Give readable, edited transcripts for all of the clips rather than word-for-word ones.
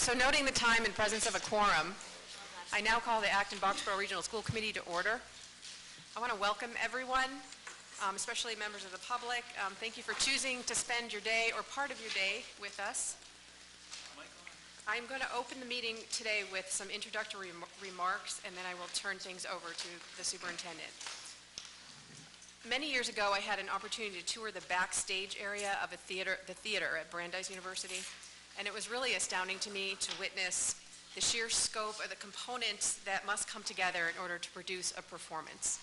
So noting the time and presence of a quorum, I now call the Acton Boxborough Regional School Committee to order. I want to welcome everyone, especially members of the public. Thank you for choosing to spend your day or part of your day with us. I'm going to open the meeting today with some introductory remarks, and then I will turn things over to the superintendent. Many years ago, I had an opportunity to tour the backstage area of the theater at Brandeis University, and it was really astounding to me to witness the sheer scope of the components that must come together in order to produce a performance.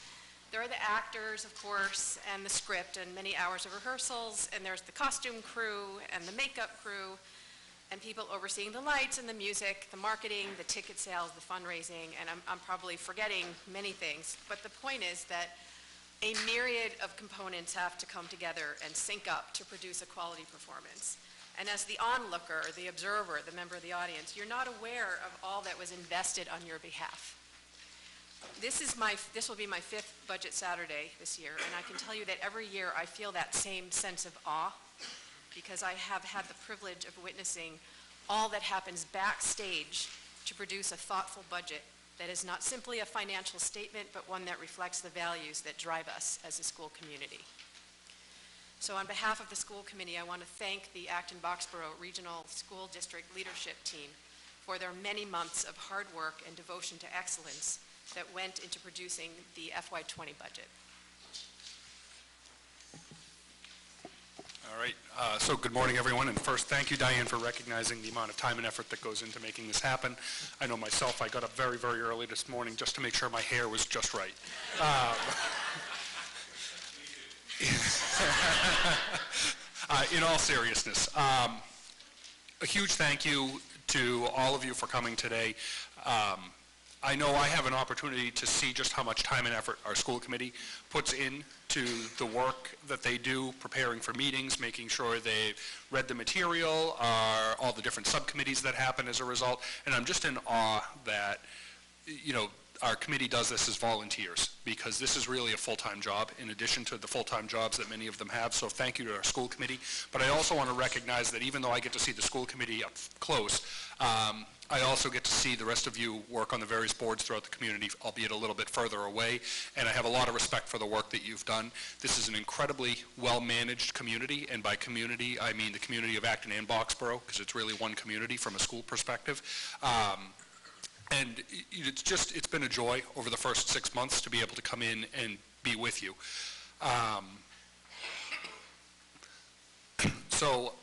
There are the actors, of course, and the script, and many hours of rehearsals, and there's the costume crew and the makeup crew, and people overseeing the lights and the music, the marketing, the ticket sales, the fundraising, and I'm probably forgetting many things, but the point is that a myriad of components have to come together and sync up to produce a quality performance. And as the onlooker, the observer, the member of the audience, you're not aware of all that was invested on your behalf. This will be my 5th Budget Saturday this year, and I can tell you that every year I feel that same sense of awe because I have had the privilege of witnessing all that happens backstage to produce a thoughtful budget that is not simply a financial statement, but one that reflects the values that drive us as a school community. So on behalf of the school committee, I want to thank the Acton Boxborough Regional School District leadership team for their many months of hard work and devotion to excellence that went into producing the FY20 budget. All right, so good morning everyone, and first thank you Diane for recognizing the amount of time and effort that goes into making this happen. I know myself, I got up very, very early this morning just to make sure my hair was just right. In all seriousness, a huge thank you to all of you for coming today. I know I have an opportunity to see just how much time and effort our school committee puts into the work that they do, preparing for meetings, making sure they've read the material, all the different subcommittees that happen as a result, and I'm just in awe that, you know, our committee does this as volunteers because this is really a full-time job in addition to the full-time jobs that many of them have. So thank you to our school committee. But I also want to recognize that even though I get to see the school committee up close, I also get to see the rest of you work on the various boards throughout the community, albeit a little bit further away, and I have a lot of respect for the work that you've done. This is an incredibly well-managed community, and by community, I mean the community of Acton and Boxborough, because it's really one community from a school perspective. And it's been a joy over the first 6 months to be able to come in and be with you. So,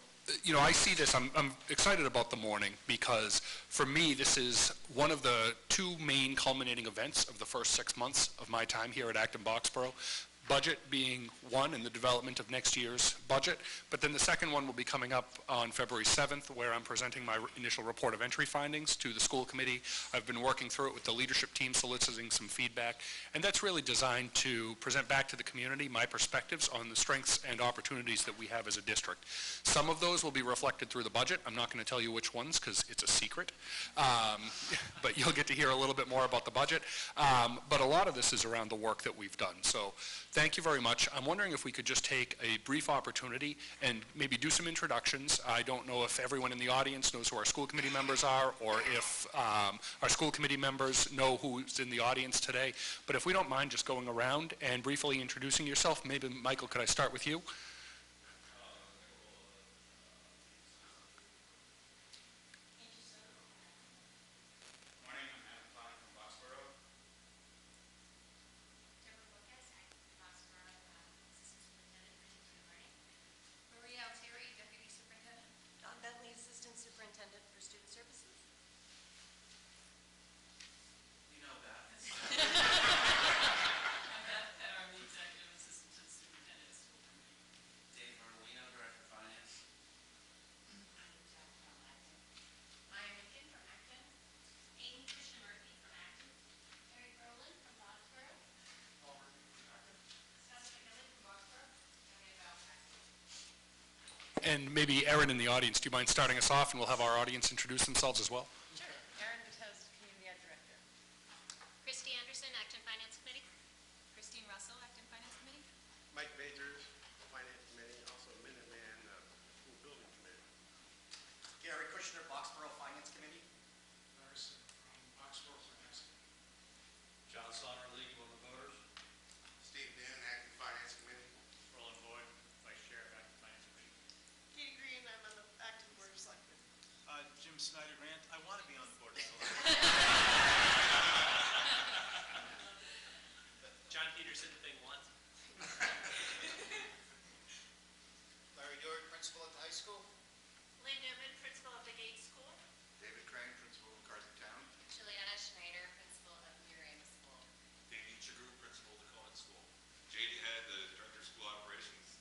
you know, I see this, I'm excited about the morning because for me this is one of the 2 main culminating events of the first 6 months of my time here at Acton Boxborough. Budget being one in the development of next year's budget, but then the second one will be coming up on February 7th where I'm presenting my initial report of entry findings to the school committee. I've been working through it with the leadership team, soliciting some feedback, and that's really designed to present back to the community my perspectives on the strengths and opportunities that we have as a district. Some of those will be reflected through the budget. I'm not going to tell you which ones because it's a secret, but you'll get to hear a little bit more about the budget. But a lot of this is around the work that we've done. So thank you very much. I'm wondering if we could just take a brief opportunity and maybe do some introductions. I don't know if everyone in the audience knows who our school committee members are or if our school committee members know who's in the audience today. But if we don't mind just going around and briefly introducing yourself, maybe Michael, could I start with you? And maybe Erin in the audience, do you mind starting us off and we'll have our audience introduce themselves as well? Sure. Erin Vitez, Community Ed Director. Christy Anderson, Acton Finance Committee. Christine Russell, Acton Finance Committee. Mike Majors, Finance Committee, also Minuteman School Building Committee. Gary Kushner, Boxborough Finance Committee. Jim Snyder rant. I want to be on the Board of Selectmen. John Peterson, thing one. Larry Dewar, principal at the high school. Lynn Newman, principal of the Gate School. David Crane, principal of MacArthur Town. Juliana Schneider, principal of Miriam School. Danny Chagru, principal of the Cohen School. J.D. Head, the director of school operations.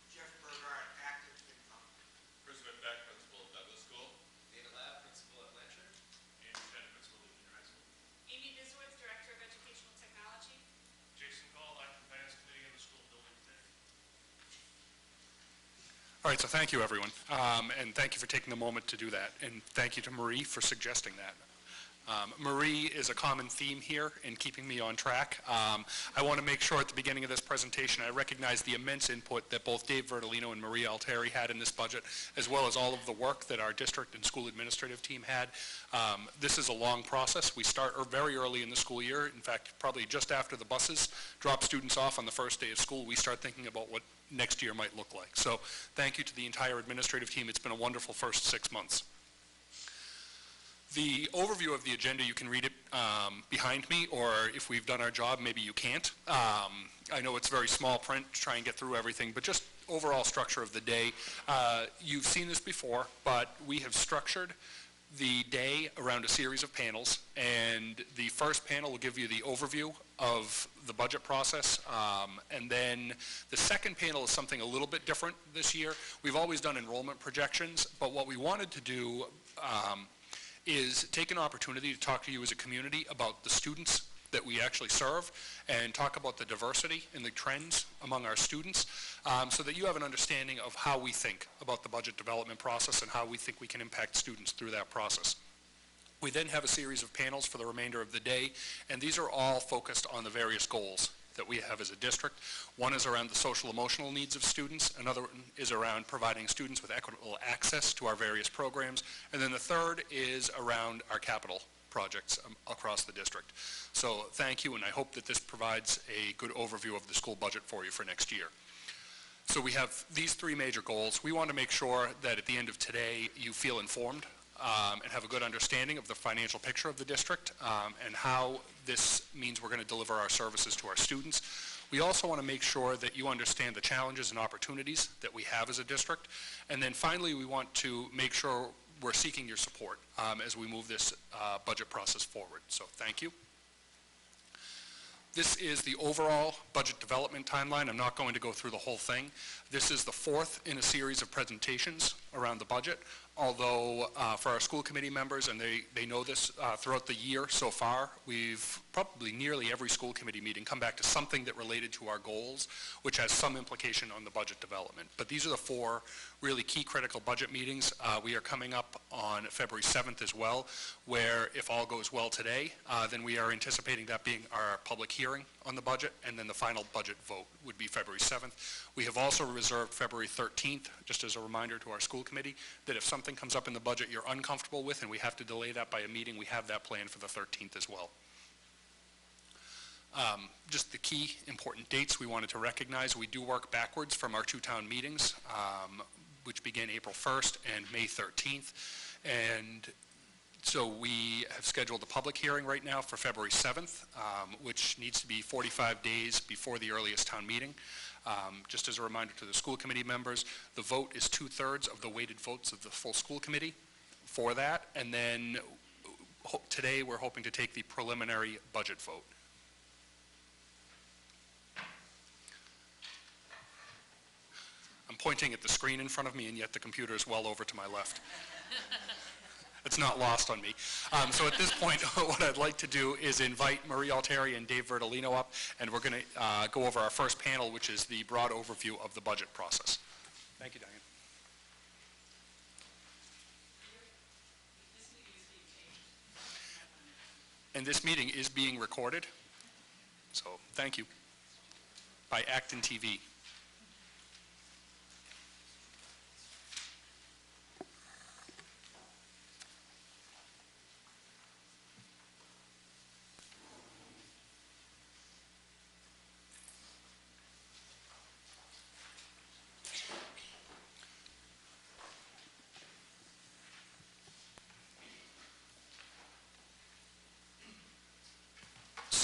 Jeff Burgard, active FinCom. Chris Beck, principal of Douglas School. David Lab, principal at Blanchard. Andrew Penn, principal of Junior High School. Amy Bisworth, director of educational technology. Jason Call, Acton Finance Committee and the School Building Committee. All right, so thank you, everyone, and thank you for taking the moment to do that, and thank you to Marie for suggesting that. Marie is a common theme here in keeping me on track. I want to make sure at the beginning of this presentation I recognize the immense input that both Dave Vertolino and Marie Altieri had in this budget, as well as all of the work that our district and school administrative team had. This is a long process. We start very early in the school year. In fact, probably just after the buses drop students off on the first day of school, we start thinking about what next year might look like. So thank you to the entire administrative team. It's been a wonderful first 6 months. The overview of the agenda, you can read it behind me, or if we've done our job, maybe you can't. I know it's very small print to try and get through everything, but just overall structure of the day. You've seen this before, but we have structured the day around a series of panels, and the first panel will give you the overview of the budget process, and then the second panel is something a little bit different this year. We've always done enrollment projections, but what we wanted to do is take an opportunity to talk to you as a community about the students that we actually serve and talk about the diversity and the trends among our students so that you have an understanding of how we think about the budget development process and how we think we can impact students through that process. We then have a series of panels for the remainder of the day, and these are all focused on the various goals that we have as a district. One is around the social emotional needs of students, another one is around providing students with equitable access to our various programs, and then the third is around our capital projects across the district. So thank you, and I hope that this provides a good overview of the school budget for you for next year. So we have these three major goals. We want to make sure that at the end of today you feel informed and have a good understanding of the financial picture of the district and how this means we're going to deliver our services to our students. We also want to make sure that you understand the challenges and opportunities that we have as a district. And then finally, we want to make sure we're seeking your support as we move this budget process forward. So thank you. This is the overall budget development timeline. I'm not going to go through the whole thing. This is the fourth in a series of presentations around the budget, although for our school committee members, and they know this throughout the year so far, we've probably nearly every school committee meeting come back to something that related to our goals, which has some implication on the budget development. But these are the four really key critical budget meetings. We are coming up on February 7th as well, where if all goes well today, then we are anticipating that being our public hearing on the budget, and then the final budget vote would be February 7th. We have also reserved February 13th, just as a reminder to our school committee, that if something comes up in the budget you're uncomfortable with and we have to delay that by a meeting, we have that planned for the 13th as well. Just the key important dates we wanted to recognize. We do work backwards from our two town meetings, which begin April 1st and May 13th. And so we have scheduled a public hearing right now for February 7th, which needs to be 45 days before the earliest town meeting. Just as a reminder to the school committee members, the vote is 2/3 of the weighted votes of the full school committee for that. And then today we're hoping to take the preliminary budget vote. I'm pointing at the screen in front of me, and yet the computer is well over to my left. It's not lost on me. So at this point, what I'd like to do is invite Marie Altieri and Dave Vertolino up, and we're going to go over our first panel, which is the broad overview of the budget process. Thank you, Diane. And this meeting is being recorded, so thank you, by ActonTV.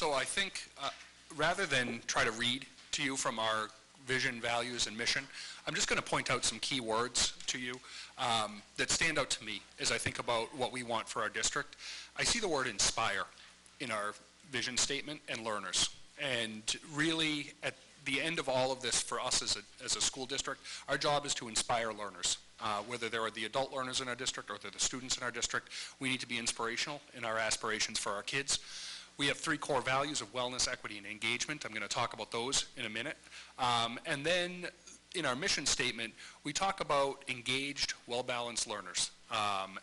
So I think rather than try to read to you from our vision, values, and mission, I'm just going to point out some key words to you that stand out to me as I think about what we want for our district. I see the word inspire in our vision statement and learners. And really, at the end of all of this for us as a school district, our job is to inspire learners. Whether they're the adult learners in our district or they're the students in our district, we need to be inspirational in our aspirations for our kids. We have 3 core values of wellness, equity, and engagement. I'm going to talk about those in a minute. And then in our mission statement, we talk about engaged, well-balanced learners.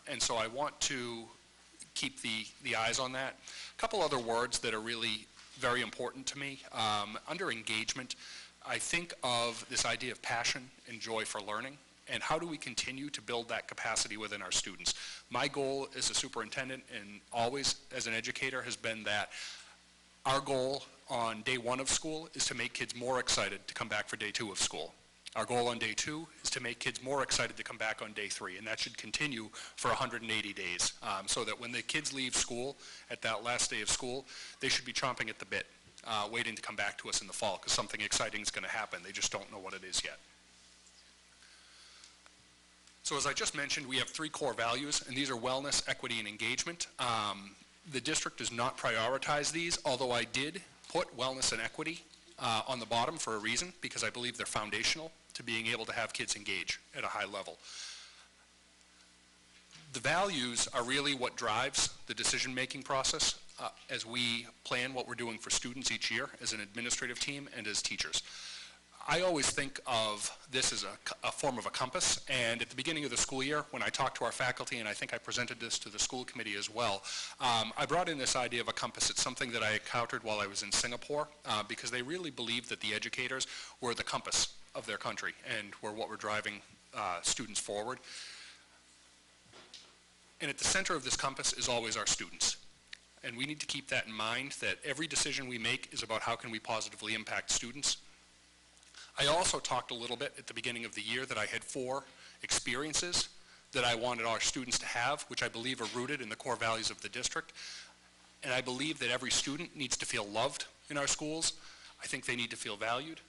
And so I want to keep the eyes on that. A couple other words that are really very important to me. Under engagement, I think of this idea of passion and joy for learning, and how do we continue to build that capacity within our students. My goal as a superintendent and always as an educator has been that our goal on day 1 of school is to make kids more excited to come back for day 2 of school. Our goal on day 2 is to make kids more excited to come back on day 3, and that should continue for 180 days, so that when the kids leave school at that last day of school, they should be chomping at the bit, waiting to come back to us in the fall, because something exciting is going to happen. They just don't know what it is yet. So as I just mentioned, we have 3 core values, and these are wellness, equity, and engagement. The district does not prioritize these, although I did put wellness and equity on the bottom for a reason, because I believe they're foundational to being able to have kids engage at a high level. The values are really what drives the decision-making process as we plan what we're doing for students each year as an administrative team and as teachers. I always think of this as a form of a compass, and at the beginning of the school year, when I talked to our faculty, and I think I presented this to the school committee as well, I brought in this idea of a compass. It's something that I encountered while I was in Singapore, because they really believed that the educators were the compass of their country and were what were driving students forward. And at the center of this compass is always our students. And we need to keep that in mind, that every decision we make is about how can we positively impact students. I also talked a little bit at the beginning of the year that I had 4 experiences that I wanted our students to have, which I believe are rooted in the core values of the district. And I believe that every student needs to feel loved in our schools. I think they need to feel valued.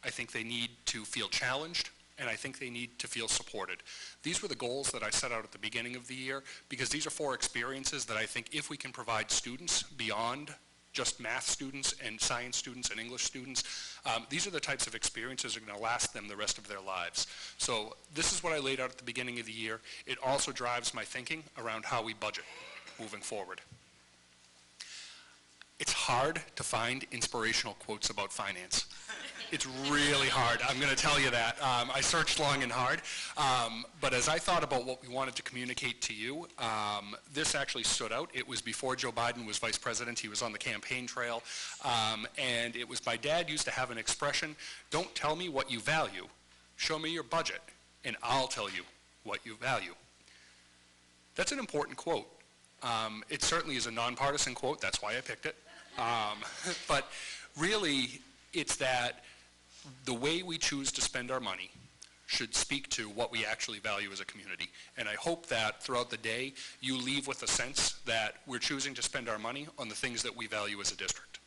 I think they need to feel challenged. And I think they need to feel supported. These were the goals that I set out at the beginning of the year, because these are 4 experiences that I think if we can provide students beyond just math students and science students and English students, these are the types of experiences that are going to last them the rest of their lives. So this is what I laid out at the beginning of the year. It also drives my thinking around how we budget moving forward. It's hard to find inspirational quotes about finance. It's really hard, I'm going to tell you that. I searched long and hard, but as I thought about what we wanted to communicate to you, this actually stood out. It was before Joe Biden was vice president. He was on the campaign trail, and it was, my dad used to have an expression, don't tell me what you value, show me your budget, and I'll tell you what you value. That's an important quote. It certainly is a nonpartisan quote, that's why I picked it. But really, it's that the way we choose to spend our money should speak to what we actually value as a community. And I hope that throughout the day, you leave with a sense that we're choosing to spend our money on the things that we value as a district.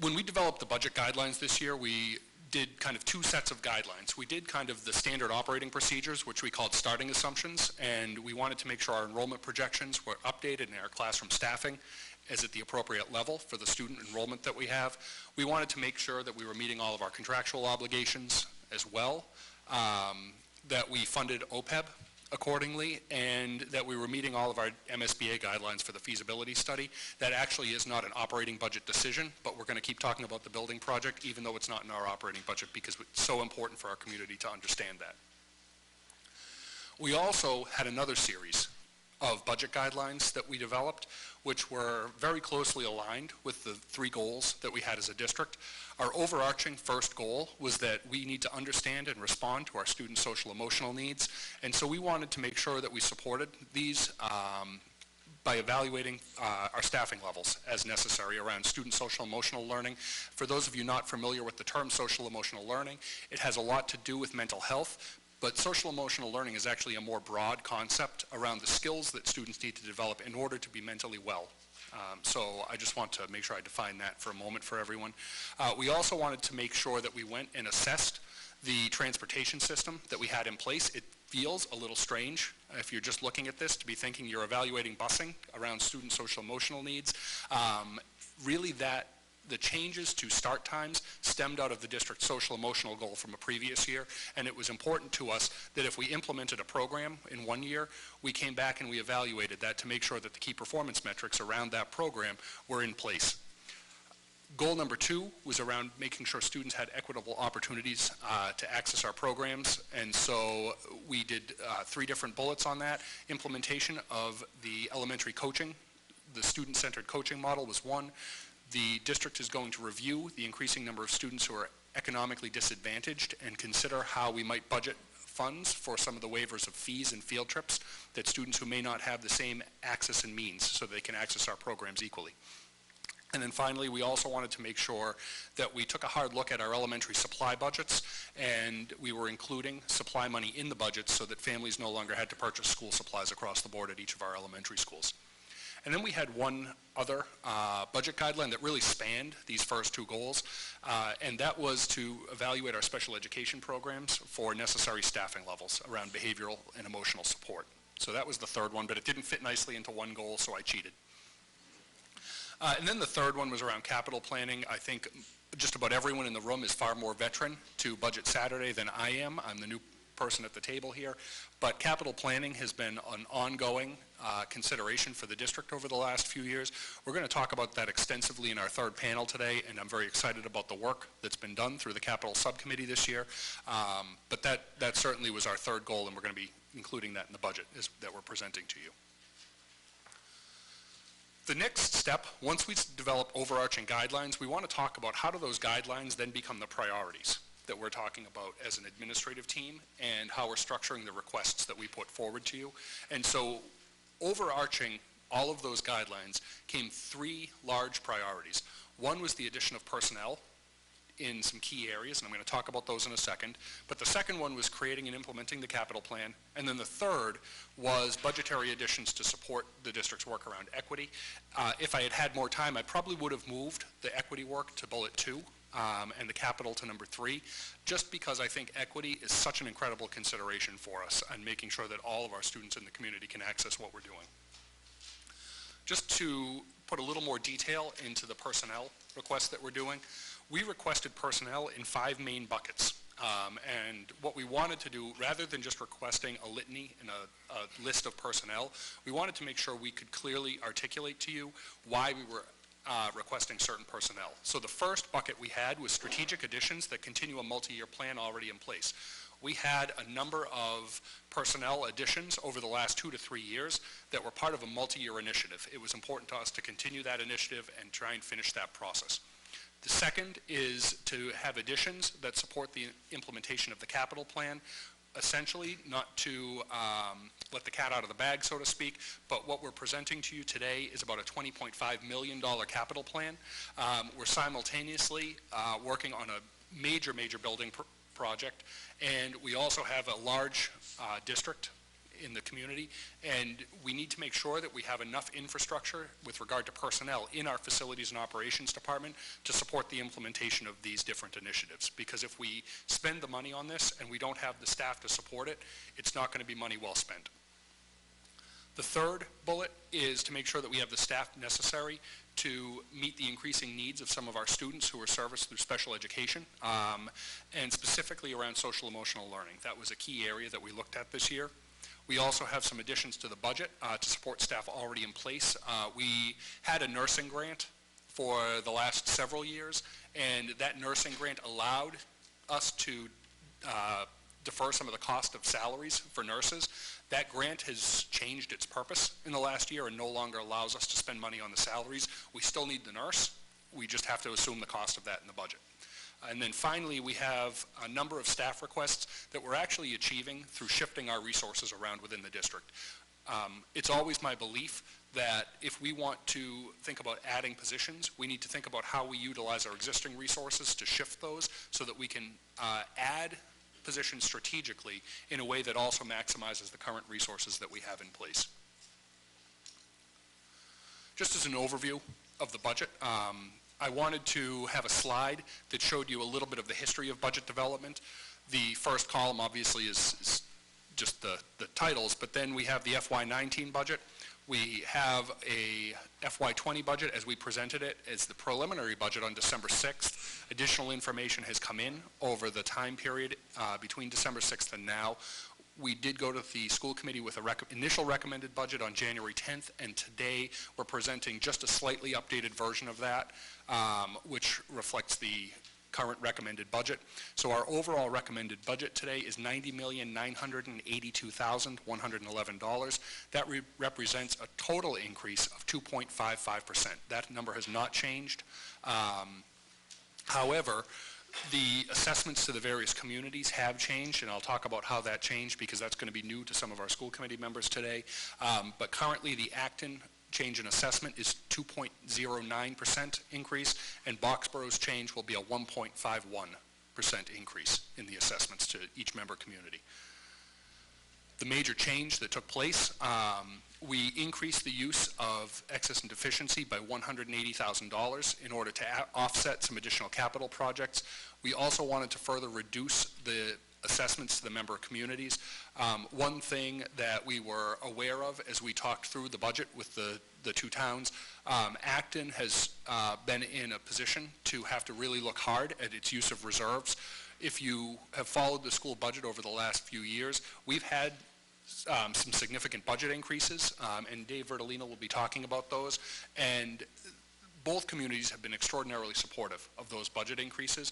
When we developed the budget guidelines this year, we did kind of 2 sets of guidelines. We did kind of the standard operating procedures, which we called starting assumptions, and we wanted to make sure our enrollment projections were updated and our classroom staffing is at the appropriate level for the student enrollment that we have. We wanted to make sure that we were meeting all of our contractual obligations as well, that we funded OPEB accordingly, and that we were meeting all of our MSBA guidelines for the feasibility study. That actually is not an operating budget decision, but we're going to keep talking about the building project even though it's not in our operating budget, because it's so important for our community to understand that. We also had another series of budget guidelines that we developed, which were very closely aligned with the 3 goals that we had as a district. Our overarching first goal was that we need to understand and respond to our students' social emotional needs, and so we wanted to make sure that we supported these by evaluating our staffing levels as necessary around student social emotional learning. For those of you not familiar with the term social emotional learning, it has a lot to do with mental health, but social emotional learning is actually a more broad concept around the skills that students need to develop in order to be mentally well So I just want to make sure I define that for a moment for everyone. We also wanted to make sure that we went and assessed the transportation system that we had in place. It feels a little strange if you're just looking at this to be thinking you're evaluating busing around student social emotional needs. Really the changes to start times stemmed out of the district's social emotional goal from a previous year, and it was important to us that if we implemented a program in one year, we came back and we evaluated that to make sure that the key performance metrics around that program were in place. Goal number 2 was around making sure students had equitable opportunities to access our programs, and so we did 3 different bullets on that. Implementation of the elementary coaching, the student-centered coaching model was 1. The district is going to review the increasing number of students who are economically disadvantaged and consider how we might budget funds for some of the waivers of fees and field trips that students who may not have the same access and means so they can access our programs equally. And then finally, we also wanted to make sure that we took a hard look at our elementary supply budgets, and we were including supply money in the budgets so that families no longer had to purchase school supplies across the board at each of our elementary schools. And then we had one other budget guideline that really spanned these first 2 goals, and that was to evaluate our special education programs for necessary staffing levels around behavioral and emotional support. So that was the 3rd one, but it didn't fit nicely into one goal, so I cheated. And then the 3rd one was around capital planning. I think just about everyone in the room is far more veteran to Budget Saturday than I am. I'm the new person at the table here, but capital planning has been an ongoing consideration for the district over the last few years. We're going to talk about that extensively in our 3rd panel today, and I'm very excited about the work that's been done through the capital subcommittee this year. But that certainly was our 3rd goal, and we're going to be including that in the budget that we're presenting to you. The next step, once we develop overarching guidelines, we want to talk about how do those guidelines then become the priorities that we're talking about as an administrative team and how we're structuring the requests that we put forward to you. And so overarching all of those guidelines came 3 large priorities. One was the addition of personnel in some key areas, and I'm going to talk about those in a second. But the second one was creating and implementing the capital plan. And then the 3rd was budgetary additions to support the district's work around equity. If I had had more time, I probably would have moved the equity work to bullet 2 and the capital to number 3, just because I think equity is such an incredible consideration for us and making sure that all of our students in the community can access what we're doing. Just to put a little more detail into the personnel requests that we're doing, we requested personnel in 5 main buckets. And what we wanted to do, rather than just requesting a litany and a list of personnel, we wanted to make sure we could clearly articulate to you why we were requesting certain personnel. So the first bucket we had was strategic additions that continue a multi-year plan already in place. We had a number of personnel additions over the last 2 to 3 years that were part of a multi-year initiative. It was important to us to continue that initiative and try and finish that process. The second is to have additions that support the implementation of the capital plan, essentially not to let the cat out of the bag, so to speak, but what we're presenting to you today is about a $20.5 million capital plan. We're simultaneously working on a major building project, and we also have a large district in the community, and we need to make sure that we have enough infrastructure with regard to personnel in our facilities and operations department to support the implementation of these different initiatives. Because if we spend the money on this and we don't have the staff to support it, it's not going to be money well spent. The 3rd bullet is to make sure that we have the staff necessary to meet the increasing needs of some of our students who are serviced through special education, and specifically around social emotional learning. That was a key area that we looked at this year. We also have some additions to the budget to support staff already in place. We had a nursing grant for the last several years, and that nursing grant allowed us to defer some of the cost of salaries for nurses. That grant has changed its purpose in the last year and no longer allows us to spend money on the salaries. We still need the nurse. We just have to assume the cost of that in the budget. And then finally, we have a number of staff requests that we're actually achieving through shifting our resources around within the district. It's always my belief that if we want to think about adding positions, we need to think about how we utilize our existing resources to shift those so that we can add positions strategically in a way that also maximizes the current resources that we have in place. Just as an overview of the budget, I wanted to have a slide that showed you a little bit of the history of budget development. The first column obviously is just the titles, but then we have the FY19 budget. We have a FY20 budget as we presented it as the preliminary budget on December 6th. Additional information has come in over the time period between December 6th and now. We did go to the school committee with an initial recommended budget on January 10th, and today we're presenting just a slightly updated version of that, which reflects the current recommended budget. So our overall recommended budget today is $90,982,111. That represents a total increase of 2.55%. That number has not changed. However, the assessments to the various communities have changed, and I'll talk about how that changed because that's going to be new to some of our school committee members today. But currently, the Acton change in assessment is 2.09% increase, and Boxborough's change will be a 1.51% increase in the assessments to each member community. The major change that took place, we increased the use of excess and deficiency by $180,000 in order to offset some additional capital projects. We also wanted to further reduce the assessments to the member communities. One thing that we were aware of as we talked through the budget with the two towns, Acton has been in a position to have to really look hard at its use of reserves. If you have followed the school budget over the last few years, we've had some significant budget increases, and Dave Vertolino will be talking about those, and both communities have been extraordinarily supportive of those budget increases.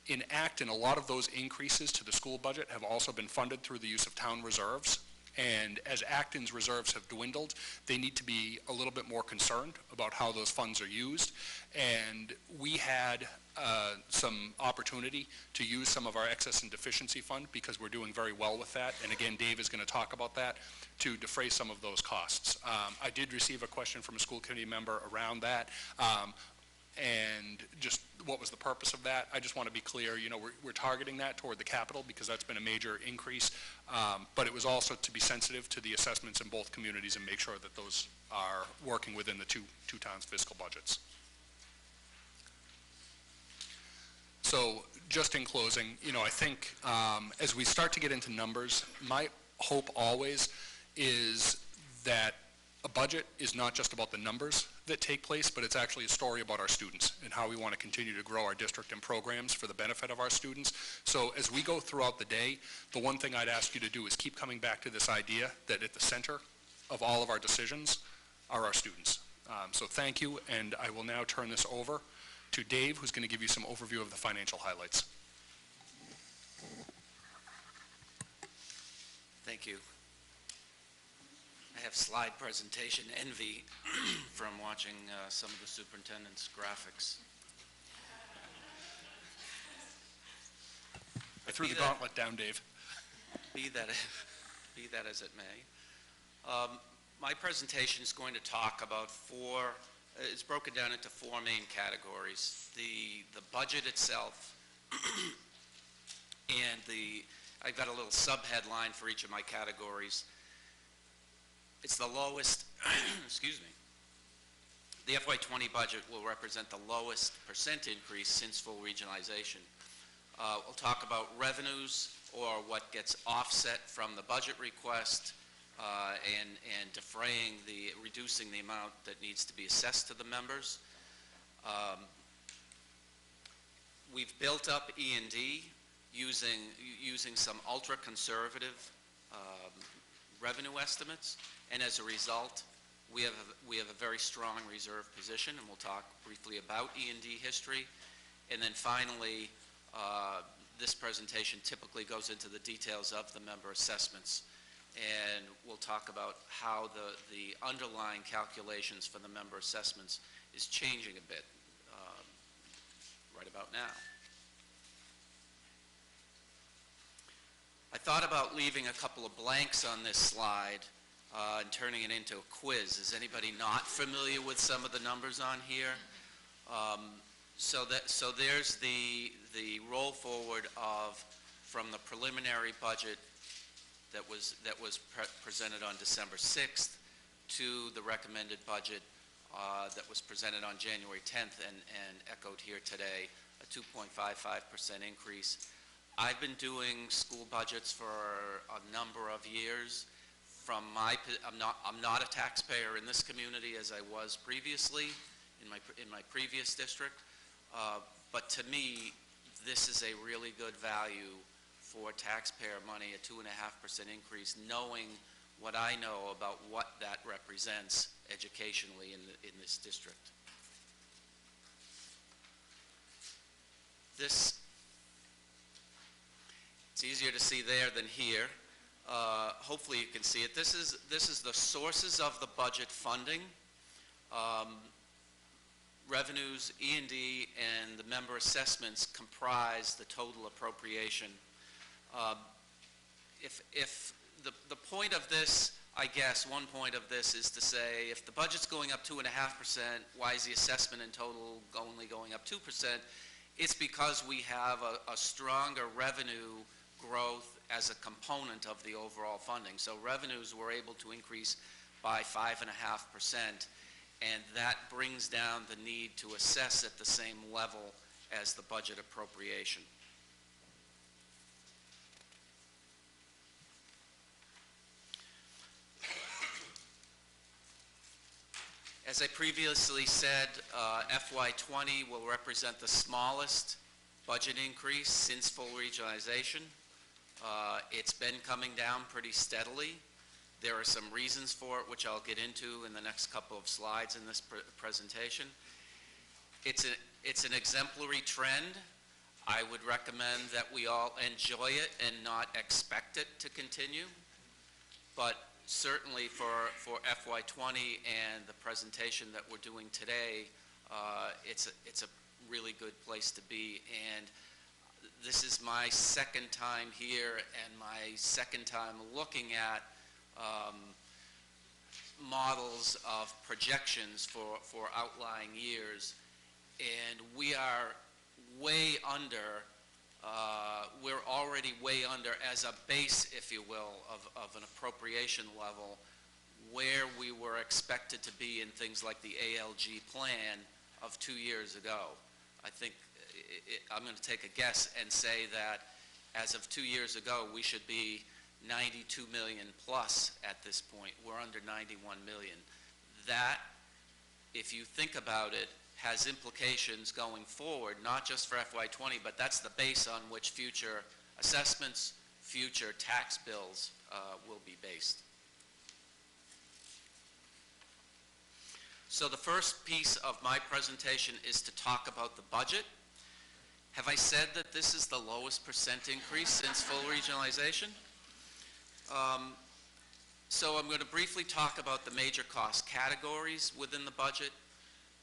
In Acton, a lot of those increases to the school budget have also been funded through the use of town reserves, and as Acton's reserves have dwindled, they need to be a little bit more concerned about how those funds are used, and we had some opportunity to use some of our excess and deficiency fund because we're doing very well with that, and again, Dave is going to talk about that, to defray some of those costs. I did receive a question from a school committee member around that, and just what was the purpose of that. I just want to be clear, you know, we're targeting that toward the capital because that's been a major increase, but it was also to be sensitive to the assessments in both communities and make sure that those are working within the two towns' fiscal budgets. So just in closing, you know, I think as we start to get into numbers, my hope always is that a budget is not just about the numbers that take place, but it's actually a story about our students and how we want to continue to grow our district and programs for the benefit of our students. So as we go throughout the day, the one thing I'd ask you to do is keep coming back to this idea that at the center of all of our decisions are our students. So thank you, and I will now turn this over to Dave, who's going to give you some overview of the financial highlights. Thank you. I have slide presentation envy from watching some of the superintendent's graphics. I threw the gauntlet down, Dave. Be that as it may. My presentation is going to talk about it's broken down into four main categories. The budget itself, and I've got a little sub-headline for each of my categories. It's the lowest, excuse me, the FY20 budget will represent the lowest % increase since full regionalization. We'll talk about revenues, or what gets offset from the budget request, and reducing the amount that needs to be assessed to the members. We've built up E&D using some ultra-conservative revenue estimates, and as a result, we have a very strong reserve position, and we'll talk briefly about E&D history. And then finally, this presentation typically goes into the details of the member assessments, and we'll talk about how the underlying calculations for the member assessments is changing a bit right about now. I thought about leaving a couple of blanks on this slide and turning it into a quiz. Is anybody not familiar with some of the numbers on here? So there's the roll forward from the preliminary budget that was presented on December 6th to the recommended budget that was presented on January 10th and echoed here today, a 2.55% increase. I've been doing school budgets for a number of years. I'm not a taxpayer in this community as I was previously in my previous district, but to me, this is a really good value for taxpayer money, a 2.5% increase, knowing what I know about what that represents educationally in this district. It's easier to see there than here. Hopefully you can see it. This is the sources of the budget funding. Revenues, E&D, and the member assessments comprise the total appropriation. If the point of this, I guess, one point of this is to say, if the budget's going up 2.5%, why is the assessment in total only going up 2%? It's because we have a stronger revenue growth as a component of the overall funding. So revenues were able to increase by 5.5%, and that brings down the need to assess at the same level as the budget appropriation. As I previously said, FY20 will represent the smallest budget increase since full regionalization. It's been coming down pretty steadily. There are some reasons for it, which I'll get into in the next couple of slides in this presentation. It's an exemplary trend. I would recommend that we all enjoy it and not expect it to continue. But certainly for FY20 and the presentation that we're doing today, it's a really good place to be. And this is my second time here and my second time looking at models of projections for outlying years, and we are way under, we're already way under as a base, if you will, of an appropriation level where we were expected to be in things like the ALG plan of 2 years ago. I think I'm going to take a guess and say that as of 2 years ago, we should be 92 million plus at this point. We're under 91 million. That, if you think about it, has implications going forward, not just for FY20, but that's the base on which future assessments, future tax bills will be based. So the first piece of my presentation is to talk about the budget. Have I said that this is the lowest percent increase since full regionalization? So I'm going to briefly talk about the major cost categories within the budget,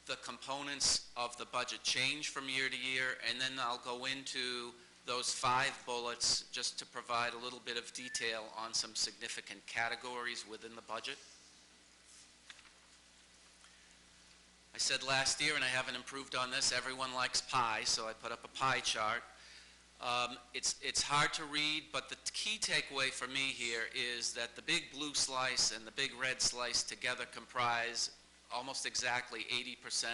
the components of the budget change from year to year, and then I'll go into those 5 bullets just to provide a little bit of detail on some significant categories within the budget. I said last year, and I haven't improved on this, everyone likes pie, so I put up a pie chart. It's hard to read, but the key takeaway for me here is that the big blue slice and the big red slice together comprise almost exactly 80%.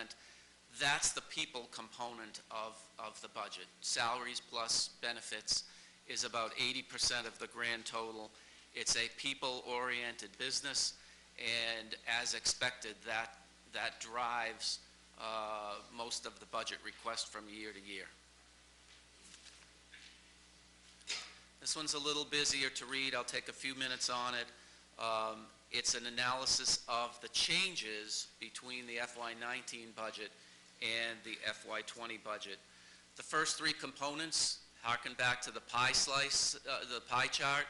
That's the people component of the budget. Salaries plus benefits is about 80% of the grand total. It's a people-oriented business, and as expected, that drives most of the budget request from year to year. This one's a little busier to read. I'll take a few minutes on it. It's an analysis of the changes between the FY19 budget and the FY20 budget. The first 3 components, harken back to the pie slice, the pie chart,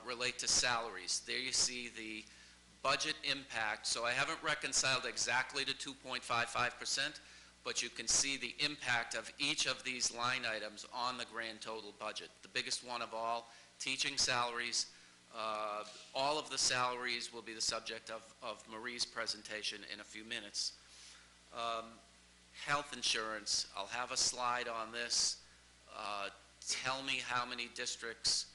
relate to salaries. There you see the budget impact. So I haven't reconciled exactly to 2.55%, but you can see the impact of each of these line items on the grand total budget. The biggest one of all, teaching salaries. All of the salaries will be the subject of Marie's presentation in a few minutes. Health insurance, I'll have a slide on this. Tell me how many districts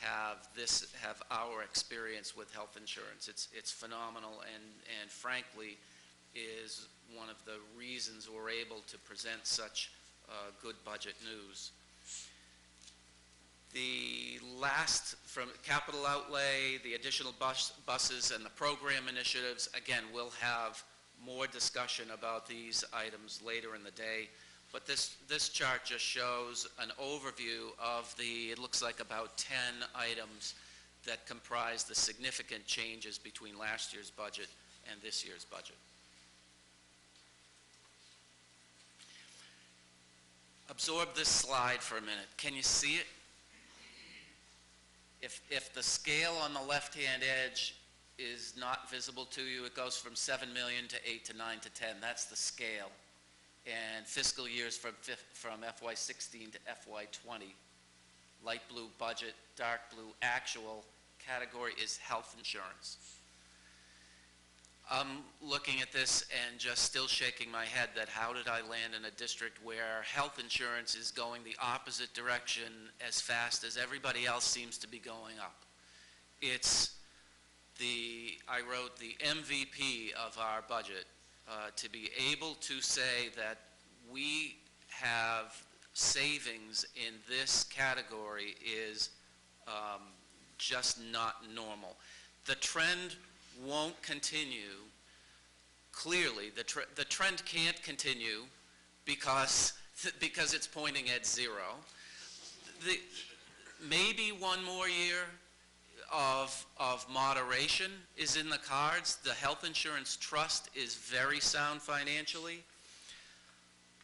have our experience with health insurance. It's phenomenal, and frankly, is one of the reasons we're able to present such good budget news. The last, from capital outlay, the additional buses and the program initiatives, again, we'll have more discussion about these items later in the day. But this chart just shows an overview of it looks like about 10 items that comprise the significant changes between last year's budget and this year's budget. Absorb this slide for a minute. Can you see it? If the scale on the left-hand edge is not visible to you, it goes from 7 million to 8 to 9 to 10. That's the scale. And fiscal years from FY16 to FY20. Light blue budget, dark blue actual. Category is health insurance. I'm looking at this and just still shaking my head that how did I land in a district where health insurance is going the opposite direction as fast as everybody else seems to be going up. I wrote the MVP of our budget to be able to say that we have savings in this category is just not normal. The trend won't continue. Clearly, the trend can't continue because it's pointing at zero. Maybe one more year of moderation is in the cards. The health insurance trust is very sound financially.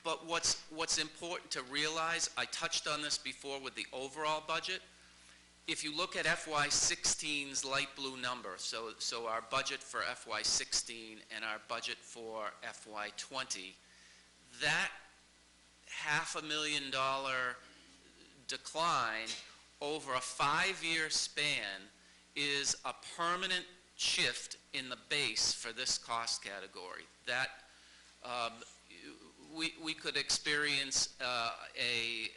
But what's important to realize, I touched on this before with the overall budget. If you look at FY16's light blue number, so our budget for FY16 and our budget for FY20, that $500,000 decline over a 5-year span is a permanent shift in the base for this cost category. That we could experience a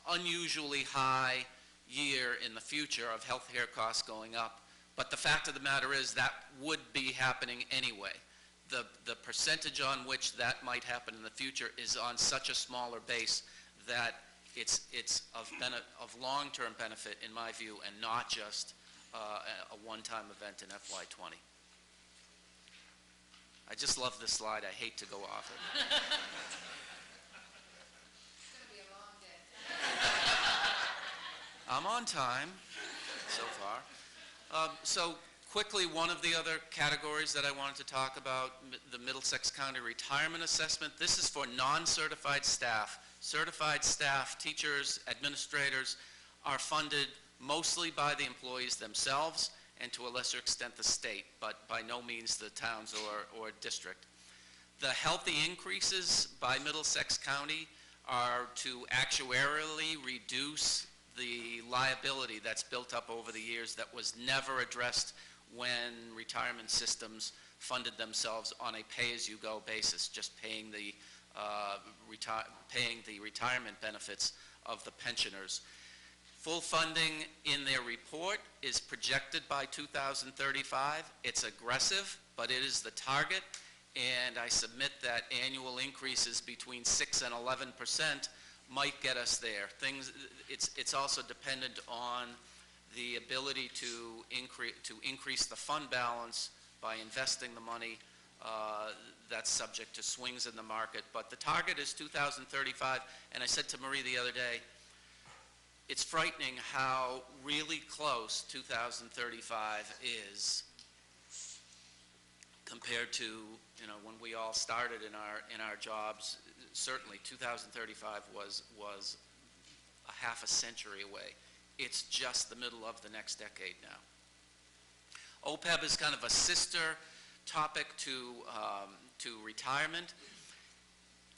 unusually high year in the future of healthcare costs going up, but the fact of the matter is that would be happening anyway. The percentage on which that might happen in the future is on such a smaller base that it's of long-term benefit in my view, and not just a one-time event in FY20. I just love this slide. I hate to go off it. It's going to be a long day. I'm on time so far. So quickly, one of the other categories that I wanted to talk about, the Middlesex County Retirement Assessment. This is for non-certified staff. Certified staff, teachers, administrators, are funded mostly by the employees themselves and to a lesser extent the state, but by no means the towns or district. The healthy increases by Middlesex County are to actuarially reduce the liability that's built up over the years that was never addressed when retirement systems funded themselves on a pay-as-you-go basis, just paying the retirement benefits of the pensioners. Full funding in their report is projected by 2035. It's aggressive, but it is the target, and I submit that annual increases between 6 and 11% might get us there. It's also dependent on the ability to increase the fund balance by investing the money. That's subject to swings in the market, but the target is 2035, and I said to Marie the other day, it's frightening how really close 2035 is compared to, when we all started in our jobs. Certainly 2035 was a half a century away. It's just the middle of the next decade now. OPEB is kind of a sister topic to retirement.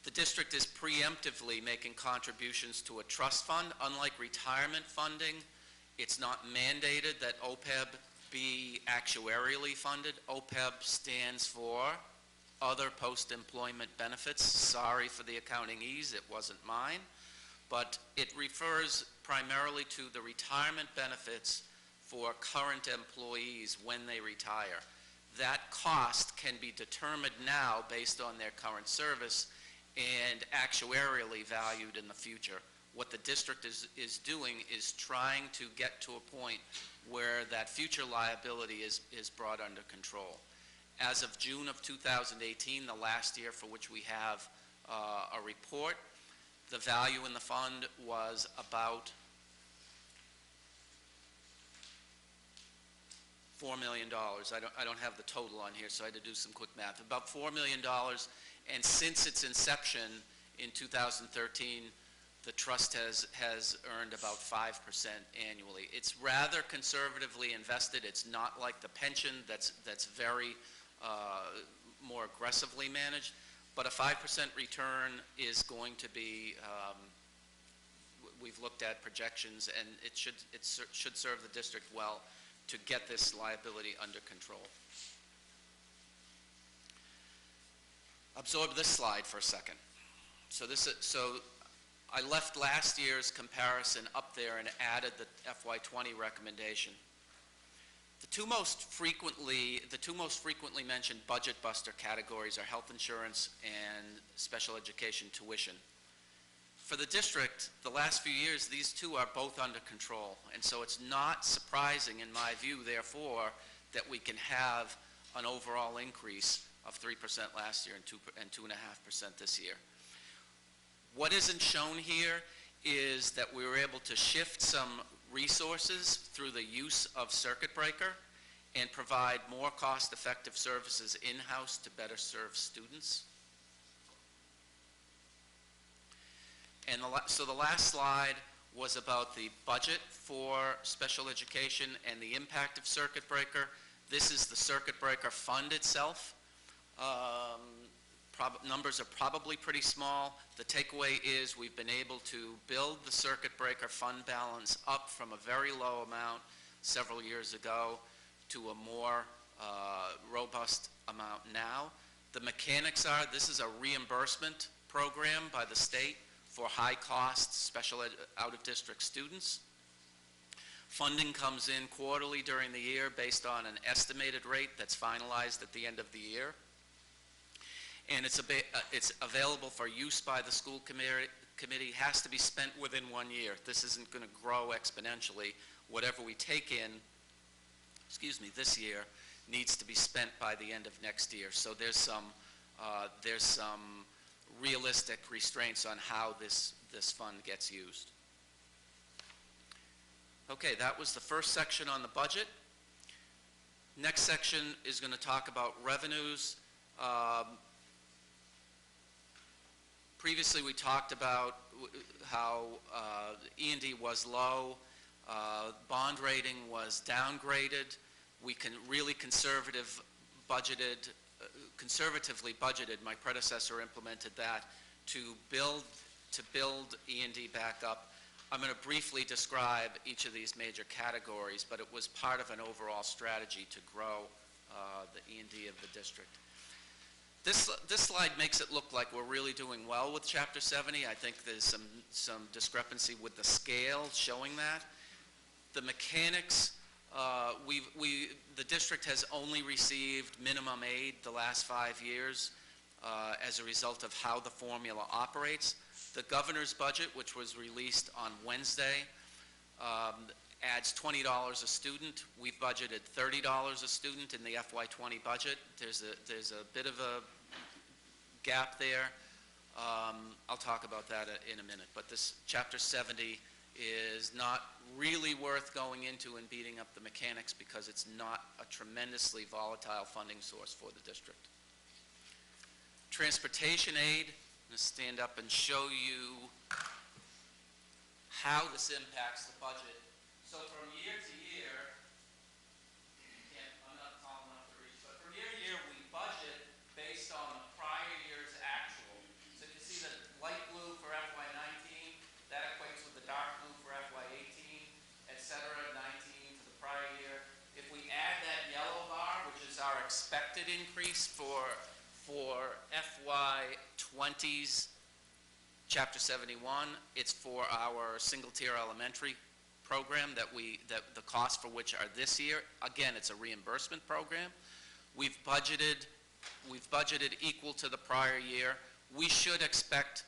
The district is preemptively making contributions to a trust fund. Unlike retirement funding, it's not mandated that OPEB be actuarially funded. OPEB stands for Other Post-Employment Benefits. Sorry for the accounting ease, it wasn't mine. But it refers primarily to the retirement benefits for current employees when they retire. that cost can be determined now based on their current service and actuarially valued in the future. What the district is doing is trying to get to a point where that future liability is brought under control. As of June of 2018, the last year for which we have a report, the value in the fund was about $4 million. I don't have the total on here, so I had to do some quick math. About $4 million, and since its inception in 2013, the trust has earned about 5% annually. It's rather conservatively invested. It's not like the pension that's very more aggressively managed, but a 5% return is going to be, we've looked at projections, and it should serve the district well to get this liability under control. Absorb this slide for a second. So I left last year's comparison up there and added the FY20 recommendation. The two most frequently mentioned budget buster categories are health insurance and special education tuition. For the district, the last few years, these two are both under control, and so it's not surprising, in my view, therefore, that we can have an overall increase of 3% last year and 2.5% this year. What isn't shown here is that we were able to shift some resources through the use of circuit breaker and provide more cost-effective services in-house to better serve students. And so the last slide was about the budget for special education and the impact of circuit breaker. This is the circuit breaker fund itself. Numbers are probably pretty small. The takeaway is we've been able to build the circuit breaker fund balance up from a very low amount several years ago to a more robust amount now. The mechanics are, this is a reimbursement program by the state for high-cost special out-of-district students. Funding comes in quarterly during the year based on an estimated rate that's finalized at the end of the year. And it's available for use by the school committee, has to be spent within 1 year. This isn't going to grow exponentially. Whatever we take in, this year, needs to be spent by the end of next year. So there's some realistic restraints on how this fund gets used. Okay, that was the first section on the budget. Next section is going to talk about revenues. Previously, we talked about how E&D was low, bond rating was downgraded. We can really conservatively budgeted, my predecessor implemented that, to build E&D back up. I'm going to briefly describe each of these major categories, but it was part of an overall strategy to grow the E&D of the district. This slide makes it look like we're really doing well with Chapter 70. I think there's some discrepancy with the scale showing that. The mechanics, the district has only received minimum aid the last 5 years as a result of how the formula operates. The governor's budget, which was released on Wednesday, adds $20 a student. We've budgeted $30 a student in the FY20 budget. There's a bit of a gap there. I'll talk about that in a minute. But this Chapter 70 is not really worth going into and beating up the mechanics because it's not a tremendously volatile funding source for the district. Transportation aid, I'm going to stand up and show you how this impacts the budget. So from year to year, I'm not tall enough to reach, but from year to year we budget based on the prior year's actual. So you can see the light blue for FY19, that equates with the dark blue for FY18, et cetera, 19 to the prior year. If we add that yellow bar, which is our expected increase for FY20's Chapter 71, it's for our single-tier elementary program that the costs for which are this year. Again, it's a reimbursement program. We've budgeted equal to the prior year. We should expect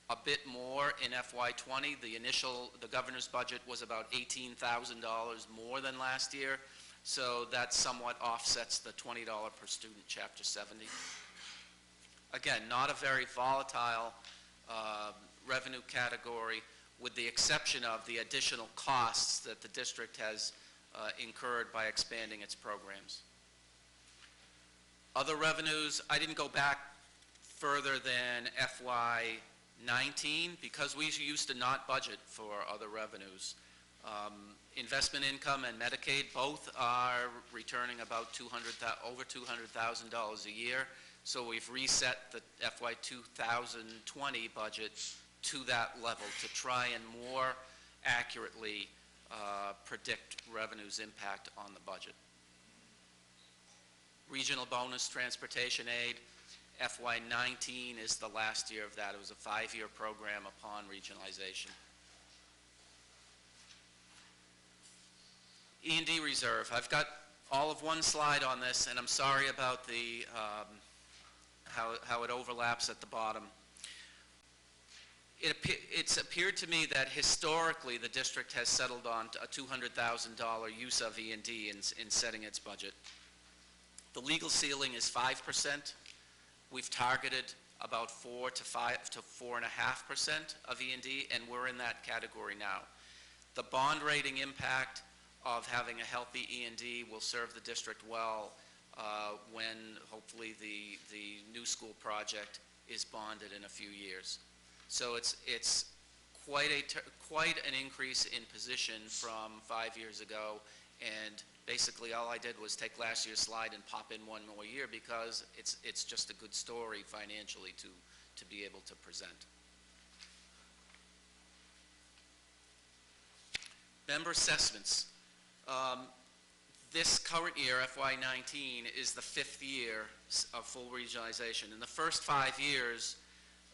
a bit more in FY20. The governor's budget was about $18,000 more than last year, so that somewhat offsets the $20 per student Chapter 70. Again, not a very volatile revenue category, with the exception of the additional costs that the district has incurred by expanding its programs. Other revenues, I didn't go back further than FY19 because we used to not budget for other revenues. Investment income and Medicaid both are returning about over $200,000 a year, so we've reset the FY 2020 budget to that level to try and more accurately predict revenue's impact on the budget. Regional bonus transportation aid, FY19 is the last year of that. It was a 5-year program upon regionalization. E&D reserve. I've got all of one slide on this, and I'm sorry about the how it overlaps at the bottom. It's appeared to me that historically the district has settled on a $200,000 use of E&D in setting its budget. The legal ceiling is 5%. We've targeted about 4 to 4.5% of E&D, and we're in that category now. The bond rating impact of having a healthy E&D will serve the district well when hopefully the new school project is bonded in a few years. So it's quite an increase in position from 5 years ago, and basically all I did was take last year's slide and pop in one more year because it's just a good story financially to be able to present. Member assessments. This current year, FY19, is the 5th year of full regionalization. In the first 5 years,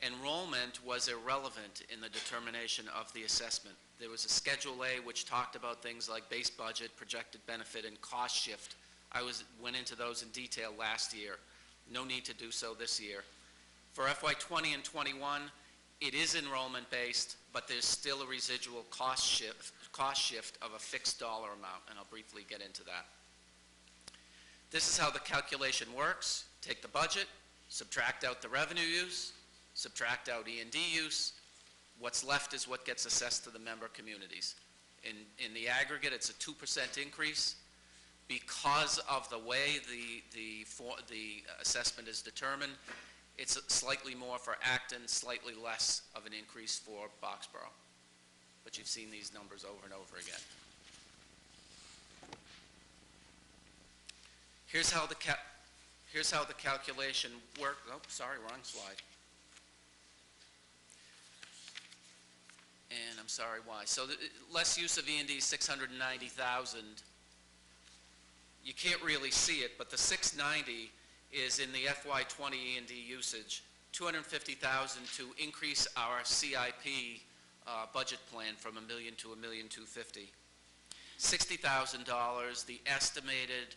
enrollment was irrelevant in the determination of the assessment. There was a Schedule A which talked about things like base budget, projected benefit, and cost shift. I went into those in detail last year. No need to do so this year. For FY20 and 21, it is enrollment based, but there's still a residual cost shift of a fixed dollar amount, and I'll briefly get into that. This is how the calculation works. Take the budget, subtract out the revenue use, subtract out E&D use. What's left is what gets assessed to the member communities. In the aggregate, it's a 2% increase. Because of the way the assessment is determined, it's slightly more for Acton, slightly less of an increase for Boxborough. But you've seen these numbers over and over again. Here's how the calculation works. Oh, sorry, wrong slide. And I'm sorry why. So less use of E&D, 690,000. You can't really see it, but the 690 is in the FY20 E&D usage, 250,000 to increase our CIP budget plan from $1 million to $1.25 million. $60,000, the estimated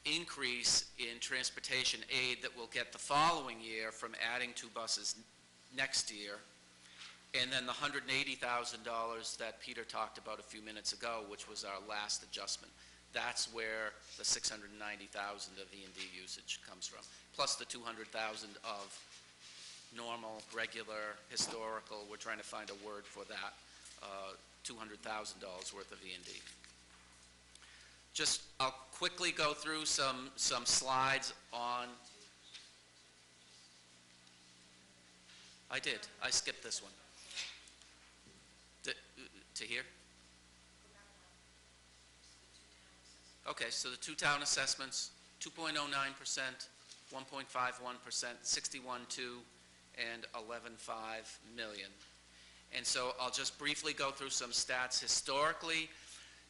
increase in transportation aid that we'll get the following year from adding 2 buses next year. And then the $180,000 that Peter talked about a few minutes ago, which was our last adjustment. That's where the $690,000 of E&D usage comes from, plus the $200,000 of normal, regular, historical. We're trying to find a word for that. $200,000 worth of E&D. Just, I'll quickly go through some slides on. I did. I skipped this one. To here? Okay, so the 2 town assessments, 2.09%, 1.51%, 61.2, and 11.5 million. And so I'll just briefly go through some stats. Historically,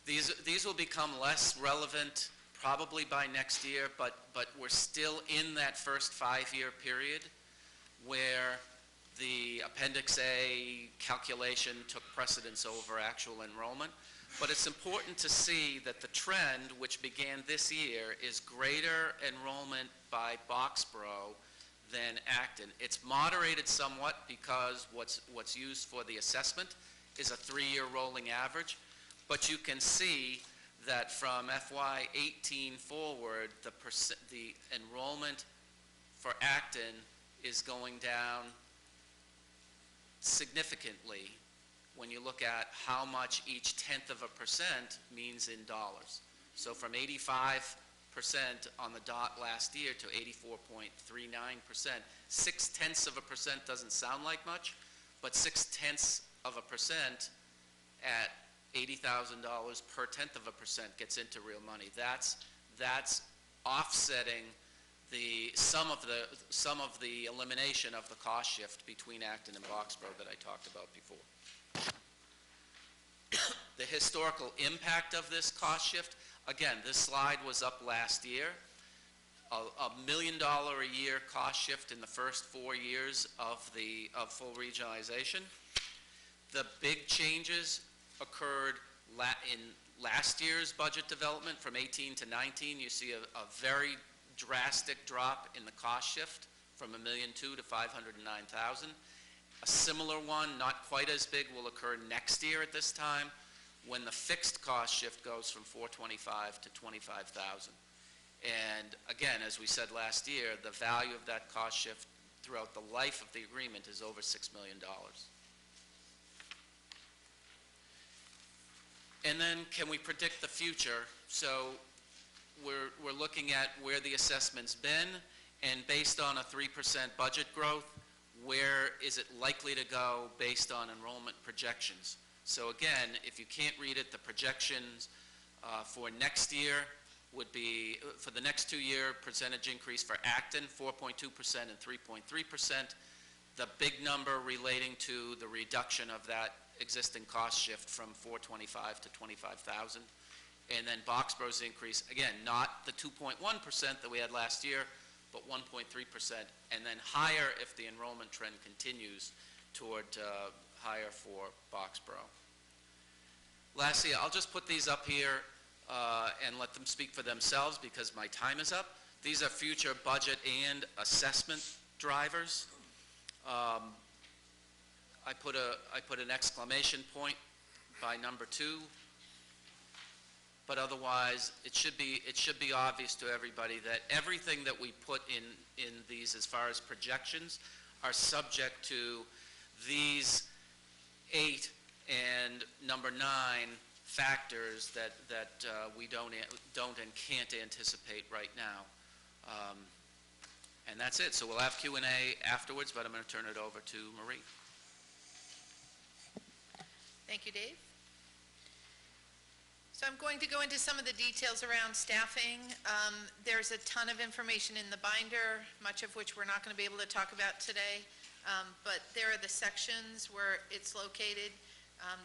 these will become less relevant probably by next year, but we're still in that first 5-year period where the Appendix A calculation took precedence over actual enrollment. But it's important to see that the trend, which began this year, is greater enrollment by Boxborough than Acton. It's moderated somewhat because what's used for the assessment is a 3-year rolling average, but you can see that from FY18 forward, the enrollment for Acton is going down significantly when you look at how much each 1/10% means in dollars. So from 85% on the dot last year to 84.39%, 0.6% doesn't sound like much, but 0.6% at $80,000 per 1/10% gets into real money. That's offsetting some of the elimination of the cost shift between Acton and Boxborough that I talked about before. The historical impact of this cost shift, again, this slide was up last year. $1 million a year cost shift in the first 4 years of full regionalization. The big changes occurred in last year's budget development from 18 to 19. You see a very drastic drop in the cost shift from $1.2 million to $509,000. A similar one, not quite as big, will occur next year at this time when the fixed cost shift goes from $425,000 to $25,000. And again, as we said last year, the value of that cost shift throughout the life of the agreement is over $6 million. And then can we predict the future? So we're looking at where the assessment's been, and based on a 3% budget growth, where is it likely to go based on enrollment projections? So again, if you can't read it, the projections for next year would be, for the next 2-year percentage increase for Acton, 4.2% and 3.3%. The big number relating to the reduction of that existing cost shift from $425,000 to $25,000. And then Boxborough's increase, again, not the 2.1% that we had last year, but 1.3%, and then higher if the enrollment trend continues toward higher for Boxborough. Lastly, I'll just put these up here and let them speak for themselves because my time is up. These are future budget and assessment drivers. I put an exclamation point by number 2, but otherwise it should be obvious to everybody that everything that we put in these as far as projections are subject to these 8 and number 9 factors that we don't and can't anticipate right now. And that's it. So we'll have Q&A afterwards, but I'm going to turn it over to Marie. Thank you, Dave. So I'm going to go into some of the details around staffing. There's a ton of information in the binder, much of which we're not going to be able to talk about today, but there are the sections where it's located.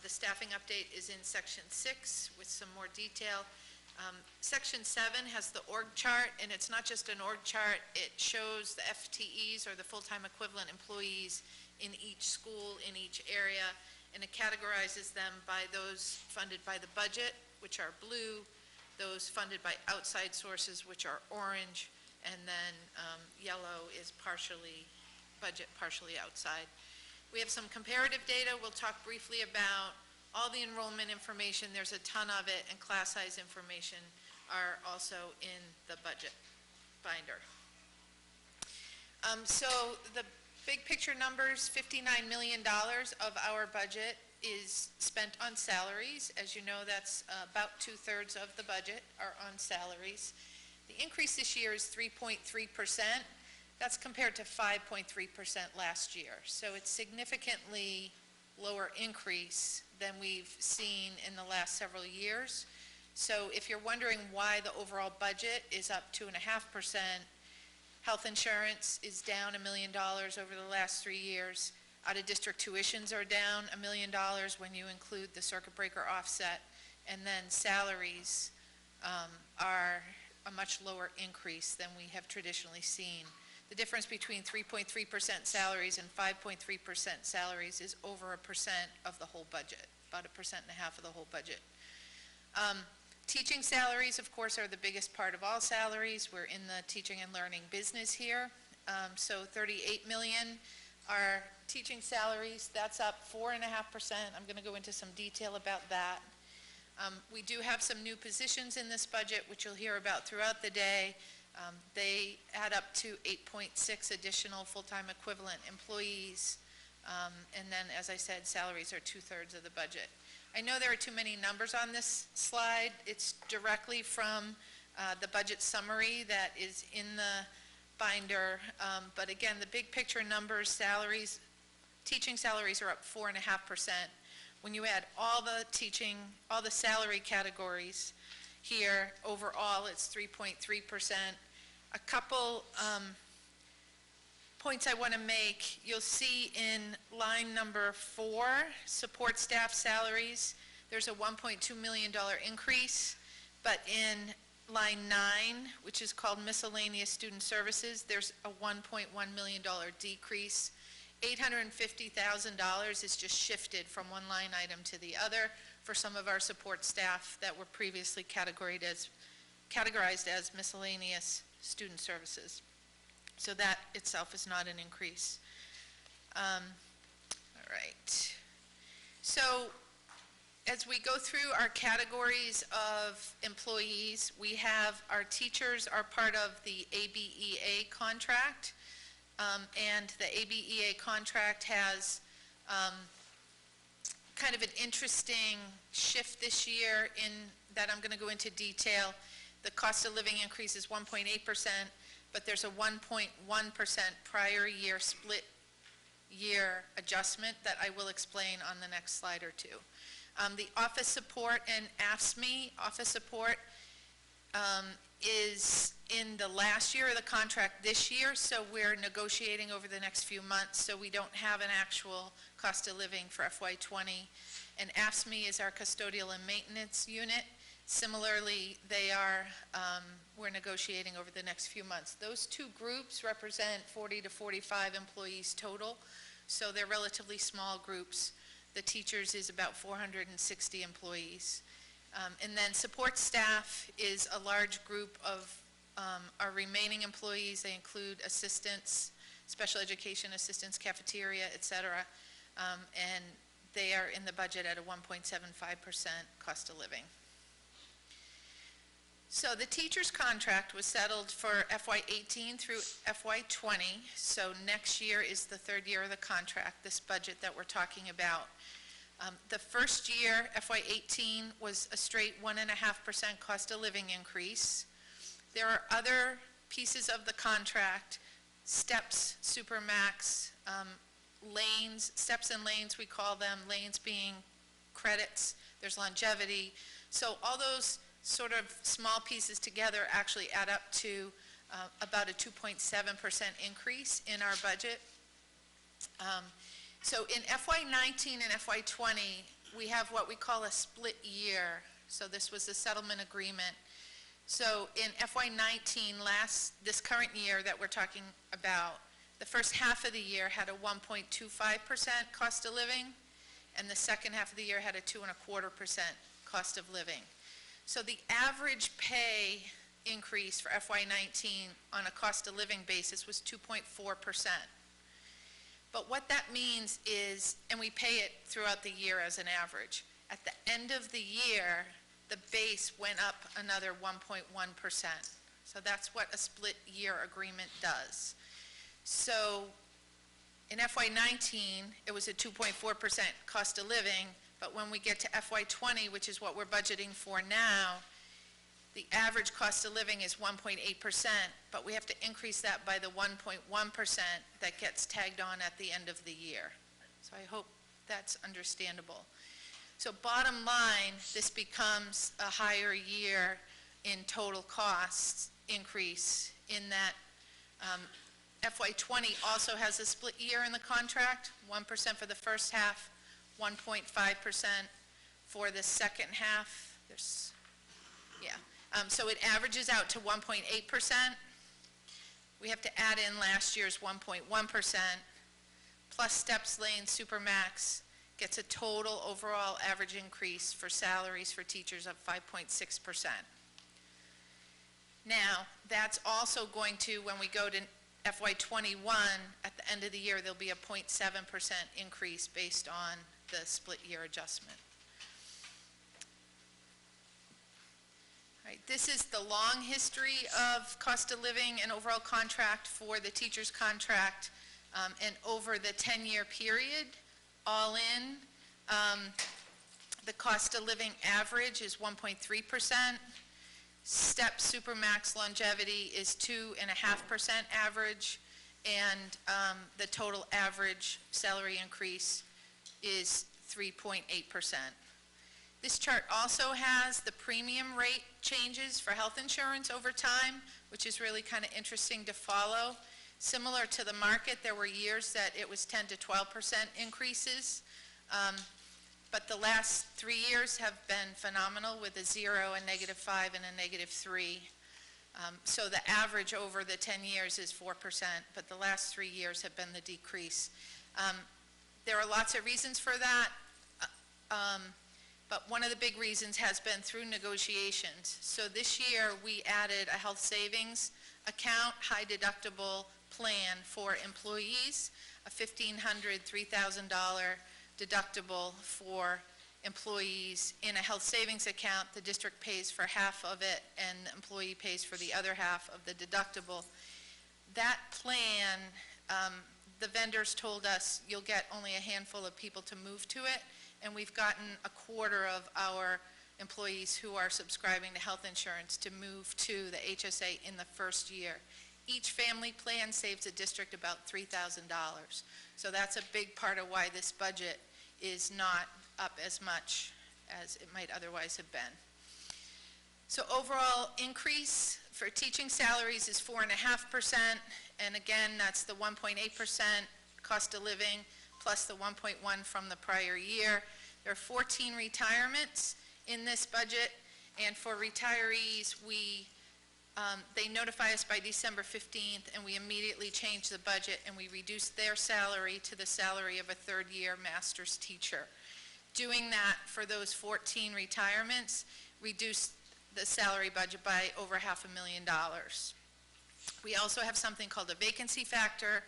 The staffing update is in section 6 with some more detail. Section 7 has the org chart, and it's not just an org chart, it shows the FTEs, or the full-time equivalent employees, in each school, in each area, and it categorizes them by those funded by the budget, which are blue, those funded by outside sources, which are orange, and then yellow is partially budget, partially outside. We have some comparative data. We'll talk briefly about all the enrollment information. There's a ton of it, and class size information are also in the budget binder. So the big picture numbers, $59 million of our budget is spent on salaries. As you know, that's about 2/3 of the budget are on salaries. The increase this year is 3.3%. That's compared to 5.3% last year. So it's significantly lower increase than we've seen in the last several years. So if you're wondering why the overall budget is up 2.5%, health insurance is down $1 million over the last 3 years. Out-of-district tuitions are down $1 million when you include the circuit breaker offset. And then salaries are a much lower increase than we have traditionally seen. The difference between 3.3% salaries and 5.3% salaries is over 1% of the whole budget, about 1.5% of the whole budget. Teaching salaries, of course, are the biggest part of all salaries. We're in the teaching and learning business here. So 38 million are teaching salaries. That's up 4.5%. I'm going to go into some detail about that. We do have some new positions in this budget, which you'll hear about throughout the day. They add up to 8.6 additional full-time equivalent employees. And then, as I said, salaries are 2/3 of the budget. I know there are too many numbers on this slide. It's directly from the budget summary that is in the binder. But again, the big picture numbers, salaries, teaching salaries are up 4.5%. When you add all the salary categories here, overall it's 3.3%. A couple points I want to make. You'll see in line number 4, support staff salaries, there's a $1.2 million increase, but in line 9, which is called miscellaneous student services, there's a $1.1 million decrease. $850,000 is just shifted from one line item to the other for some of our support staff that were previously categorized as miscellaneous student services. So that itself is not an increase. All right. So as we go through our categories of employees, we have our teachers are part of the ABEA contract. And the ABEA contract has kind of an interesting shift this year in that I'm going to go into detail. The cost of living increase is 1.8%, but there's a 1.1% prior year split year adjustment that I will explain on the next slide or two. The office support and AFSCME office support is in the last year of the contract this year, so we're negotiating over the next few months, so we don't have an actual cost of living for FY20. And AFSCME is our custodial and maintenance unit. Similarly, we're negotiating over the next few months. Those two groups represent 40 to 45 employees total, so they're relatively small groups. The teachers is about 460 employees. And then support staff is a large group of our remaining employees. They include assistants, special education assistants, cafeteria, et cetera. And they are in the budget at a 1.75% cost of living. So the teacher's contract was settled for FY18 through FY20. So next year is the 3rd year of the contract, this budget that we're talking about. The first year, FY18, was a straight 1.5% cost of living increase. There are other pieces of the contract, steps, supermax, lanes, steps and lanes we call them, lanes being credits, there's longevity. So all those sort of small pieces together actually add up to about a 2.7% increase in our budget. So in FY19 and FY20, we have what we call a split year. So this was the settlement agreement. So in FY19, this current year that we're talking about, the first half of the year had a 1.25% cost of living, and the second half of the year had a 2.25% cost of living. So the average pay increase for FY19 on a cost of living basis was 2.4%. But what that means is, and we pay it throughout the year as an average, at the end of the year, the base went up another 1.1%. So that's what a split year agreement does. So in FY19, it was a 2.4% cost of living, but when we get to FY20, which is what we're budgeting for now, the average cost of living is 1.8%, but we have to increase that by the 1.1% that gets tagged on at the end of the year. So I hope that's understandable. So bottom line, this becomes a higher year in total costs increase in that FY20 also has a split year in the contract, 1% for the first half, 1.5% for the second half. So it averages out to 1.8%. We have to add in last year's 1.1%, plus steps, lanes, supermax, gets a total overall average increase for salaries for teachers of 5.6%. Now, that's also going to, when we go to FY21, at the end of the year, there'll be a 0.7% increase based on the split year adjustment. All right, this is the long history of cost of living and overall contract for the teacher's contract, and over the 10-year period, all in, the cost of living average is 1.3%. Step Supermax longevity is 2.5% average, and the total average salary increase is 3.8%. This chart also has the premium rate changes for health insurance over time, which is really kind of interesting to follow. Similar to the market, there were years that it was 10 to 12% increases, but the last 3 years have been phenomenal with a 0, a -5, and a -3. So the average over the 10 years is 4%, but the last 3 years have been the decrease. There are lots of reasons for that, but one of the big reasons has been through negotiations. So this year, we added a health savings account, high deductible plan for employees, a $1,500, $3,000 deductible for employees in a health savings account. The district pays for half of it, and the employee pays for the other half of the deductible. That plan, the vendors told us you'll get only a handful of people to move to it, and we've gotten a quarter of our employees who are subscribing to health insurance to move to the HSA in the first year. Each family plan saves the district about $3,000. So that's a big part of why this budget is not up as much as it might otherwise have been. So overall increase for teaching salaries is 4.5%, and again, that's the 1.8% cost of living plus the 1.1 from the prior year. There are 14 retirements in this budget, and for retirees, they notify us by December 15th, and we immediately change the budget, and we reduce their salary to the salary of a third-year master's teacher. Doing that for those 14 retirements reduced the salary budget by over $500,000. We also have something called a vacancy factor,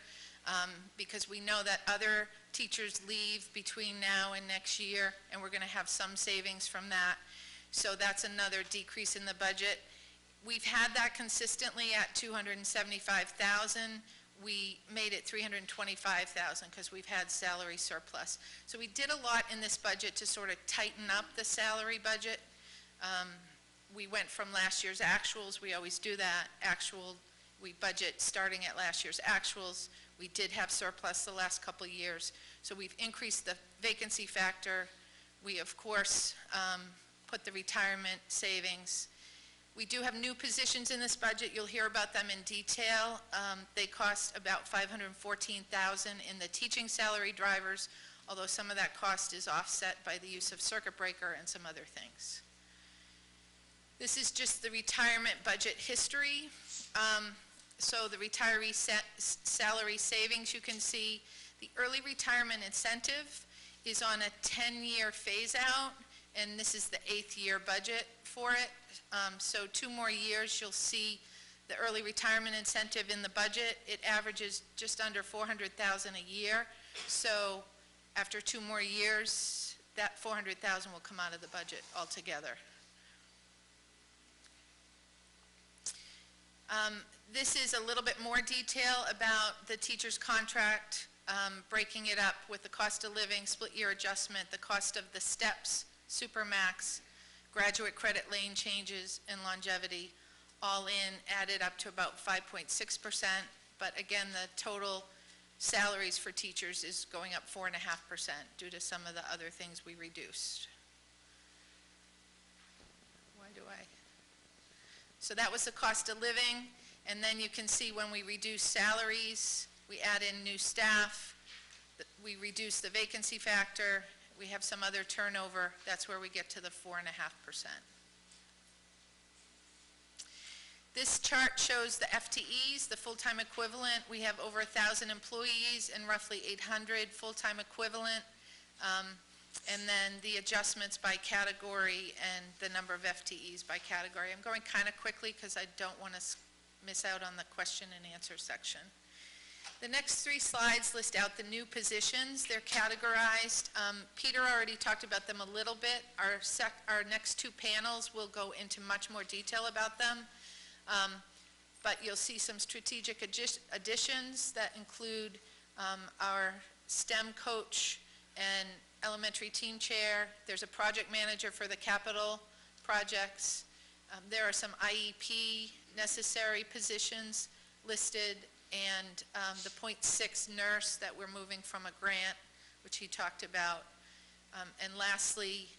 because we know that other teachers leave between now and next year, and we're going to have some savings from that. So that's another decrease in the budget. We've had that consistently at $275,000. We made it $325,000 because we've had salary surplus. So we did a lot in this budget to sort of tighten up the salary budget. We went from last year's actuals. We always do that. We budget starting at last year's actuals. We did have surplus the last couple of years. So we've increased the vacancy factor. We, of course, put the retirement savings. We do have new positions in this budget. You'll hear about them in detail. They cost about $514,000 in the teaching salary drivers, although some of that cost is offset by the use of circuit breaker and some other things. This is just the retirement budget history. So the retiree salary savings, you can see the early retirement incentive is on a 10-year phase out, and this is the 8th year budget for it. So 2 more years, you'll see the early retirement incentive in the budget. It averages just under $400,000 a year. So after 2 more years, that $400,000 will come out of the budget altogether. This is a little bit more detail about the teacher's contract, breaking it up with the cost of living, split year adjustment, the cost of the steps, Supermax, graduate credit lane changes, and longevity, all in, added up to about 5.6%. But again, the total salaries for teachers is going up 4.5% due to some of the other things we reduced. So that was the cost of living. And then you can see when we reduce salaries, we add in new staff, we reduce the vacancy factor, we have some other turnover. That's where we get to the 4.5%. This chart shows the FTEs, the full-time equivalent. We have over 1,000 employees and roughly 800 full-time equivalent. And then the adjustments by category and the number of FTEs by category. I'm going kind of quickly because I don't want to miss out on the question and answer section. The next 3 slides list out the new positions. They're categorized. Peter already talked about them a little bit. Our next 2 panels will go into much more detail about them. But you'll see some strategic additions that include our STEM coach and elementary team chair. There's a project manager for the capital projects. There are some IEP necessary positions listed, and the .6 nurse that we're moving from a grant, which he talked about. And lastly,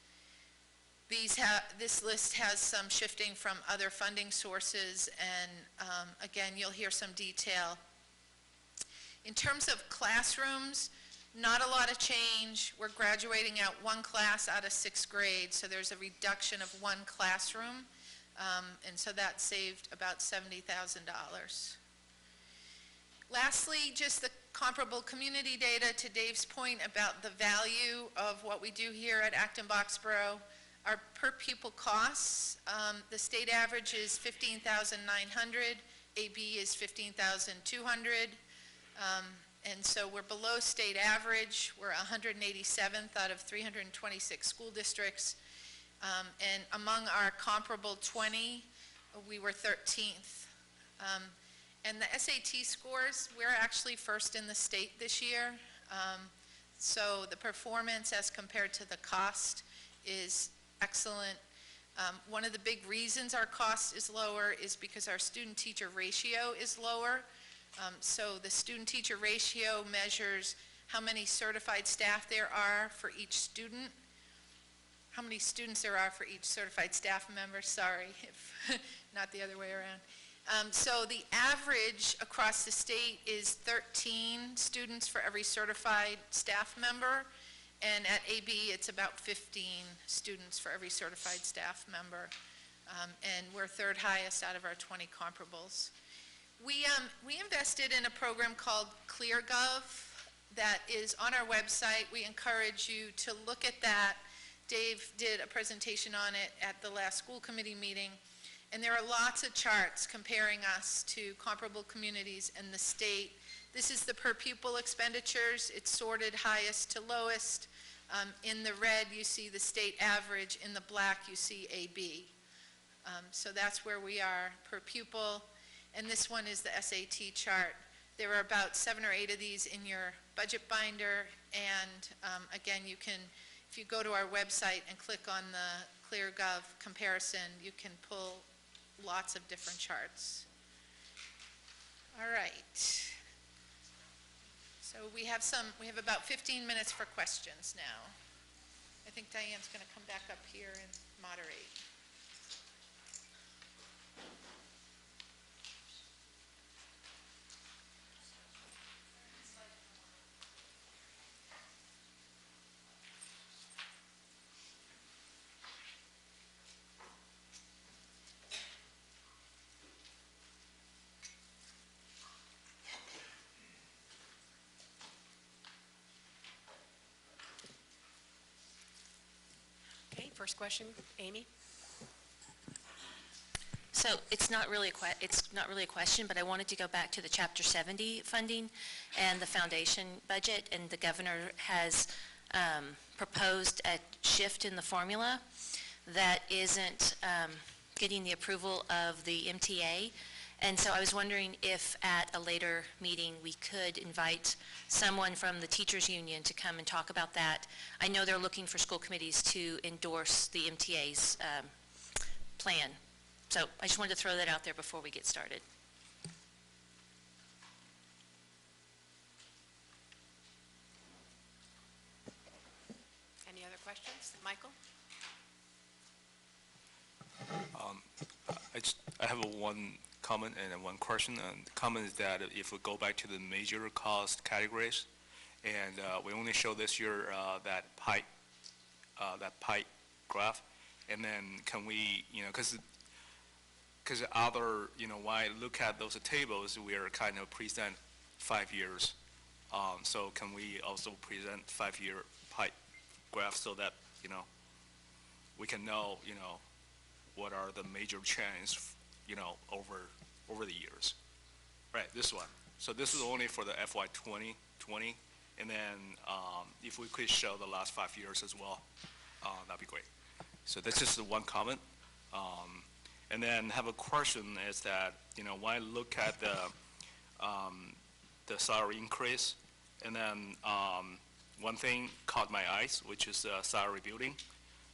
this list has some shifting from other funding sources, and again, you'll hear some detail. In terms of classrooms, not a lot of change. We're graduating out 1 class out of 6th grade, so there's a reduction of 1 classroom, and so that saved about $70,000. Lastly, just the comparable community data, to Dave's point about the value of what we do here at Acton Boxborough. Our per pupil costs, the state average is $15,900, AB is $15,200, and so we're below state average. We're 187th out of 326 school districts, and among our comparable 20, we were 13th. And the SAT scores, we're actually first in the state this year. So the performance as compared to the cost is excellent. One of the big reasons our cost is lower is because our student-teacher ratio is lower. So the student-teacher ratio measures how many certified staff there are for each student, how many students there are for each certified staff member, sorry, if not the other way around. So the average across the state is 13 students for every certified staff member, and at AB it's about 15 students for every certified staff member, and we're 3rd highest out of our 20 comparables. We invested in a program called ClearGov that is on our website. We encourage you to look at that. Dave did a presentation on it at the last school committee meeting. And there are lots of charts comparing us to comparable communities in the state. This is the per pupil expenditures. It's sorted highest to lowest. In the red, you see the state average. In the black, you see AB. So that's where we are per pupil. And this one is the SAT chart. There are about 7 or 8 of these in your budget binder. And again, you can, if you go to our website and click on the ClearGov comparison, you can pull lots of different charts. All right. So we have about 15 minutes for questions now. I think Diane's going to come back up here and moderate. First question, Amy. So it's not really a question, but I wanted to go back to the Chapter 70 funding and the foundation budget, and the governor has proposed a shift in the formula that isn't getting the approval of the MTA. And so I was wondering if at a later meeting we could invite someone from the teachers union to come and talk about that. I know they're looking for school committees to endorse the MTA's plan. So I just wanted to throw that out there before we get started. Any other questions? Michael? I have one comment and one question. The comment is that if we go back to the major cost categories, and we only show this year that pie graph, and then can we, because other, when I look at those tables, we are kind of present 5 years. So can we also present 5-year pie graph so that, we can know, what are the major trends, over the years. Right, this one. So this is only for the FY 2020, and then if we could show the last 5 years as well, that'd be great. So that's just the one comment. And then have a question is that, when I look at the salary increase, and then one thing caught my eyes, which is salary building,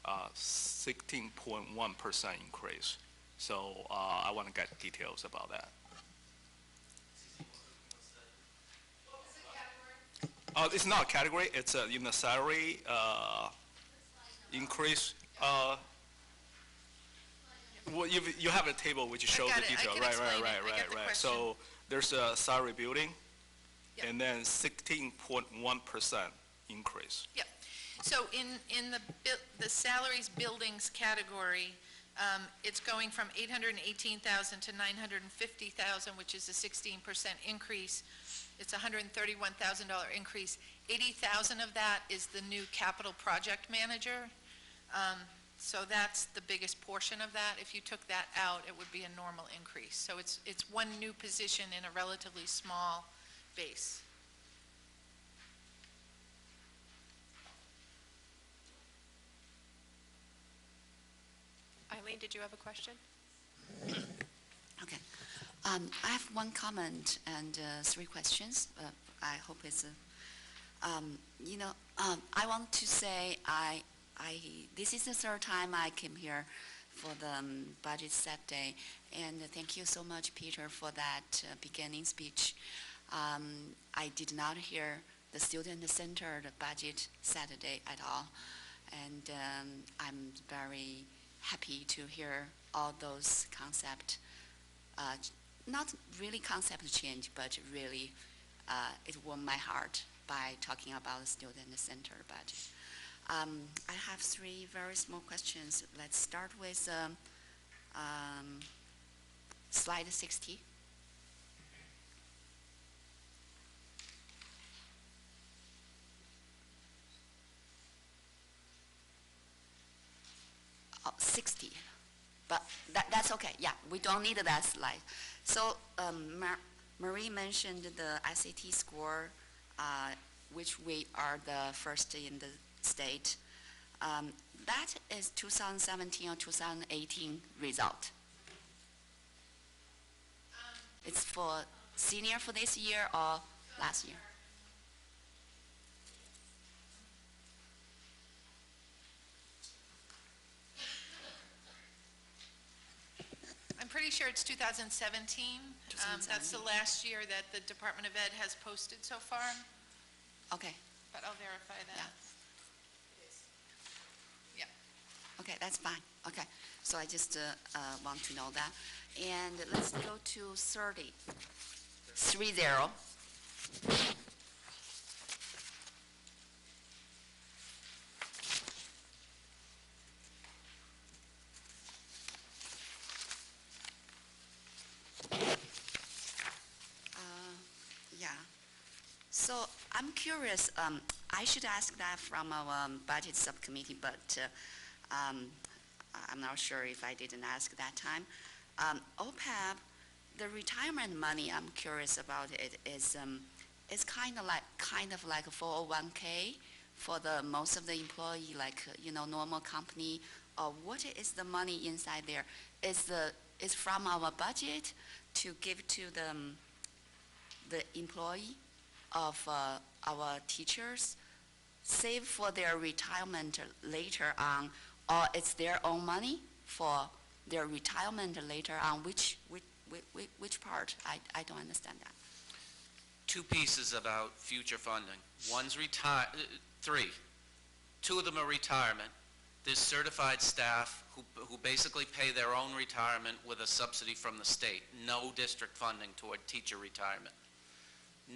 16.1% increase. So I want to get details about that. It's not a category, it's in the salary increase. Well, you have a table which shows the detail. I can explain it. I get the question. So there's a salary building, Yep. and then 16.1% increase. Yep. So in the salaries buildings category, it's going from 818,000 to 950,000, which is a 16% increase. It's a $131,000 increase. 80,000 of that is the new capital project manager. So that's the biggest portion of that. If you took that out, it would be a normal increase. So it's one new position in a relatively small base. Eileen, did you have a question? Okay. I have one comment and 3 questions. I hope it's, I want to say this is the 3rd time I came here for the budget set day, and thank you so much, Peter, for that beginning speech. I did not hear the student-centered budget Saturday at all, and I'm very happy to hear all those concepts. Not really concept change, but really it warmed my heart by talking about the student-centered budget. I have 3 very small questions. Let's start with slide 60. Oh, 60. But that's okay. Yeah, we don't need that slide. So Marie mentioned the SAT score, which we are the first in the state. That is 2017 or 2018 result. It's for senior for this year or last year? I'm pretty sure it's 2017. That's the last year that the Department of Ed has posted so far, Okay. but I'll verify that. Yeah. Yeah. Okay, that's fine. Okay, so I just want to know that. And let's go to 30. 30. Yeah. So I'm curious, I should ask that from our budget subcommittee, but I'm not sure if I didn't ask that time. OPEB, the retirement money, I'm curious about it, is kind of like a 401k for the most of the employee, like normal company. Or what is the money inside there? Is from our budget to give to the employee of our teachers, save for their retirement later on, or it's their own money for their retirement later on? Which part? I don't understand that. 2 pieces about future funding. One's 3. 2 of them are retirement. There's certified staff who basically pay their own retirement with a subsidy from the state. No district funding toward teacher retirement.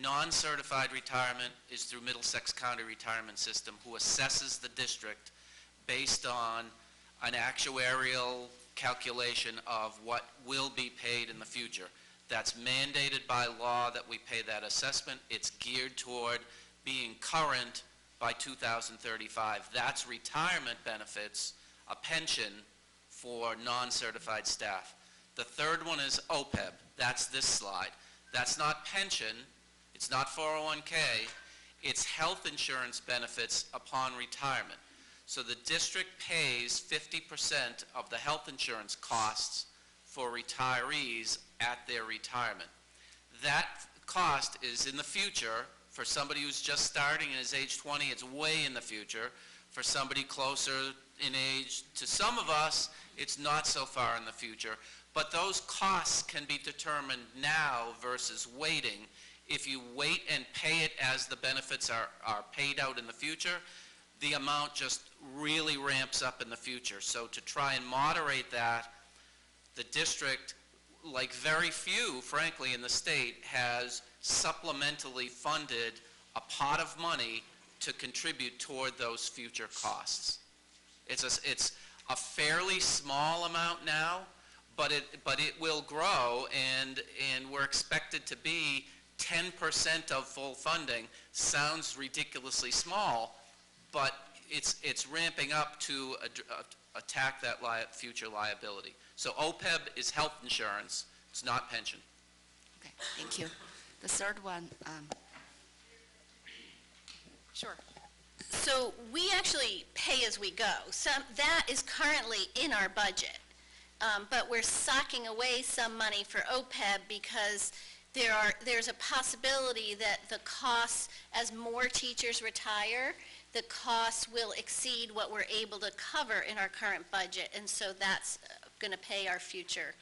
Non-certified retirement is through Middlesex County Retirement System, who assesses the district based on an actuarial calculation of what will be paid in the future. That's mandated by law that we pay that assessment. It's geared toward being current by 2035. That's retirement benefits, a pension for non-certified staff. The third one is OPEB. That's this slide. That's not pension. It's not 401k. It's health insurance benefits upon retirement. So the district pays 50% of the health insurance costs for retirees at their retirement. That cost is in the future. For somebody who's just starting and is age 20, it's way in the future. For somebody closer in age to some of us, it's not so far in the future. But those costs can be determined now versus waiting. If you wait and pay it as the benefits are paid out in the future, the amount just really ramps up in the future. So to try and moderate that, the district, like very few, frankly, in the state, has supplementally funded a pot of money to contribute toward those future costs. It's a fairly small amount now, but it will grow, and we're expected to be 10% of full funding. Sounds ridiculously small, but it's ramping up to attack that future liability. So OPEB is health insurance. It's not pension. Okay, thank you. The third one, Sure. So we actually pay as we go. That is currently in our budget, but we're socking away some money for OPEB because there's a possibility that the costs, as more teachers retire, the costs will exceed what we're able to cover in our current budget, and so that's going to pay our future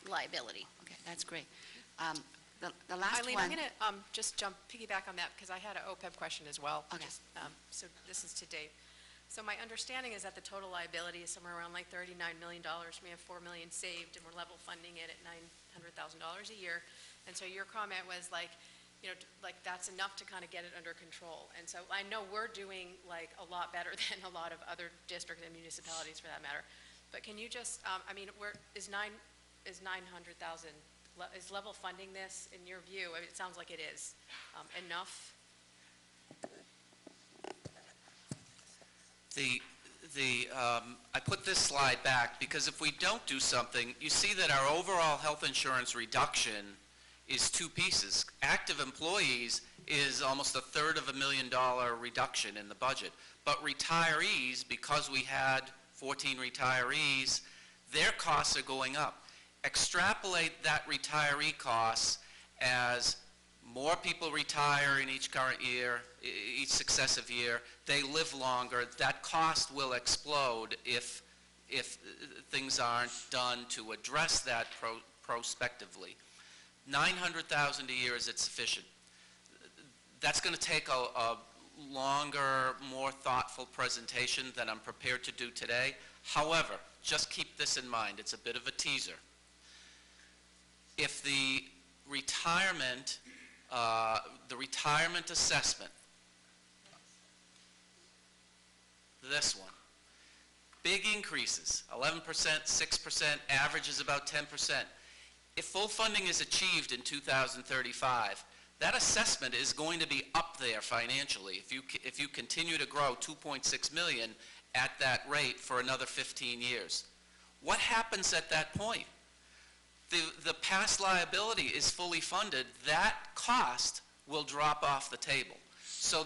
liability. okay, that's great. The last Eileen, one. I'm going to just piggyback on that because I had an OPEB question as well. Okay. So this is to Dave. So my understanding is that the total liability is somewhere around like $39 million. We have $4 million saved, and we're level funding it at $900,000 a year. And so your comment was like, you know, like that's enough to kind of get it under control. And so I know we're doing like a lot better than a lot of other districts and municipalities for that matter. But can you just, I mean, is 900,000, is level funding this in your view? I mean, it sounds like it is enough. I put this slide back because if we don't do something, you see that our overall health insurance reduction is two pieces. Active employees is almost $250,000 reduction in the budget. But retirees, because we had 14 retirees, their costs are going up. Extrapolate that retiree costs as more people retire in each current year, each successive year, they live longer, that cost will explode if things aren't done to address that prospectively. $900,000 a year, is it sufficient? That's going to take a longer, more thoughtful presentation than I'm prepared to do today. However, just keep this in mind. It's a bit of a teaser. If the retirement assessment, this one, big increases, 11%, 6%, average is about 10%. If full funding is achieved in 2035, that assessment is going to be up there financially. If you continue to grow 2.6 million at that rate for another 15 years, what happens at that point? The past liability is fully funded. That cost will drop off the table. So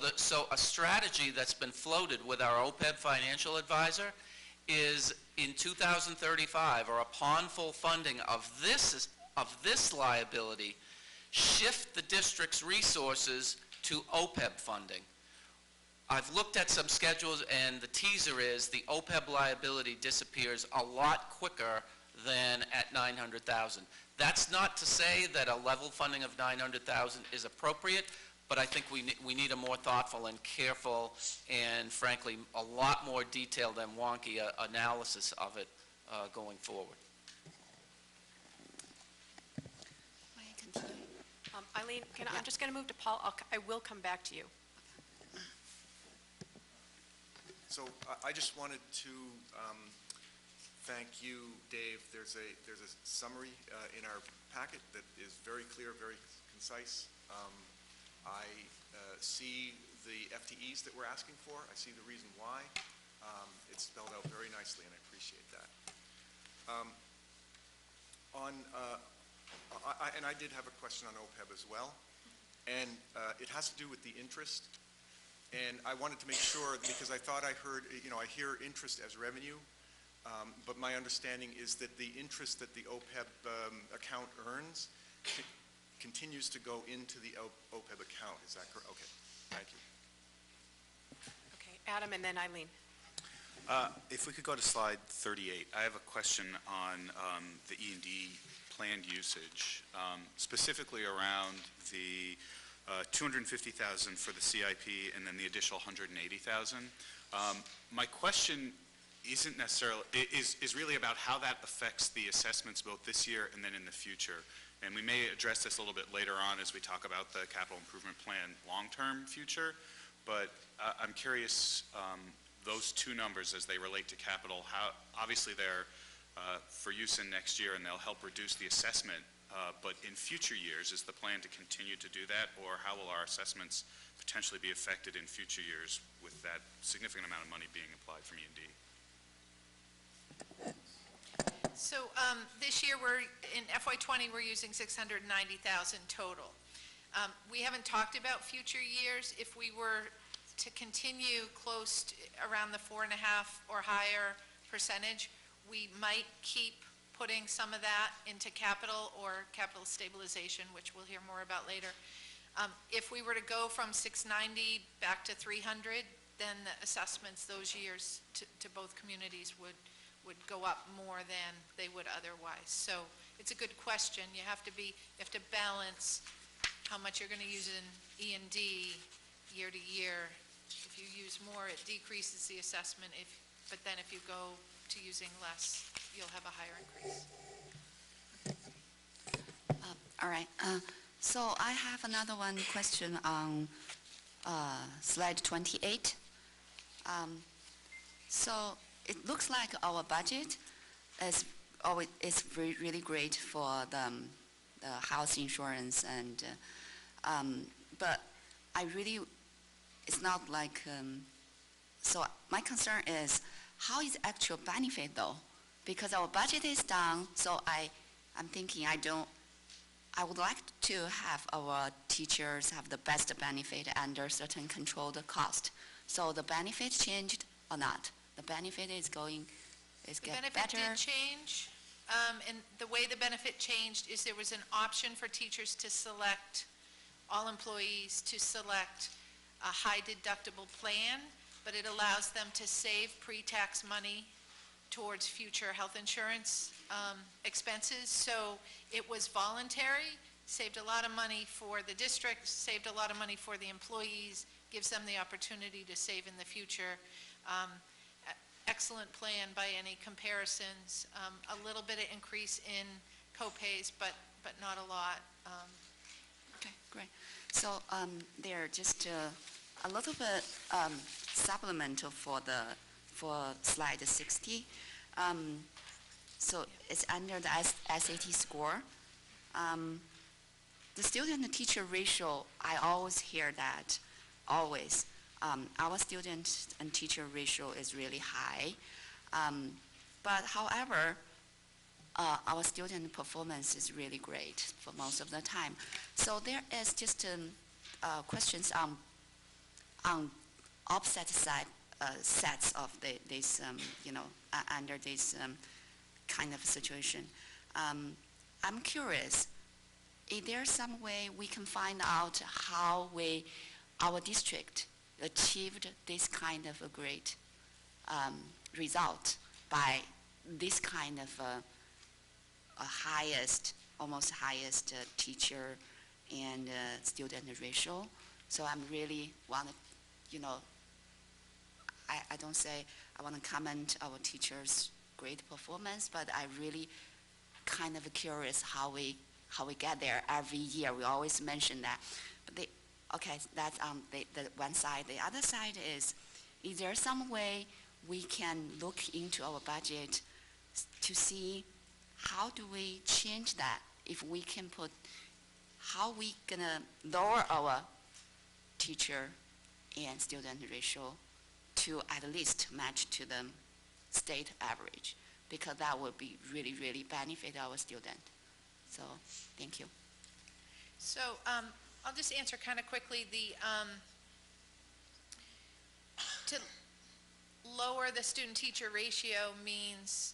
a strategy that's been floated with our OPEB financial advisor is in 2035 or upon full funding of this liability, shift the district's resources to OPEB funding. I've looked at some schedules, and the teaser is the OPEB liability disappears a lot quicker than at 900,000. That's not to say that a level funding of 900,000 is appropriate, but I think we need a more thoughtful and careful and, frankly, a lot more detailed and wonky analysis of it going forward. Eileen, I'm just going to move to Paul. I will come back to you. So I just wanted to thank you, Dave. There's a summary in our packet that is very clear, very concise. I see the FTEs that we're asking for. I see the reason why. It's spelled out very nicely, and I appreciate that. And I did have a question on OPEB as well, and it has to do with the interest. And I wanted to make sure, because I thought I heard, I hear interest as revenue, but my understanding is that the interest that the OPEB account earns continues to go into the OPEB account. Is that correct? Okay, thank you. Okay, Adam and then Eileen. If we could go to slide 38, I have a question on the E&D planned usage, specifically around the $250,000 for the CIP and then the additional $180,000. My question isn't necessarily, is really about how that affects the assessments both this year and then in the future. And we may address this a little bit later on as we talk about the capital improvement plan long-term future, but I'm curious, those two numbers as they relate to capital, how obviously they're for use in next year and they'll help reduce the assessment, but in future years, is the plan to continue to do that, or how will our assessments potentially be affected in future years with that significant amount of money being applied from E&D? So this year, in FY20, we're using $690,000 total. We haven't talked about future years. If we were to continue close to around the 4.5% or higher percentage, we might keep putting some of that into capital or capital stabilization, which we'll hear more about later. If we were to go from 690 back to 300, then the assessments those years to both communities would go up more than they would otherwise. So it's a good question. You have to balance how much you're going to use in E&D year to year. If you use more, it decreases the assessment, but then if you go to using less, you'll have a higher increase. All right. So I have another one question on slide 28. So it looks like our budget is really great for the house insurance, and but it's not like, so my concern is, how is actual benefit though? Because our budget is down, so I'm thinking I would like to have our teachers have the best benefit under certain controlled cost. So the benefit changed or not? The benefit is getting better? The benefit did change, and the way the benefit changed is there was an option for teachers to select, all employees to select a high deductible plan, but it allows them to save pre-tax money towards future health insurance expenses. So it was voluntary, saved a lot of money for the district, saved a lot of money for the employees, gives them the opportunity to save in the future. Excellent plan by any comparisons. A little bit of increase in co-pays, but not a lot. Okay, great. So there just a little bit supplemental for slide 60. So it's under the SAT score. The student-teacher ratio, I always hear that, always. Our student and teacher ratio is really high. But however, our student performance is really great for most of the time. So there is just questions on opposite side sets of this, under this kind of situation. I'm curious, is there some way we can find out how our district achieved this kind of a great result by this kind of almost highest teacher and student ratio? So I'm really want to, I don't say I want to comment our teachers' great performance, but I really kind of curious how we get there every year. We always mention that. But okay, that's on the one side. The other side is there some way we can look into our budget to see how do we change that? If we can how we gonna lower our teacher and student ratio to at least match to the state average, because that would be really, really benefit our student. So, thank you. So I'll just answer kind of quickly. To lower the student-teacher ratio means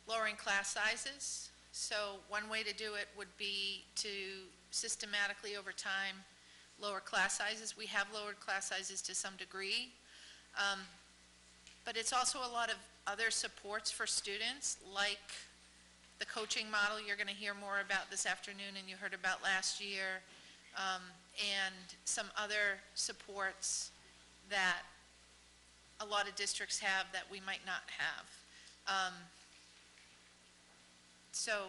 lowering class sizes. So one way to do it would be to systematically, over time, lower class sizes. We have lowered class sizes to some degree. But it's also a lot of other supports for students, like the coaching model you're going to hear more about this afternoon and you heard about last year, and some other supports that a lot of districts have that we might not have. So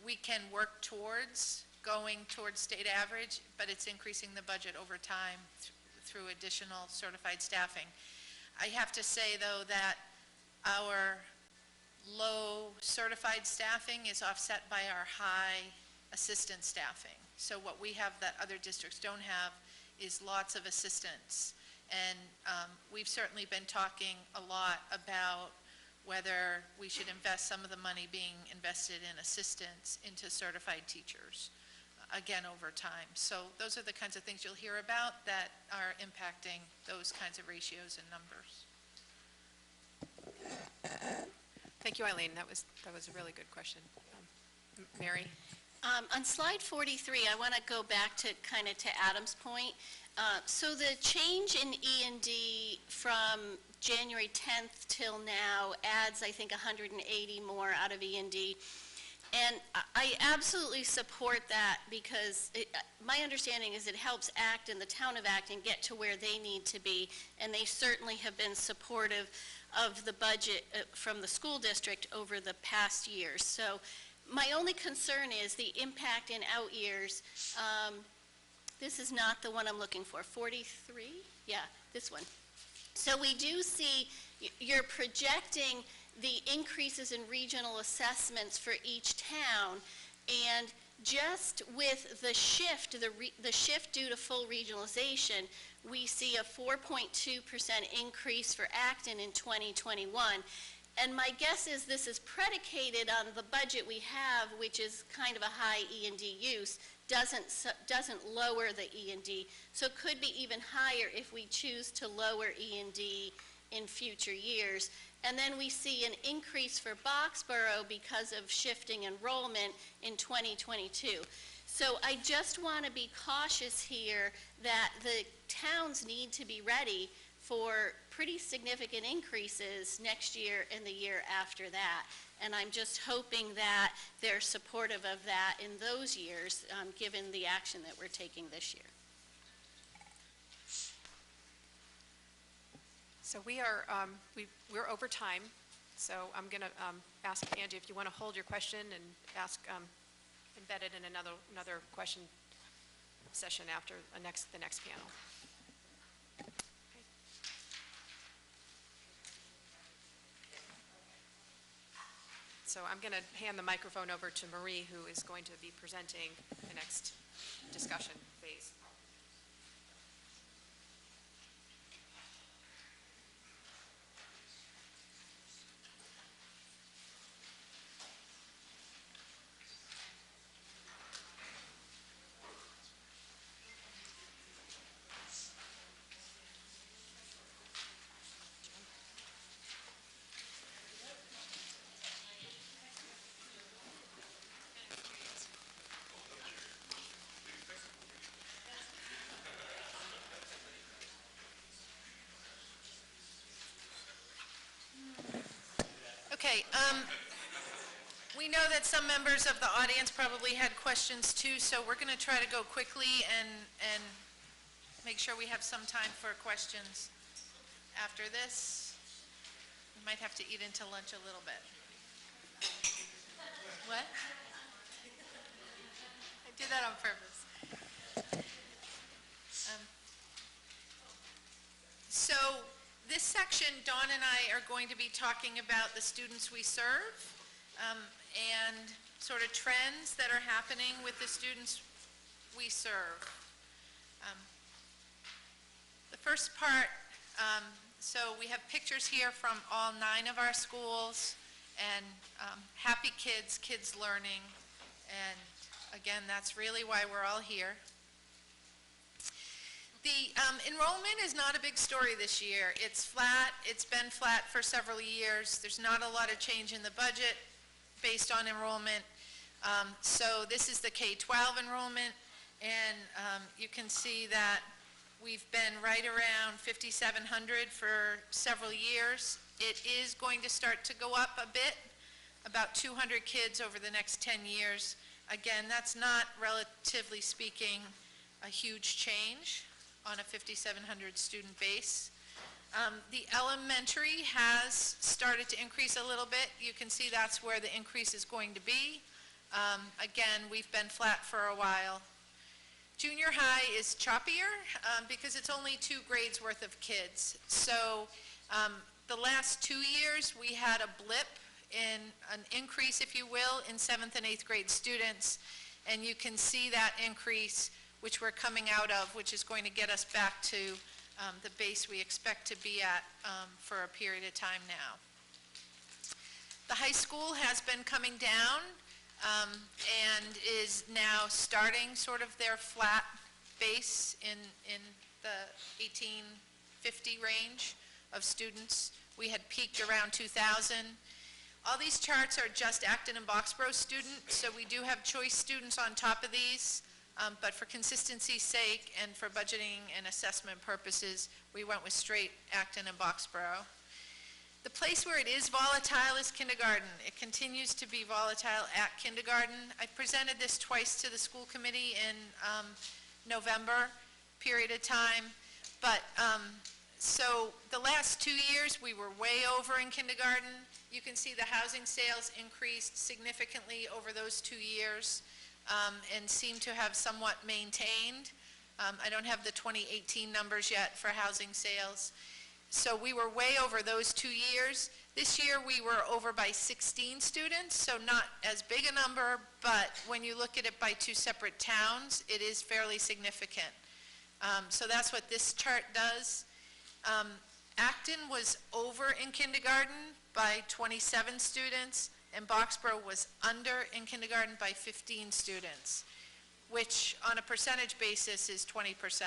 we can work towards going towards state average, but it's increasing the budget over time through additional certified staffing. I have to say, though, that our low certified staffing is offset by our high assistant staffing. So what we have that other districts don't have is lots of assistants. And we've certainly been talking a lot about whether we should invest some of the money being invested in assistants into certified teachers, again, over time. So those are the kinds of things you'll hear about that are impacting those kinds of ratios and numbers. Thank you, Eileen. That was a really good question. Mary? On slide 43, I want to go back to kind of to Adam's point. So the change in E&D from January 10th till now adds, I think, 180 more out of E&D. And I absolutely support that because my understanding is it helps Acton, the town of Acton, get to where they need to be, and they certainly have been supportive of the budget from the school district over the past years. So my only concern is the impact in out years. This is not the one I'm looking for. 43? Yeah, this one. So we do see you're projecting the increases in regional assessments for each town, and just with the shift, the shift due to full regionalization, we see a 4.2% increase for Acton in 2021. And my guess is this is predicated on the budget we have, which is kind of a high E&D use, doesn't lower the E&D. So it could be even higher if we choose to lower E&D in future years. And then we see an increase for Boxborough because of shifting enrollment in 2022. So I just want to be cautious here that the towns need to be ready for pretty significant increases next year and the year after that. And I'm just hoping that they're supportive of that in those years, given the action that we're taking this year. So we're over time, so I'm going to ask Angie if you want to hold your question and ask, embed it in another question session after the next panel. Okay. So I'm going to hand the microphone over to Marie, who is going to be presenting the next discussion phase. Okay, we know that some members of the audience probably had questions too, so we're going to try to go quickly and make sure we have some time for questions after this. We might have to eat into lunch a little bit. What? I did that on purpose. So this section, Dawn and I are going to be talking about the students we serve and sort of trends that are happening with the students we serve. The first part, so we have pictures here from all 9 of our schools, and happy kids, kids learning, and again, that's really why we're all here. The enrollment is not a big story this year. It's flat. It's been flat for several years. There's not a lot of change in the budget based on enrollment. So this is the K-12 enrollment, and you can see that we've been right around 5,700 for several years. It is going to start to go up a bit, about 200 kids over the next 10 years. Again, that's not, relatively speaking, a huge change on a 5,700 student base. The elementary has started to increase a little bit. You can see that's where the increase is going to be. Again, we've been flat for a while. Junior high is choppier because it's only 2 grades worth of kids. So the last 2 years, we had a blip in an increase, if you will, in 7th and 8th grade students. And you can see that increase, which we're coming out of, which is going to get us back to the base we expect to be at for a period of time now. The high school has been coming down and is now starting sort of their flat base in the 1850 range of students. We had peaked around 2,000. All these charts are just Acton and Boxborough students, so we do have choice students on top of these, but for consistency's sake and for budgeting and assessment purposes, we went with straight Acton and Boxborough. The place where it is volatile is kindergarten. It continues to be volatile at kindergarten. I presented this twice to the school committee in November period of time, but so the last 2 years we were way over in kindergarten. You can see the housing sales increased significantly over those 2 years and seem to have somewhat maintained. I don't have the 2018 numbers yet for housing sales. So we were way over those 2 years. This year we were over by 16 students, so not as big a number, but when you look at it by 2 separate towns, it is fairly significant. So that's what this chart does. Acton was over in kindergarten by 27 students, and Boxborough was under in kindergarten by 15 students, which on a percentage basis is 20%.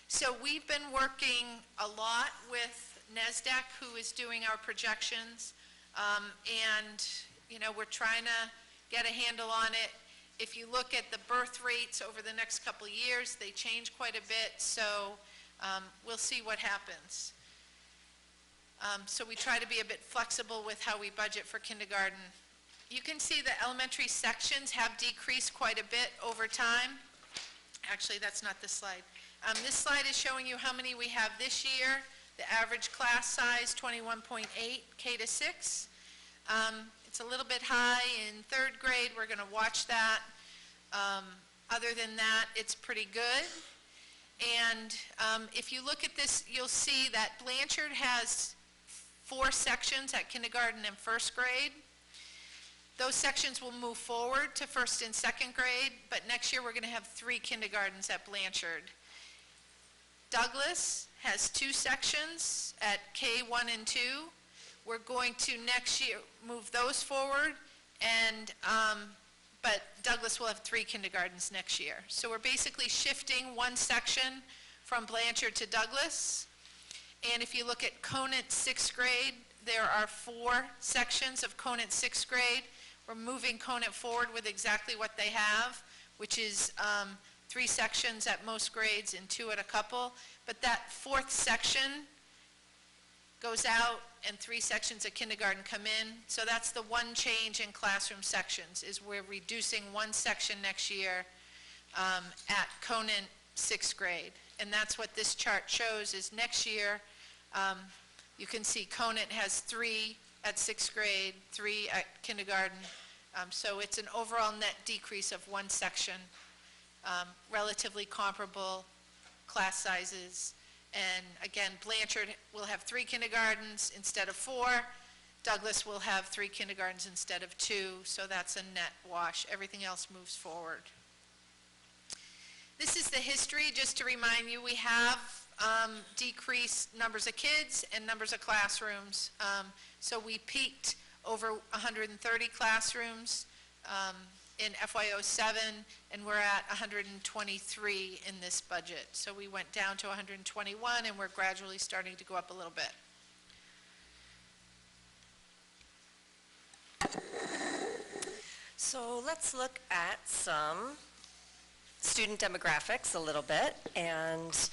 So we've been working a lot with NESDAQ, who is doing our projections, and you know, we're trying to get a handle on it. If you look at the birth rates over the next couple of years, they change quite a bit, so we'll see what happens. So we try to be a bit flexible with how we budget for kindergarten. You can see the elementary sections have decreased quite a bit over time. Actually, that's not this slide. This slide is showing you how many we have this year. The average class size, 21.8 K to 6. It's a little bit high in 3rd grade. We're going to watch that. Other than that, it's pretty good. And if you look at this, you'll see that Blanchard has 4 sections at kindergarten and 1st grade. Those sections will move forward to 1st and 2nd grade, but next year we're going to have 3 kindergartens at Blanchard. Douglas has 2 sections at K1 and 2. We're going to next year move those forward, and but Douglas will have 3 kindergartens next year. So we're basically shifting 1 section from Blanchard to Douglas. And if you look at Conant 6th grade, there are 4 sections of Conant 6th grade. We're moving Conant forward with exactly what they have, which is 3 sections at most grades and 2 at a couple. But that 4th section goes out and 3 sections of kindergarten come in. So that's the one change in classroom sections, is we're reducing 1 section next year at Conant 6th grade. And that's what this chart shows, is next year you can see Conant has 3 at 6th grade, 3 at kindergarten. So it's an overall net decrease of 1 section, relatively comparable class sizes. And again, Blanchard will have 3 kindergartens instead of 4. Douglas will have 3 kindergartens instead of 2, so that's a net wash. Everything else moves forward. This is the history, just to remind you. We have decrease numbers of kids and numbers of classrooms. So we peaked over 130 classrooms in FY07, and we're at 123 in this budget. So we went down to 121, and we're gradually starting to go up a little bit. So let's look at some student demographics a little bit, and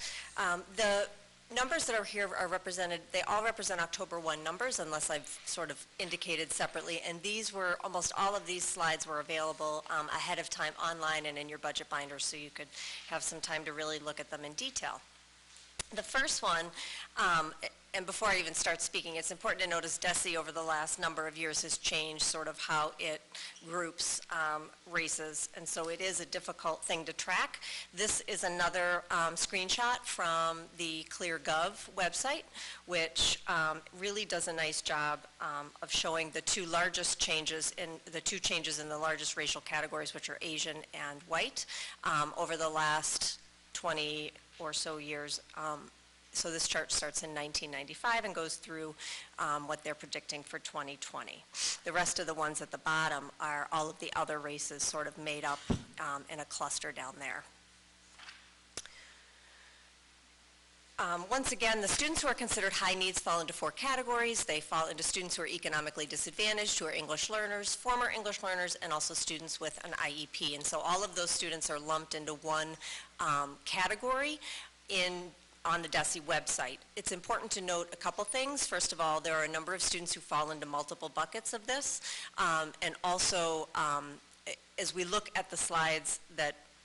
the numbers that are here are represented, they all represent October 1 numbers unless I've sort of indicated separately, and these were, almost all of these slides were available ahead of time online and in your budget binder, so you could have some time to really look at them in detail. The first one, and before I even start speaking, it's important to notice DESE over the last number of years has changed sort of how it groups races, and so it is a difficult thing to track. This is another screenshot from the ClearGov website, which really does a nice job of showing the two changes in the largest racial categories, which are Asian and white, over the last 20 or so years. So this chart starts in 1995 and goes through what they're predicting for 2020. The rest of the ones at the bottom are all of the other races sort of made up in a cluster down there. Once again, the students who are considered high needs fall into 4 categories. They fall into students who are economically disadvantaged, who are English learners, former English learners, and also students with an IEP. And so all of those students are lumped into one category on the DESE website. It's important to note a couple things. First of all, there are a number of students who fall into multiple buckets of this. And also, as we look at the slides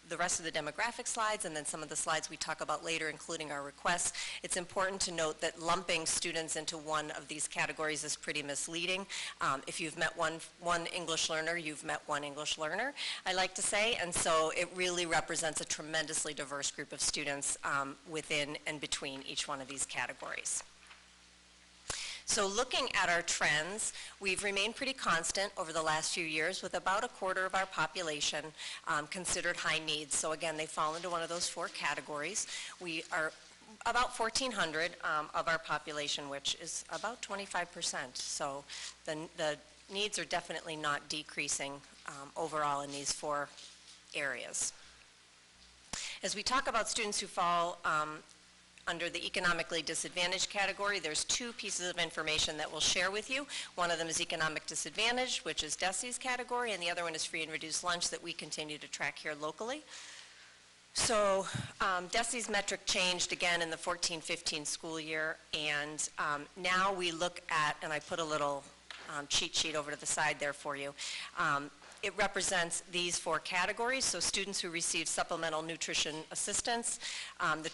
the rest of the demographic slides and then some of the slides we talk about later, including our requests, it's important to note that lumping students into one of these categories is pretty misleading. If you've met one English learner, you've met one English learner, I like to say, and so it really represents a tremendously diverse group of students within and between each one of these categories. So looking at our trends, we've remained pretty constant over the last few years with about a quarter of our population considered high needs. So again, they fall into one of those 4 categories. We are about 1,400 of our population, which is about 25%. So the needs are definitely not decreasing overall in these 4 areas. As we talk about students who fall under the economically disadvantaged category, there's 2 pieces of information that we'll share with you. One of them is economic disadvantage, which is DESE's category, and the other one is free and reduced lunch that we continue to track here locally. So DESE's metric changed again in the 14-15 school year, and now we look at, and I put a little cheat sheet over to the side there for you. It represents these 4 categories, so students who receive supplemental nutrition assistance, the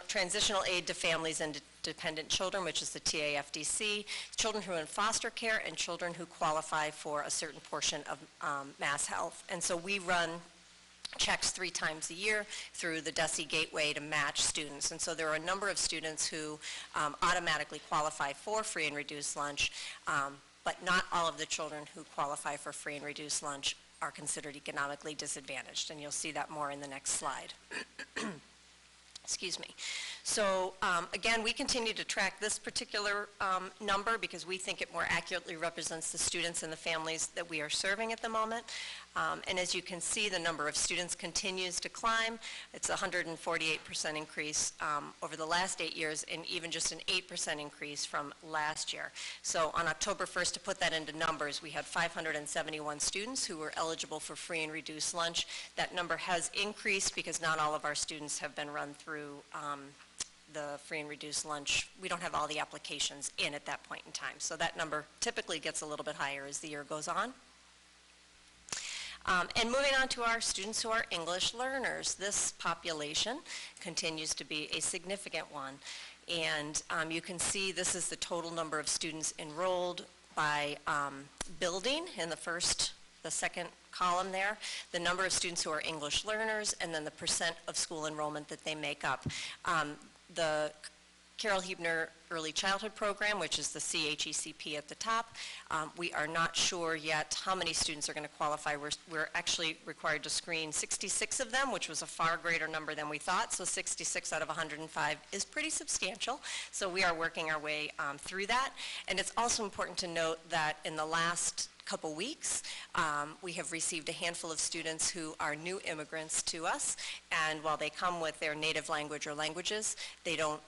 transitional aid to families and dependent children, which is the TAFDC, children who are in foster care, and children who qualify for a certain portion of Mass Health. And so we run checks 3 times a year through the DESE Gateway to match students. And so there are a number of students who automatically qualify for free and reduced lunch, but not all of the children who qualify for free and reduced lunch are considered economically disadvantaged, and you'll see that more in the next slide. Excuse me. So again, we continue to track this particular number because we think it more accurately represents the students and the families that we are serving at the moment. And as you can see, the number of students continues to climb. It's a 148% increase over the last 8 years, and even just an 8% increase from last year. So on October 1st, to put that into numbers, we had 571 students who were eligible for free and reduced lunch. That number has increased because not all of our students have been run through the free and reduced lunch. We don't have all the applications in at that point in time. So that number typically gets a little bit higher as the year goes on. And moving on to our students who are English learners, this population continues to be a significant one. And you can see this is the total number of students enrolled by building in the second column there, the number of students who are English learners, and then the percent of school enrollment that they make up. The Carol Huebner Early Childhood Program, which is the CHECP at the top. We are not sure yet how many students are going to qualify. We're actually required to screen 66 of them, which was a far greater number than we thought, so 66 out of 105 is pretty substantial. So we are working our way through that. And it's also important to note that in the last couple weeks, we have received a handful of students who are new immigrants to us, and while they come with their native language or languages, they don't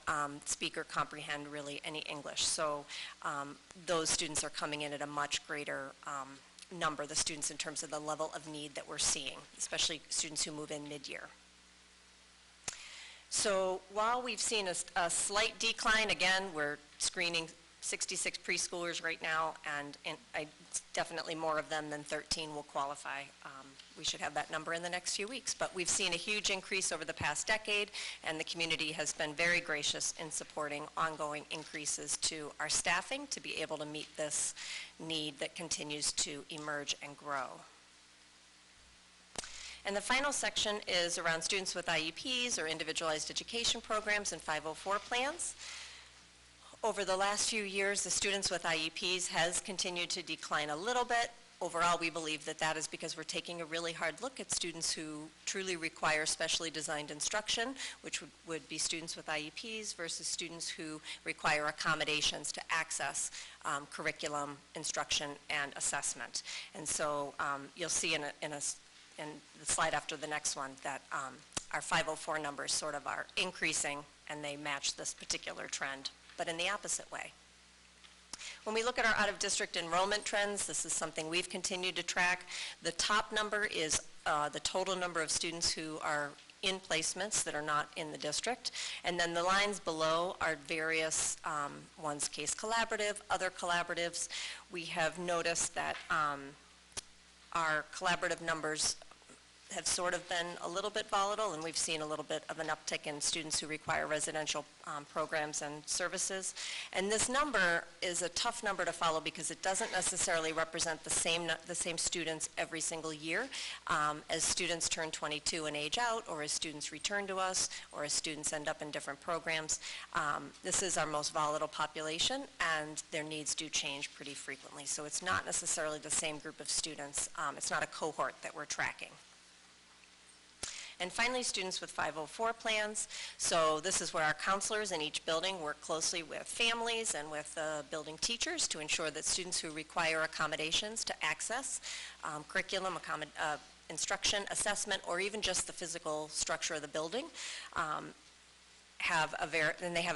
speak or comprehend really any English. So those students are coming in at a much greater number, the students in terms of the level of need that we're seeing, especially students who move in mid-year. So while we've seen a slight decline, again, we're screening 66 preschoolers right now, and definitely more of them than 13 will qualify. We should have that number in the next few weeks. But we've seen a huge increase over the past decade, and the community has been very gracious in supporting ongoing increases to our staffing to be able to meet this need that continues to emerge and grow. And the final section is around students with IEPs or individualized education programs and 504 plans. Over the last few years, the students with IEPs has continued to decline a little bit. Overall, we believe that that is because we're taking a really hard look at students who truly require specially designed instruction, which would be students with IEPs versus students who require accommodations to access curriculum, instruction, and assessment. And so you'll see in the slide after the next one that our 504 numbers sort of are increasing, and they match this particular trend, but in the opposite way. When we look at our out-of-district enrollment trends, this is something we've continued to track. The top number is the total number of students who are in placements that are not in the district. And then the lines below are various ones, case collaborative, other collaboratives. We have noticed that our collaborative numbers have sort of been a little bit volatile, and we've seen a little bit of an uptick in students who require residential programs and services. And this number is a tough number to follow because it doesn't necessarily represent the same students every single year. As students turn 22 and age out, or as students return to us, or as students end up in different programs, this is our most volatile population, and their needs do change pretty frequently. So it's not necessarily the same group of students. It's not a cohort that we're tracking. And finally, students with 504 plans. So this is where our counselors in each building work closely with families and with building teachers to ensure that students who require accommodations to access curriculum, instruction, assessment, or even just the physical structure of the building, have a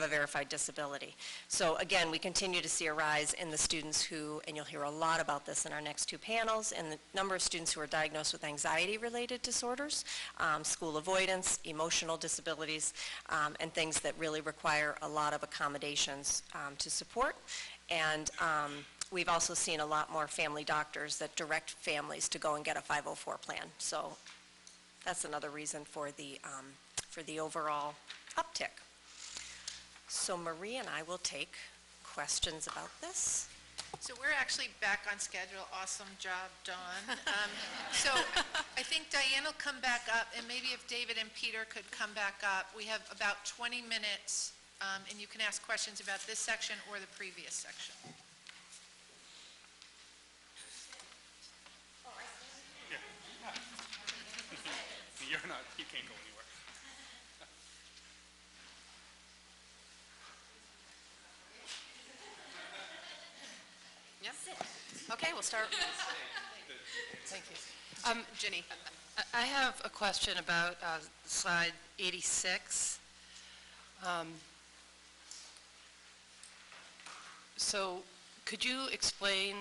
verified disability. So again, we continue to see a rise in the students who, and you'll hear a lot about this in our next two panels, in the number of students who are diagnosed with anxiety-related disorders, school avoidance, emotional disabilities, and things that really require a lot of accommodations to support. And we've also seen a lot more family doctors that direct families to go and get a 504 plan. So that's another reason for the overall uptick. So Marie and I will take questions about this. So we're actually back on schedule. Awesome job, Dawn. So I think Diane will come back up, and maybe if David and Peter could come back up. We have about 20 minutes, and you can ask questions about this section or the previous section. You can't go anywhere. Yep. Okay, we'll start. Thank you. Ginny. I have a question about slide 86. So could you explain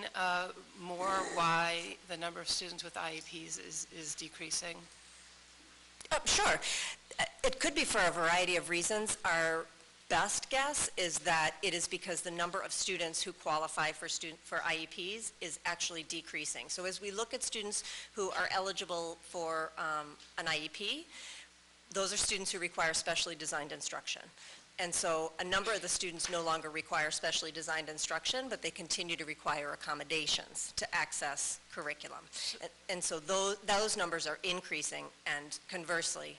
more why the number of students with IEPs is decreasing? Sure. It could be for a variety of reasons. Our best guess is that it is because the number of students who qualify for IEPs is actually decreasing. So as we look at students who are eligible for an IEP, those are students who require specially designed instruction. And so a number of the students no longer require specially designed instruction, but they continue to require accommodations to access curriculum. And so those numbers are increasing, and conversely,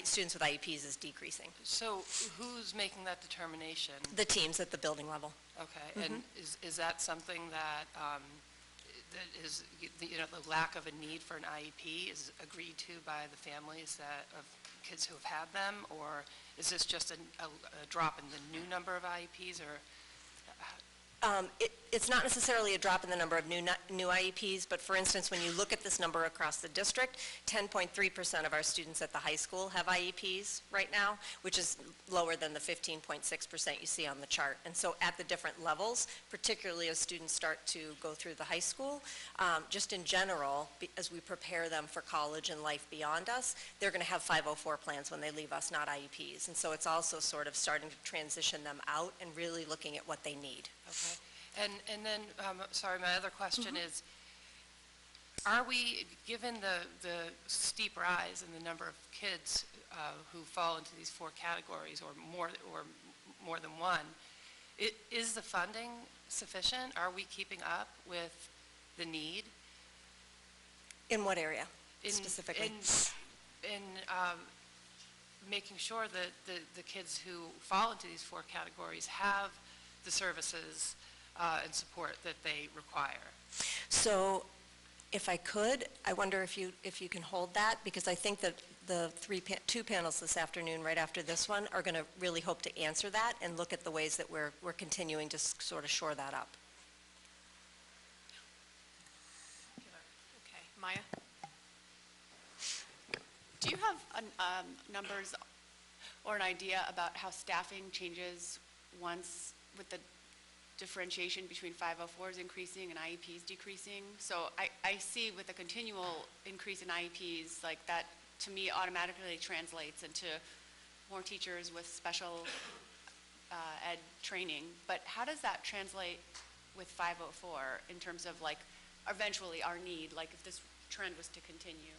students with IEPs is decreasing. So who's making that determination? The teams at the building level. Okay, and is that something that, that is, the lack of a need for an IEP is agreed to by the families of kids who have had them, or is this just a drop in the new number of IEPs, or? It's not necessarily a drop in the number of new IEPs, but for instance, when you look at this number across the district, 10.3% of our students at the high school have IEPs right now, which is lower than the 15.6% you see on the chart. And so at the different levels, particularly as students start to go through the high school, just in general, as we prepare them for college and life beyond us, they're going to have 504 plans when they leave us, not IEPs. And so it's also sort of starting to transition them out and really looking at what they need. Okay. And then, sorry, my other question is, are we, given the steep rise in the number of kids who fall into these four categories, or more than one, is the funding sufficient? Are we keeping up with the need? In what area specifically? In making sure that the kids who fall into these four categories have the services and support that they require. So if I could, I wonder if you can hold that, because I think that the two panels this afternoon right after this one are going to really hope to answer that and look at the ways that we're continuing to sort of shore that up. Okay, Maya? Do you have numbers or an idea about how staffing changes once with the differentiation between 504s increasing and IEPs decreasing? So I see with the continual increase in IEPs, like that to me automatically translates into more teachers with special ed training. But how does that translate with 504 in terms of like eventually our need, like if this trend was to continue?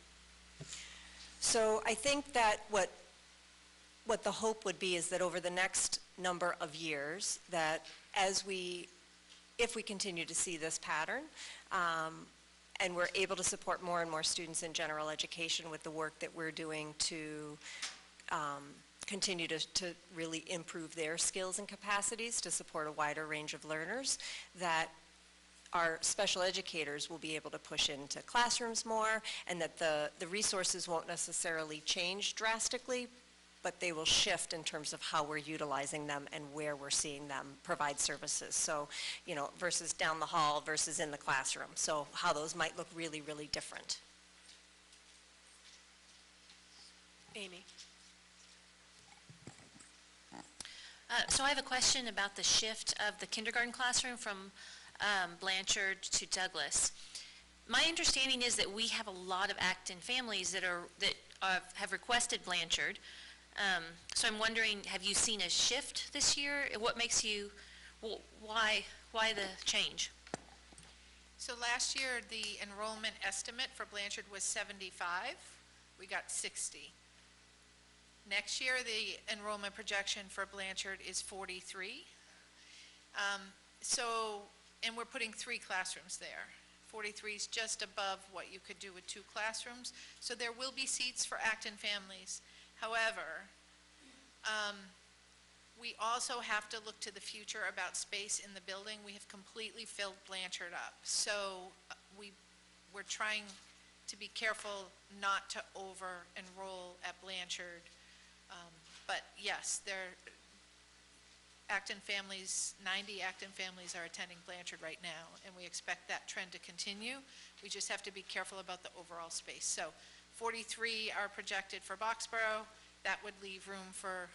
So I think that what the hope would be is that over the next number of years, that if we continue to see this pattern, and we're able to support more and more students in general education with the work that we're doing to continue to really improve their skills and capacities to support a wider range of learners, that our special educators will be able to push into classrooms more, and that the resources won't necessarily change drastically, but they will shift in terms of how we're utilizing them and where we're seeing them provide services. So, versus down the hall versus in the classroom. So how those might look really, really different. Amy? So I have a question about the shift of the kindergarten classroom from Blanchard to Douglas. My understanding is that we have a lot of Acton families that have requested Blanchard. So I'm wondering, have you seen a shift this year? What makes you, why the change? So last year, the enrollment estimate for Blanchard was 75. We got 60. Next year, the enrollment projection for Blanchard is 43. And we're putting 3 classrooms there. 43 is just above what you could do with 2 classrooms. So there will be seats for Acton families. However, we also have to look to the future about space in the building. We have completely filled Blanchard up. So we're trying to be careful not to over-enroll at Blanchard. But yes, Acton families, 90 Acton families are attending Blanchard right now, and we expect that trend to continue. We just have to be careful about the overall space. So 43 are projected for Boxborough. That would leave room for,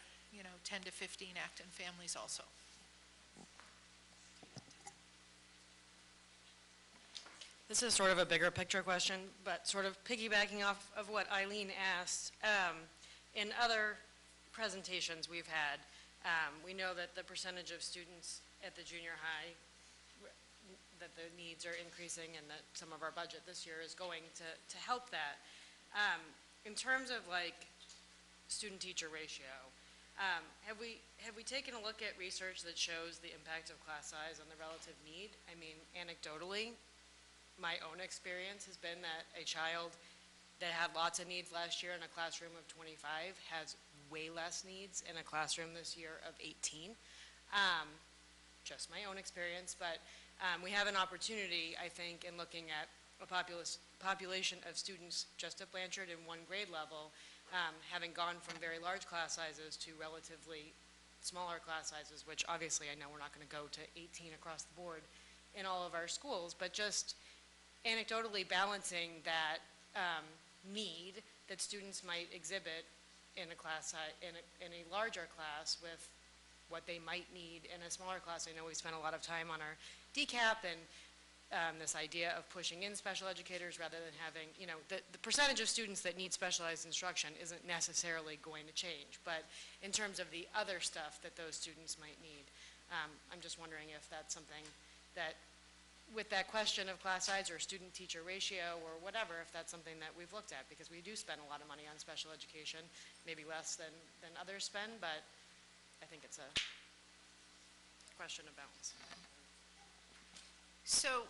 10 to 15 Acton families also. This is sort of a bigger picture question, but sort of piggybacking off of what Eileen asked. In other presentations we've had, we know that the percentage of students at the junior high, that the needs are increasing, and that some of our budget this year is going to help that. In terms of like student-teacher ratio, have we taken a look at research that shows the impact of class size on the relative need? I mean, anecdotally, my own experience has been that a child that had lots of needs last year in a classroom of 25 has way less needs in a classroom this year of 18. Just my own experience, but we have an opportunity, I think, in looking at a population of students just at Blanchard in one grade level, having gone from very large class sizes to relatively smaller class sizes, which obviously I know we're not going to go to 18 across the board in all of our schools, but just anecdotally balancing that need that students might exhibit in a class in a larger class with what they might need in a smaller class. I know we spent a lot of time on our DCAP and this idea of pushing in special educators rather than having, you know, the percentage of students that need specialized instruction isn't necessarily going to change, but in terms of the other stuff that those students might need, I'm just wondering if that's something that, with that question of class size or student-teacher ratio or whatever, if that's something that we've looked at, because we do spend a lot of money on special education, maybe less than others spend, but I think it's a question of balance. So,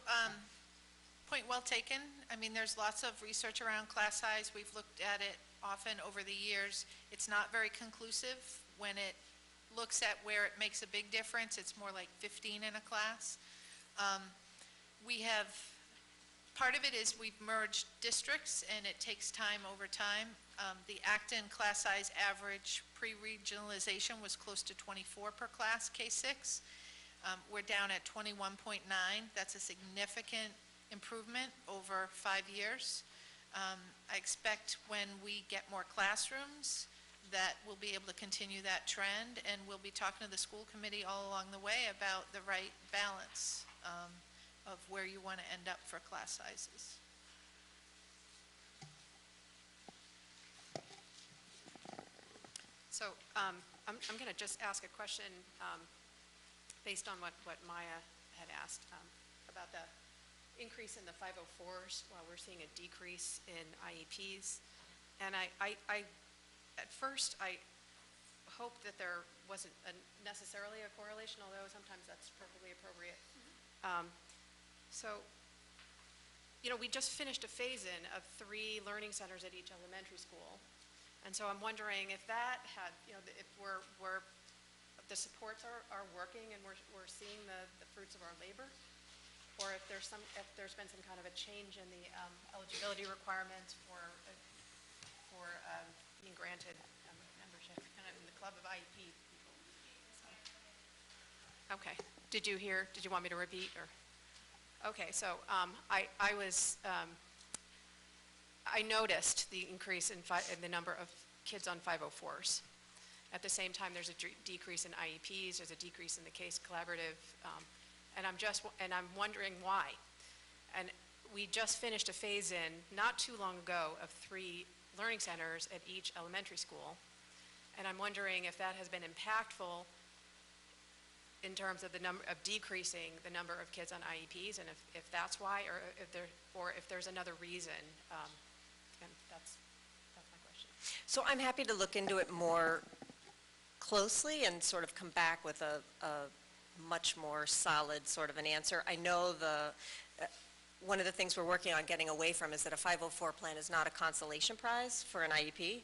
point well taken. I mean, there's lots of research around class size. We've looked at it often over the years. It's not very conclusive. When it looks at where it makes a big difference, it's more like 15 in a class. Part of it is we've merged districts, and it takes time over time. The Acton class size average pre-regionalization was close to 24 per class, K-6. We're down at 21.9. That's a significant improvement over 5 years. I expect when we get more classrooms that we'll be able to continue that trend, and we'll be talking to the school committee all along the way about the right balance of where you want to end up for class sizes. So I'm going to just ask a question based on what Maya had asked about the increase in the 504s while we're seeing a decrease in IEPs. And at first, I hoped that there wasn't necessarily a correlation, although sometimes that's perfectly appropriate. So, you know, we just finished a phase-in of 3 learning centers at each elementary school. And so I'm wondering if that had, you know, if the supports are working and we're seeing the fruits of our labor, or if there's been some kind of a change in the eligibility requirements for being granted membership kind of in the club of IEP people. So. Okay. Did you want me to repeat or? Okay. So I noticed the increase in the number of kids on 504s. At the same time, there's a decrease in IEPs. There's a decrease in the case collaborative, and I'm wondering why. And we just finished a phase-in not too long ago of 3 learning centers at each elementary school, and I'm wondering if that has been impactful in terms of decreasing the number of kids on IEPs, and if that's why, or if there's another reason. And that's my question. So I'm happy to look into it more closely and sort of come back with a much more solid sort of an answer. I know one of the things we're working on getting away from is that a 504 plan is not a consolation prize for an IEP,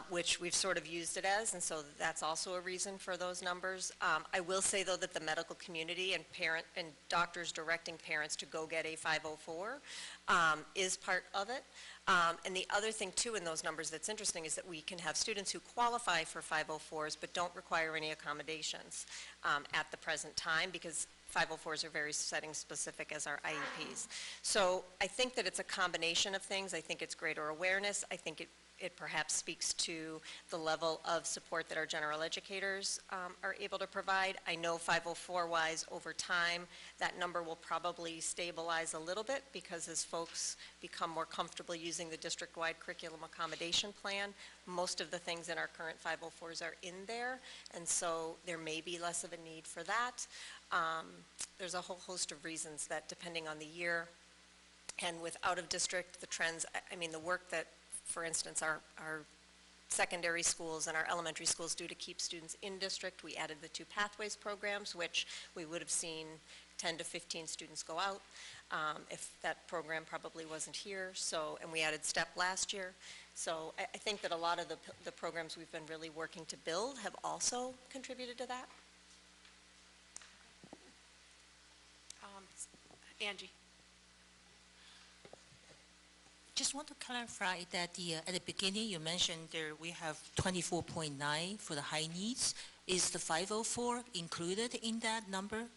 which we've sort of used it as, and so that's also a reason for those numbers. I will say, though, that the medical community and doctors directing parents to go get a 504 is part of it. And the other thing, too, in those numbers that's interesting is that we can have students who qualify for 504s but don't require any accommodations at the present time, because 504s are very setting specific as our IEPs. So I think that it's a combination of things. I think it's greater awareness. I think it perhaps speaks to the level of support that our general educators are able to provide. I know 504-wise over time, that number will probably stabilize a little bit, because as folks become more comfortable using the district-wide curriculum accommodation plan, most of the things in our current 504s are in there, and so there may be less of a need for that. There's a whole host of reasons that, depending on the year, and with out-of-district, the trends, I mean, the work that, for instance, our secondary schools and our elementary schools do to keep students in district. We added the 2 pathways programs, which we would have seen 10 to 15 students go out. if that program probably wasn't here. So, and we added STEP last year. So I think that a lot of the programs we've been really working to build have also contributed to that. Angie. Just want to clarify that at the beginning you mentioned there we have 24.9 for the high needs. Is the 504 included in that number?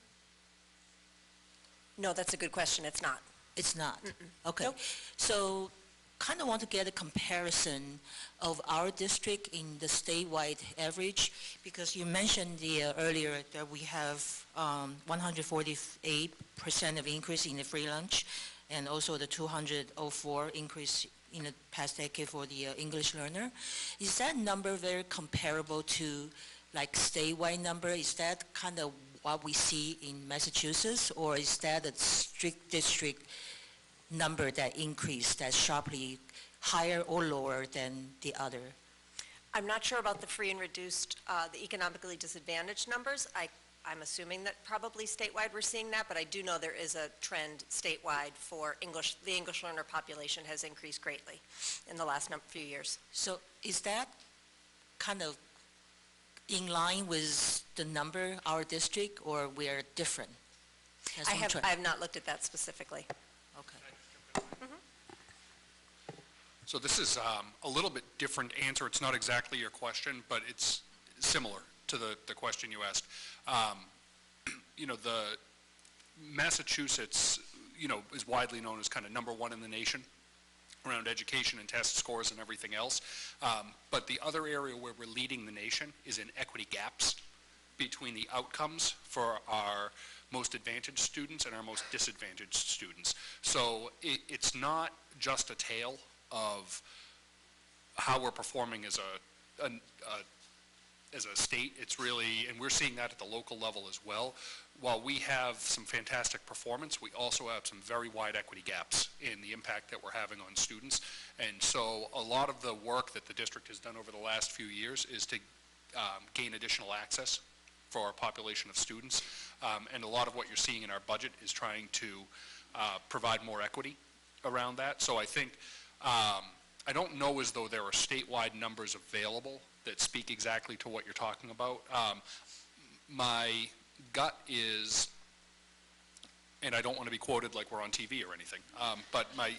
No, that's a good question. It's not. It's not? Mm-mm. Okay. Nope. So kind of want to get a comparison of our district in the statewide average, because you mentioned earlier that we have 148% of increase in the free lunch, and also the 204 increase in the past decade for the English learner. Is that number very comparable to like statewide number? Is that kind of what we see in Massachusetts, or is that a strict district number that increased that's sharply higher or lower than the other? I'm not sure about the free and reduced, the economically disadvantaged numbers. I'm assuming that probably statewide we're seeing that, but I do know there is a trend statewide for English. The English learner population has increased greatly in the last few years. So is that kind of in line with the number, our district, or we are different? I have not looked at that specifically. Okay. So this is a little bit different answer. It's not exactly your question, but it's similar to the question you asked. You know, the Massachusetts, you know, is widely known as kind of #1 in the nation around education and test scores and everything else. But the other area where we're leading the nation is in equity gaps between the outcomes for our most advantaged students and our most disadvantaged students. So it's not just a tale of how we're performing as a state. It's really, and we're seeing that at the local level as well. While we have some fantastic performance, we also have some very wide equity gaps in the impact that we're having on students. And so a lot of the work that the district has done over the last few years is to gain additional access for our population of students. And a lot of what you're seeing in our budget is trying to provide more equity around that. So I think, I don't know as though there are statewide numbers available that speak exactly to what you're talking about. My gut is, and I don't want to be quoted like we're on TV or anything, but my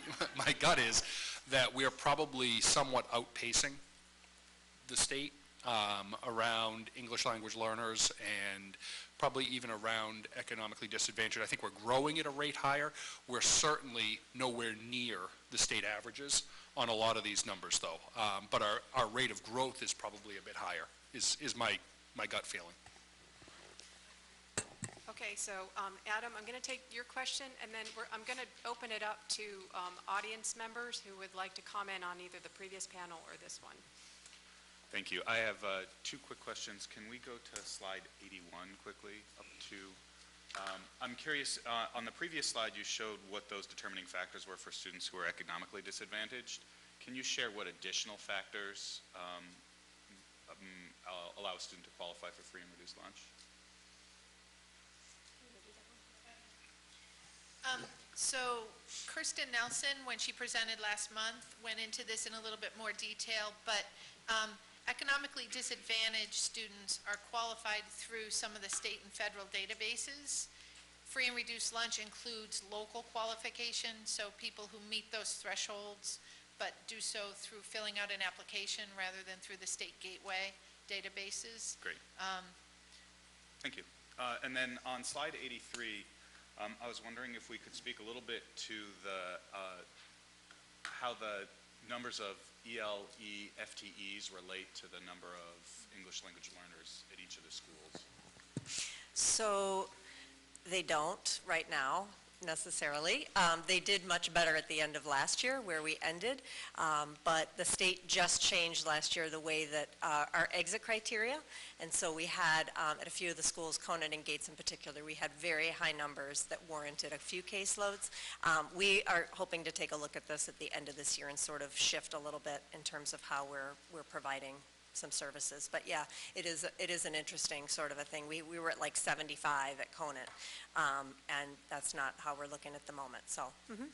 gut is that we're probably somewhat outpacing the state around English language learners and probably even around economically disadvantaged. I think we're growing at a rate higher. We're certainly nowhere near the state averages on a lot of these numbers, though. But our rate of growth is probably a bit higher, is my gut feeling. Okay, so Adam, I'm going to take your question, and then I'm going to open it up to audience members who would like to comment on either the previous panel or this one. Thank you. I have two quick questions. Can we go to slide 81 quickly, up to, I'm curious, on the previous slide you showed what those determining factors were for students who are economically disadvantaged. Can you share what additional factors allow a student to qualify for free and reduced lunch? So Kirsten Nelson, when she presented last month, went into this in a little bit more detail, but economically disadvantaged students are qualified through some of the state and federal databases. Free and reduced lunch includes local qualification, so people who meet those thresholds, but do so through filling out an application rather than through the state gateway databases. Great. Thank you. And then on slide 83, I was wondering if we could speak a little bit to how the numbers of ELE FTEs relate to the number of English language learners at each of the schools. So they don't right now necessarily. They did much better at the end of last year where we ended, but the state just changed last year the way that our exit criteria, and so we had at a few of the schools, Conant and Gates in particular, we had very high numbers that warranted a few caseloads. We are hoping to take a look at this at the end of this year and sort of shift a little bit in terms of how we're providing some services. But yeah, it is an interesting sort of a thing. We were at like 75 at Conant, and that's not how we're looking at the moment, so. Can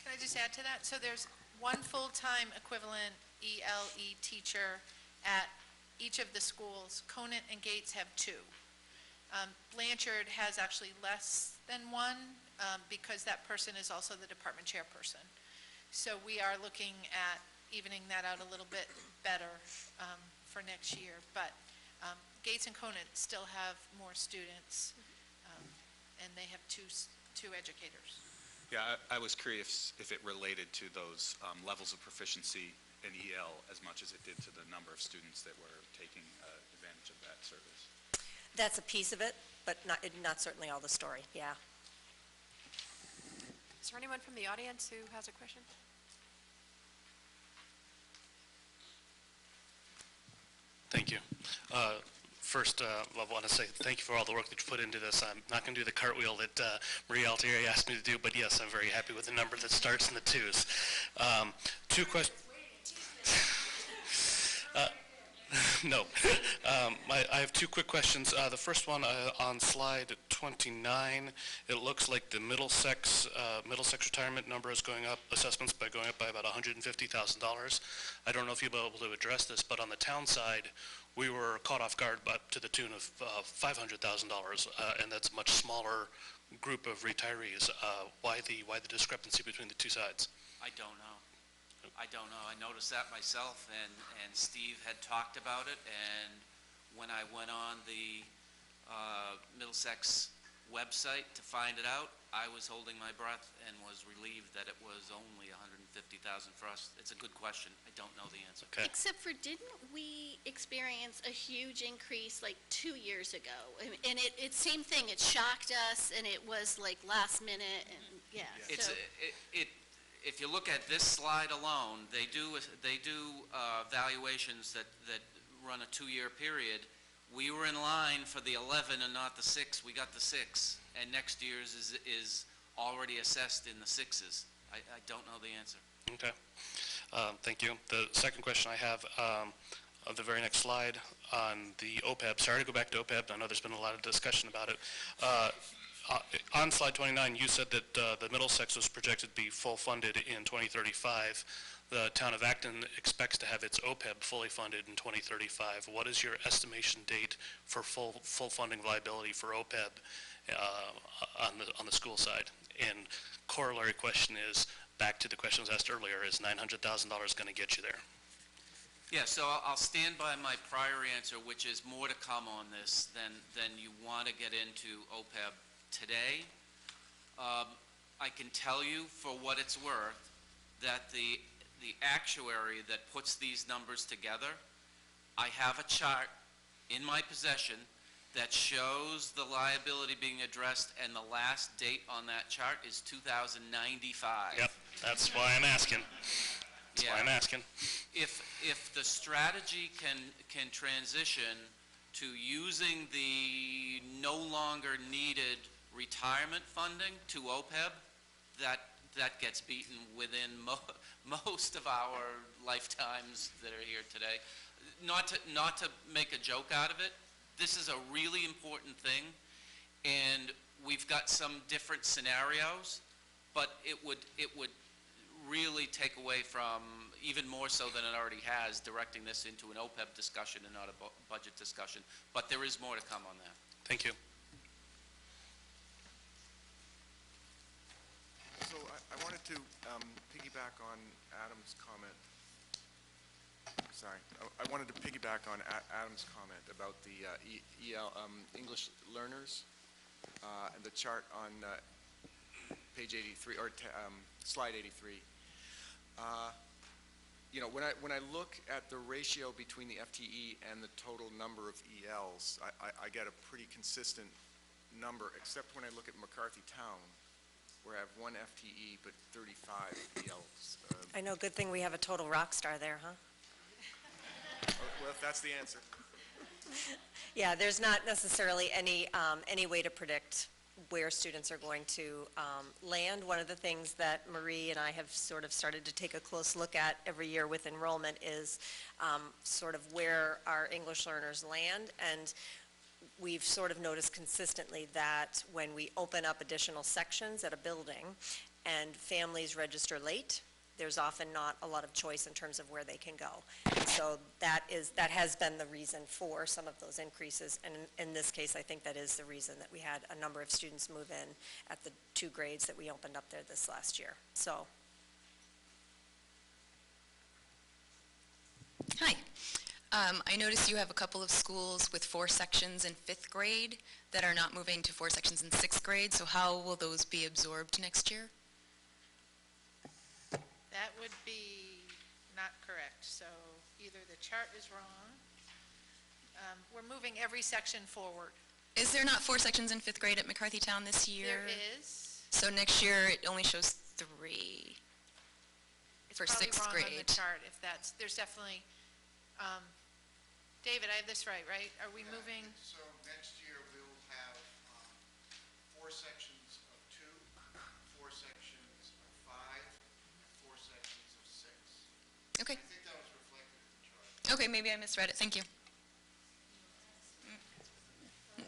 I just add to that? So there's one full-time equivalent ELE teacher at each of the schools. Conant and Gates have 2. Blanchard has actually less than 1 because that person is also the department chairperson. So we are looking at evening that out a little bit better for next year. But Gates and Conant still have more students, and they have two educators. Yeah, I was curious if it related to those levels of proficiency in EL as much as it did to the number of students that were taking advantage of that service. That's a piece of it, but not certainly all the story, yeah. Is there anyone from the audience who has a question? Thank you. First, I want to say thank you for all the work that you put into this. I'm not going to do the cartwheel that Marie Altieri asked me to do, but yes, I'm very happy with the number that starts in the 2s. 2 questions. No. I have 2 quick questions. The first one on slide 29, it looks like the Middlesex retirement number is going up, assessments going up by about $150,000. I don't know if you'll be able to address this, but on the town side, we were caught off guard but to the tune of $500,000, and that's a much smaller group of retirees. Why the discrepancy between the 2 sides? I don't know. I noticed that myself, and Steve had talked about it, and when I went on the Middlesex website to find it out, I was holding my breath and was relieved that it was only $150,000 for us. It's a good question. I don't know the answer. Okay. Except for, didn't we experience a huge increase like 2 years ago? And it same thing, it shocked us, and it was like last minute, and yeah. If you look at this slide alone, they do valuations that run a 2-year period. We were in line for the 11 and not the 6. We got the 6, and next year's is already assessed in the 6s. I don't know the answer. Okay. Thank you. The second question I have, on the very next slide on the OPEB. Sorry to go back to OPEB. I know there's been a lot of discussion about it. On slide 29, you said that the Middlesex was projected to be full funded in 2035. The town of Acton expects to have its OPEB fully funded in 2035. What is your estimation date for full funding viability for OPEB on the school side? And corollary question is, back to the question was asked earlier, is $900,000 going to get you there? Yeah, so I'll stand by my prior answer, which is more to come on this than you want to get into OPEB today. I can tell you, for what it's worth, that the actuary that puts these numbers together, I have a chart in my possession that shows the liability being addressed, and the last date on that chart is 2095. Yep, that's why I'm asking. That's why I'm asking. If the strategy can transition to using the no longer needed retirement funding to OPEB, that gets beaten within most of our lifetimes that are here today. Not to make a joke out of it, this is a really important thing, and we've got some different scenarios, but it would really take away from, even more so than it already has, directing this into an OPEB discussion and not a budget discussion. But there is more to come on that. Thank you. So I wanted to piggyback on Adam's comment. Sorry, I wanted to piggyback on Adam's comment about the English learners and the chart on page 83 or slide 83. You know, when I look at the ratio between the FTE and the total number of ELs, I get a pretty consistent number, except when I look at McCarthy Town, where I have 1 FTE but 35 ELs. I know, good thing we have a total rock star there, huh? Well, if that's the answer. Yeah, there's not necessarily any way to predict where students are going to land. One of the things that Marie and I have sort of started to take a close look at every year with enrollment is sort of where our English learners land. And we've sort of noticed consistently that when we open up additional sections at a building and families register late, there's often not a lot of choice in terms of where they can go. And so that has been the reason for some of those increases. And in this case, I think that is the reason that we had a number of students move in at the 2 grades that we opened up there this last year. So. Hi. I noticed you have a couple of schools with 4 sections in 5th grade that are not moving to 4 sections in 6th grade. So how will those be absorbed next year? That would be not correct. So either the chart is wrong. We're moving every section forward. Is there not 4 sections in 5th grade at McCarthytown this year? There is. So next year it only shows 3 for 6th Probably wrong grade. on the chart if that's, there's definitely, David, I have this right? Are we moving? So next year we'll have 4 sections of 2, 4 sections of 5, and 4 sections of 6. Okay. I think that was reflected in the chart. Okay, maybe I misread it. Thank you.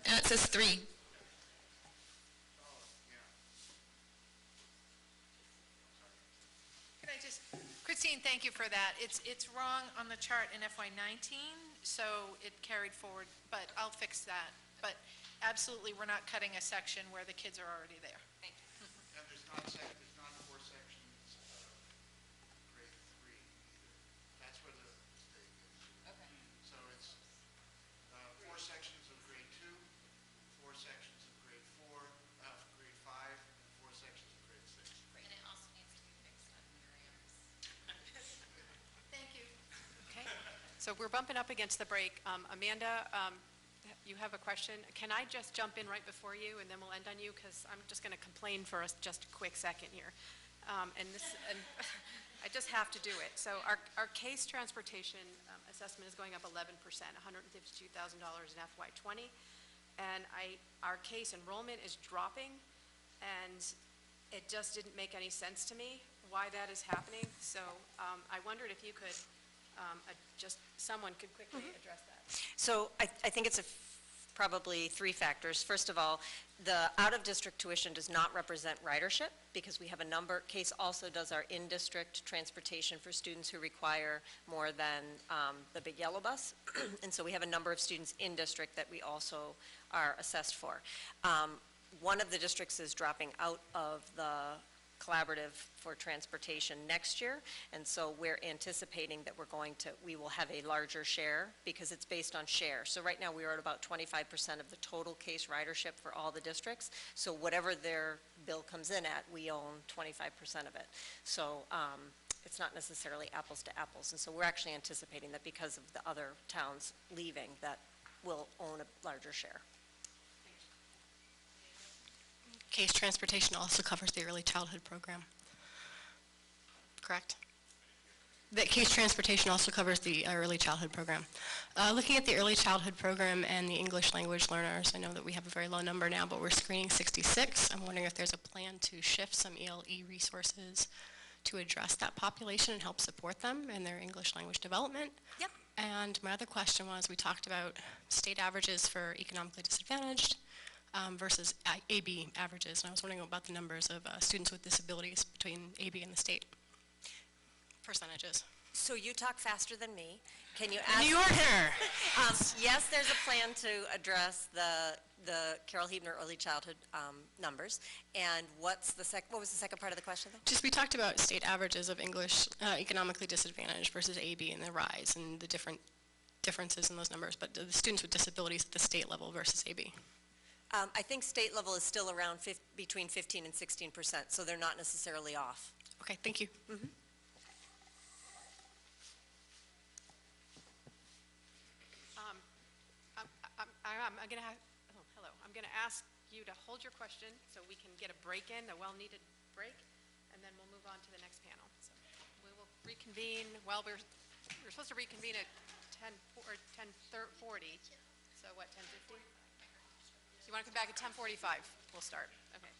It says 3. Can I just, Christine, thank you for that. It's wrong on the chart in FY19, so it carried forward, but I'll fix that. But absolutely, we're not cutting a section where the kids are already there. Thank you. And there's not 4 sections of grade 3 either. That's where the mistake is. Okay. So it's 4 sections of grade 2, 4 sections of grade 4, grade 5, and 4 sections of grade 6. And it also needs to be fixed on Miriam's. Thank you. Okay, so we're bumping up against the break. Amanda, you have a question. Can I just jump in right before you, and then we'll end on you, because I'm just going to complain for us just a quick second here. And I just have to do it. So our case transportation assessment is going up 11%, $152,000 in FY20, and our case enrollment is dropping, and it just didn't make any sense to me why that is happening. So I wondered if you could, someone could quickly address that. So I think it's probably 3 factors. First of all, the out-of-district tuition does not represent ridership, because we have a number. CASE also does our in-district transportation for students who require more than the big yellow bus. And so we have a number of students in district that we also are assessed for. One of the districts is dropping out of the collaborative for transportation next year, and so we're anticipating that we will have a larger share, because it's based on share. So right now we are at about 25% of the total case ridership for all the districts. So whatever their bill comes in at, we own 25% of it. So it's not necessarily apples to apples, and so we're actually anticipating that because of the other towns leaving, that we'll own a larger share. Case transportation also covers the early childhood program, correct? That case transportation also covers the early childhood program. Looking at the early childhood program and the English language learners, I know that we have a very low number now, but we're screening 66. I'm wondering if there's a plan to shift some ELE resources to address that population and help support them in their English language development. Yep. And my other question was, we talked about state averages for economically disadvantaged versus AB averages, and I was wondering about the numbers of students with disabilities between AB and the state percentages. So you talk faster than me. Can you ask? New Yorker! Yes, there's a plan to address the Carol Hebner early childhood numbers. And what was the second part of the question, though? Just we talked about state averages of English economically disadvantaged versus AB and the rise and the differences in those numbers, but the students with disabilities at the state level versus AB. I think state level is still around between 15 and 16%, so they're not necessarily off. Okay, thank you. Mm-hmm. I'm going to ask you to hold your question so we can get a break in, a well-needed break, and then we'll move on to the next panel. So we will reconvene. Well, we're supposed to reconvene at 10:40. So what, 10:50? You want to come back at 10:45? We'll start. Okay.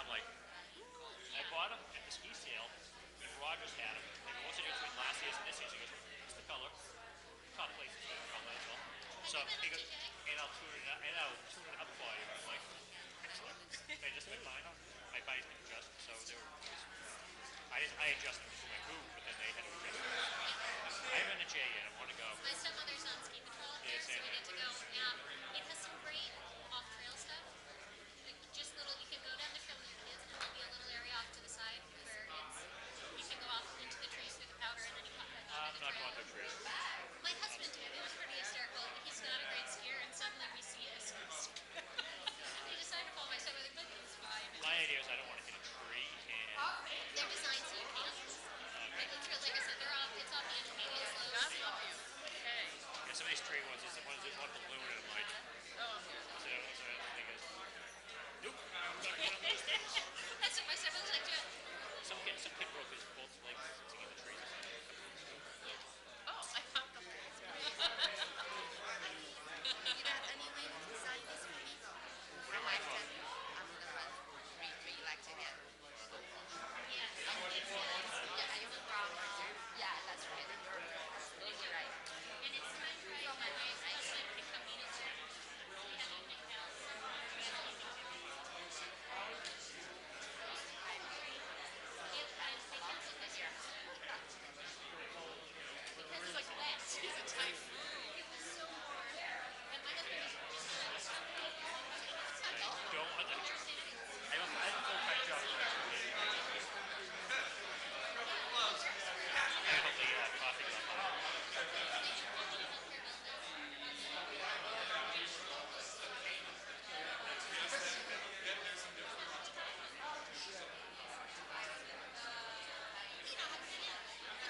I'm like, I bought them at the ski sale, and Rogers had them. I go, what's the difference between last year's and this year's? He goes, it's the color. Top places for the color, that's all. So he goes, and I'll tune it up for you. I'm like, excellent. They just been fine. My body's been adjusted, so they were. I adjusted them for my boot, but then they had to adjust them. I haven't been to J yet. I want to go. My stepmother's on ski patrol up there, so we get to go. It has some great off-trail stuff. Like just little, you can go down the trail with your kids, and there'll be a little area off to the side where you can go off into the trees through the powder, and then you pop back onto the trail. I'm not going to trail. My husband did. It was pretty hysterical. He's not a great skier, and suddenly we see us. He decided to follow my stepmother, but it was fine. My idea is I don't want to hit a tree, and They're designed so you can't. Like, it's real, like I said, it's off the intermediate slopes. God love you. Okay. yeah, some of these tree ones, it's one balloon, and I'm like, so the thing is, nope. I'm not going on those things. That's what my stepmother's like, doing. Some kid broke his both legs to get the trees. Oh, I found them. You got any way to design this for me? Elected. I'm the one re-elected yet. Yeah, yeah, that's right. You're right. And it's time right, but I like to come in and we have evening house. Because it's like wet. It's a typhoon. It was so warm. And my husband is I have a full-time job. I hope the coffee got hot.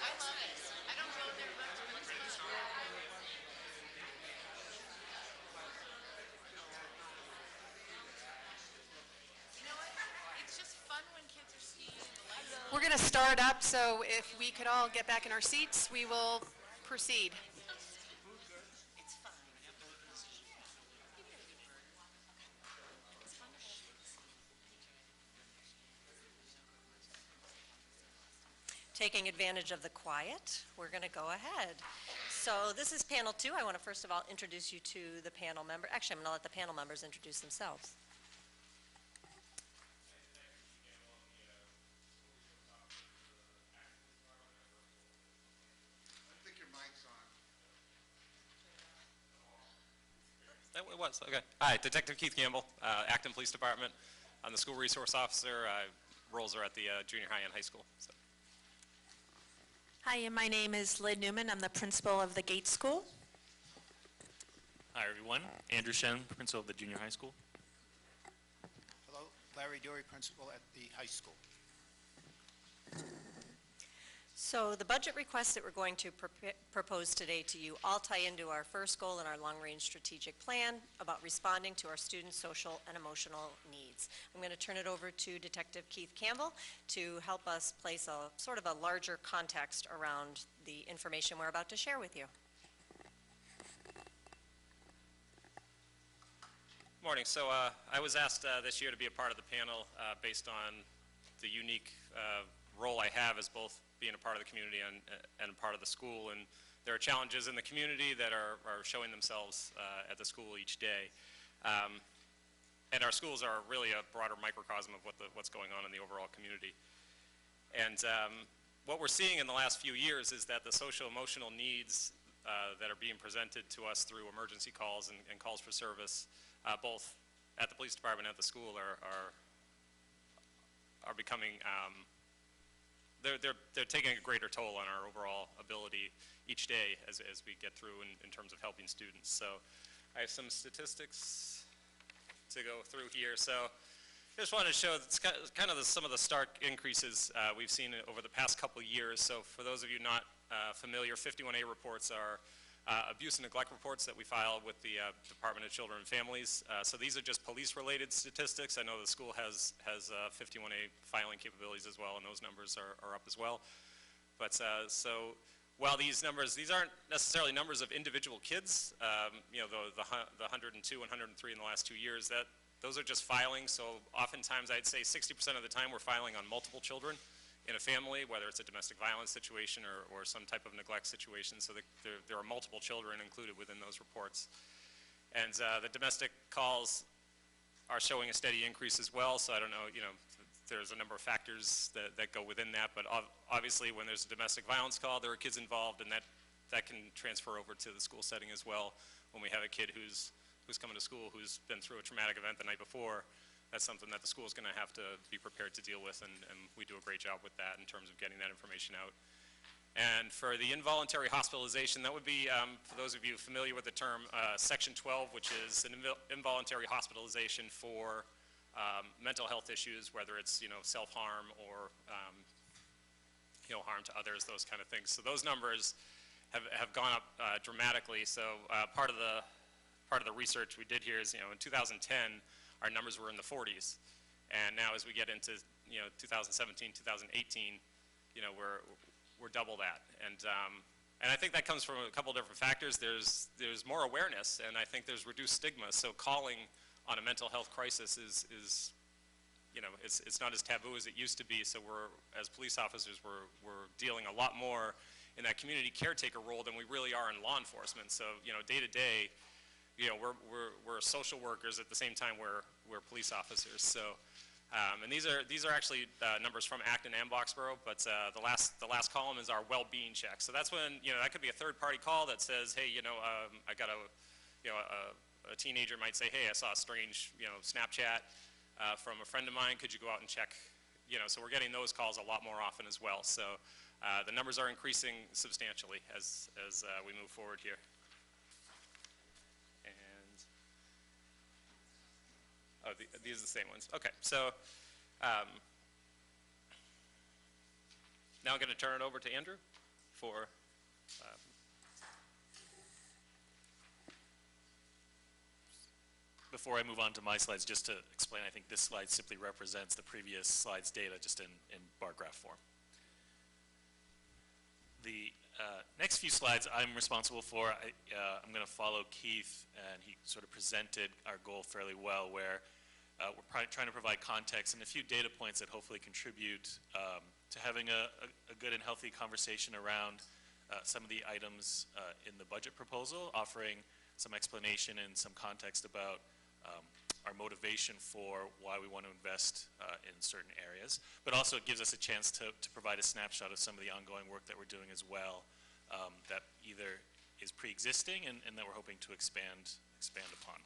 I love it. I don't go there much, but it's fun. You know what? It's just fun when kids are skiing in the lake. We're going to start up, so if we could all get back in our seats, we will proceed. It's fun. Taking advantage of the quiet, we're going to go ahead. So this is panel 2. I want to first of all introduce you to the panel member. Actually, I'm going to let the panel members introduce themselves. I think your mic's on. It was, okay. Hi, Detective Keith Campbell, Acton Police Department. I'm the school resource officer. Roles are at the junior high and high school. So. Hi, and my name is Lynn Newman. I'm the principal of the Gates School. Hi, everyone. Andrew Shen, principal of the junior high school. Hello, Larry Dury, principal at the high school. So the budget requests that we're going to propose today to you all tie into our first goal in our long-range strategic plan about responding to our students' social and emotional needs. I'm going to turn it over to Detective Keith Campbell to help us place a sort of a larger context around the information we're about to share with you. Morning. So I was asked this year to be a part of the panel based on the unique role I have as both being a part of the community and a part of the school. And there are challenges in the community that are showing themselves at the school each day. And our schools are really a broader microcosm of what's going on in the overall community. And what we're seeing in the last few years is that the social emotional needs that are being presented to us through emergency calls and calls for service, both at the police department and at the school, are becoming they're taking a greater toll on our overall ability each day as we get through in terms of helping students. So I have some statistics to go through here. So I just wanted to show kind of some of the stark increases we've seen over the past couple of years. So for those of you not familiar, 51A reports are abuse and neglect reports that we file with the Department of Children and Families. So these are just police-related statistics. I know the school has 51A filing capabilities as well, and those numbers are up as well. But so while these aren't necessarily numbers of individual kids, you know, the 102 and 103 in the last 2 years, those are just filings, so oftentimes I'd say 60% of the time we're filing on multiple children in a family, whether it's a domestic violence situation or some type of neglect situation, so there are multiple children included within those reports. And the domestic calls are showing a steady increase as well, so I don't know, there's a number of factors that go within that, but obviously when there's a domestic violence call, there are kids involved, and that can transfer over to the school setting as well. When we have a kid who's coming to school who's been through a traumatic event the night before, that's something that the school's going to have to be prepared to deal with, and we do a great job with that in terms of getting that information out. And for the involuntary hospitalization, that would be, for those of you familiar with the term, Section 12, which is an involuntary hospitalization for mental health issues, whether it's, self-harm or, harm to others, those kind of things. So those numbers have gone up dramatically. So part of the research we did here is, in 2010, our numbers were in the 40s. And now as we get into, 2017, 2018, we're double that. And I think that comes from a couple different factors. There's more awareness, and I think there's reduced stigma. So calling on a mental health crisis is it's not as taboo as it used to be. So as police officers, we're dealing a lot more in that community caretaker role than we really are in law enforcement. So, day to day, we're social workers at the same time we're police officers. So, and these are actually numbers from Acton and Boxborough, but the last column is our well-being check. So that's when, that could be a third-party call that says, hey, I got a teenager might say, hey, I saw a strange, Snapchat from a friend of mine. Could you go out and check? So we're getting those calls a lot more often as well. So the numbers are increasing substantially as we move forward here. Oh, these are the same ones. Okay, so now I'm going to turn it over to Andrew for Before I move on to my slides, just to explain, I think this slide simply represents the previous slide's data just in bar graph form. The next few slides I'm responsible for. I'm going to follow Keith, and he sort of presented our goal fairly well, where we're trying to provide context and a few data points that hopefully contribute to having a good and healthy conversation around some of the items in the budget proposal, offering some explanation and some context about our motivation for why we want to invest in certain areas, but also it gives us a chance to provide a snapshot of some of the ongoing work that we're doing as well, that either is pre-existing and that we're hoping to expand upon.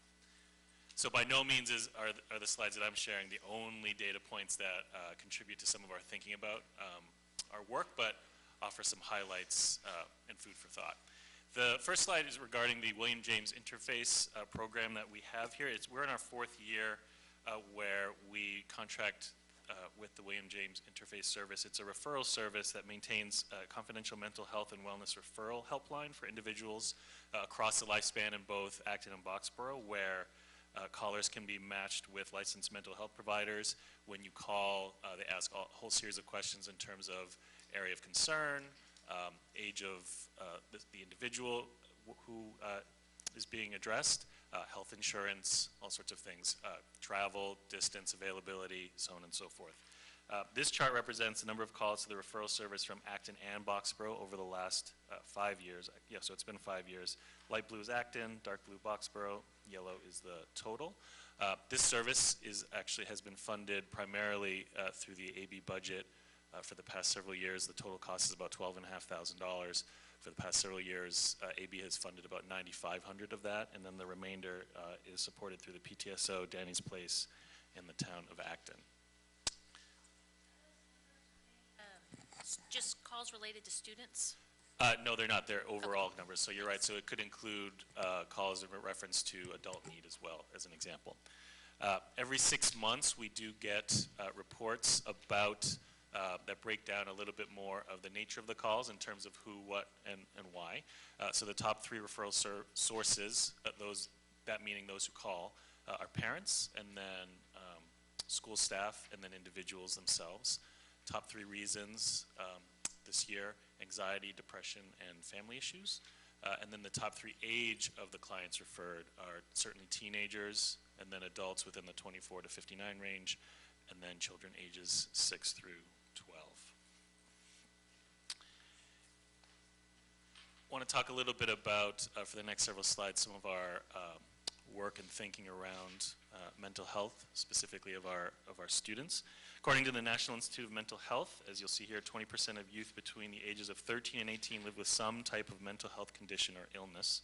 So by no means are the slides that I'm sharing the only data points that contribute to some of our thinking about our work, but offer some highlights and food for thought. The first slide is regarding the William James Interface program that we have here. We're in our fourth year where we contract with the William James Interface Service. It's a referral service that maintains a confidential mental health and wellness referral helpline for individuals across the lifespan in both Acton and Boxborough, where callers can be matched with licensed mental health providers. When you call, they ask a whole series of questions in terms of area of concern, age of the individual who is being addressed, health insurance, all sorts of things, travel, distance, availability, so on and so forth. This chart represents the number of calls to the referral service from Acton and Boxborough over the last 5 years. Yeah, so it's been 5 years. Light blue is Acton, dark blue Boxborough, yellow is the total. This service has been funded primarily through the AB budget for the past several years. The total cost is about $12,500. For the past several years, AB has funded about $9,500 of that, and then the remainder is supported through the PTSO, Danny's Place, in the town of Acton. Just calls related to students? No, they're not. They're overall numbers. So you're right. So it could include calls in reference to adult need as well, as an example. Every 6 months, we do get reports about that break down a little bit more of the nature of the calls in terms of who, what, and why. So the top 3 referral sources, that meaning those who call, are parents, and then school staff, and then individuals themselves. Top 3 reasons this year: anxiety, depression, and family issues. And then the top 3 age of the clients referred are certainly teenagers, and then adults within the 24 to 59 range, and then children ages 6 through 12. I want to talk a little bit about, for the next several slides, some of our work and thinking around mental health, specifically of our students. According to the National Institute of Mental Health, as you'll see here, 20% of youth between the ages of 13 and 18 live with some type of mental health condition or illness.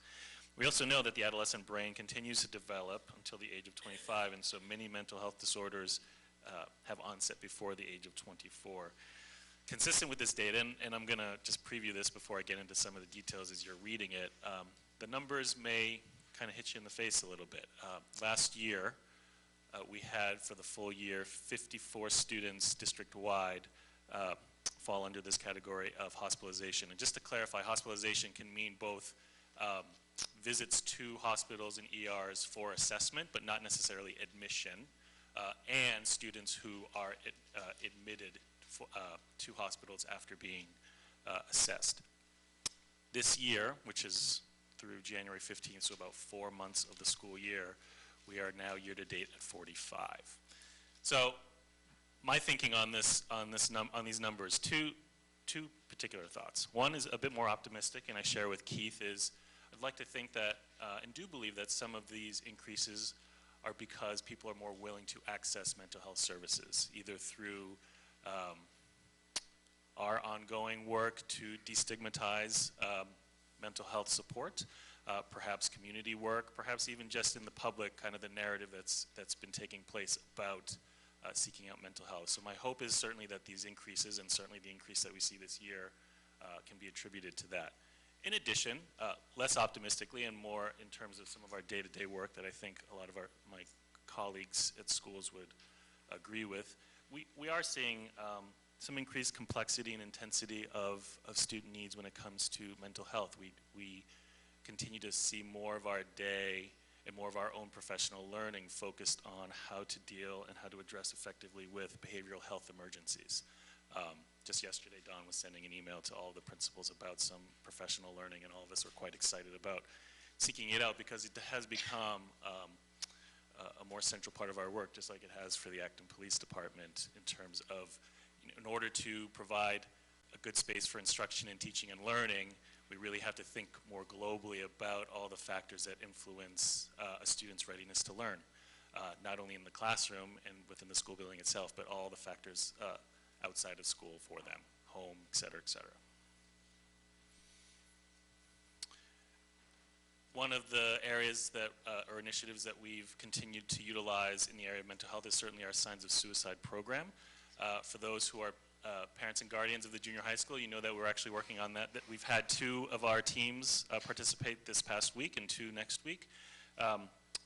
We also know that the adolescent brain continues to develop until the age of 25, and so many mental health disorders have onset before the age of 24. Consistent with this data, and I'm going to just preview this before I get into some of the details as you're reading it, the numbers may kind of hit you in the face a little bit. Last year, we had for the full year 54 students district-wide fall under this category of hospitalization. And just to clarify, hospitalization can mean both visits to hospitals and ERs for assessment, but not necessarily admission, and students who are admitted to hospitals after being assessed. This year, which is through January 15th, so about 4 months of the school year, we are now year-to-date at 45. So my thinking on these numbers, two particular thoughts. One is a bit more optimistic, and I share with Keith, is I'd like to think that, and do believe that some of these increases are because people are more willing to access mental health services, either through our ongoing work to destigmatize mental health support, perhaps community work, perhaps even just in the public, kind of the narrative that's been taking place about seeking out mental health. So my hope is certainly that these increases, and certainly the increase that we see this year, can be attributed to that. In addition, less optimistically and more in terms of some of our day-to-day work that I think a lot of my colleagues at schools would agree with, we are seeing some increased complexity and intensity of student needs when it comes to mental health. We continue to see more of our day and more of our own professional learning focused on how to deal and how to address effectively with behavioral health emergencies. Just yesterday, Don was sending an email to all the principals about some professional learning, and all of us are quite excited about seeking it out because it has become a more central part of our work, just like it has for the Acton Police Department, in terms of, in order to provide a good space for instruction and teaching and learning, we really have to think more globally about all the factors that influence a student's readiness to learn, not only in the classroom and within the school building itself, but all the factors outside of school for them, home, et cetera, et cetera. One of the areas that, or initiatives that we've continued to utilize in the area of mental health is certainly our Signs of Suicide program. For those who are parents and guardians of the junior high school, you know that we're actually working on that. That we've had 2 of our teams participate this past week and 2 next week.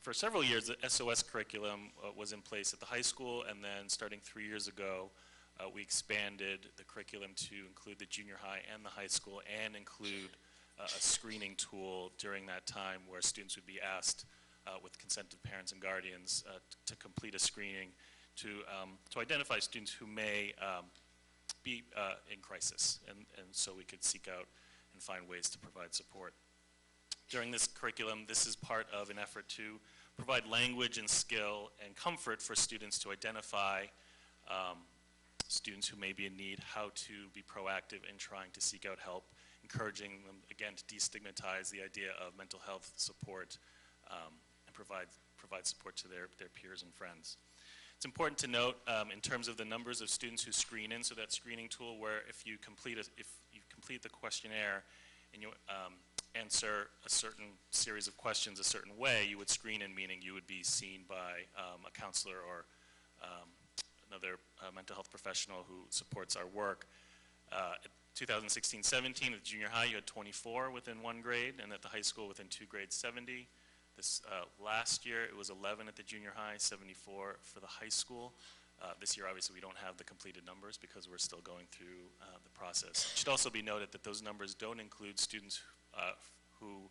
For several years, the SOS curriculum was in place at the high school, and then starting 3 years ago, we expanded the curriculum to include the junior high and the high school, and include a screening tool during that time where students would be asked, with consent of parents and guardians, to complete a screening to identify students who may be in crisis, and so we could seek out and find ways to provide support. During this curriculum, this is part of an effort to provide language and skill and comfort for students to identify students who may be in need, how to be proactive in trying to seek out help, encouraging them, again, to destigmatize the idea of mental health support, and provide support to their peers and friends. It's important to note, in terms of the numbers of students who screen in, so that screening tool where if you complete the questionnaire and you answer a certain series of questions a certain way, you would screen in, meaning you would be seen by a counselor or another mental health professional who supports our work. 2016-17 at junior high, you had 24 within 1 grade, and at the high school within 2 grades, 70. This last year, it was 11 at the junior high, 74 for the high school. This year, obviously, we don't have the completed numbers because we're still going through the process. It should also be noted that those numbers don't include students who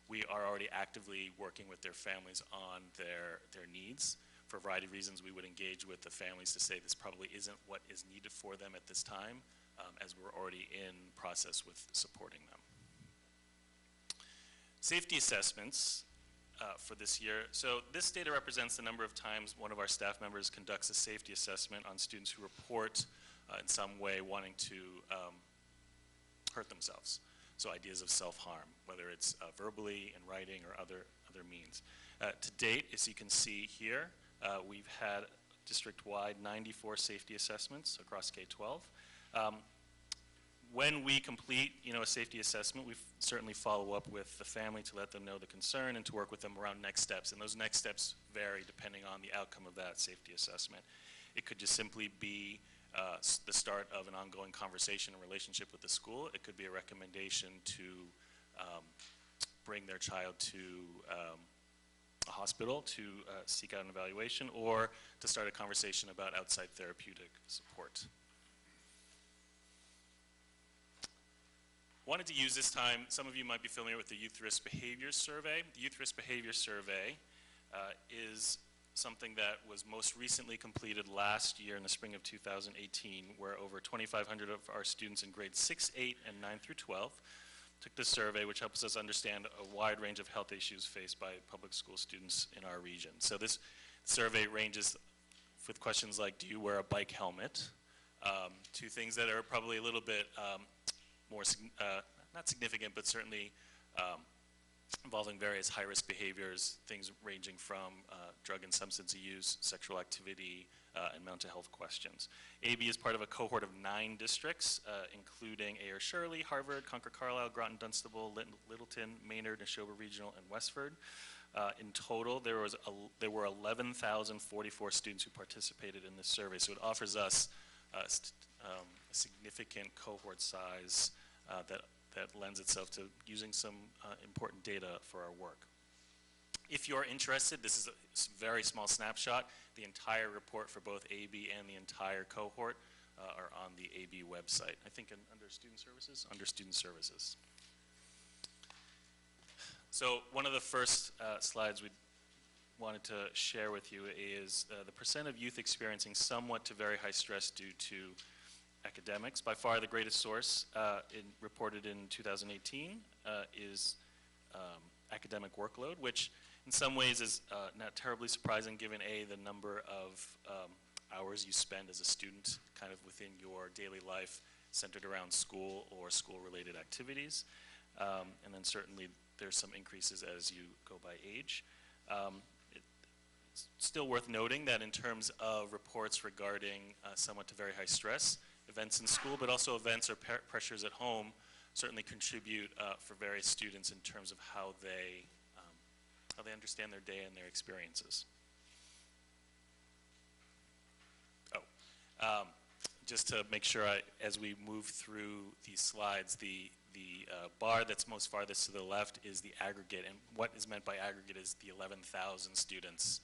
we are already actively working with their families on their needs. For a variety of reasons, we would engage with the families to say this probably isn't what is needed for them at this time, as we're already in process with supporting them. Safety assessments for this year. So this data represents the number of times one of our staff members conducts a safety assessment on students who report in some way wanting to hurt themselves. So ideas of self-harm, whether it's verbally, in writing, or other means. To date, as you can see here, we've had district-wide 94 safety assessments across K-12. When we complete, a safety assessment, we certainly follow up with the family to let them know the concern and to work with them around next steps. And those next steps vary depending on the outcome of that safety assessment. It could just simply be the start of an ongoing conversation and relationship with the school. It could be a recommendation to bring their child to a hospital to seek out an evaluation, or to start a conversation about outside therapeutic support. Wanted to use this time, some of you might be familiar with the Youth Risk Behavior Survey. The Youth Risk Behavior Survey is something that was most recently completed last year in the spring of 2018, where over 2,500 of our students in grades 6, 8, and 9 through 12 took the survey, which helps us understand a wide range of health issues faced by public school students in our region. So this survey ranges with questions like, do you wear a bike helmet? To things that are probably a little bit more, not significant, but certainly involving various high-risk behaviors, things ranging from drug and substance use, sexual activity, and mental health questions. AB is part of a cohort of 9 districts, including Ayer Shirley, Harvard, Concord Carlisle, Groton Dunstable, Littleton, Maynard, Neshoba Regional, and Westford. In total, there were 11,044 students who participated in this survey, so it offers us a significant cohort size that lends itself to using some important data for our work. If you're interested, this is a very small snapshot. The entire report for both AB and the entire cohort are on the AB website. I think under Student Services? Under Student Services. So one of the first slides we wanted to share with you is the percent of youth experiencing somewhat to very high stress due to academics. By far the greatest source reported in 2018 is academic workload, which in some ways is not terribly surprising given the number of hours you spend as a student kind of within your daily life centered around school or school-related activities. And then certainly there's some increases as you go by age. It's still worth noting that in terms of reports regarding somewhat to very high stress, events in school, but also events or pressures at home certainly contribute for various students in terms of how they understand their day and their experiences. Just to make sure, as we move through these slides, the bar that's most farthest to the left is the aggregate, and what is meant by aggregate is the 11,000 students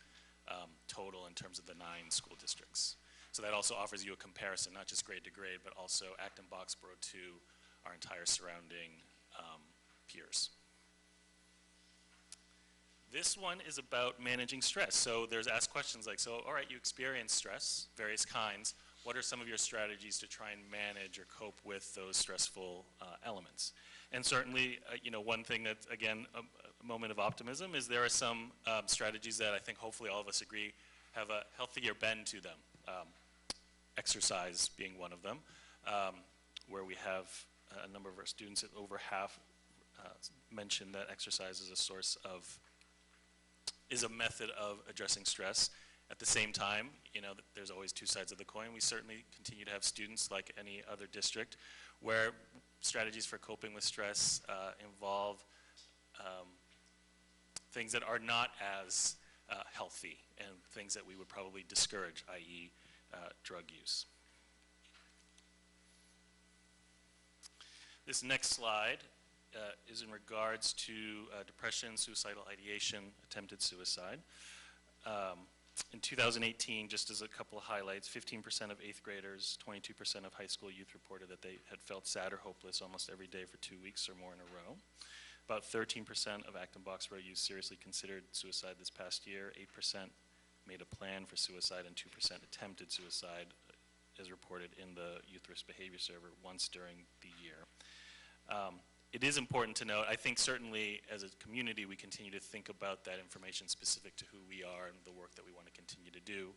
total in terms of the 9 school districts. So that also offers you a comparison, not just grade to grade, but also Acton Boxborough to our entire surrounding peers. This one is about managing stress. So there's asked questions like, so all right, you experience stress, various kinds. What are some of your strategies to try and manage or cope with those stressful elements? And certainly, one thing that, again, a moment of optimism is there are some strategies that I think hopefully all of us agree have a healthier bend to them. Exercise being one of them, where we have a number of our students, over half mentioned that exercise is a method of addressing stress. At the same time, there's always 2 sides of the coin. We certainly continue to have students, like any other district, where strategies for coping with stress involve things that are not as healthy and things that we would probably discourage, i.e. Drug use. This next slide is in regards to depression, suicidal ideation, attempted suicide. In 2018, just as a couple of highlights, 15% of 8th graders, 22% of high school youth reported that they had felt sad or hopeless almost every day for 2 weeks or more in a row. About 13% of Acton Boxborough youth seriously considered suicide this past year. 8% made a plan for suicide, and 2% attempted suicide, as reported in the Youth Risk Behavior Survey once during the year. it is important to note, I think certainly as a community, we continue to think about that information specific to who we are and the work that we want to continue to do.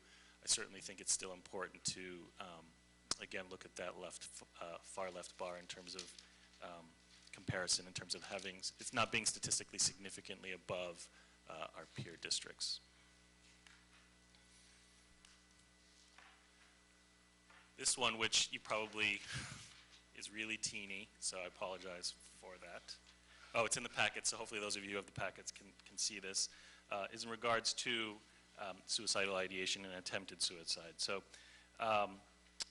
I certainly think it's still important to, again, look at that far left bar in terms of comparison, in terms of having, it's not being statistically significantly above our peer districts. This one, which you probably is really teeny, so I apologize for that. Oh, it's in the packet, so hopefully those of you who have the packets can see this, is in regards to suicidal ideation and attempted suicide. So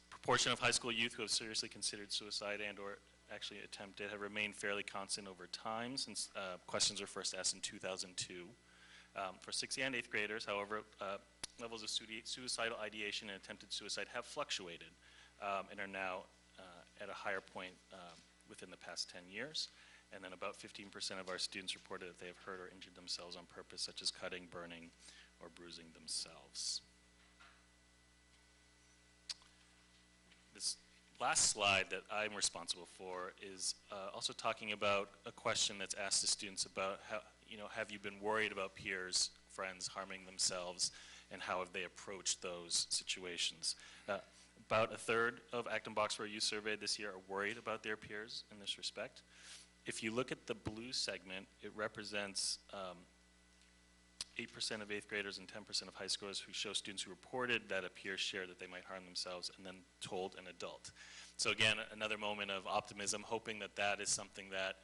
proportion of high school youth who have seriously considered suicide and or actually attempted have remained fairly constant over time since questions were first asked in 2002. For 6th and 8th graders, however, levels of suicidal ideation and attempted suicide have fluctuated and are now at a higher point within the past 10 years. And then about 15% of our students reported that they have hurt or injured themselves on purpose, such as cutting, burning, or bruising themselves. This last slide that I'm responsible for is also talking about a question that's asked to students about how, have you been worried about peers, friends harming themselves, and how have they approached those situations? About a third of Acton Boxborough youth surveyed this year are worried about their peers in this respect. If you look at the blue segment, it represents 8% of 8th graders and 10% of high schoolers who show students who reported that a peer shared that they might harm themselves and then told an adult. So again, another moment of optimism, hoping that that is something that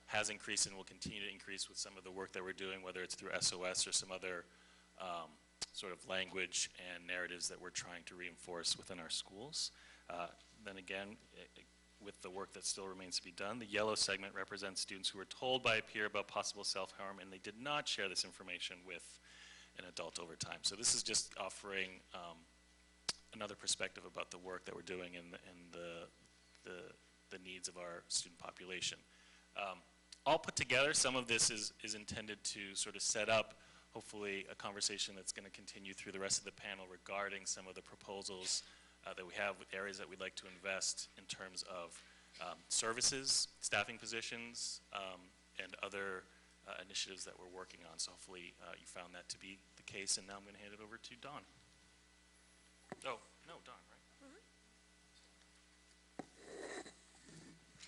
has increased and will continue to increase with some of the work that we're doing, whether it's through SOS or some other sort of language and narratives that we're trying to reinforce within our schools. Then again, with the work that still remains to be done, the yellow segment represents students who were told by a peer about possible self-harm and they did not share this information with an adult over time. So this is just offering another perspective about the work that we're doing and the needs of our student population. All put together, some of this is intended to sort of set up hopefully a conversation that's going to continue through the rest of the panel regarding some of the proposals that we have with areas that we'd like to invest in terms of services, staffing positions, and other initiatives that we're working on. So hopefully you found that to be the case, and now I'm going to hand it over to Dawn. Oh, no, Dawn, right?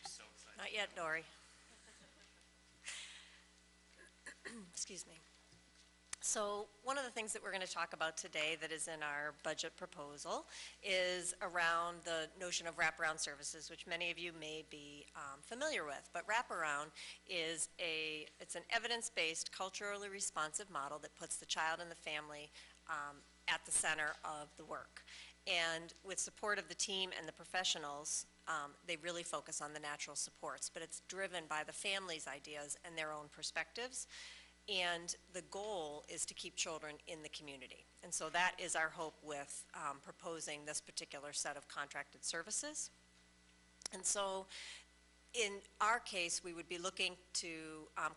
So excited. Not yet, Dory. Excuse me. So one of the things that we're going to talk about today that is in our budget proposal is around the notion of wraparound services, which many of you may be familiar with. But wraparound is it's an evidence-based, culturally responsive model that puts the child and the family at the center of the work. And with support of the team and the professionals, they really focus on the natural supports, but it's driven by the family's ideas and their own perspectives. And the goal is to keep children in the community. And so that is our hope with proposing this particular set of contracted services. And so in our case, we would be looking to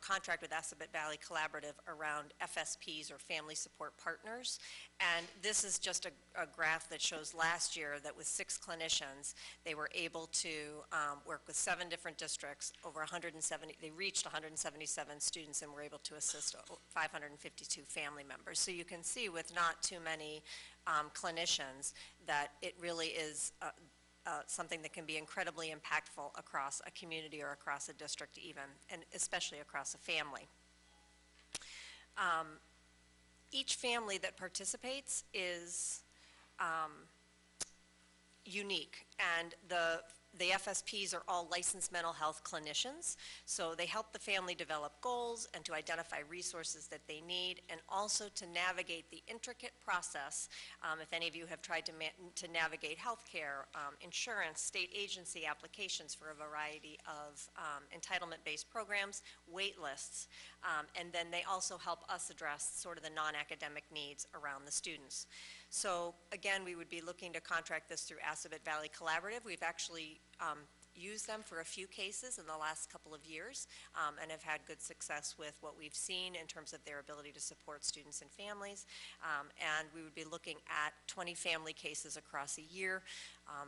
contract with Assabet Valley Collaborative around FSPs or Family Support Partners. And this is just a graph that shows last year that with 6 clinicians, they were able to work with 7 different districts, over 170, they reached 177 students and were able to assist 552 family members. So you can see with not too many clinicians that it really is something that can be incredibly impactful across a community or across a district even, and especially across a family. Each family that participates is unique, and the FSPs are all licensed mental health clinicians, so they help the family develop goals and to identify resources that they need, and also to navigate the intricate process. If any of you have tried to navigate healthcare, insurance, state agency applications for a variety of entitlement-based programs, wait lists, and then they also help us address sort of the non-academic needs around the students. So again, we would be looking to contract this through Assabet Valley Collaborative. We've actually used them for a few cases in the last couple of years and have had good success with what we've seen in terms of their ability to support students and families. And we would be looking at 20 family cases across a year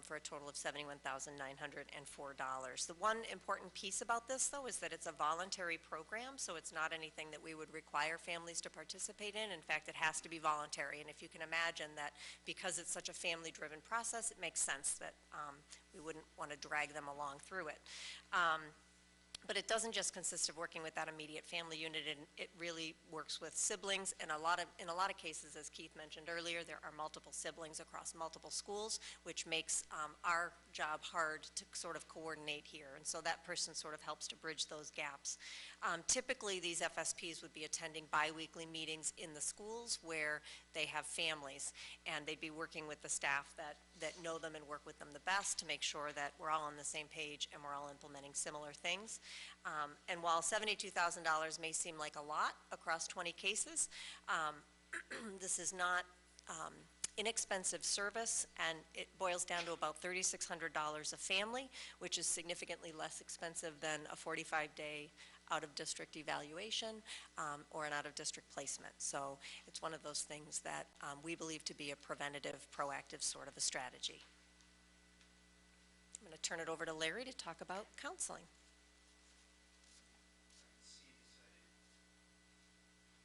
for a total of $71,904. The one important piece about this, though, is that it's a voluntary program, so it's not anything that we would require families to participate in. In fact, it has to be voluntary, and if you can imagine that because it's such a family-driven process, it makes sense that we wouldn't want to drag them along through it. But it doesn't just consist of working with that immediate family unit, and it really works with siblings. And in a lot of cases, as Keith mentioned earlier, there are multiple siblings across multiple schools, which makes our job hard to sort of coordinate here. And so that person sort of helps to bridge those gaps. Typically, these FSPs would be attending biweekly meetings in the schools where they have families, and they'd be working with the staff that know them and work with them the best to make sure that we're all on the same page and we're all implementing similar things. And while $72,000 may seem like a lot across 20 cases, this is not inexpensive service, and it boils down to about $3,600 a family, which is significantly less expensive than a 45-day out-of-district evaluation or an out-of-district placement. So it's one of those things that we believe to be a preventative, proactive sort of a strategy. I'm going to turn it over to Larry to talk about counseling.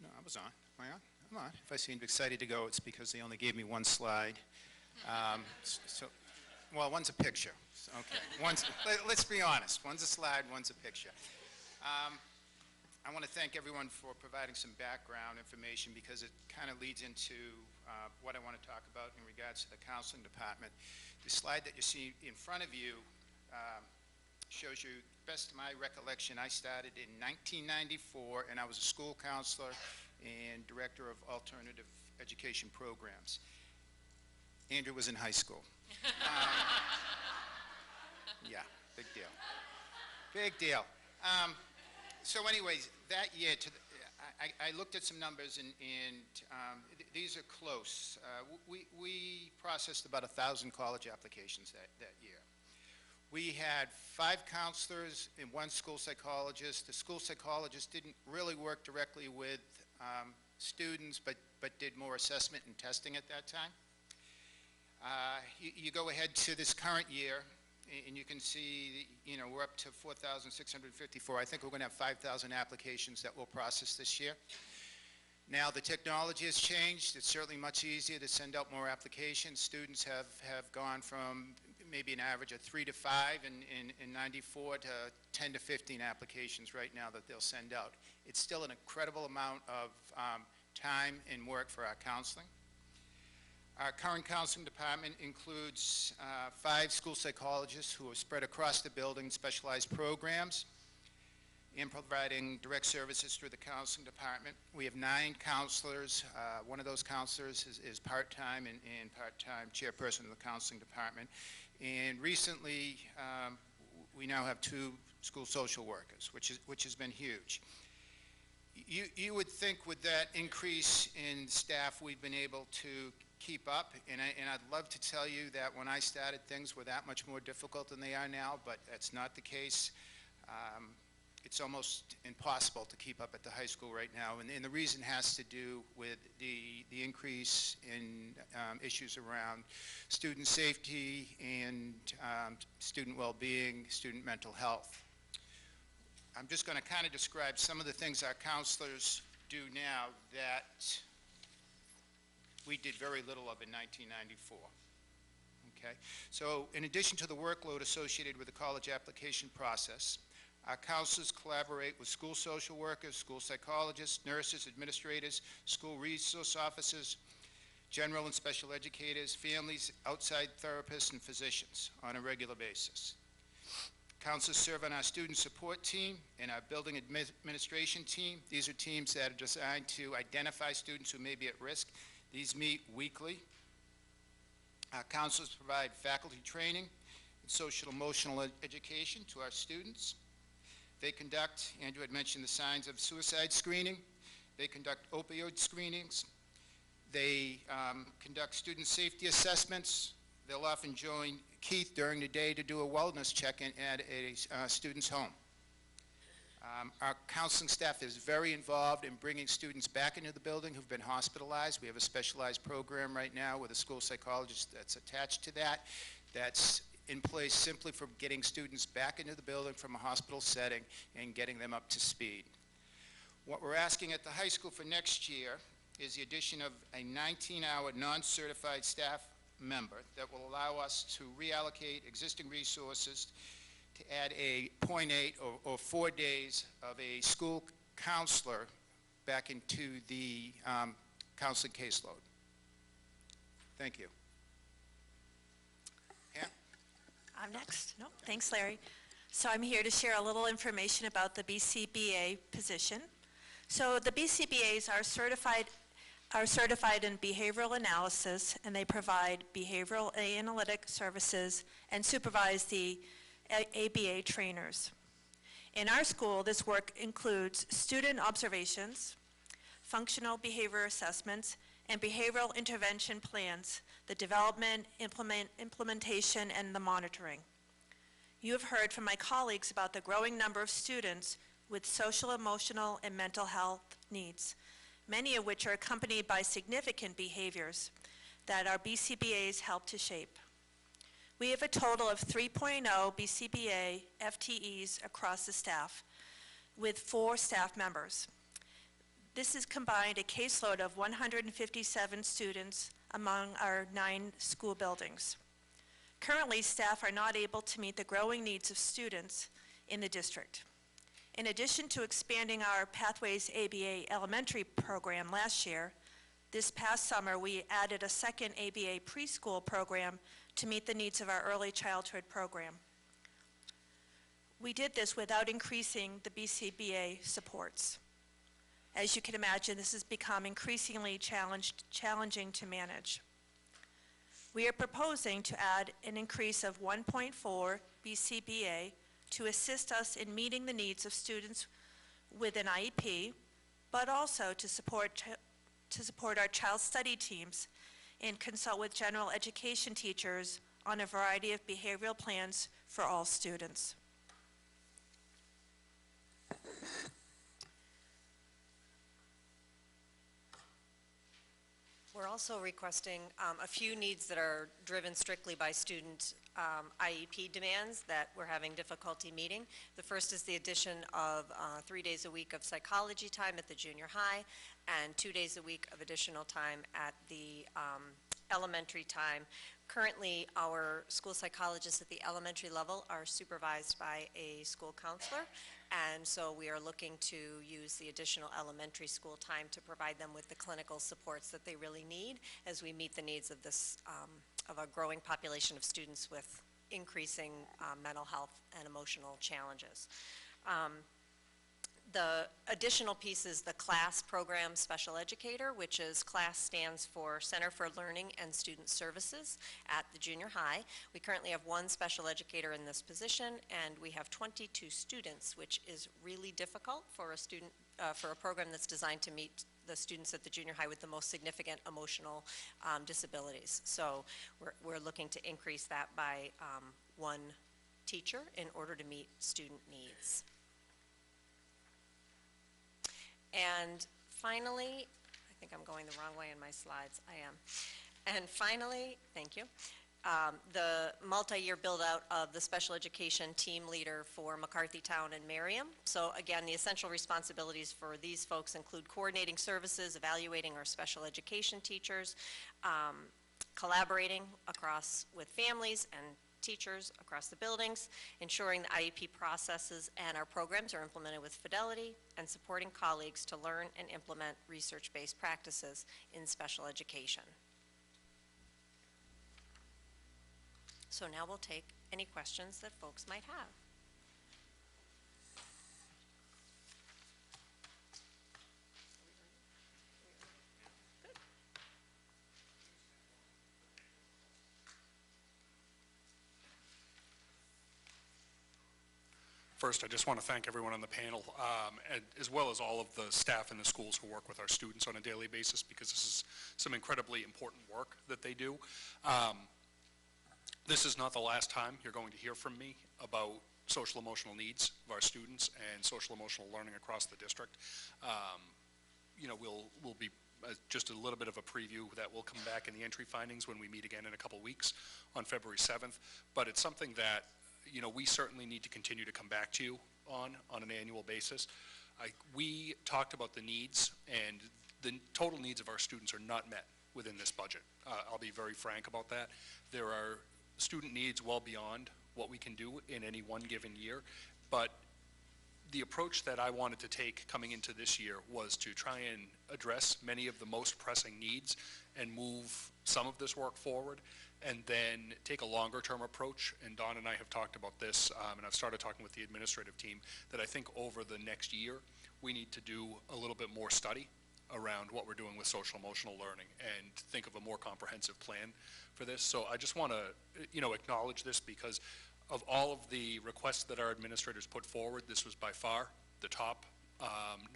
No, I was on. Am I on? I'm on. If I seemed excited to go, it's because they only gave me one slide. Well, one's a picture. Okay. Let's be honest. One's a slide, one's a picture. I want to thank everyone for providing some background information because it kind of leads into what I want to talk about in regards to the counseling department. The slide that you see in front of you shows you, best of my recollection, I started in 1994, and I was a school counselor and director of alternative education programs. Andrew was in high school. Yeah, big deal. Big deal. So anyways, that year, I looked at some numbers, and these are close. We processed about 1,000 college applications that year. We had 5 counselors and 1 school psychologist. The school psychologist didn't really work directly with students, but did more assessment and testing at that time. You go ahead to this current year, and you can see, we're up to 4,654. I think we're going to have 5,000 applications that we'll process this year. Now, the technology has changed. It's certainly much easier to send out more applications. Students have gone from maybe an average of 3 to 5 in 94 to 10 to 15 applications right now that they'll send out. It's still an incredible amount of time and work for our counseling. Our current counseling department includes 5 school psychologists who are spread across the building, specialized programs, and providing direct services through the counseling department. We have 9 counselors. One of those counselors is part-time and part-time chairperson of the counseling department. And recently, we now have 2 school social workers, which has been huge. You would think with that increase in staff, we've been able to keep up, and I'd love to tell you that when I started, things were that much more difficult than they are now, but that's not the case. It's almost impossible to keep up at the high school right now, and the reason has to do with the increase in issues around student safety and student well-being, student mental health. I'm just going to kind of describe some of the things our counselors do now that we did very little of in 1994. Okay? So in addition to the workload associated with the college application process, our counselors collaborate with school social workers, school psychologists, nurses, administrators, school resource officers, general and special educators, families, outside therapists, and physicians on a regular basis. Counselors serve on our student support team and our building administration team. These are teams that are designed to identify students who may be at risk. These meet weekly. Our counselors provide faculty training and social emotional education to our students. They conduct, Andrew had mentioned the signs of suicide screening. They conduct opioid screenings. They conduct student safety assessments, they'll often join Keith during the day to do a wellness check-in at a student's home. Our counseling staff is very involved in bringing students back into the building who've been hospitalized. We have a specialized program right now with a school psychologist that's attached to that, that's in place simply for getting students back into the building from a hospital setting and getting them up to speed. What we're asking at the high school for next year is the addition of a 19-hour non-certified staff member that will allow us to reallocate existing resources to add a 0.8 or 4 days of a school counselor back into the counseling caseload. Thank you. Pam? I'm next. No, thanks, Larry. So I'm here to share a little information about the BCBA position. So the BCBAs are certified in behavioral analysis, and they provide behavioral analytic services and supervise the ABA trainers. In our school, this work includes student observations, functional behavior assessments, and behavioral intervention plans, the development, implementation, and the monitoring. You have heard from my colleagues about the growing number of students with social, emotional, and mental health needs, many of which are accompanied by significant behaviors that our BCBAs help to shape. We have a total of 3.0 BCBA FTEs across the staff, with 4 staff members. This is combined a caseload of 157 students among our 9 school buildings. Currently, staff are not able to meet the growing needs of students in the district. In addition to expanding our Pathways ABA elementary program last year, this past summer we added a second ABA preschool program to meet the needs of our early childhood program. We did this without increasing the BCBA supports. As you can imagine, this has become increasingly challenging to manage. We are proposing to add an increase of 1.4 BCBA to assist us in meeting the needs of students with an IEP, but also to support our child study teams and consult with general education teachers on a variety of behavioral plans for all students. We're also requesting a few needs that are driven strictly by student IEP demands that we're having difficulty meeting. The first is the addition of 3 days a week of psychology time at the junior high and 2 days a week of additional time at the elementary time. Currently, our school psychologists at the elementary level are supervised by a school counselor, and so we are looking to use the additional elementary school time to provide them with the clinical supports that they really need as we meet the needs of this of a growing population of students with increasing mental health and emotional challenges. The additional piece is the CLASS program special educator, which is CLASS stands for Center for Learning and Student Services at the junior high. We currently have 1 special educator in this position, and we have 22 students, which is really difficult for a student, for a program that's designed to meet the students at the junior high with the most significant emotional disabilities. So we're looking to increase that by 1 teacher in order to meet student needs. And finally, I think I'm going the wrong way in my slides. I am. And finally, thank you, the multi-year build-out of the special education team leader for McCarthy Town and Merriam. So again, the essential responsibilities for these folks include coordinating services, evaluating our special education teachers, collaborating across with families and teachers across the buildings, ensuring the IEP processes and our programs are implemented with fidelity, and supporting colleagues to learn and implement research-based practices in special education. So now we'll take any questions that folks might have. First, I just want to thank everyone on the panel, and as well as all of the staff in the schools who work with our students on a daily basis, because this is some incredibly important work that they do. This is not the last time you're going to hear from me about social emotional needs of our students and social emotional learning across the district. You know, we'll be just a little bit of a preview that will come back in the entry findings when we meet again in a couple weeks on February 7th. But it's something that, you know, we certainly need to continue to come back to you on an annual basis. We talked about the needs, and the total needs of our students are not met within this budget. I'll be very frank about that. There are student needs well beyond what we can do in any one given year, but the approach that I wanted to take coming into this year was to try and address many of the most pressing needs and move some of this work forward, and then take a longer term approach. And Dawn and I have talked about this, and I've started talking with the administrative team, that I think over the next year we need to do a little bit more study around what we're doing with social emotional learning and think of a more comprehensive plan for this. So I just want to, you know, acknowledge this, because of all of the requests that our administrators put forward, this was by far the top,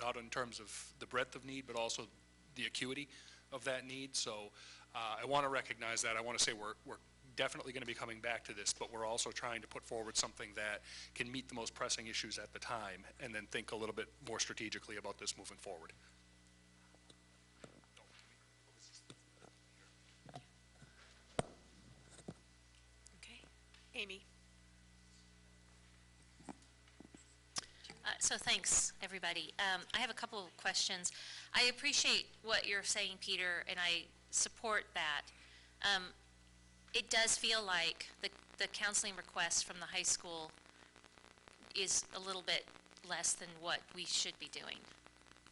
not in terms of the breadth of need, but also the acuity of that need. So I want to recognize that. I want to say we're definitely going to be coming back to this, but we're also trying to put forward something that can meet the most pressing issues at the time, and then think a little bit more strategically about this moving forward. Okay. Amy. So thanks, everybody. I have a couple of questions. I appreciate what you're saying, Peter, and I support that. It does feel like the counseling request from the high school is a little bit less than what we should be doing.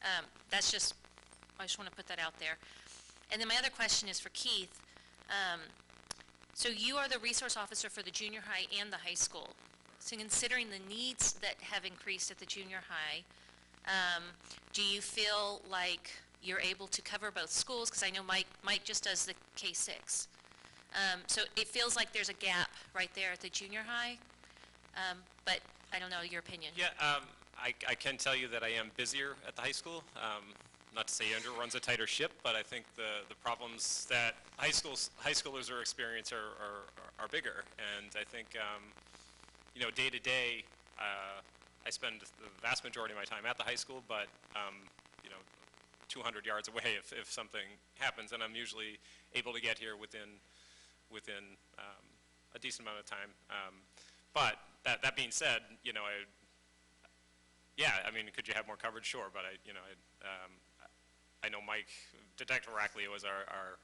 I just want to put that out there. And then my other question is for Keith. So you are the resource officer for the junior high and the high school. So considering the needs that have increased at the junior high, do you feel like you're able to cover both schools? Because I know Mike just does the K-6. So it feels like there's a gap right there at the junior high, but I don't know your opinion. Yeah, I can tell you that I am busier at the high school. Not to say Andrew runs a tighter ship, but I think the problems that high schoolers are experiencing are bigger. And I think, you know, day to day, I spend the vast majority of my time at the high school, but, you know, 200 yards away if something happens, and I'm usually able to get here within a decent amount of time. But that being said, you know, I mean, could you have more coverage? Sure, but I know Mike, Detective Rackley was our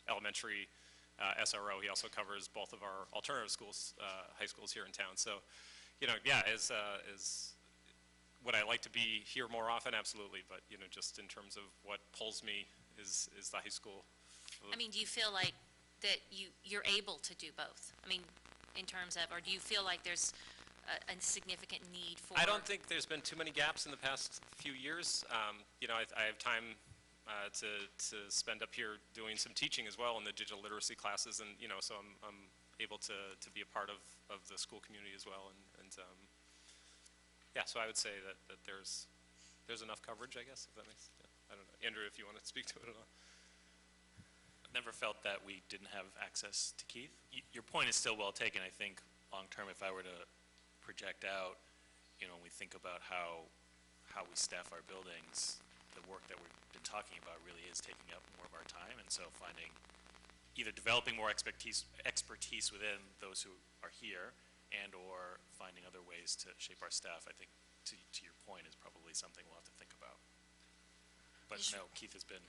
elementary SRO. He also covers both of our alternative schools, high schools here in town. So, you know, yeah, would I like to be here more often? Absolutely. But, you know, just in terms of what pulls me is the high school. I mean, do you feel like that you're able to do both? I mean, in terms of, or do you feel like there's a significant need for? I don't think there's been too many gaps in the past few years. You know, I have time to spend up here doing some teaching as well in the digital literacy classes, and you know, so I'm able to be a part of the school community as well, and yeah, so I would say that there's enough coverage, I guess, if that makes sense. Yeah. I don't know, Andrew, if you want to speak to it at all. I've never felt that we didn't have access to Keith. Your point is still well taken. I think long term, if I were to project out, you know, when we think about how we staff our buildings, the work that we've been talking about really is taking up more of our time, and so finding either developing more expertise within those who are here, and or finding other ways to shape our staff, I think, to your point, is probably something we'll have to think about. But no, Keith has been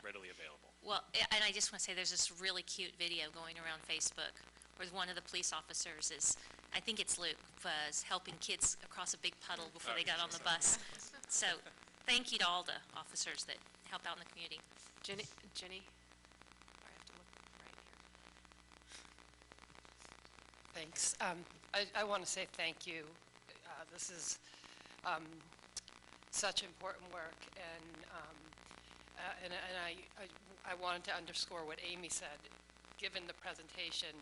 readily available. Well, and I just want to say there's this really cute video going around Facebook where one of the police officers is, I think it's Luke, was helping kids across a big puddle before they got on the bus. So thank you to all the officers that help out in the community. Jenny? I have to look right here. Thanks. I want to say thank you. This is such important work, and I wanted to underscore what Amy said. Given the presentation,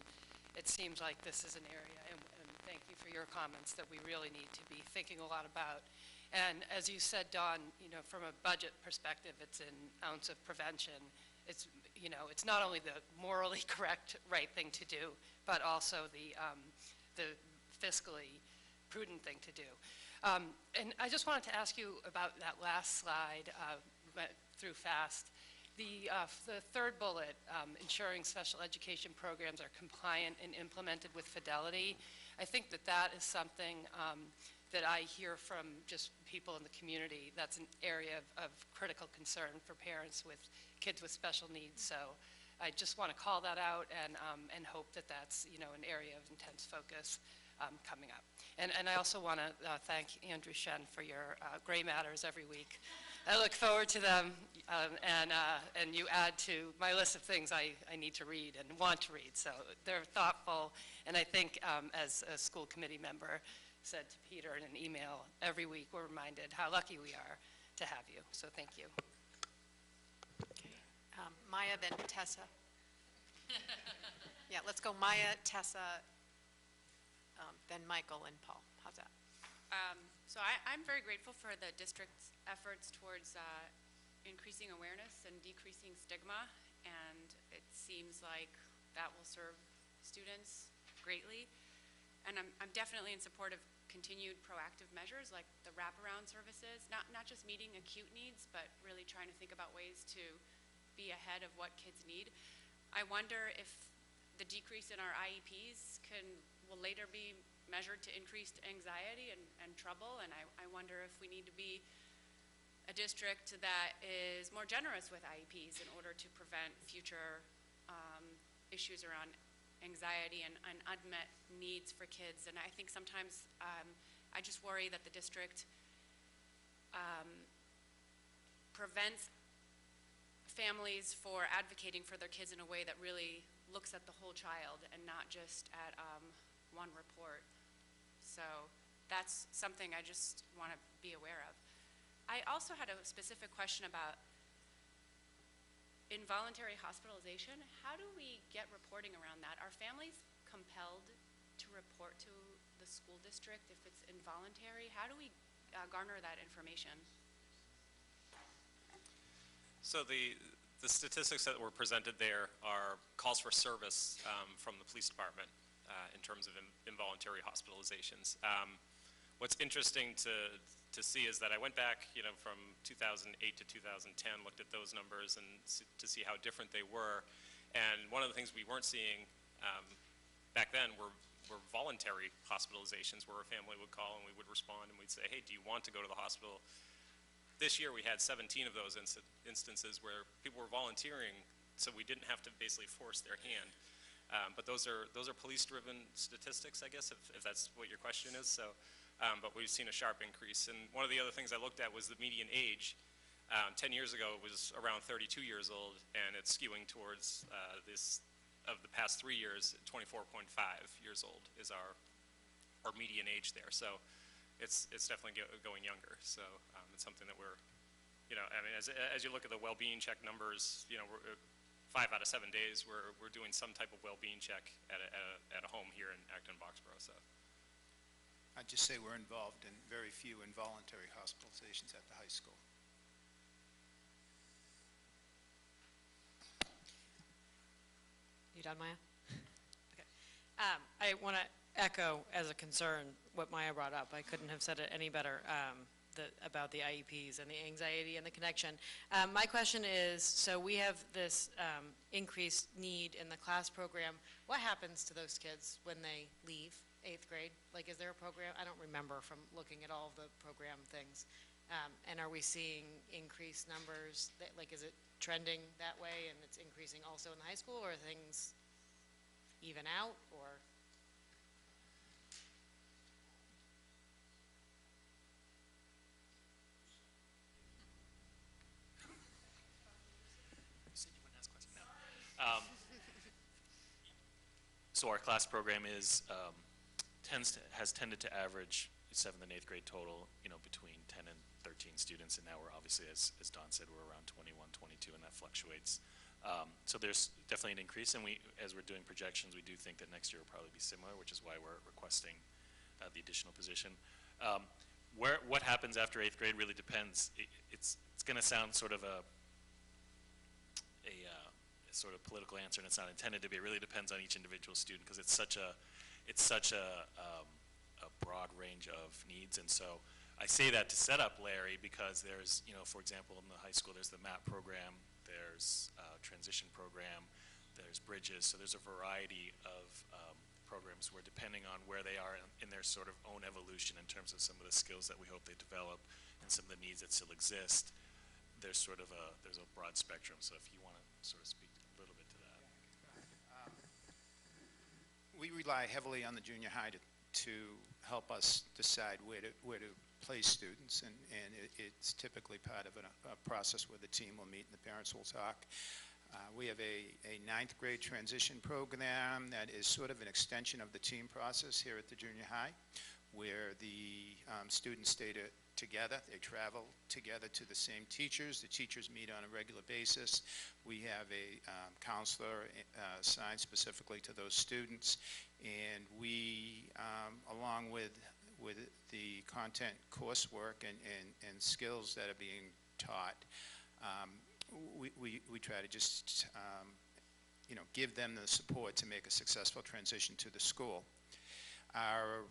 it seems like this is an area, and thank you for your comments, that we really need to be thinking a lot about. And as you said, Dawn, you know, from a budget perspective, it's an ounce of prevention, it's, you know, it's not only the morally correct, right thing to do, but also the fiscally prudent thing to do. And I just wanted to ask you about that last slide, went through fast. The third bullet, ensuring special education programs are compliant and implemented with fidelity. I think that that is something that I hear from just people in the community. That's an area of critical concern for parents with kids with special needs. So I just want to call that out and hope that that's, you know, an area of intense focus coming up. And I also want to thank Andrew Shen for your Gray Matters every week. I look forward to them, and you add to my list of things I need to read and want to read. So they're thoughtful, and I think as a school committee member said to Peter in an email, every week we're reminded how lucky we are to have you. So thank you. Maya, then Tessa. Yeah, let's go Maya, Tessa, then Michael and Paul. How's that? So I'm very grateful for the district's efforts towards increasing awareness and decreasing stigma, and it seems like that will serve students greatly. And I'm definitely in support of continued proactive measures like the wraparound services, not just meeting acute needs, but really trying to think about ways to be ahead of what kids need. I wonder if the decrease in our IEPs will later be measured to increased anxiety and trouble, and I wonder if we need to be a district that is more generous with IEPs in order to prevent future issues around anxiety and unmet needs for kids. And I think sometimes I just worry that the district prevents families for advocating for their kids in a way that really looks at the whole child and not just at one report. So that's something I just want to be aware of. I also had a specific question about involuntary hospitalization. How do we get reporting around that? Are families compelled to report to the school district if it's involuntary? How do we garner that information? So the statistics that were presented there are calls for service from the police department in terms of involuntary hospitalizations. What's interesting to see is that I went back, you know, from 2008 to 2010, looked at those numbers and to see how different they were. And one of the things we weren't seeing back then were voluntary hospitalizations, where a family would call and we would respond and we'd say, hey, do you want to go to the hospital? This year we had 17 of those instances where people were volunteering, so we didn't have to basically force their hand. But those are police-driven statistics, I guess, if that's what your question is. So, but we've seen a sharp increase. And one of the other things I looked at was the median age. 10 years ago it was around 32 years old, and it's skewing towards this, of the past 3 years, 24.5 years old is our median age there. So it's definitely going younger. So it's something that we're, you know, I mean, as you look at the well-being check numbers, you know, we're 5 out of 7 days we're doing some type of well-being check at a home here in Acton, Boxborough. So I'd just say we're involved in very few involuntary hospitalizations at the high school. You done, Maya? Okay. I want to echo as a concern what Maya brought up. I couldn't have said it any better about the IEPs and the anxiety and the connection. My question is, so we have this increased need in the class program. What happens to those kids when they leave 8th grade? Like, is there a program? I don't remember from looking at all of the program things. And are we seeing increased numbers? Like, is it trending that way and it's increasing also in the high school, or are things even out, or? So our class program is has tended to average 7th and 8th grade total, you know, between 10 and 13 students, and now we're obviously, as Don said, we're around 21, 22, and that fluctuates. So there's definitely an increase, and as we're doing projections, we do think that next year will probably be similar, which is why we're requesting the additional position. What happens after 8th grade really depends. It's going to sound sort of a sort of political answer, and it's not intended to be. It really depends on each individual student, because it's such a broad range of needs. And so I say that to set up Larry, because there's, for example, in the high school, there's the MAP program, there's transition program, there's bridges. So there's a variety of programs where, depending on where they are in their sort of own evolution in terms of some of the skills that we hope they develop and some of the needs that still exist, there's sort of there's a broad spectrum. So if you want to sort of speak a little bit to that. We rely heavily on the junior high to help us decide where to place students, and it's typically part of a process where the team will meet and the parents will talk. We have a ninth grade transition program that is sort of an extension of the team process here at the junior high, where the students stay together. They travel together to the same teachers. The teachers meet on a regular basis. We have a counselor assigned specifically to those students, and we, along with the content coursework and skills that are being taught, we try to just give them the support to make a successful transition to the school. Our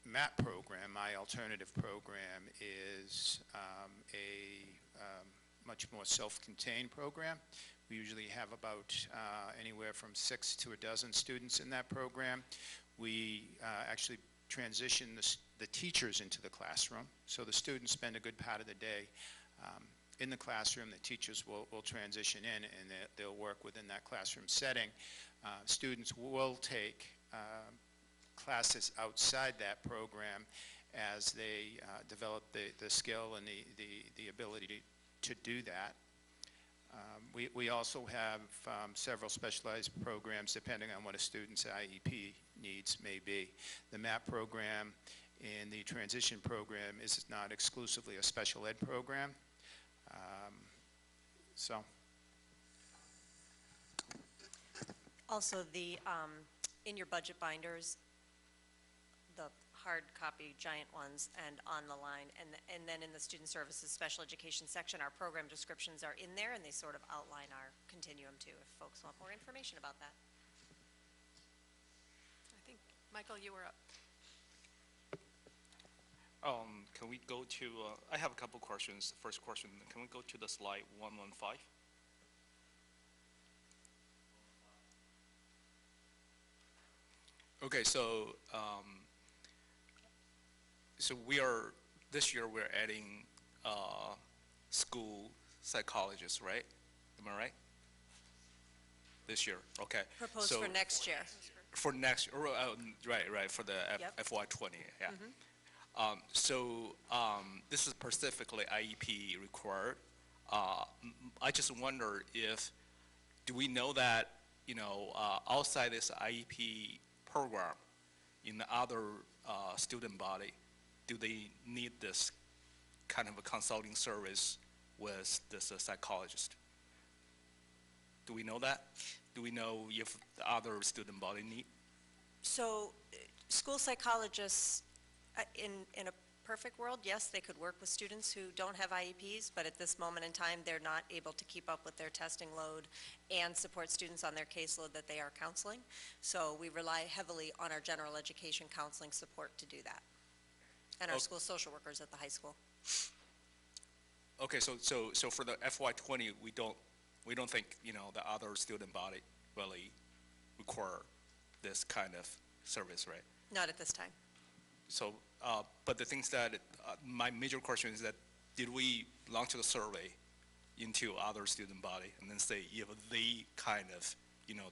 MAP program, my alternative program, is a much more self-contained program. We usually have about anywhere from 6 to a dozen students in that program. We actually transition the teachers into the classroom, so the students spend a good part of the day in the classroom. The teachers will transition in, and they'll work within that classroom setting. Students will take classes outside that program as they develop the skill and the ability to do that. We also have several specialized programs depending on what a student's IEP needs may be. The MAP program and the transition program is not exclusively a special ed program. Also, in your budget binders, the hard copy giant ones and on the line, and then in the student services special education section, our program descriptions are in there, and they sort of outline our continuum too, if folks want more information about that. I think, Michael, you were up. Can we go to, I have a couple questions. The first question, can we go to the slide 115? Okay, so this year we're adding school psychologists, right? Am I right? This year, okay. Proposed for next year. For next year, right, for the FY20, yeah. This is specifically IEP required. I just wonder do we know that, outside this IEP program, in the other student body, do they need this kind of a consulting service with this psychologist? Do we know that? Do we know if the other student body need? So, school psychologists, in a perfect world, yes, they could work with students who don't have IEPs, but at this moment in time, they're not able to keep up with their testing load and support students on their caseload that they are counseling. So we rely heavily on our general education counseling support to do that, and our school social workers at the high school. Okay, so for the FY20, we don't think, the other student body really require this kind of service, right? Not at this time. So, but the things that, my major question is that, did we launch a survey into other student body and then say if they kind of,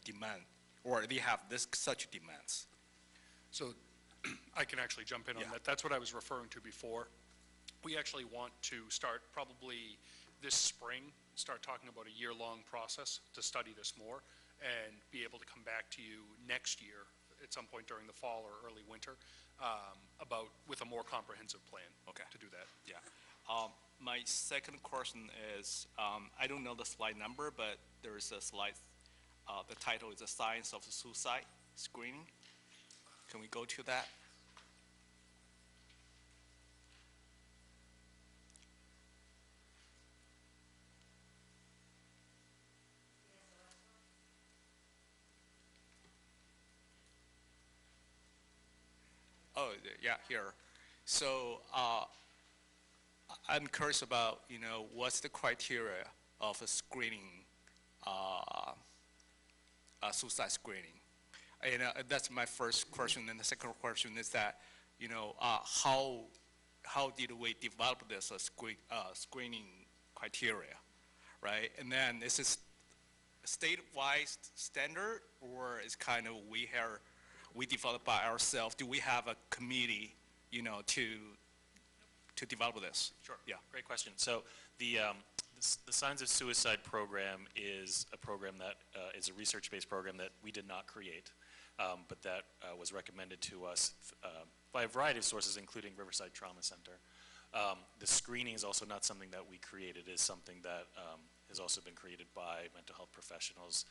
demand, or they have such demands? So I can actually jump in on that. That's what I was referring to before. We actually want to start probably this spring, start talking about a year-long process to study this more and be able to come back to you next year at some point during the fall or early winter with a more comprehensive plan to do that. Yeah. My second question is, I don't know the slide number, but there is a slide, the title is The Science of Suicide Screening. Can we go to that? Oh, yeah, here. So I'm curious about, what's the criteria of a screening, suicide screening? And that's my first question. And the second question is that, how did we develop this screening criteria, right? And then is this statewide standard, or is kind of we develop by ourselves? Do we have a committee, to develop this? Sure. Yeah. Great question. So the Signs of Suicide program is a program that is a research-based program that we did not create, but that was recommended to us by a variety of sources, including Riverside Trauma Center. The screening is also not something that we created. It is something that has also been created by mental health professionals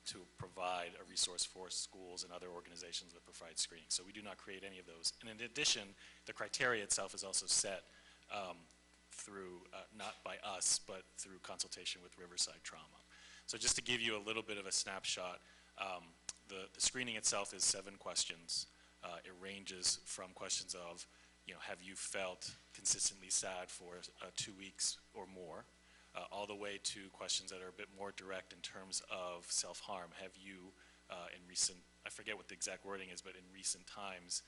to provide a resource for schools and other organizations that provide screening. So we do not create any of those. And in addition, the criteria itself is also set through, not by us, but through consultation with Riverside Trauma. So just to give you a little bit of a snapshot, the screening itself is 7 questions. It ranges from questions of, have you felt consistently sad for 2 weeks or more, all the way to questions that are a bit more direct in terms of self-harm. Have you, in recent, I forget what the exact wording is, but in recent times,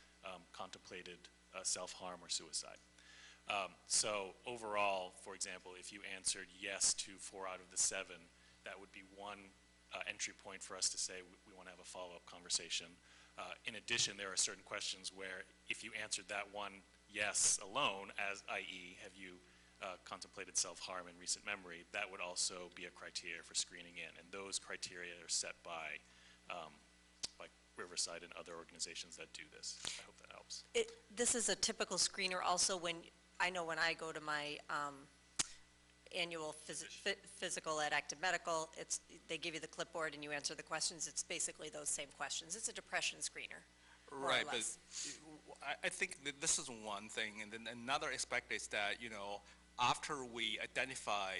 contemplated self-harm or suicide? So overall, for example, if you answered yes to 4 out of the 7, that would be one entry point for us to say we want to have a follow-up conversation. In addition, there are certain questions where if you answered that one yes alone, as i.e., have you contemplated self-harm in recent memory, that would also be a criteria for screening in. And those criteria are set by Riverside and other organizations that do this. I hope that helps. This is a typical screener also when I go to my annual physical at Acton Medical, they give you the clipboard and you answer the questions. It's basically those same questions. It's a depression screener. Right, but I think that this is one thing, and then another aspect is that, after we identify,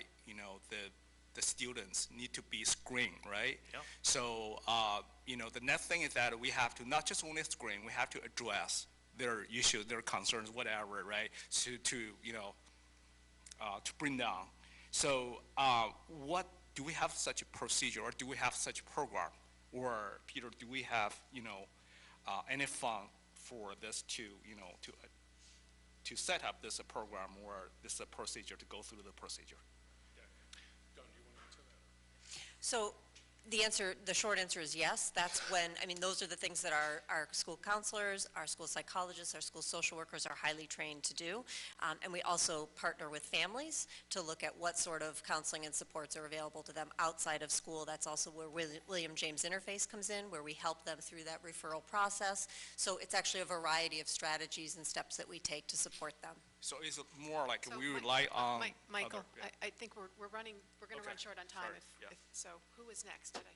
the students need to be screened, right? Yep. So, the next thing is that we have to not just only screen, we have to address their issues, their concerns, whatever, right? So to bring down. So, do we have such a procedure, or do we have such a program, or Peter, do we have, any fund for this to set up this program or this procedure, to go through the procedure? Don, do you want to answer that? So the short answer is yes. That's when, those are the things that our school counselors, our school psychologists, our school social workers are highly trained to do. And we also partner with families to look at what sort of counseling and supports are available to them outside of school. That's also where William James Interface comes in, where we help them through that referral process. So it's actually a variety of strategies and steps that we take to support them. So is it more like we rely on Michael, other, yeah. I think we're going to run short on time. Sorry, So who was next today?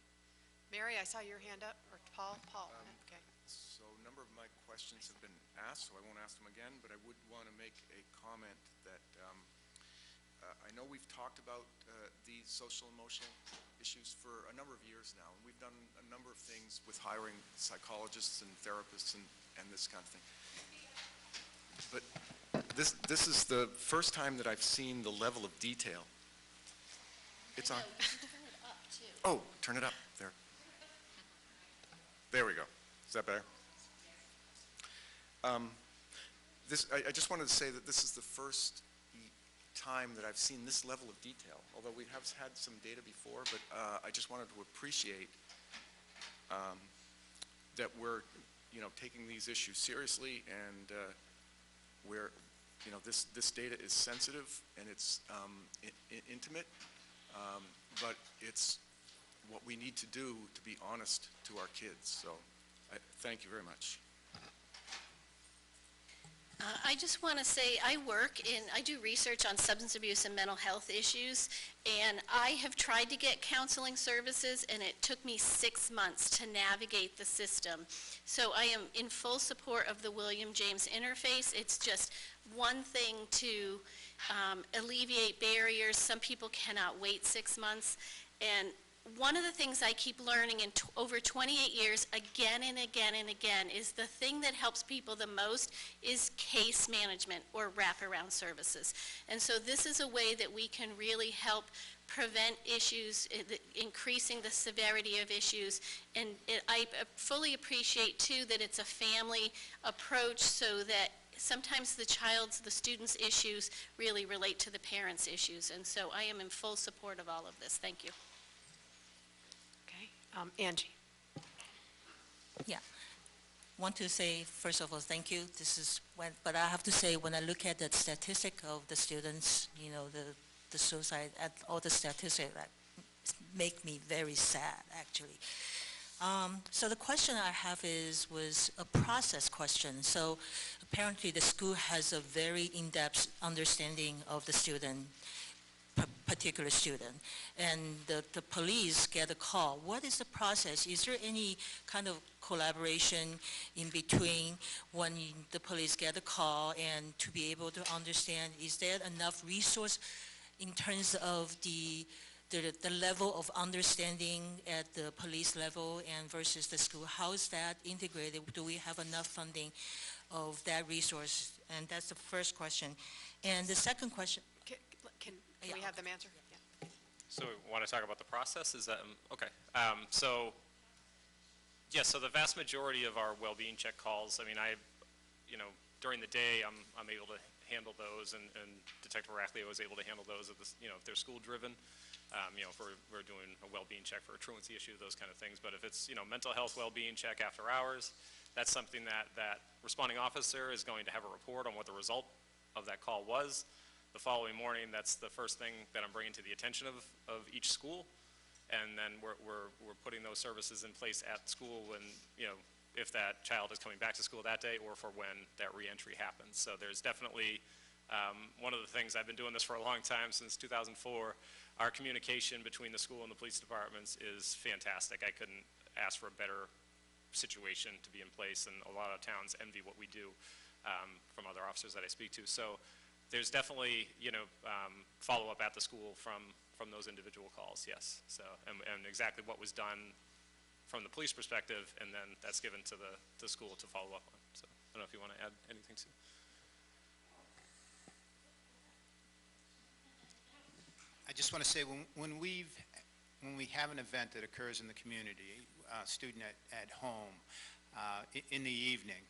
Mary, I saw your hand up, or Paul? Okay. So a number of my questions have been asked, so I won't ask them again, but I would want to make a comment that I know we've talked about these social emotional issues for a number of years now, and we've done a number of things with hiring psychologists and therapists and this kind of thing. But this is the first time that I've seen the level of detail. It's on. You can turn it up, too. Oh, turn it up. There. There we go. Is that better? I just wanted to say that this is the first time that I've seen this level of detail, although we have had some data before, but I just wanted to appreciate that we're, taking these issues seriously, and we're, this data is sensitive and it's intimate, but it's what we need to do to be honest to our kids. So thank you very much. I just want to say I do research on substance abuse and mental health issues, and I have tried to get counseling services, and it took me 6 months to navigate the system. So I am in full support of the William James Interface. It's just one thing to alleviate barriers. Some people cannot wait 6 months, and one of the things I keep learning in over 28 years, again and again and again, is the thing that helps people the most is case management or wraparound services. And so this is a way that we can really help prevent issues, increasing the severity of issues. And I fully appreciate, too, that it's a family approach so that sometimes the student's issues really relate to the parents' issues. And so I am in full support of all of this. Thank you. Angie. Yeah. Want to say, first of all, thank you. But I have to say, when I look at the statistic of the students, the suicide, and all the statistics, that make me very sad, actually. So the question I have was a process question. So apparently the school has a very in-depth understanding of the student, particular student, and the police get a call. What is the process? Is there any kind of collaboration in between when the police get a call and to be able to understand, is there enough resource in terms of the level of understanding at the police level and versus the school? How is that integrated? Do we have enough funding of that resource? And that's the first question. And the second question, Can we have them answer? Yeah. So we want to talk about the process? Is that, okay. So the vast majority of our well-being check calls, I mean, during the day, I'm able to handle those, and Detective Rackley was able to handle those if they're school-driven. If we're doing a well-being check for a truancy issue, those kind of things. But if it's, mental health well-being check after hours, that's something that responding officer is going to have a report on what the result of that call was. The following morning, that's the first thing that I'm bringing to the attention of each school, and then we're putting those services in place at school when, if that child is coming back to school that day or for when that reentry happens. So there's definitely, one of the things, I've been doing this for a long time, since 2004, our communication between the school and the police departments is fantastic. I couldn't ask for a better situation to be in place, and a lot of towns envy what we do from other officers that I speak to. So there's definitely, follow-up at the school from those individual calls, yes. So, and exactly what was done from the police perspective, and then that's given to the school to follow up on. So I don't know if you want to add anything to. I just want to say, when we have an event that occurs in the community, student at home, in the evening,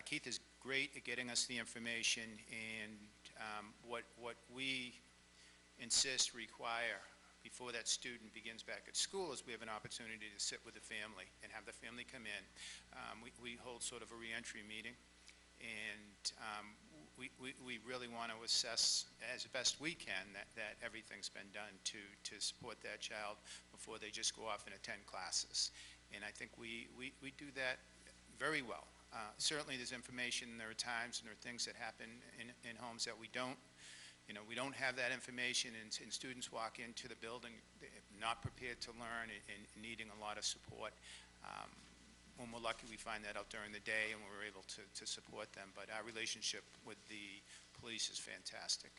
Keith is great at getting us the information, and what we require before that student begins back at school is we have an opportunity to sit with the family and have the family come in. We hold sort of a reentry meeting, and we really want to assess as best we can that everything's been done to support that child before they just go off and attend classes. And I think we do that very well. Certainly there's information, there are times and there are things that happen in homes that we don't have that information, and students walk into the building not prepared to learn and needing a lot of support. When we're lucky, we find that out during the day and we're able to support them. But our relationship with the police is fantastic.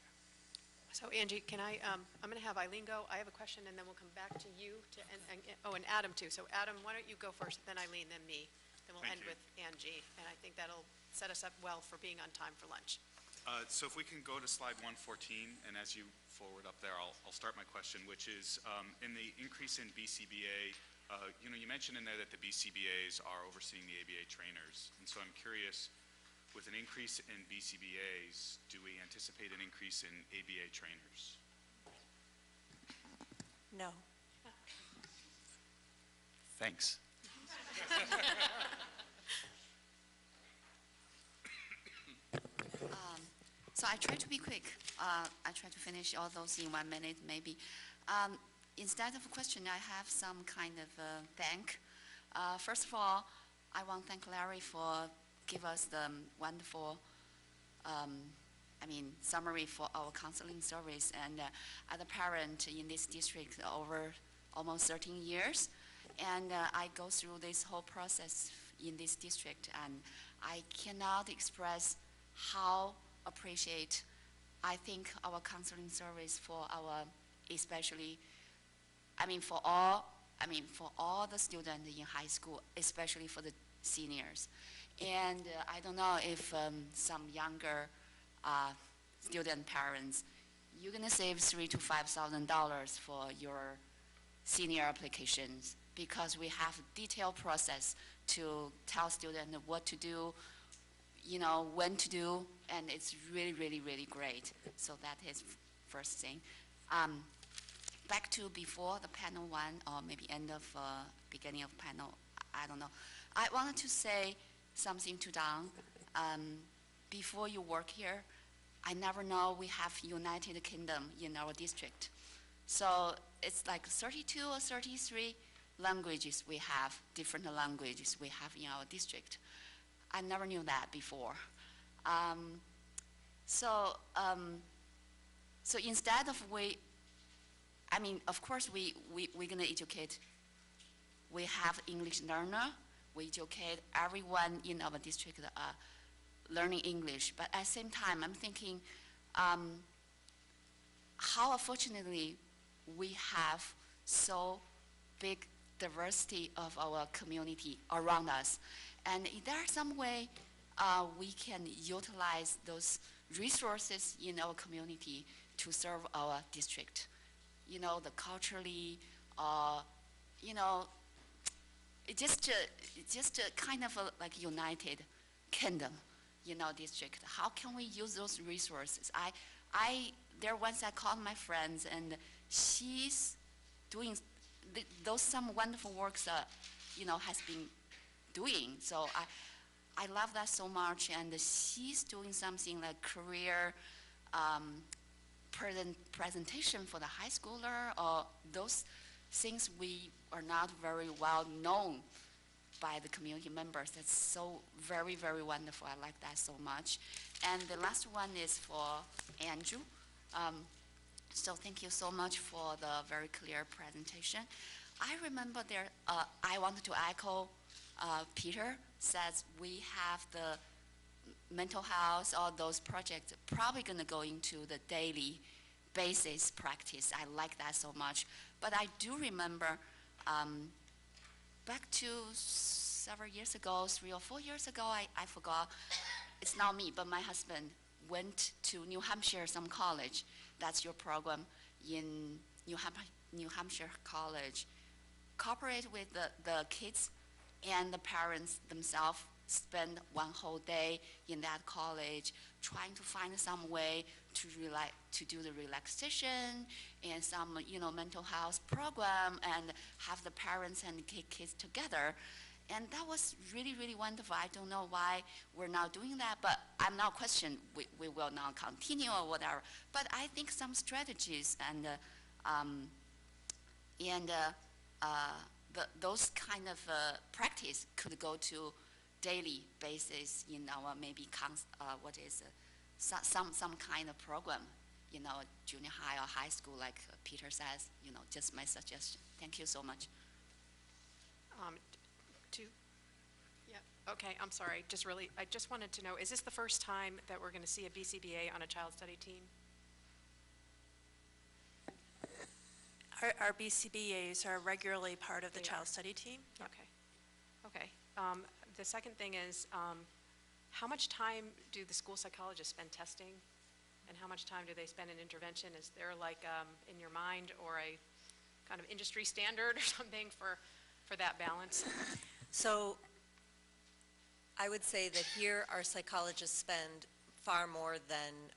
So Angie, can I'm going to have Eileen go. I have a question, and then we'll come back to you, and Adam too. So Adam, why don't you go first, then Eileen, then me. Then we'll end with Angie, and I think that'll set us up well for being on time for lunch. So if we can go to slide 114, and as you forward up there, I'll start my question, which is in the increase in BCBA, you mentioned in there that the BCBAs are overseeing the ABA trainers, and so I'm curious, with an increase in BCBAs, do we anticipate an increase in ABA trainers? No. Thanks. So I try to be quick. I try to finish all those in 1 minute, maybe. Instead of a question, I have some kind of thank. First of all, I want to thank Larry for give us the wonderful, summary for our counseling service. And as a parent in this district over almost 13 years, and I go through this whole process in this district, and I cannot express how appreciate, I think, our counseling service for our especially for all the students in high school, especially for the seniors. And I don't know if some younger student parents, you're going to save $3,000 to $5,000 for your senior applications, because we have a detailed process to tell students what to do, when to do, and it's really, really, really great. So that is first thing. Back to before the panel one, or maybe end of beginning of panel, I don't know. I wanted to say something to Don. Before you work here, I never know we have United Kingdom in our district. So it's like 32 or 33 languages we have, different languages we have in our district. I never knew that before. So instead of of course we're gonna educate, we have English learner, we educate everyone in our district learning English, but at the same time I'm thinking how unfortunately we have so big diversity of our community around us. And is there some way we can utilize those resources in our community to serve our district? The culturally, it's just a kind of like United Kingdom, district. How can we use those resources? Once I called my friends, and she's doing some wonderful works has been doing. So I love that so much, and she's doing something like career presentation for the high schooler, or those things we are not very well known by the community members. That's so very, very wonderful. I like that so much. And the last one is for Andrew. So thank you so much for the very clear presentation. I remember I wanted to echo Peter says we have the mental health, all those projects probably going to go into the daily basis practice. I like that so much. But I do remember back to several years ago, 3 or 4 years ago, I forgot, it's not me, but my husband went to New Hampshire, some college. That's your program in New Hampshire College. Cooperate with the kids and the parents themselves, spend one whole day in that college trying to find some way to do the relaxation and some mental health program, and have the parents and kids together. And that was really, really wonderful. I don't know why we're not doing that, but I'm not questioning we will not continue or whatever. But I think some strategies and those kind of practice could go to daily basis in our maybe some kind of program, junior high or high school, like Peter says. Just my suggestion. Thank you so much. Okay, I'm sorry, I just wanted to know, is this the first time that we're going to see a BCBA on a child study team? Our BCBAs are regularly part of the child study team. Okay. The second thing is, how much time do the school psychologists spend testing? And how much time do they spend in intervention? Is there like, in your mind, or a kind of industry standard or something for that balance? So I would say that here our psychologists spend far more than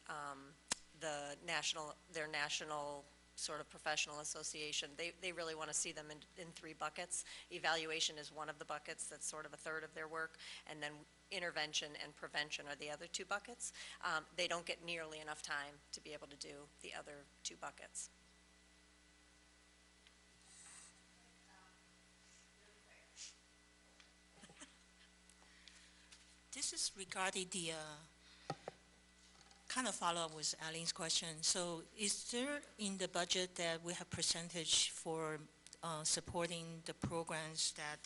their national sort of professional association. They really want to see them in 3 buckets. Evaluation is one of the buckets, that's sort of a third of their work, and then intervention and prevention are the other 2 buckets. They don't get nearly enough time to be able to do the other 2 buckets. This is regarding the kind of follow-up with Eileen's question. So is there in the budget that we have percentage for supporting the programs that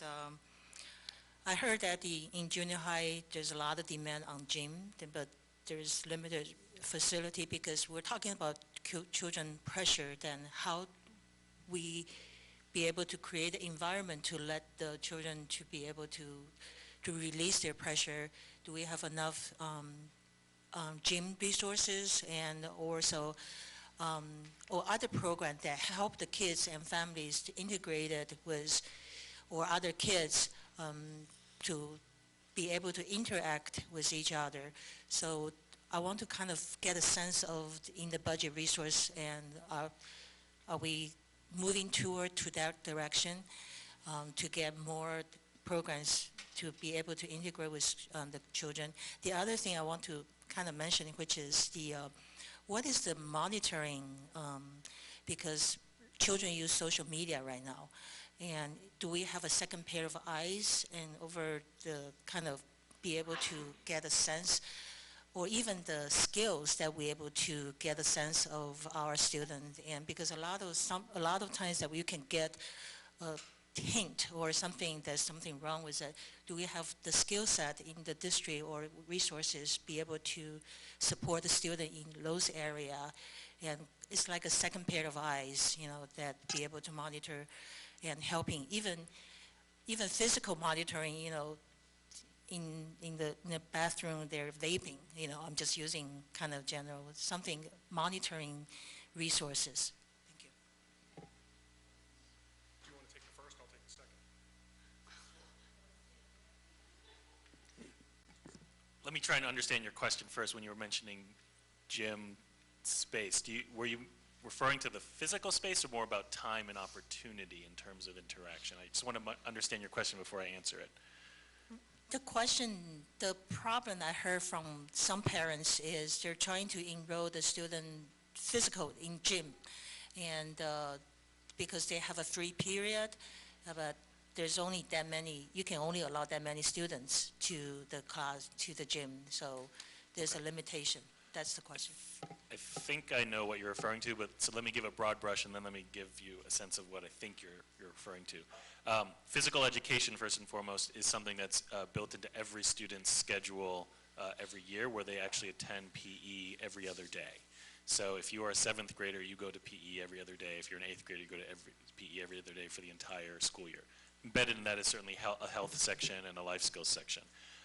I heard that in junior high there's a lot of demand on gym, but there's limited facility because we're talking about children pressure, then how we be able to create an environment to let the children to be able to release their pressure. Do we have enough gym resources and also or other programs that help the kids and families to integrate it with or other kids to be able to interact with each other. So I want to kind of get a sense of in the budget resource, and are we moving toward to that direction to get more programs to be able to integrate with the children. The other thing I want to kind of mention, which is what is the monitoring, because children use social media right now, and do we have a second pair of eyes and over the kind of be able to get a sense, or even the skills that we're able to get a sense of our students, and because a lot of times that we can get a hint or something, there's something wrong with it. Do we have the skill set in the district or resources be able to support the student in those area? And it's like a second pair of eyes, that be able to monitor and helping, even physical monitoring, in the bathroom they're vaping, I'm just using kind of general, something monitoring resources. Thank you. Do you want to take the first? I'll take the second. Let me try and understand your question first. When you were mentioning gym space, were you referring to the physical space or more about time and opportunity in terms of interaction? I just want to understand your question before I answer it. The question, the problem I heard from some parents is they're trying to enroll the student physical in gym, and because they have a free period, but there's only that many, you can only allow that many students to the class, to the gym, so there's a limitation. That's the question. I think I know what you're referring to, but so let me give a broad brush and then let me give you a sense of what I think you're referring to. Physical education, first and foremost, is something that's built into every student's schedule every year, where they actually attend PE every other day. So if you are a 7th grader, you go to PE every other day. If you're an 8th grader, you go to PE every other day for the entire school year. Embedded in that is certainly a health section and a life skills section.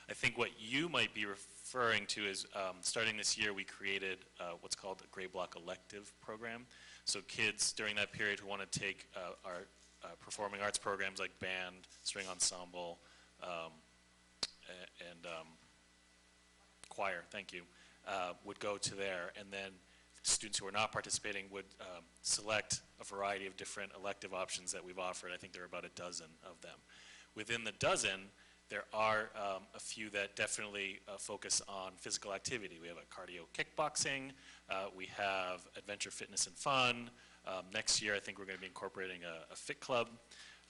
I think what you might be referring to is starting this year, we created what's called a grade block elective program. So kids during that period who want to take our performing arts programs like band, string ensemble, and choir, thank you, would go to there. And then students who are not participating would select a variety of different elective options that we've offered. I think there are about a dozen of them. Within the dozen, there are a few that definitely focus on physical activity. We have a cardio kickboxing, we have adventure fitness and fun. Next year, I think we're going to be incorporating a fit club,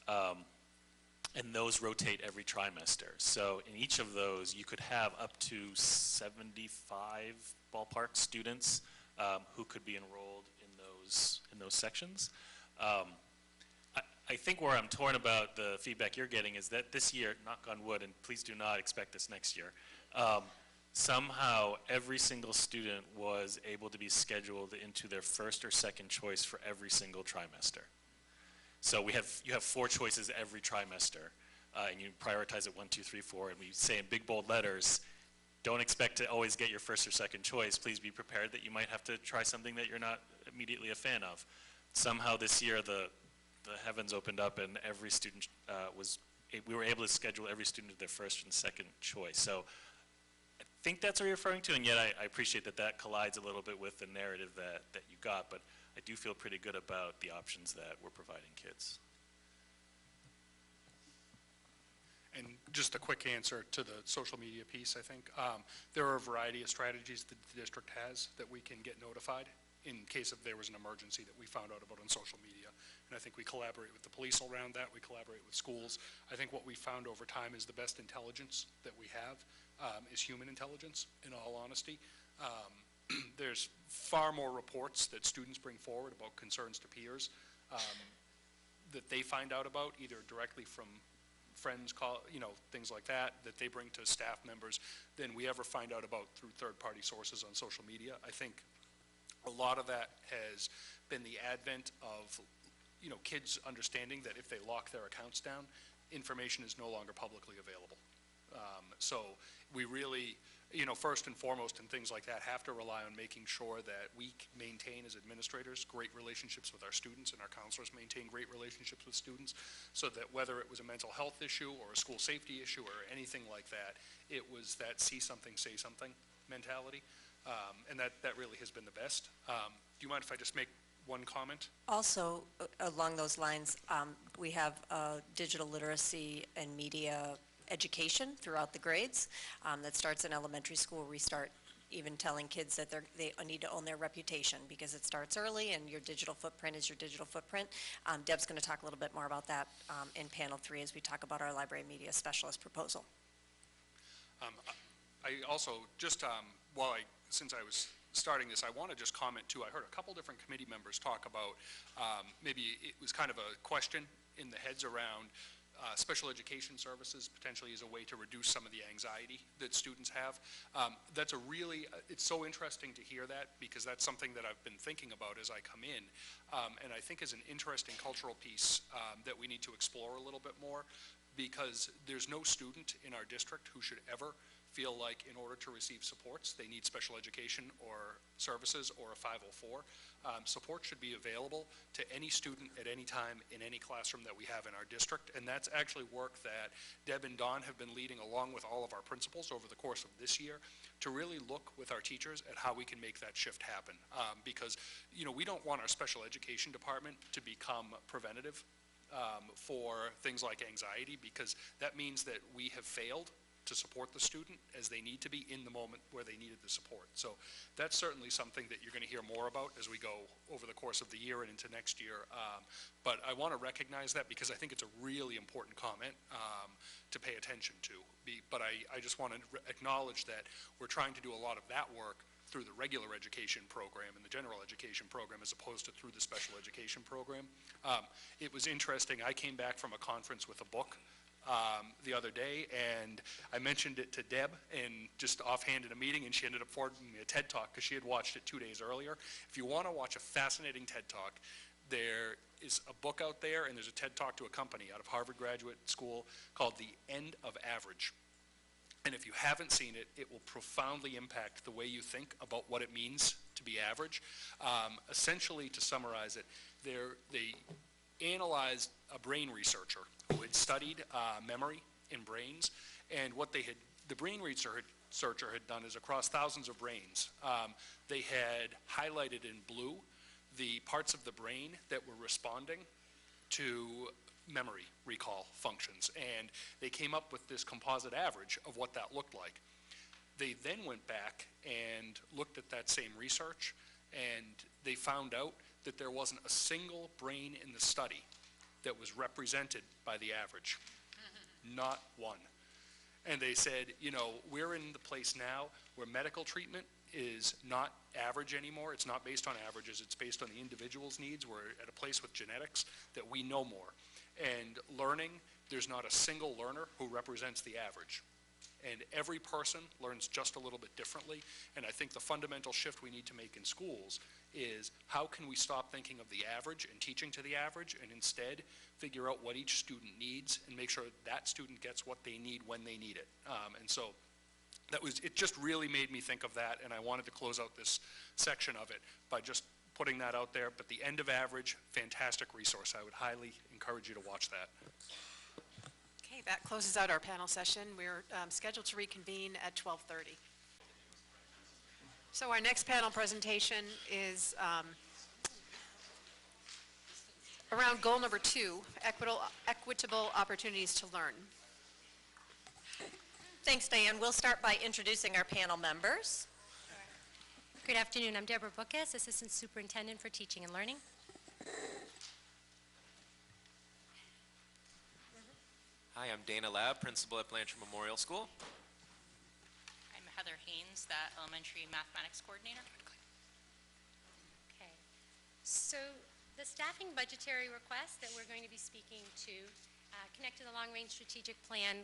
and those rotate every trimester. So in each of those, you could have up to 75 ballpark students who could be enrolled in those sections. I think where I'm torn about the feedback you're getting is that this year, knock on wood, and please do not expect this next year, somehow every single student was able to be scheduled into their first or second choice for every single trimester. So you have 4 choices every trimester, and you prioritize it 1, 2, 3, 4, and we say in big bold letters, don't expect to always get your first or second choice. Please be prepared that you might have to try something that you're not immediately a fan of. Somehow this year the heavens opened up and every student we were able to schedule every student to their first and second choice. So I think that's what you're referring to, and yet I appreciate that collides a little bit with the narrative that you got, but I do feel pretty good about the options that we're providing kids. And just a quick answer to the social media piece, I think. There are a variety of strategies that the district has that we can get notified in case if there was an emergency that we found out about on social media. And I think we collaborate with the police around that. We collaborate with schools. I think what we found over time is the best intelligence that we have is human intelligence, in all honesty. There's far more reports that students bring forward about concerns to peers that they find out about, either directly from friends, things like that they bring to staff members than we ever find out about through third-party sources on social media. I think a lot of that has been the advent of kids understanding that if they lock their accounts down, information is no longer publicly available. So we really, first and foremost in things like that, have to rely on making sure that we maintain as administrators great relationships with our students, and our counselors maintain great relationships with students, so that whether it was a mental health issue or a school safety issue or anything like that, it was that see something, say something mentality. And that really has been the best. Do you mind if I just make one comment? Also, along those lines, we have digital literacy and media education throughout the grades that starts in elementary school. We start even telling kids that they need to own their reputation, because it starts early, and your digital footprint is your digital footprint. Deb's going to talk a little bit more about that in panel 3 as we talk about our library media specialist proposal. I also, just since I was starting this, I want to just comment too. I heard a couple different committee members talk about, maybe it was kind of a question in the heads around special education services potentially as a way to reduce some of the anxiety that students have. That's it's so interesting to hear that, because that's something that I've been thinking about as I come in. And I think is an interesting cultural piece that we need to explore a little bit more, because there's no student in our district who should ever feel like in order to receive supports, they need special education or services or a 504. Support should be available to any student at any time in any classroom that we have in our district, and that's actually work that Deb and Don have been leading along with all of our principals over the course of this year, to really look with our teachers at how we can make that shift happen. Because, we don't want our special education department to become preventative for things like anxiety, because that means that we have failed to support the student as they need to be in the moment where they needed the support. So that's certainly something that you're going to hear more about as we go over the course of the year and into next year. But I want to recognize that, because I think it's a really important comment to pay attention to. But I just want to acknowledge that we're trying to do a lot of that work through the regular education program and the general education program, as opposed to through the special education program. It was interesting. I came back from a conference with a book the other day, and I mentioned it to Deb and just offhand in a meeting, and she ended up forwarding me a TED Talk because she had watched it 2 days earlier. If you want to watch a fascinating TED Talk, there is a book out there, and there's a TED Talk to a company out of Harvard Graduate School called The End of Average. And if you haven't seen it, it will profoundly impact the way you think about what it means to be average. Essentially, to summarize it, they analyzed a brain researcher who had studied memory in brains, and what the brain researcher had done is, across thousands of brains, they had highlighted in blue the parts of the brain that were responding to memory recall functions, and they came up with this composite average of what that looked like. They then went back and looked at that same research, and they found out that there wasn't a single brain in the study that was represented by the average. Not one. And they said, we're in the place now where medical treatment is not average anymore. It's not based on averages. It's based on the individual's needs. We're at a place with genetics that we know more. And learning, there's not a single learner who represents the average. And every person learns just a little bit differently. And I think the fundamental shift we need to make in schools is, how can we stop thinking of the average and teaching to the average, and instead figure out what each student needs and make sure that student gets what they need when they need it. And so it just really made me think of that, and I wanted to close out this section of it by just putting that out there. But The End of Average, fantastic resource. I would highly encourage you to watch that. Okay, that closes out our panel session. We're scheduled to reconvene at 12:30. So our next panel presentation is around goal number 2, equitable opportunities to learn. Thanks, Diane. We'll start by introducing our panel members. Good afternoon. I'm Deborah Bookus, Assistant Superintendent for Teaching and Learning. Hi, I'm Dana Lab, Principal at Blanchard Memorial School. I'm Heather Haynes, the Elementary Mathematics Coordinator. Okay. So the staffing budgetary request that we're going to be speaking to connect to the long-range strategic plan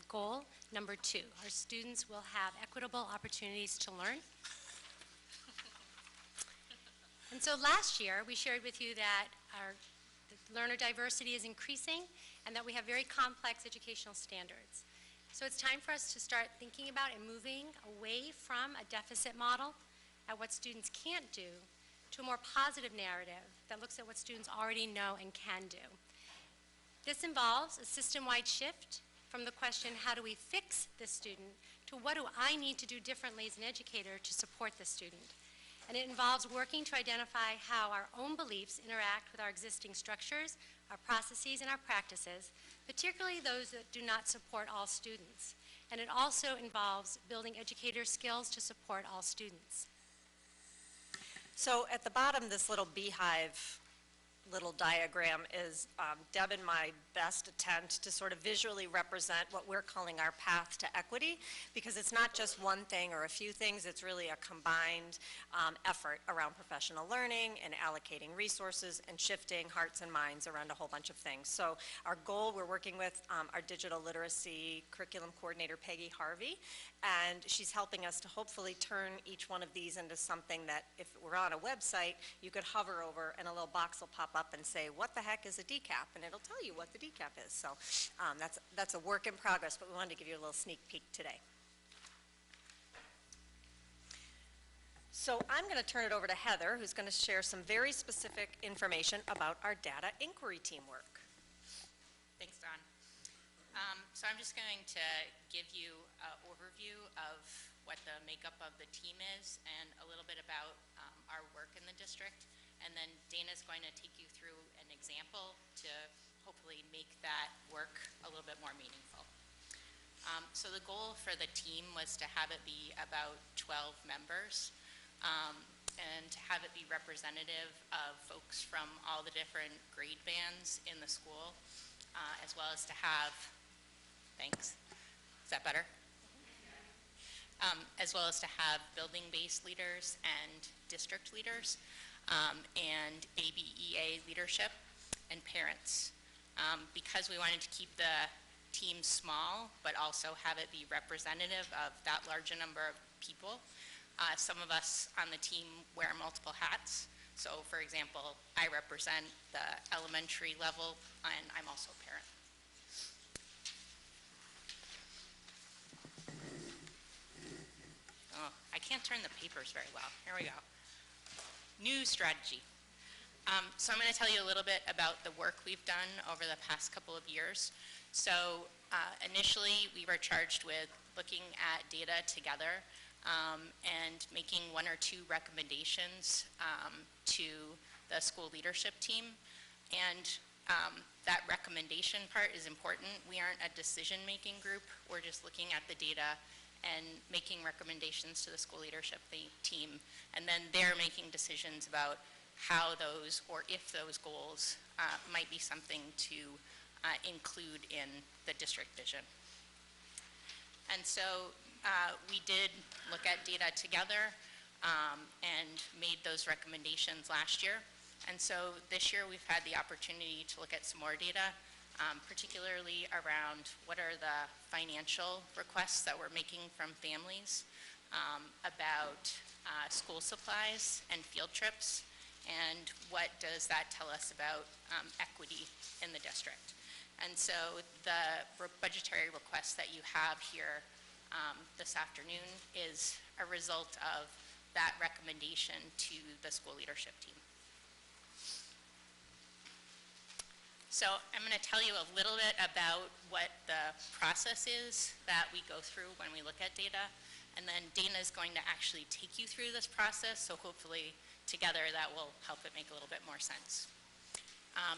goal number 2. Our students will have equitable opportunities to learn. And so last year, we shared with you that our that learner diversity is increasing, and that we have very complex educational standards. So it's time for us to start thinking about and moving away from a deficit model at what students can't do to a more positive narrative that looks at what students already know and can do. This involves a system-wide shift from the question, how do we fix this student, to what do I need to do differently as an educator to support the student? And it involves working to identify how our own beliefs interact with our existing structures, our processes, and our practices, particularly those that do not support all students. And it also involves building educator skills to support all students. So at the bottom, this little beehive little diagram is Deb and my best attempt to sort of visually represent what we're calling our path to equity, because it's not just one thing or a few things, it's really a combined effort around professional learning and allocating resources and shifting hearts and minds around a whole bunch of things. So our goal, we're working with our digital literacy curriculum coordinator, Peggy Harvey, and she's helping us to hopefully turn each one of these into something that if we're on a website, you could hover over and a little box will pop up and say, what the heck is a decap? And it'll tell you what the decap is. So that's a work in progress, but we wanted to give you a little sneak peek today. So I'm going to turn it over to Heather, who's going to share some very specific information about our data inquiry teamwork. Thanks, Dawn. So I'm just going to give you an overview of what the makeup of the team is and a little bit about our work in the district. And then Dana's going to take you through an example to hopefully make that work a little bit more meaningful. So the goal for the team was to have it be about 12 members and to have it be representative of folks from all the different grade bands in the school, as well as to have, thanks, is that better? As well as to have building-based leaders and district leaders, and ABEA leadership and parents. Because we wanted to keep the team small, but also have it be representative of that larger number of people, some of us on the team wear multiple hats. So for example, I represent the elementary level, and I'm also a parent. Oh, I can't turn the papers very well. Here we go. New strategy. So I'm going to tell you a little bit about the work we've done over the past couple of years. So initially, we were charged with looking at data together and making one or two recommendations to the school leadership team. And that recommendation part is important. We aren't a decision-making group. We're just looking at the data and making recommendations to the school leadership team, and then they're making decisions about how those, or if those goals might be something to include in the district vision. And so we did look at data together and made those recommendations last year. And so this year we've had the opportunity to look at some more data, particularly around what are the financial requests that we're making from families, about school supplies and field trips, and what does that tell us about equity in the district. And so the budgetary request that you have here this afternoon is a result of that recommendation to the school leadership team. So I'm going to tell you a little bit about what the process is that we go through when we look at data, and then Dana is going to actually take you through this process, so hopefully together that will help it make a little bit more sense.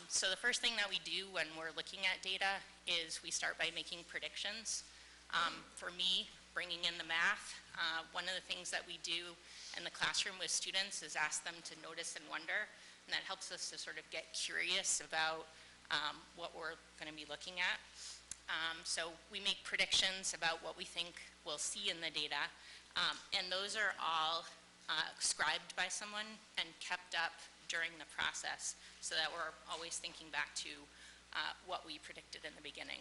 So the first thing that we do when we're looking at data is we start by making predictions. For me, bringing in the math, one of the things that we do in the classroom with students is ask them to notice and wonder, and that helps us to sort of get curious about what we're going to be looking at. So we make predictions about what we think we'll see in the data, and those are all scribed by someone and kept up during the process so that we're always thinking back to what we predicted in the beginning.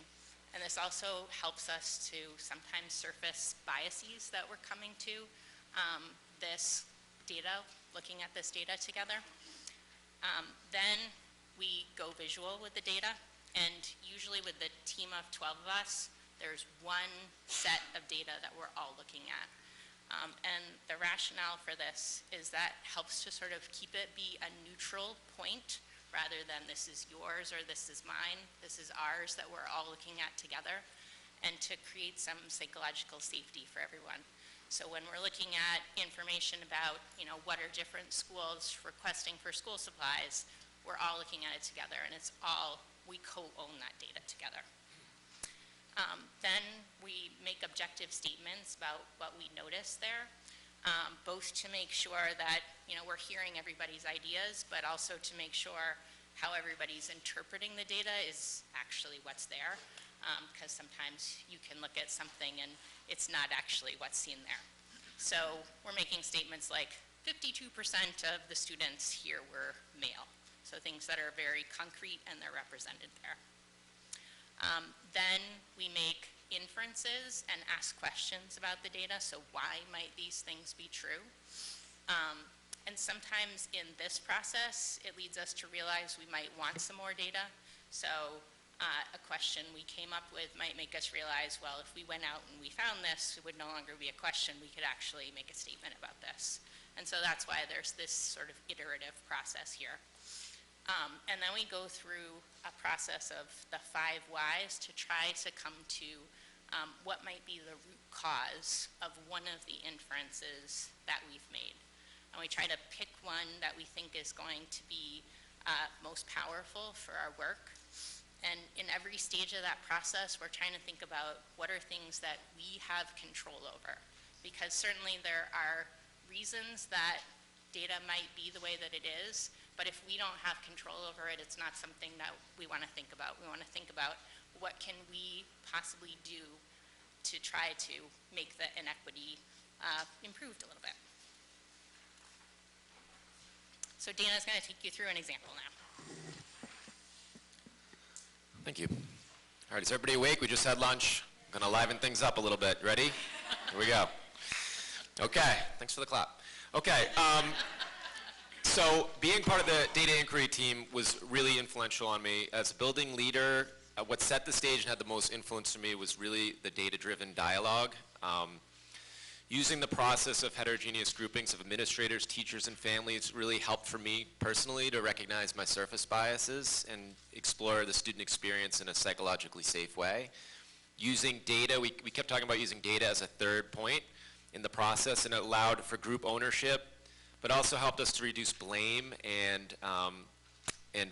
And this also helps us to sometimes surface biases that we're coming to this data, looking at this data together. Then we go visual with the data, and usually with the team of 12 of us, there's one set of data that we're all looking at. And the rationale for this is that helps to sort of keep it be a neutral point rather than this is yours or this is mine, this is ours that we're all looking at together, and to create some psychological safety for everyone. So when we're looking at information about, what are different schools requesting for school supplies, we're all looking at it together, and we co-own that data together. Then we make objective statements about what we notice there, both to make sure that, we're hearing everybody's ideas, but also to make sure how everybody's interpreting the data is actually what's there, because sometimes you can look at something and it's not actually what's seen there. So we're making statements like 52% of the students here were male. So things that are very concrete and they're represented there. Then we make inferences and ask questions about the data. So why might these things be true? And sometimes in this process, it leads us to realize we might want some more data. So a question we came up with might make us realize, well, if we went out and we found this, it would no longer be a question. We could actually make a statement about this. And so that's why there's this sort of iterative process here. And then we go through a process of the 5 whys to try to come to what might be the root cause of one of the inferences that we've made. And we try to pick one that we think is going to be most powerful for our work. And in every stage of that process, we're trying to think about what are things that we have control over. Because certainly there are reasons that data might be the way that it is, but if we don't have control over it, it's not something that we want to think about. We want to think about what can we possibly do to try to make the inequity improved a little bit. So Dana's going to take you through an example now. Thank you. All right, is everybody awake? We just had lunch. I'm going to liven things up a little bit. Ready? Here we go. Okay, thanks for the clap. Okay, so being part of the data inquiry team was really influential on me. As a building leader, what set the stage and had the most influence for me was really the data-driven dialogue. Using the process of heterogeneous groupings of administrators, teachers, and families really helped for me personally to recognize my surface biases and explore the student experience in a psychologically safe way. Using data, we kept talking about using data as a third point in the process, and it allowed for group ownership, but also helped us to reduce blame and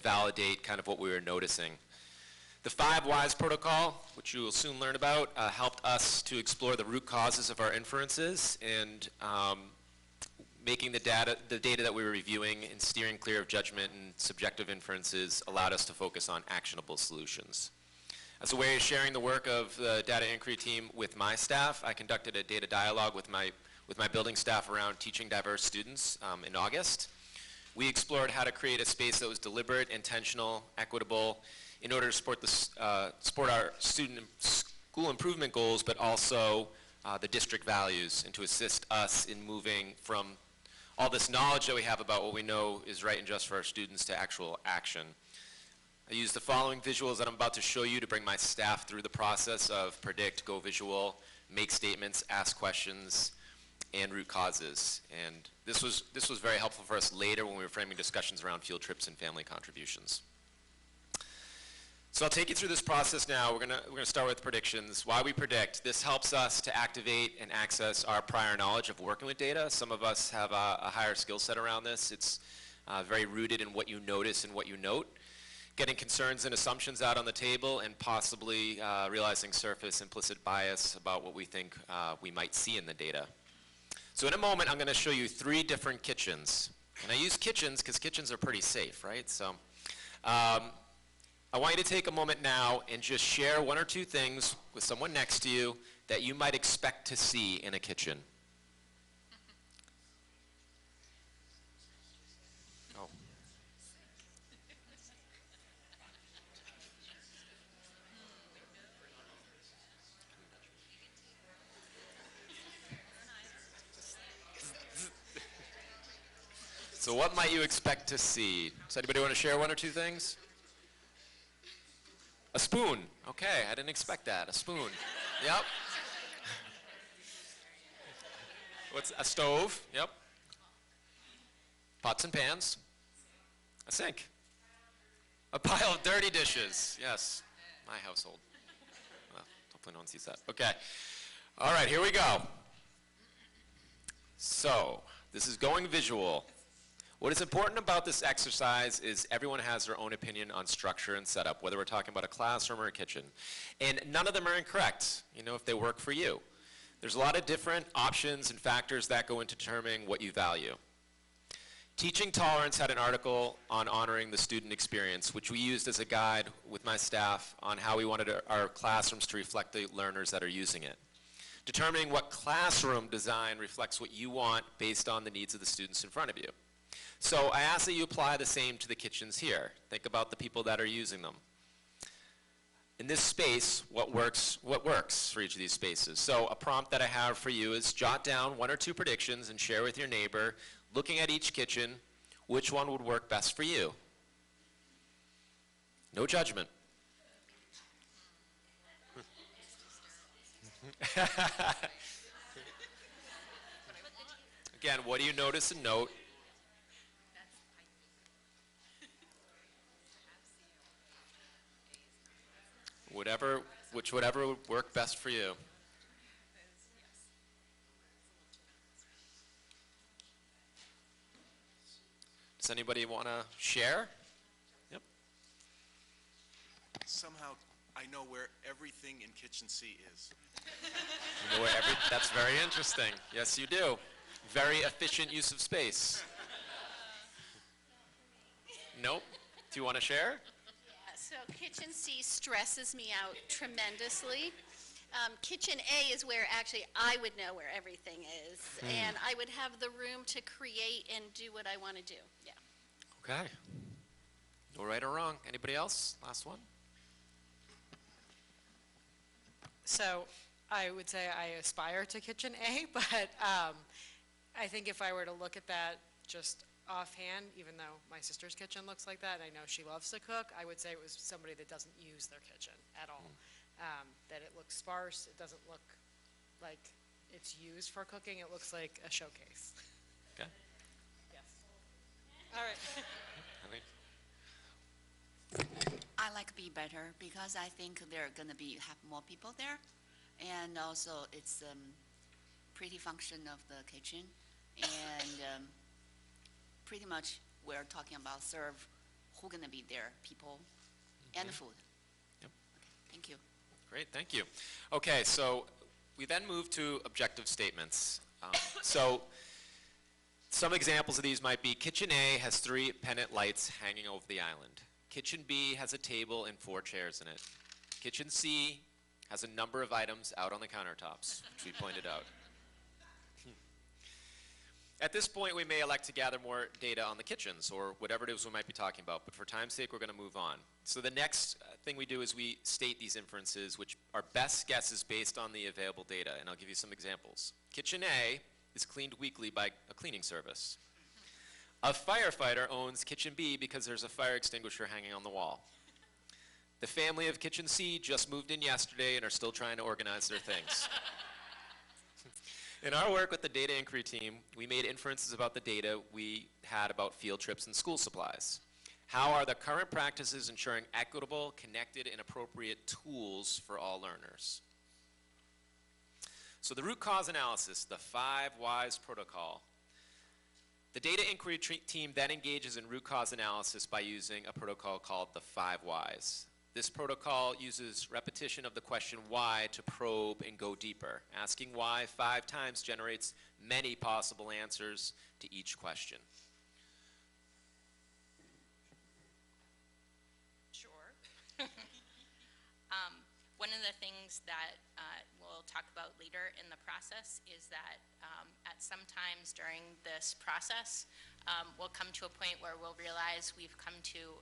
validate kind of what we were noticing. The 5 whys protocol, which you will soon learn about, helped us to explore the root causes of our inferences and making the data that we were reviewing and steering clear of judgment and subjective inferences allowed us to focus on actionable solutions. As a way of sharing the work of the data inquiry team with my staff, I conducted a data dialogue with my building staff around teaching diverse students in August. We explored how to create a space that was deliberate, intentional, equitable, in order to support our student school improvement goals, but also the district values, and to assist us in moving from all this knowledge that we have about what we know is right and just for our students to actual action. I use the following visuals that I'm about to show you to bring my staff through the process of predict, go visual, make statements, ask questions, and root causes. And this was very helpful for us later when we were framing discussions around field trips and family contributions. So I'll take you through this process now. We're gonna start with predictions. Why we predict. This helps us to activate and access our prior knowledge of working with data. Some of us have a higher skill set around this. It's very rooted in what you notice and what you note. Getting concerns and assumptions out on the table, and possibly realizing surface implicit bias about what we think we might see in the data. So in a moment, I'm going to show you 3 different kitchens. And I use kitchens because kitchens are pretty safe, right? So I want you to take a moment now and just share 1 or 2 things with someone next to you that you might expect to see in a kitchen. Oh. So what might you expect to see? Does anybody want to share one or two things? A spoon. Okay, I didn't expect that. A spoon. Yep. What's a stove? Yep. Pots and pans. A sink. A pile of dirty dishes. Yes, my household. Well, hopefully no one sees that. Okay. All right, here we go. So, this is going visual. What is important about this exercise is everyone has their own opinion on structure and setup, whether we're talking about a classroom or a kitchen. And none of them are incorrect, you know, if they work for you. There's a lot of different options and factors that go into determining what you value. Teaching Tolerance had an article on honoring the student experience, which we used as a guide with my staff on how we wanted our classrooms to reflect the learners that are using it. Determining what classroom design reflects what you want based on the needs of the students in front of you. So I ask that you apply the same to the kitchens here. Think about the people that are using them. In this space, what works for each of these spaces. So a prompt that I have for you is jot down 1 or 2 predictions and share with your neighbor, looking at each kitchen, which one would work best for you. No judgment. Again, what do you notice and note? Whatever would work best for you. Does anybody want to share? Yep. Somehow, I know where everything in Kitchen C is. You know where that's very interesting. Yes, you do. Very efficient use of space. Nope. Do you want to share? So Kitchen C stresses me out tremendously. Kitchen A is where actually I would know where everything is, and I would have the room to create and do what I want to do. Yeah. Okay. No right or wrong. Anybody else? Last one. So I would say I aspire to Kitchen A, but I think if I were to look at that just offhand, even though my sister's kitchen looks like that, and I know she loves to cook, I would say it was somebody that doesn't use their kitchen at all. That it looks sparse, it doesn't look like it's used for cooking, it looks like a showcase. Okay. Yes. All right. I like B better because I think there are going to have more people there, and also it's pretty function of the kitchen, and pretty much we're talking about serve who going to be there, people and food. Yep. Okay, thank you. Great, thank you. Okay, so we then move to objective statements. So some examples of these might be Kitchen A has 3 pendant lights hanging over the island. Kitchen B has a table and 4 chairs in it. Kitchen C has a number of items out on the countertops, which we pointed out. At this point, we may elect to gather more data on the kitchens or whatever it is we might be talking about, but for time's sake, we're going to move on. So the next thing we do is we state these inferences, which are best guesses based on the available data, and I'll give you some examples. Kitchen A is cleaned weekly by a cleaning service. A firefighter owns Kitchen B because there's a fire extinguisher hanging on the wall. The family of Kitchen C just moved in yesterday and are still trying to organize their things. In our work with the data inquiry team, we made inferences about the data we had about field trips and school supplies. How are the current practices ensuring equitable, connected, and appropriate tools for all learners? So the root cause analysis, the 5 whys protocol. The data inquiry team then engages in root cause analysis by using a protocol called the 5 whys. This protocol uses repetition of the question why to probe and go deeper. Asking why 5 times generates many possible answers to each question. Sure. One of the things that we'll talk about later in the process is that at some times during this process, we'll come to a point where we'll realize we've come to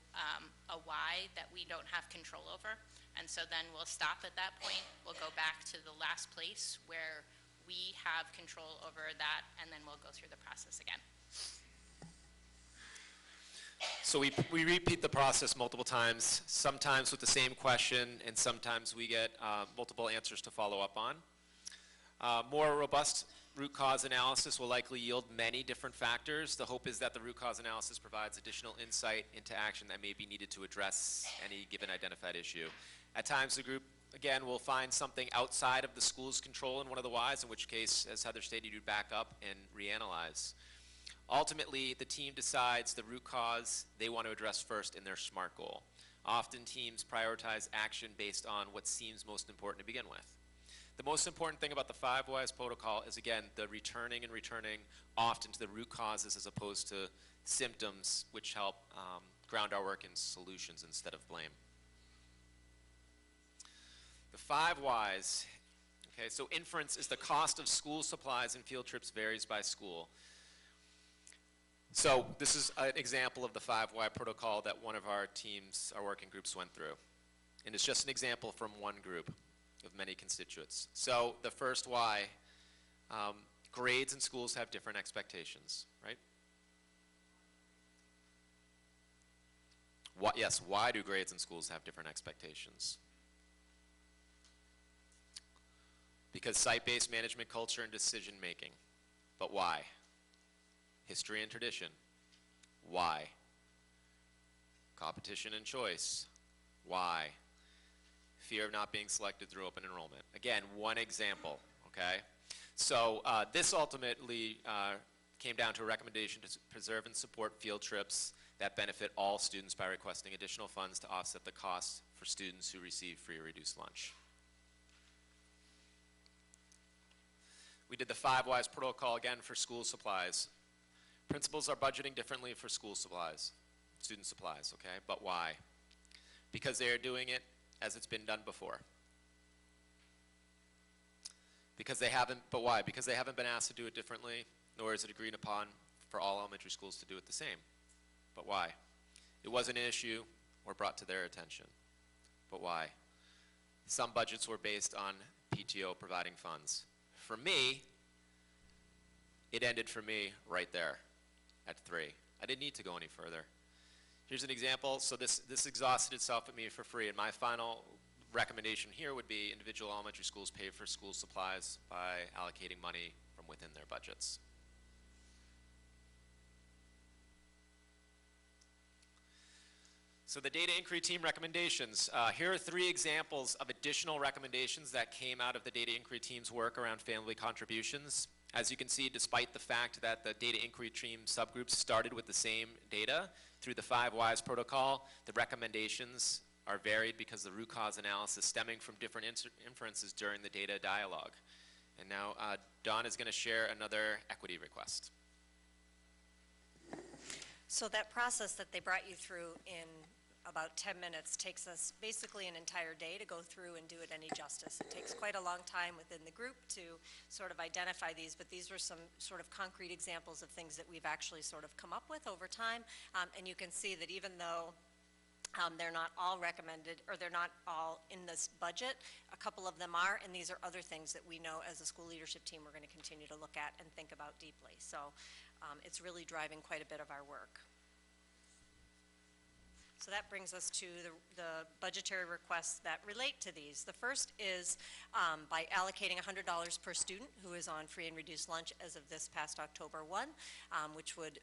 a why that we don't have control over. And so then we'll stop at that point. We'll go back to the last place where we have control over that, and then we'll go through the process again. So we repeat the process multiple times, sometimes with the same question, and sometimes we get multiple answers to follow up on. More robust root cause analysis will likely yield many different factors. The hope is that the root cause analysis provides additional insight into action that may be needed to address any given identified issue. At times, the group, again, will find something outside of the school's control in one of the whys, in which case, as Heather stated, you'd back up and reanalyze. Ultimately, the team decides the root cause they want to address first in their SMART goal. Often, teams prioritize action based on what seems most important to begin with. The most important thing about the 5 whys protocol is, again, the returning and returning often to the root causes as opposed to symptoms, which help ground our work in solutions instead of blame. The 5 whys, okay, so inference is the cost of school supplies and field trips varies by school. So this is an example of the 5 why protocol that one of our teams, our working groups went through. And it's just an example from one group of many constituents. So the first why, grades in schools have different expectations, right? Yes, why do grades in schools have different expectations? Because site-based management culture and decision making. But why? History and tradition. Why? Competition and choice. Why? Fear of not being selected through open enrollment. Again, one example, okay? So this ultimately came down to a recommendation to preserve and support field trips that benefit all students by requesting additional funds to offset the costs for students who receive free or reduced lunch. We did the 5 whys protocol again for school supplies. Principals are budgeting differently for school supplies, student supplies, okay? But why? Because they are doing it as it's been done before. Because they haven't, but why? Because they haven't been asked to do it differently, nor is it agreed upon for all elementary schools to do it the same. But why? It wasn't an issue or brought to their attention. But why? Some budgets were based on PTO providing funds. For me, it ended for me right there at 3. I didn't need to go any further. Here's an example. So this exhausted itself at me for free, and my final recommendation here would be individual elementary schools pay for school supplies by allocating money from within their budgets. So the data inquiry team recommendations. Here are 3 examples of additional recommendations that came out of the data inquiry team's work around family contributions. As you can see, despite the fact that the data inquiry team subgroups started with the same data, through the 5 whys protocol, the recommendations are varied because the root cause analysis stemming from different inferences during the data dialogue. And now Dawn is going to share another equity request. So that process that they brought you through in about 10 minutes takes us basically an entire day to go through and do it any justice. It takes quite a long time within the group to sort of identify these, but these were some sort of concrete examples of things that we've actually sort of come up with over time. And you can see that even though they're not all recommended, or they're not all in this budget, a couple of them are, and these are other things that we know as a school leadership team we're going to continue to look at and think about deeply. So it's really driving quite a bit of our work. So that brings us to the budgetary requests that relate to these. The first is by allocating $100 per student who is on free and reduced lunch as of this past October 1, which would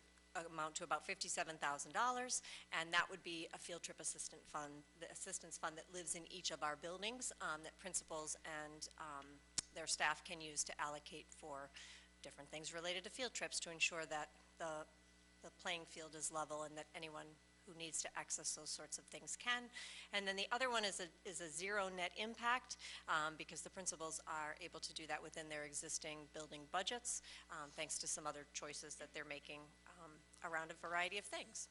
amount to about $57,000, and that would be a field trip assistance fund that lives in each of our buildings that principals and their staff can use to allocate for different things related to field trips to ensure that the playing field is level and that anyone who needs to access those sorts of things can. And then the other one is a zero net impact because the principals are able to do that within their existing building budgets thanks to some other choices that they're making around a variety of things.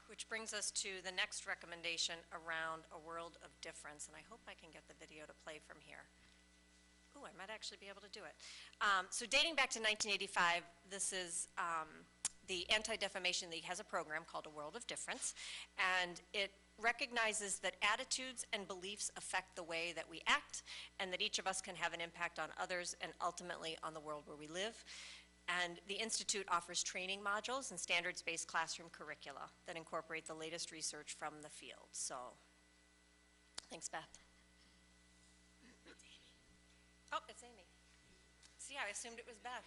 Which brings us to the next recommendation around a world of difference, and I hope I can get the video to play from here. Ooh, I might actually be able to do it. So dating back to 1985, this is the Anti-Defamation League has a program called A World of Difference, and it recognizes that attitudes and beliefs affect the way that we act, and that each of us can have an impact on others and ultimately on the world where we live. And the Institute offers training modules and standards-based classroom curricula that incorporate the latest research from the field. So, thanks, Beth. Oh, it's Amy. See, I assumed it was Beth.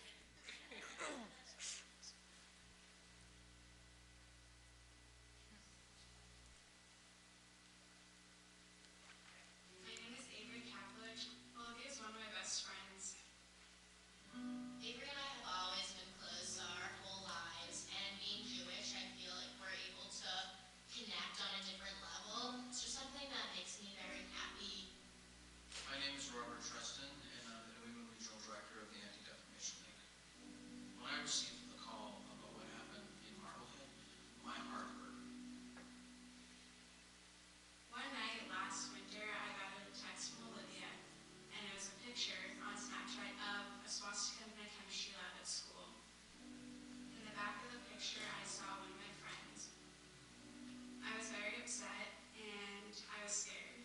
Avery and I have always been close our whole lives, and being Jewish, I feel like we're able to connect on a different level. It's just something that makes me very happy. My name is Robert Treston, and I'm the New England Regional Director of the Anti-Defamation League. When I received the call about what happened in Marblehead, my heart hurt. One night last winter, I got a text from Olivia, and it was a picture on Snapchat of a swastika in a chemistry lab at school. In the back of the picture, I saw one of my friends. I was very upset, and I was scared.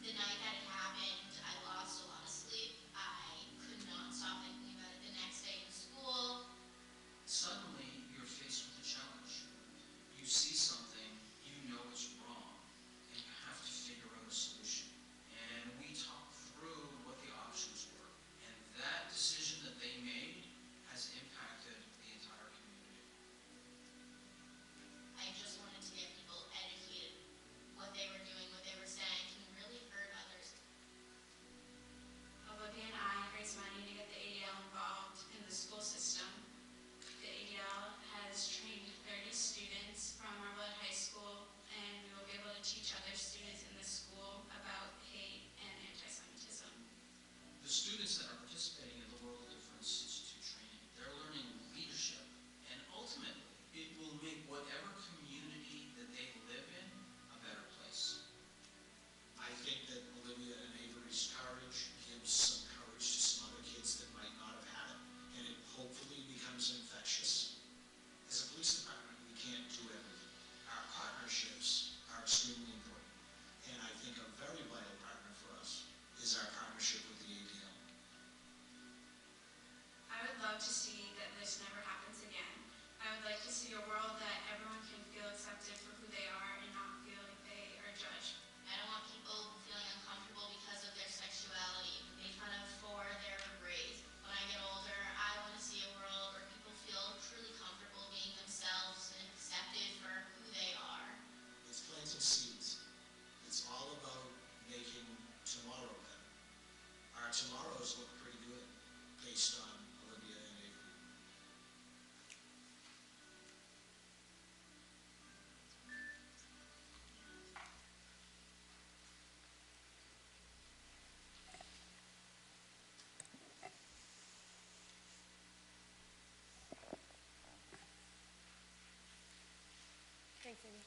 The night that it happened, I lost a lot of sleep. I could not stop thinking about it the next day in school. Suddenly, you're faced with a challenge. You see something, you know it's wrong, and you have to figure out a solution. And we talked through what the options were, and that decision that they made has impacted the entire community. I just wanted to get people educated. What they were doing, what they were saying can really hurt others. Olivia and I raised money to get the ADL involved in the school system. The ADL has trained 30 students from Marblehead High School, and we will be able to teach other students in the school about hate and anti-Semitism. The students that are participating in the World Difference Institute training, they're learning leadership, and ultimately, it will make whatever community that they live in a better place. I think that Olivia and Avery's courage gives some courage to some other kids that might not have had it, and it hopefully becomes infectious. As a police department, we can't do everything. Our partnerships are extremely important, and I think a very vital partner for us is our partnership with the ADL. I would love to see that this never happens again. I would like to see a world that everyone can feel accepted for who they are and not feel like they are judged. I don't want people feeling uncomfortable because of their sexuality, made fun of for their race. When I get older, I want to see a world where people feel truly comfortable being themselves and accepted for who they are. It's planting seeds. It's all about making tomorrow better. Our tomorrows look pretty good based on Olivia and Avery. Thanks, Amy.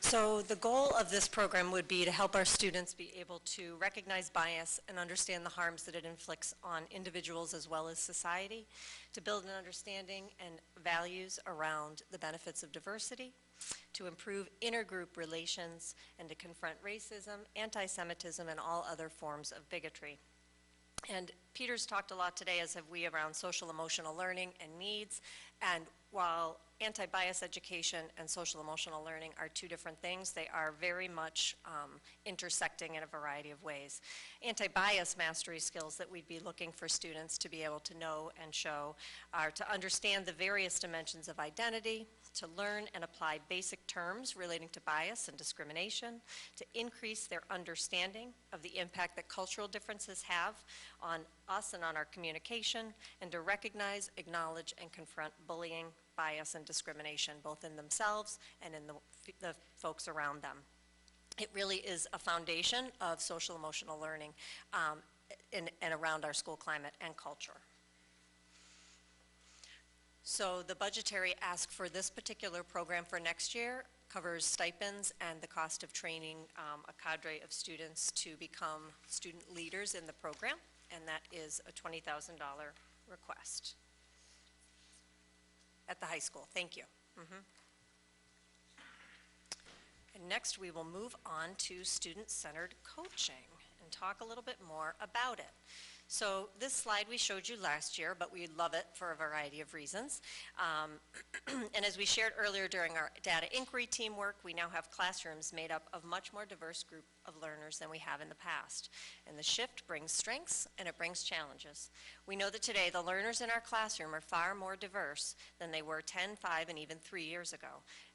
So the goal of this program would be to help our students be able to recognize bias and understand the harms that it inflicts on individuals as well as society, to build an understanding and values around the benefits of diversity, to improve intergroup relations, and to confront racism, anti-Semitism, and all other forms of bigotry. And Peter's talked a lot today, as have we, around social emotional learning and needs. And while anti-bias education and social emotional learning are two different things, they are very much intersecting in a variety of ways. Anti-bias mastery skills that we'd be looking for students to be able to know and show are to understand the various dimensions of identity, to learn and apply basic terms relating to bias and discrimination, to increase their understanding of the impact that cultural differences have on us and on our communication, and to recognize, acknowledge, and confront bullying, bias, and discrimination, both in themselves and in the folks around them. It really is a foundation of social emotional learning in and around our school climate and culture. So the budgetary ask for this particular program for next year covers stipends and the cost of training a cadre of students to become student leaders in the program, and that is a $20,000 request at the high school. Thank you. And next we will move on to student-centered coaching and talk a little bit more about it. So this slide we showed you last year, but we love it for a variety of reasons. And as we shared earlier during our data inquiry teamwork, we now have classrooms made up of much more diverse group of learners than we have in the past. And the shift brings strengths and it brings challenges. We know that today the learners in our classroom are far more diverse than they were 10, 5, and even 3 years ago.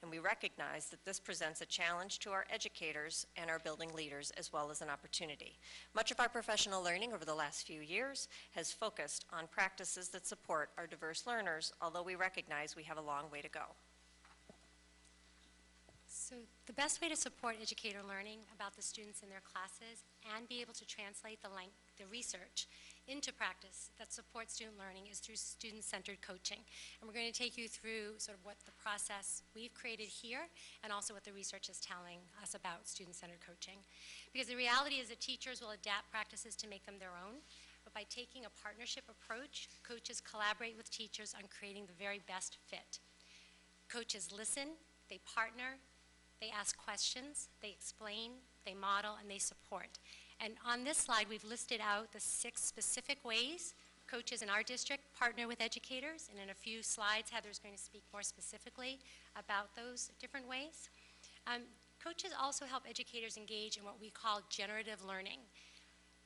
And we recognize that this presents a challenge to our educators and our building leaders as well as an opportunity. Much of our professional learning over the last few years has focused on practices that support our diverse learners, although we recognize we have a long way to go. So the best way to support educator learning about the students in their classes and be able to translate the research into practice that supports student learning is through student-centered coaching. And we're going to take you through sort of what the process we've created here and also what the research is telling us about student-centered coaching. Because the reality is that teachers will adapt practices to make them their own, but by taking a partnership approach, coaches collaborate with teachers on creating the very best fit. Coaches listen, they partner, they ask questions, they explain, they model, and they support. And on this slide, we've listed out the 6 specific ways coaches in our district partner with educators, and in a few slides, Heather's going to speak more specifically about those different ways. Coaches also help educators engage in what we call generative learning.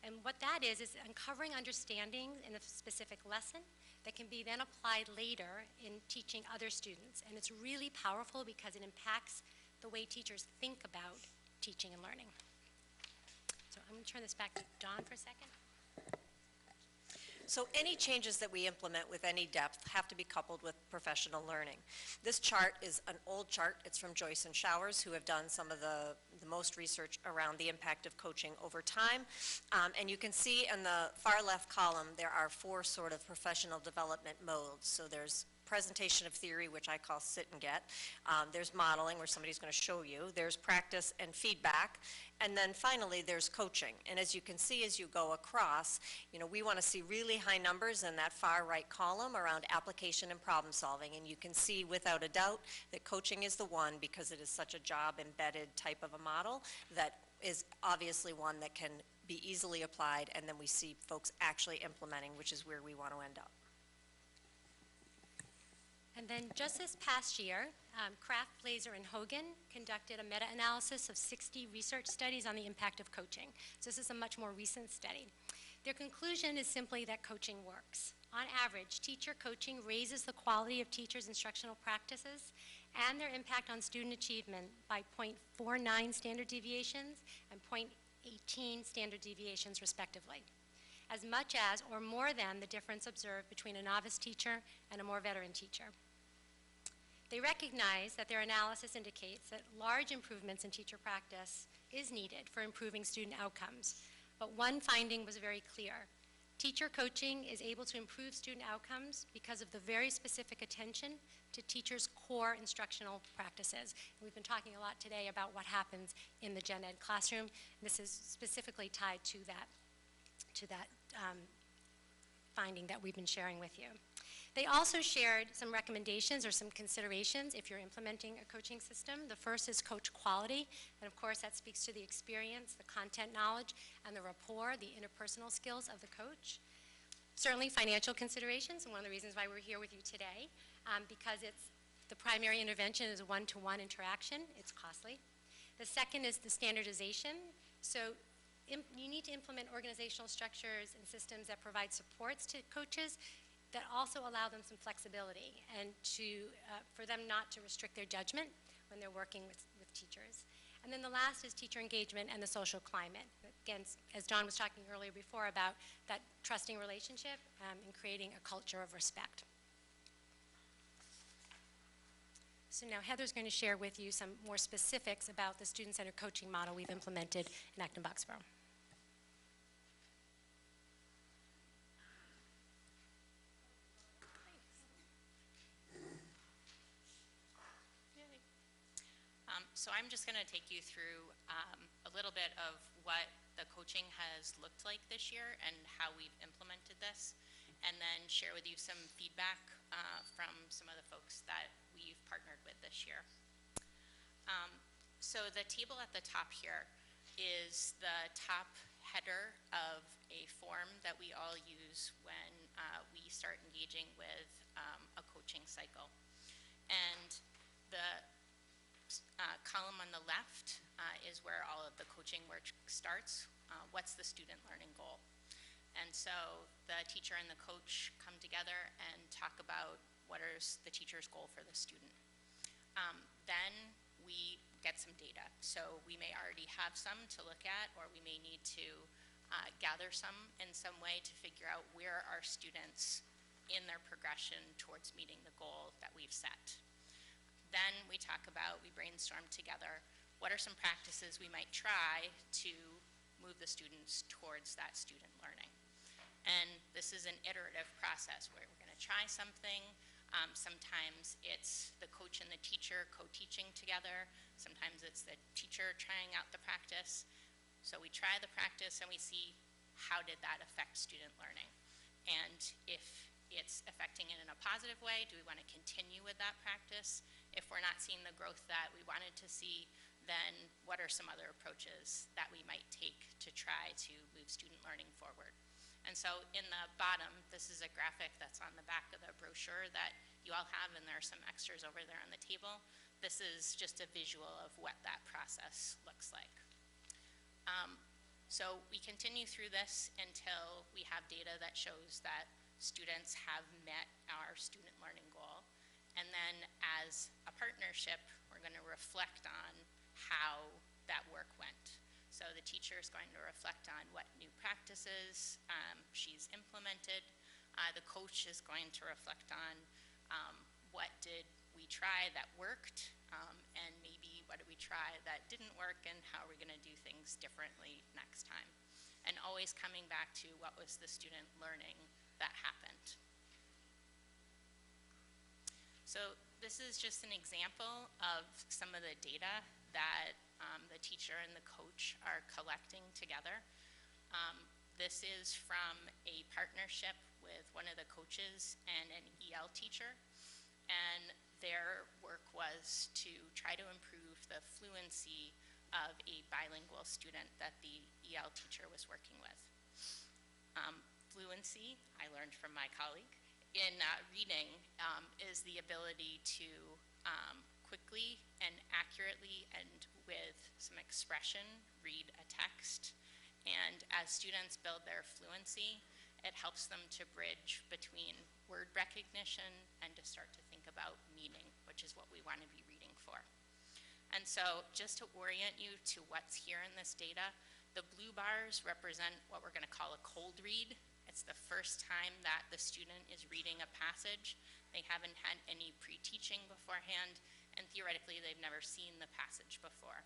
And what that is uncovering understanding in a specific lesson that can be then applied later in teaching other students. And it's really powerful because it impacts the way teachers think about teaching and learning. So I'm going to turn this back to Dawn for a second. So any changes that we implement with any depth have to be coupled with professional learning. This chart is an old chart. It's from Joyce and Showers, who have done some of the most research around the impact of coaching over time. And you can see in the far left column, there are 4 sort of professional development modes. So there's presentation of theory, which I call sit and get. There's modeling, where somebody's going to show you. There's practice and feedback. And then finally, there's coaching. And as you can see as you go across, you know, we want to see really high numbers in that far right column around application and problem solving. And you can see without a doubt that coaching is the one, because it is such a job embedded type of a model that is obviously one that can be easily applied, and then we see folks actually implementing, which is where we want to end up. And then just this past year, Kraft, Blazer, and Hogan conducted a meta-analysis of 60 research studies on the impact of coaching. So this is a much more recent study. Their conclusion is simply that coaching works. On average, teacher coaching raises the quality of teachers' instructional practices and their impact on student achievement by 0.49 standard deviations and 0.18 standard deviations, respectively, as much as or more than the difference observed between a novice teacher and a more veteran teacher. They recognize that their analysis indicates that large improvements in teacher practice is needed for improving student outcomes. But one finding was very clear. Teacher coaching is able to improve student outcomes because of the very specific attention to teachers' core instructional practices. And we've been talking a lot today about what happens in the gen ed classroom. This is specifically tied to that finding that we've been sharing with you. They also shared some recommendations or some considerations if you're implementing a coaching system. The first is coach quality, and of course that speaks to the experience, the content knowledge, and the rapport, the interpersonal skills of the coach. Certainly financial considerations, and one of the reasons why we're here with you today, because the primary intervention is a one-to-one interaction. It's costly. The second is the standardization. So you need to implement organizational structures and systems that provide supports to coaches that also allow them some flexibility and for them not to restrict their judgment when they're working with teachers. And then the last is teacher engagement and the social climate. Again, as Dawn was talking earlier before about that trusting relationship and creating a culture of respect. So now Heather's going to share with you some more specifics about the student-centered coaching model we've implemented in Acton Boxborough. So I'm just going to take you through a little bit of what the coaching has looked like this year and how we've implemented this, and then share with you some feedback from some of the folks that we've partnered with this year. So the table at the top here is the top header of a form that we all use when we start engaging with a coaching cycle. And the column on the left is where all of the coaching work starts. What's the student learning goal? And so the teacher and the coach come together and talk about what is the teacher's goal for the student. Then we get some data. So we may already have some to look at, or we may need to gather some in some way to figure out where are students in their progression towards meeting the goal that we've set. Then we brainstorm together, what are some practices we might try to move the students towards that student learning. And this is an iterative process where we're going to try something. Sometimes it's the coach and the teacher co-teaching together. Sometimes it's the teacher trying out the practice. So we try the practice and we see how did that affect student learning. And if it's affecting it in a positive way, do we want to continue with that practice? If we're not seeing the growth that we wanted to see, then what are some other approaches that we might take to try to move student learning forward? And so in the bottom, this is a graphic that's on the back of the brochure that you all have, and there are some extras over there on the table. This is just a visual of what that process looks like. So we continue through this until we have data that shows that students have met our student learning goal. And then as a partnership, we're going to reflect on how that work went. So the teacher is going to reflect on what new practices she's implemented. The coach is going to reflect on what did we try that worked, and maybe what did we try that didn't work, and how are we going to do things differently next time. And always coming back to what was the student learning that happened. So this is just an example of some of the data that the teacher and the coach are collecting together. This is from a partnership with one of the coaches and an EL teacher. And their work was to try to improve the fluency of a bilingual student that the EL teacher was working with. Fluency, I learned from my colleague, in reading is the ability to quickly and accurately and with some expression read a text. And as students build their fluency, it helps them to bridge between word recognition and to start to think about meaning, which is what we want to be reading for. And so just to orient you to what's here in this data, the blue bars represent what we're going to call a cold read. It's the first time that the student is reading a passage. They haven't had any pre-teaching beforehand, and theoretically they've never seen the passage before.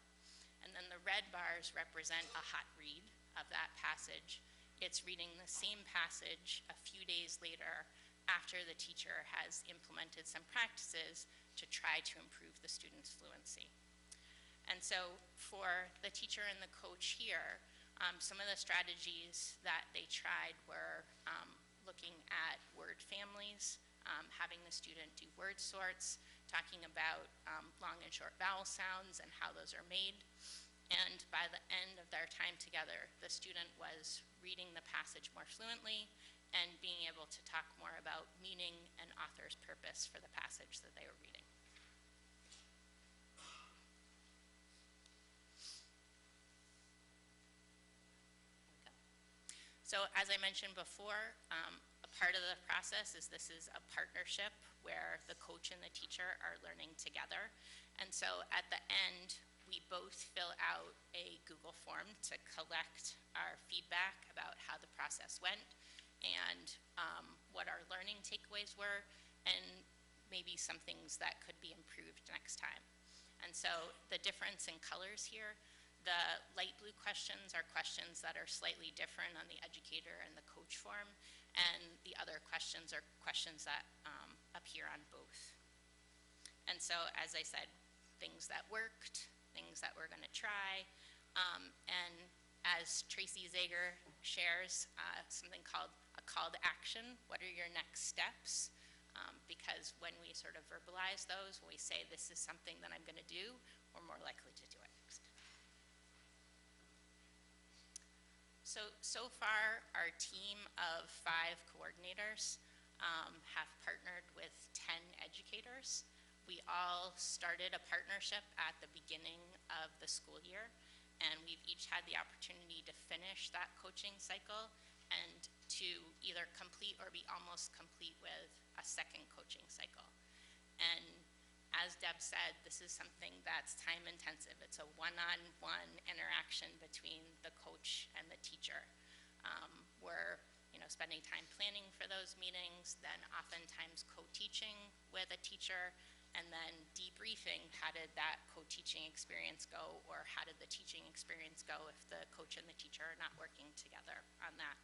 And then the red bars represent a hot read of that passage. It's reading the same passage a few days later after the teacher has implemented some practices to try to improve the student's fluency. And so for the teacher and the coach here, some of the strategies that they tried were looking at word families, having the student do word sorts, talking about long and short vowel sounds and how those are made. And by the end of their time together, the student was reading the passage more fluently and being able to talk more about meaning and author's purpose for the passage that they were reading. So as I mentioned before, a part of the process is this is a partnership where the coach and the teacher are learning together. And so at the end, we both fill out a Google form to collect our feedback about how the process went and what our learning takeaways were, and maybe some things that could be improved next time. And so the difference in colors here, the light blue questions are questions that are slightly different on the educator and the coach form, and the other questions are questions that appear on both. And so, as I said, things that worked, things that we're going to try, and as Tracy Zager shares, something called a call to action. What are your next steps? Because when we sort of verbalize those, when we say this is something that I'm going to do, we're more likely to do it. So far, our team of 5 coordinators have partnered with 10 educators. We all started a partnership at the beginning of the school year, and we've each had the opportunity to finish that coaching cycle and to either complete or be almost complete with a second coaching cycle. And as Deb said, this is something that's time intensive. It's a one-on-one interaction between the coach and the teacher. We're spending time planning for those meetings, then oftentimes co-teaching with a teacher, and then debriefing how did that co-teaching experience go, or how did the teaching experience go if the coach and the teacher are not working together on that.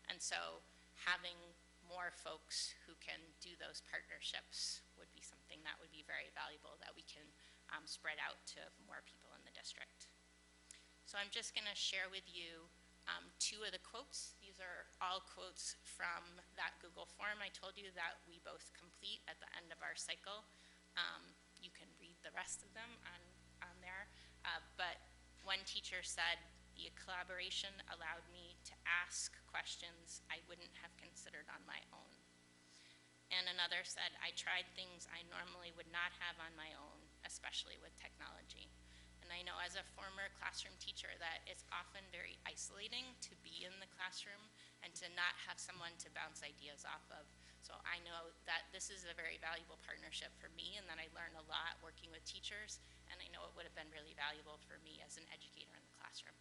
And so having more folks who can do those partnerships would be something that would be very valuable, that we can spread out to more people in the district. So I'm just going to share with you 2 of the quotes. These are all quotes from that Google form I told you that we both complete at the end of our cycle. You can read the rest of them on there. But one teacher said, "The collaboration allowed me to ask questions I wouldn't have considered on my own." And another said, "I tried things I normally would not have on my own, especially with technology." And I know as a former classroom teacher that it's often very isolating to be in the classroom and to not have someone to bounce ideas off of. So I know that this is a very valuable partnership for me, and that I learn a lot working with teachers, and I know it would have been really valuable for me as an educator in the classroom.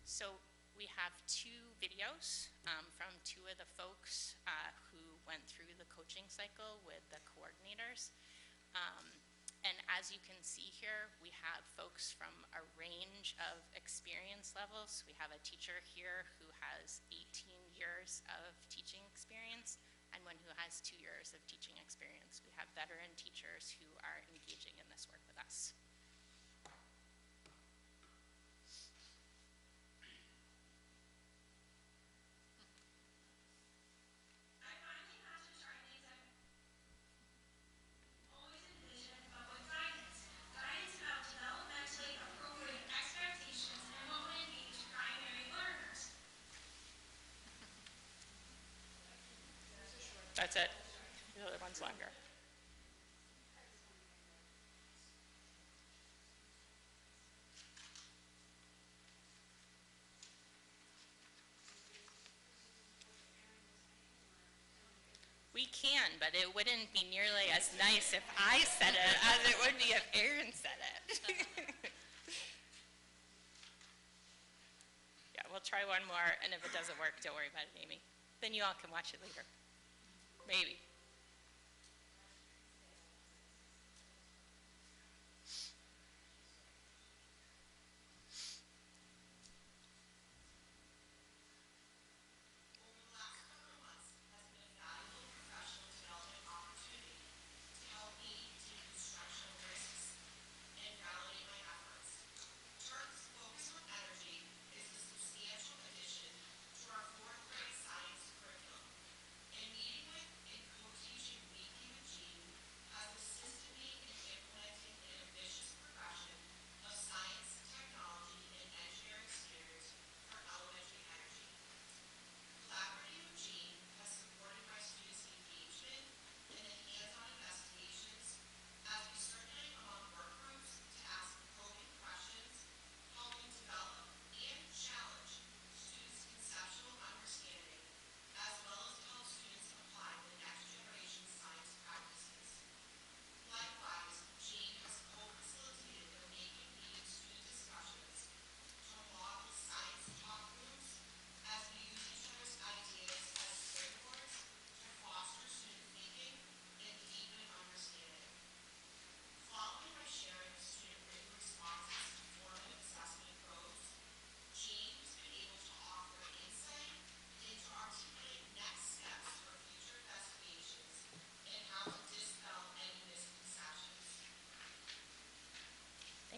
So we have 2 videos from 2 of the folks who went through the coaching cycle with the coordinators. And as you can see here, we have folks from a range of experience levels. We have a teacher here who has 18 years of teaching experience, and one who has 2 years of teaching experience. We have veteran teachers who are engaging in this work with us. That's it. The other one's longer. We can, but it wouldn't be nearly as nice if I said it as it would be if Erin said it. Yeah, we'll try one more, and if it doesn't work, don't worry about it, Amy. Then you all can watch it later. Maybe.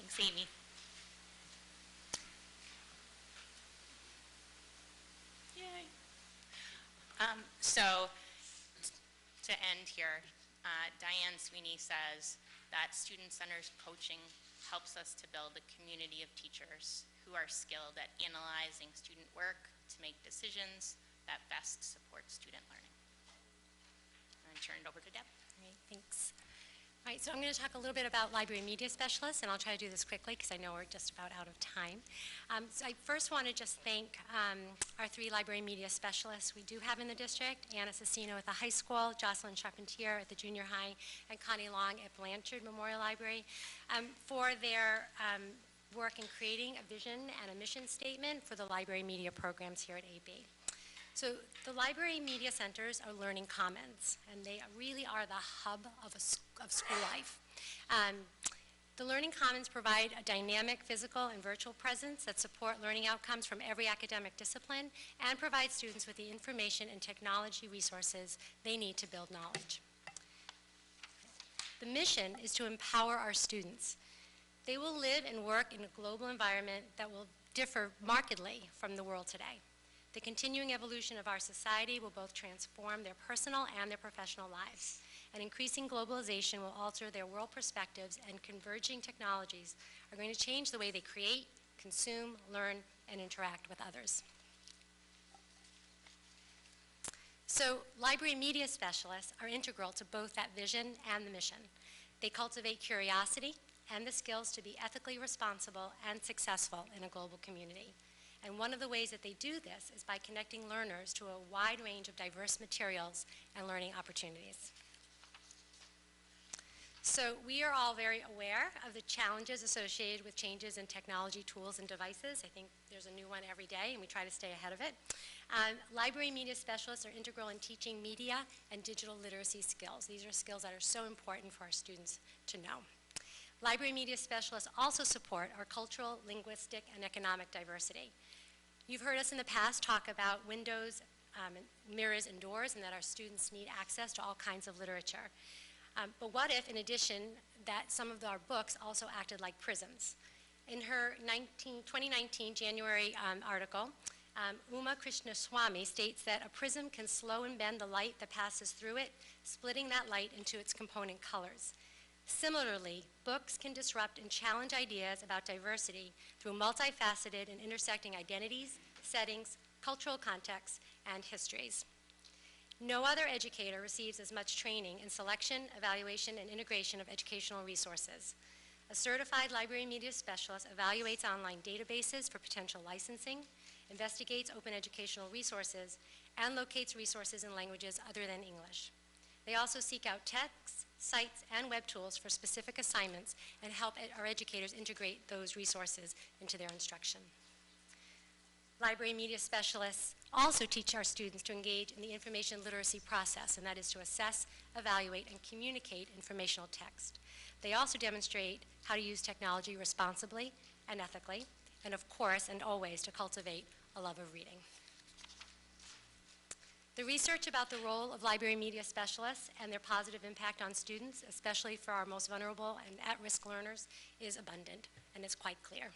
Thanks, Amy. Yay. So to end here, Diane Sweeney says that student-centered coaching helps us to build a community of teachers who who are skilled at analyzing student work to make decisions that best support student learning. I'm going to turn it over to Deb. Great, thanks. All right, so I'm going to talk a little bit about library media specialists, and I'll try to do this quickly because I know we're just about out of time. So I first want to just thank our 3 library media specialists we do have in the district: Anna Cicino at the high school, Jocelyn Charpentier at the junior high, and Connie Long at Blanchard Memorial Library, for their work in creating a vision and a mission statement for the library media programs here at AB. So the library media centers are learning commons, and they really are the hub of school life. The learning commons provide a dynamic physical and virtual presence that support learning outcomes from every academic discipline and provide students with the information and technology resources they need to build knowledge. The mission is to empower our students. They will live and work in a global environment that will differ markedly from the world today. The continuing evolution of our society will both transform their personal and their professional lives. And increasing globalization will alter their world perspectives, and converging technologies are going to change the way they create, consume, learn, and interact with others. So library media specialists are integral to both that vision and the mission. They cultivate curiosity and the skills to be ethically responsible and successful in a global community. And one of the ways that they do this is by connecting learners to a wide range of diverse materials and learning opportunities. So we are all very aware of the challenges associated with changes in technology, tools, and devices. I think there's a new one every day, and we try to stay ahead of it. Library media specialists are integral in teaching media and digital literacy skills. These are skills that are so important for our students to know. Library media specialists also support our cultural, linguistic, and economic diversity. You've heard us in the past talk about windows, mirrors, and doors, and that our students need access to all kinds of literature. But what if, in addition, that some of our books also acted like prisms? In her 2019 January article, Uma Krishnaswamy states that a prism can slow and bend the light that passes through it, splitting that light into its component colors. Similarly, books can disrupt and challenge ideas about diversity through multifaceted and intersecting identities, settings, cultural contexts, and histories. No other educator receives as much training in selection, evaluation, and integration of educational resources. A certified library media specialist evaluates online databases for potential licensing, investigates open educational resources, and locates resources in languages other than English. They also seek out texts, sites, and web tools for specific assignments and help our educators integrate those resources into their instruction. Library media specialists also teach our students to engage in the information literacy process, and that is to assess, evaluate, and communicate informational text. They also demonstrate how to use technology responsibly and ethically, and of course, and always, to cultivate a love of reading. The research about the role of library media specialists and their positive impact on students, especially for our most vulnerable and at-risk learners, is abundant, and is quite clear.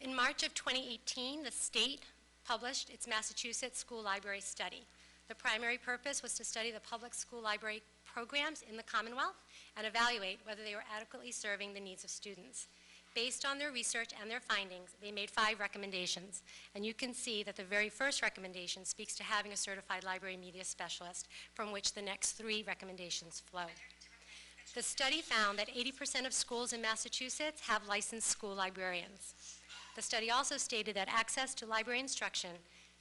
In March of 2018, the state published its Massachusetts School Library Study. The primary purpose was to study the public school library programs in the Commonwealth and evaluate whether they were adequately serving the needs of students. Based on their research and their findings, they made 5 recommendations. And you can see that the very first recommendation speaks to having a certified library media specialist, from which the next 3 recommendations flow. The study found that 80% of schools in Massachusetts have licensed school librarians. The study also stated that access to library instruction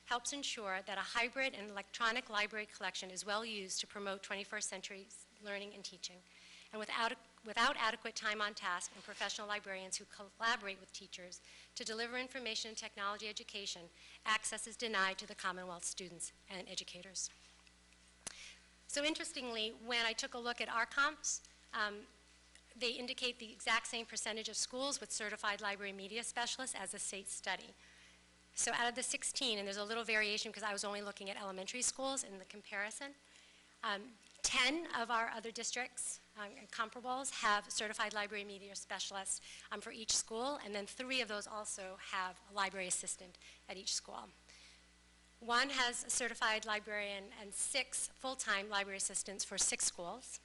helps ensure that a hybrid and electronic library collection is well used to promote 21st century learning and teaching. And without adequate time on task and professional librarians who collaborate with teachers to deliver information and technology education, access is denied to the Commonwealth students and educators. So interestingly, when I took a look at our comps, they indicate the exact same percentage of schools with certified library media specialists as the state study. So out of the 16, and there's a little variation because I was only looking at elementary schools in the comparison, 10 of our other districts, comparables, have certified library media specialists for each school, and then 3 of those also have a library assistant at each school. 1 has a certified librarian and 6 full-time library assistants for 6 schools.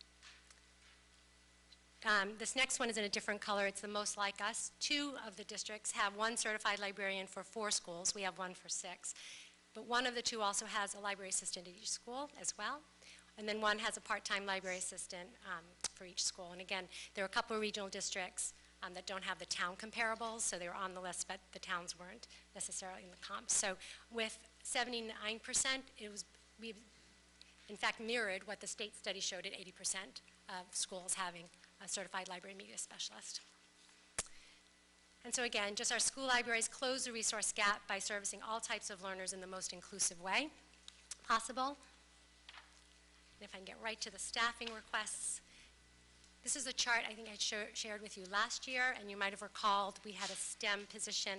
This next one is in a different color. It's the most like us. 2 of the districts have 1 certified librarian for 4 schools. We have 1 for 6. But 1 of the 2 also has a library assistant at each school as well. And then 1 has a part-time library assistant for each school. And again, there are a couple of regional districts that don't have the town comparables, so they were on the list, but the towns weren't necessarily in the comps. So with 79%, we in fact mirrored what the state study showed at 80% of schools having a certified library media specialist. And so again, just our school libraries close the resource gap by servicing all types of learners in the most inclusive way possible. And if I can get right to the staffing requests, this is a chart I think I shared with you last year, and you might have recalled we had a STEM position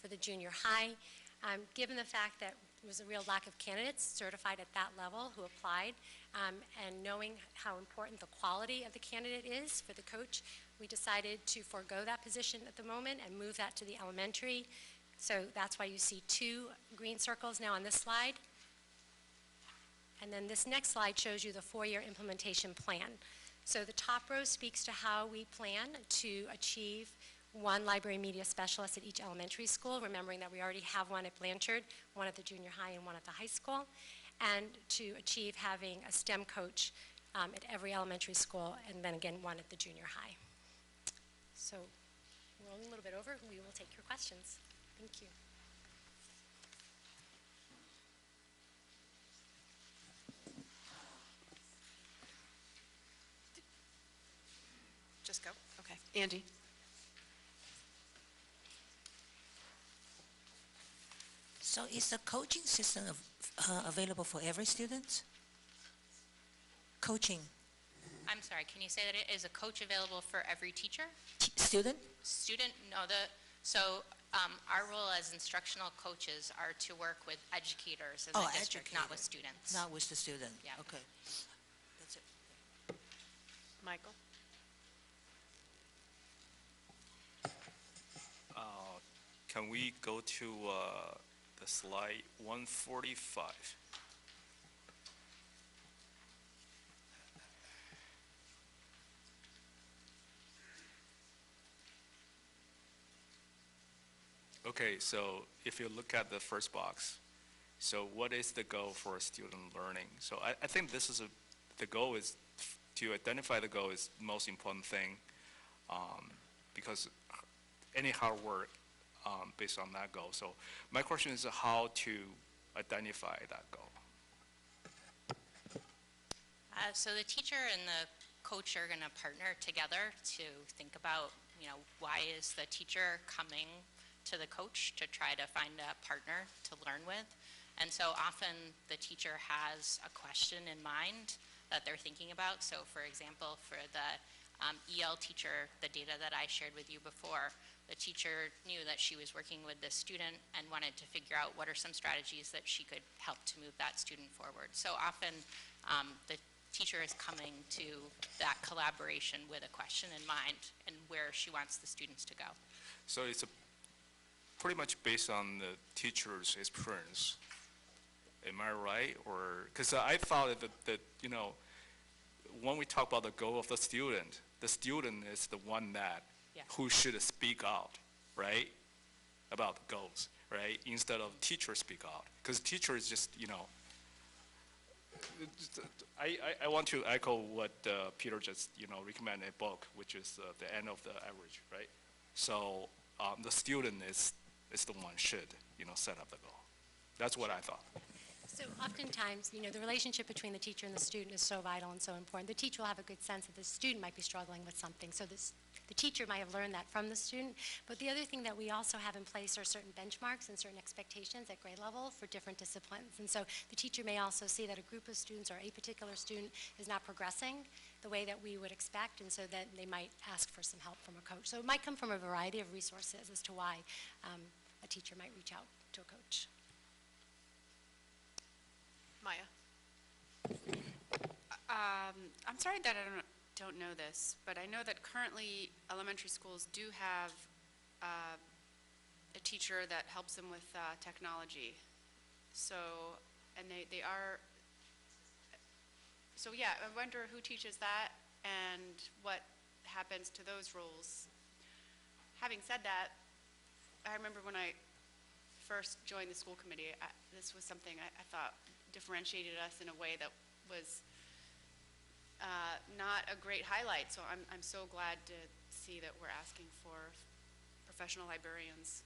for the junior high. Given the fact that there was a real lack of candidates certified at that level who applied, and knowing how important the quality of the candidate is for the coach, we decided to forego that position at the moment and move that to the elementary. So that's why you see 2 green circles now on this slide. And then this next slide shows you the 4-year implementation plan. So the top row speaks to how we plan to achieve 1 library media specialist at each elementary school, remembering that we already have 1 at Blanchard, 1 at the junior high, and 1 at the high school, and to achieve having a STEM coach at every elementary school, and then again 1 at the junior high. So we're only a little bit over. We will take your questions. Thank you. Just go? Okay. Andy? So is the coaching system available for every student? Coaching. I'm sorry, can you say that is a coach available for every teacher? Student? Student, no, our role as instructional coaches are to work with educators in the district, not with students. Not with the student. Yeah. Okay. That's it. Michael? Can we go to the slide 145? Okay, so if you look at the first box, so what is the goal for student learning? So I think this is the goal is to identify the goal is the most important thing, because any hard work based on that goal. So my question is how to identify that goal. So the teacher and the coach are going to partner together to think about, why is the teacher coming to the coach to try to find a partner to learn with. And so often the teacher has a question in mind that they're thinking about. So for example, for the EL teacher, the data that I shared with you before, the teacher knew that she was working with this student and wanted to figure out what are some strategies that she could help to move that student forward. So often the teacher is coming to that collaboration with a question in mind and where she wants the students to go. So it's pretty much based on the teacher's experience. Am I right? Or because I thought that when we talk about the goal of the student is the one that who should speak out, right, about the goals, right, instead of teacher speak out. Because teacher is just, I want to echo what Peter just, recommended a book, which is The End of the Average, right? So the student is the one should, set up the goal. That's what I thought. So oftentimes, the relationship between the teacher and the student is so vital and so important. The teacher will have a good sense that the student might be struggling with something. So the teacher might have learned that from the student. But the other thing that we also have in place are certain benchmarks and certain expectations at grade level for different disciplines. And so the teacher may also see that a group of students or a particular student is not progressing the way that we would expect, and so that they might ask for some help from a coach. So it might come from a variety of resources as to why a teacher might reach out to a coach. Maya? I'm sorry that I don't know this, but I know that currently elementary schools do have a teacher that helps them with technology. So, and they are, so yeah, I wonder who teaches that and happens to those roles. Having said that, I remember when I first joined the school committee, this was something I thought differentiated us in a way that was not a great highlight. So I'm so glad to see that we're asking for professional librarians.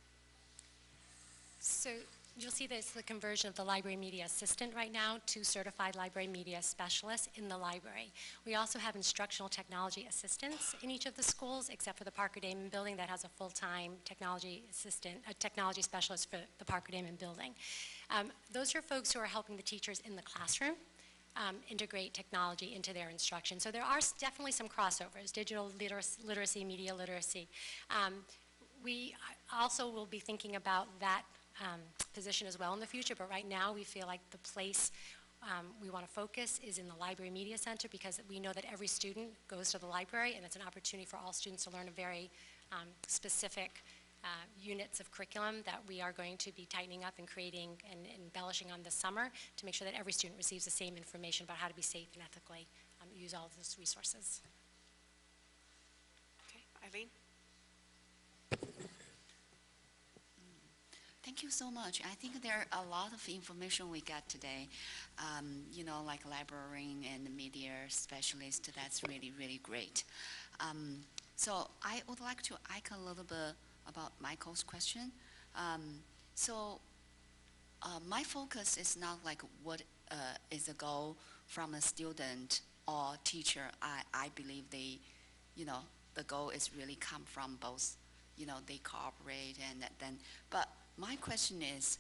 So you'll see there's the conversion of the library media assistant right now to certified library media specialists in the library. We also have instructional technology assistants in each of the schools, except for the Parker Damon building that has a full-time technology assistant, a technology specialist for the Parker Damon building. Those are folks who are helping the teachers in the classroom integrate technology into their instruction. So there are definitely some crossovers, digital literacy, media literacy. We also will be thinking about that position as well in the future, but right now we feel like the place we want to focus is in the Library Media Center, because we know that every student goes to the library, and it's an opportunity for all students to learn a very specific units of curriculum that we are going to be tightening up and creating and embellishing on this summer to make sure that every student receives the same information about how to be safe and ethically use all of those resources. Okay, Eileen? Thank you so much. I think there are a lot of information we got today, you know, like librarian and media specialist. That's really, really great. So I would like to echo a little bit about Michael's question. My focus is not like what is the goal from a student or teacher. I believe they, you know, the goal is really come from both, you know, they cooperate and then, but my question is,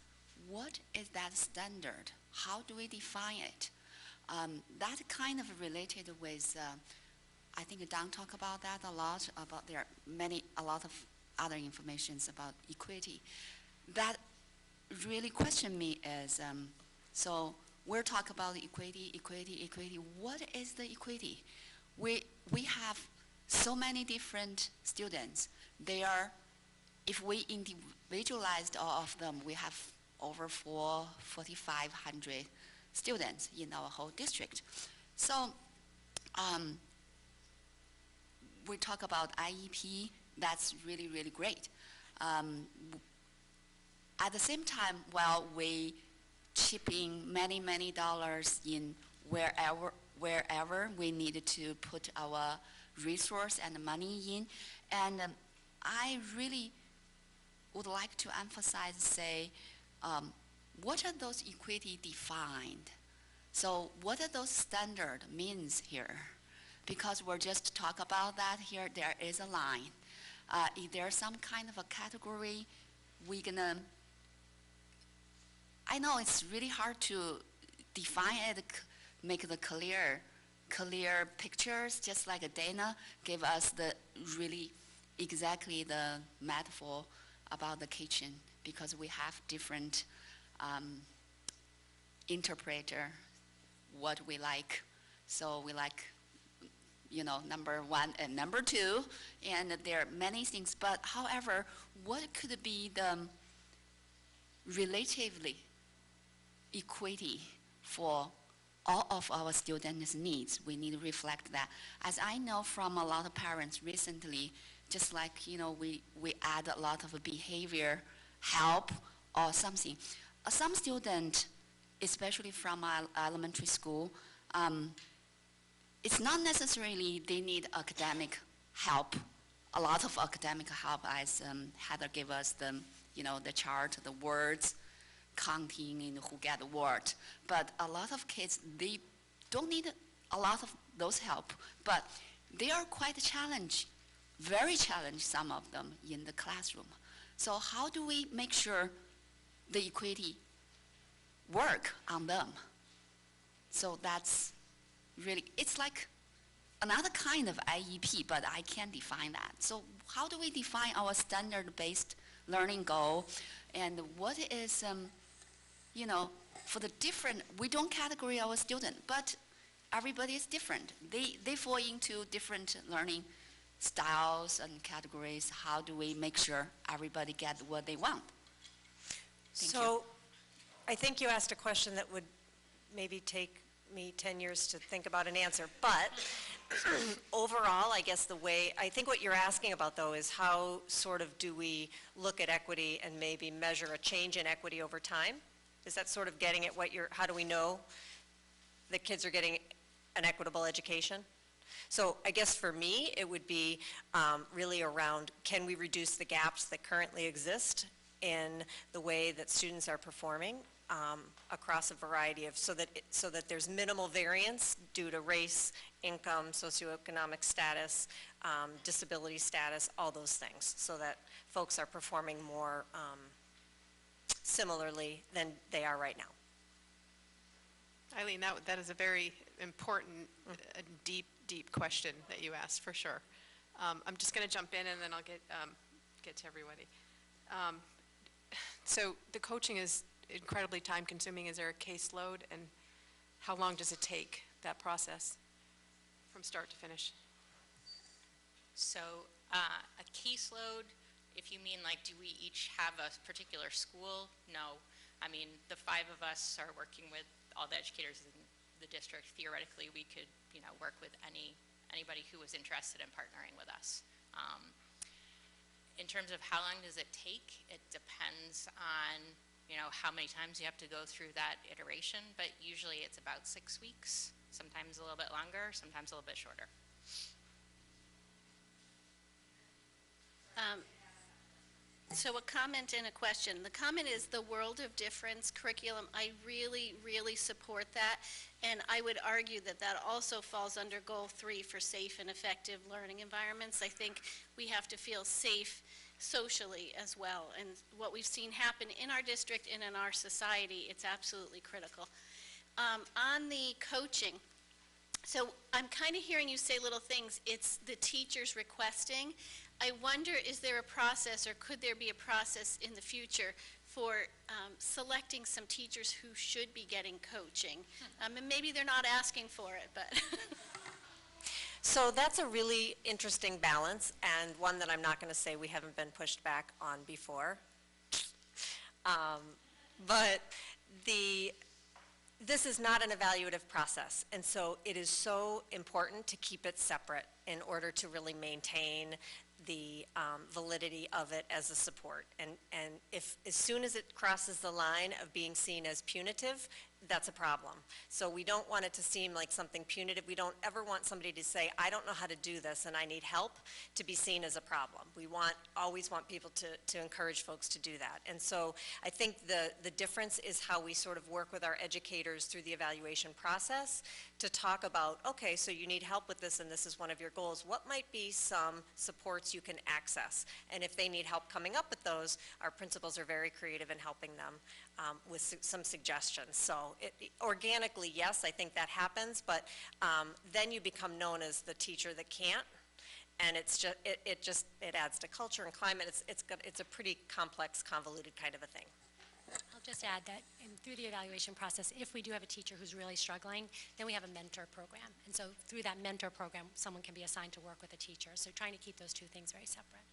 what is that standard? How do we define it? That kind of related with, I think Don talked about that a lot, about there are a lot of other informations about equity. That really question me is, so we're talking about equity. What is the equity? We have so many different students. They are, if we individualized all of them, we have over 4,500 students in our whole district. So we talk about IEP, that's really, really great. At the same time, while we chipping many dollars in wherever we needed to put our resource and money in, and I really would like to emphasize, say, what are those equity defined? So what are those standard means here? Because we're just talk about that here, there is a line. Is there some kind of a category we're gonna, I know it's really hard to define it, make the clear pictures, just like Dana gave us the really exactly the metaphor about the kitchen, because we have different interpreter what we like. So we like, you know, number one and number two, and there are many things, but however, what could be the relatively equity for all of our students' needs? We need to reflect that. As I know from a lot of parents recently, just like, you know, we add a lot of behavior help or something. Some students, especially from our elementary school, it's not necessarily they need academic help. A lot of academic help, as Heather gave us the, you know, the chart, the words, counting, and who get what. But a lot of kids, they don't need a lot of those help, but they are quite challenged, very challenged, some of them, in the classroom. So how do we make sure the equity work on them? So that's really, it's like another kind of IEP, but I can't define that. So how do we define our standard-based learning goal, and what is, you know, for the different, we don't categorize our student, but everybody is different. They fall into different learning styles and categories. How do we make sure everybody gets what they want? Thank you. I think you asked a question that would maybe take me 10 years to think about an answer. But overall, I guess I think what you're asking about, though, is how sort of do we look at equity and maybe measure a change in equity over time? Is that sort of getting at how do we know that kids are getting an equitable education? So I guess for me, it would be really around, can we reduce the gaps that currently exist in the way that students are performing across a variety of, so that there's minimal variance due to race, income, socioeconomic status, disability status, all those things, so that folks are performing more similarly than they are right now. Eileen, that is a very important, deep question that you asked, for sure. I'm just going to jump in, and then I'll get to everybody. So the coaching is incredibly time-consuming. Is there a caseload, and how long does it take, that process, from start to finish? So a caseload, if you mean like, do we each have a particular school? No. I mean, the 5 of us are working with all the educators in the district. Theoretically, we could, work with anybody who was interested in partnering with us. In terms of how long does it take, it depends on, how many times you have to go through that iteration, but usually it's about 6 weeks, sometimes a little bit longer, sometimes a little bit shorter. So a comment and a question. The comment is the World of Difference curriculum. I really, really support that, and I would argue that that also falls under Goal 3 for safe and effective learning environments. I think we have to feel safe socially as well, and what we've seen happen in our district and in our society, it's absolutely critical. On the coaching, so I'm kind of hearing you say little things. It's the teachers requesting. I wonder, is there a process, or could there be a process in the future for selecting some teachers who should be getting coaching? And maybe they're not asking for it, but. So that's a really interesting balance, and one that I'm not going to say we haven't been pushed back on before. But this is not an evaluative process, and so it is so important to keep it separate in order to really maintain the validity of it as a support. And if, as soon as it crosses the line of being seen as punitive, that's a problem. So we don't want it to seem like something punitive. We don't ever want somebody to say, I don't know how to do this and I need help, to be seen as a problem. We always want people to encourage folks to do that. And so I think the difference is how we sort of work with our educators through the evaluation process to talk about, okay, so you need help with this and this is one of your goals. What might be some supports you can access? And if they need help coming up with those, our principals are very creative in helping them with some suggestions. So organically, yes, I think that happens, but then you become known as the teacher that can't, and it's just, it adds to culture and climate. It's a pretty complex, convoluted kind of a thing. I'll just add that through the evaluation process, if we do have a teacher who's really struggling, then we have a mentor program. And so through that mentor program, someone can be assigned to work with a teacher. So trying to keep those two things very separate.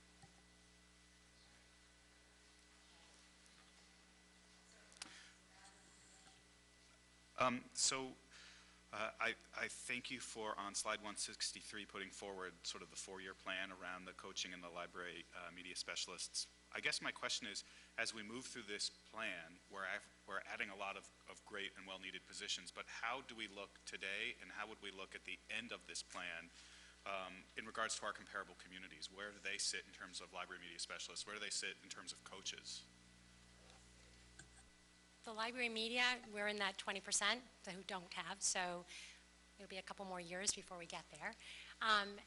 I thank you for, on slide 163, putting forward sort of the 4-year plan around the coaching and the library media specialists. I guess my question is, as we move through this plan, we're adding a lot of great and well-needed positions, but how do we look today, and how would we look at the end of this plan in regards to our comparable communities? Where do they sit in terms of library media specialists? Where do they sit in terms of coaches? The library media, we're in that 20% who don't have, so it'll be a couple more years before we get there.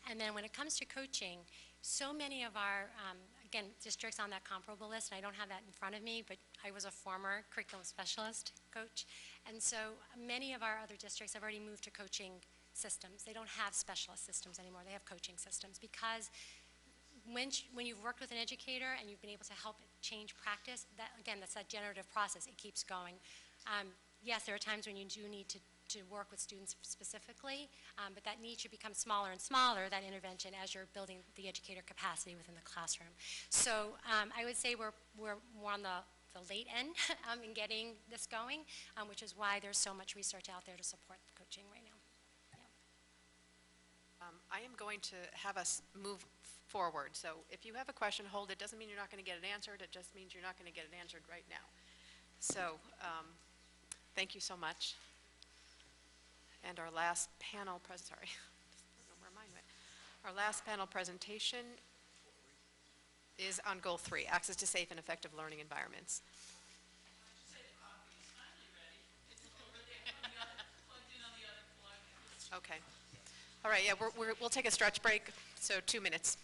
And then when it comes to coaching, so many of our, again, districts on that comparable list, and I don't have that in front of me, but I was a former curriculum specialist coach, and so many of our other districts have already moved to coaching systems. They don't have specialist systems anymore, they have coaching systems, because when you've worked with an educator and you've been able to help it change practice, that, again, that's that generative process, it keeps going. Yes, there are times when you do need to work with students specifically, but that need should become smaller and smaller, that intervention, as you're building the educator capacity within the classroom. So I would say we're more on the late end in getting this going, which is why there's so much research out there to support the teaching right now. I am going to have us move forward. So if you have a question, hold it. Doesn't mean you're not going to get it answered. It just means you're not going to get it answered right now. So thank you so much. And our last panel sorry, I don't know where mine went. Our last panel presentation is on Goal 3, access to safe and effective learning environments. Okay. All right, yeah, we'll take a stretch break, so 2 minutes.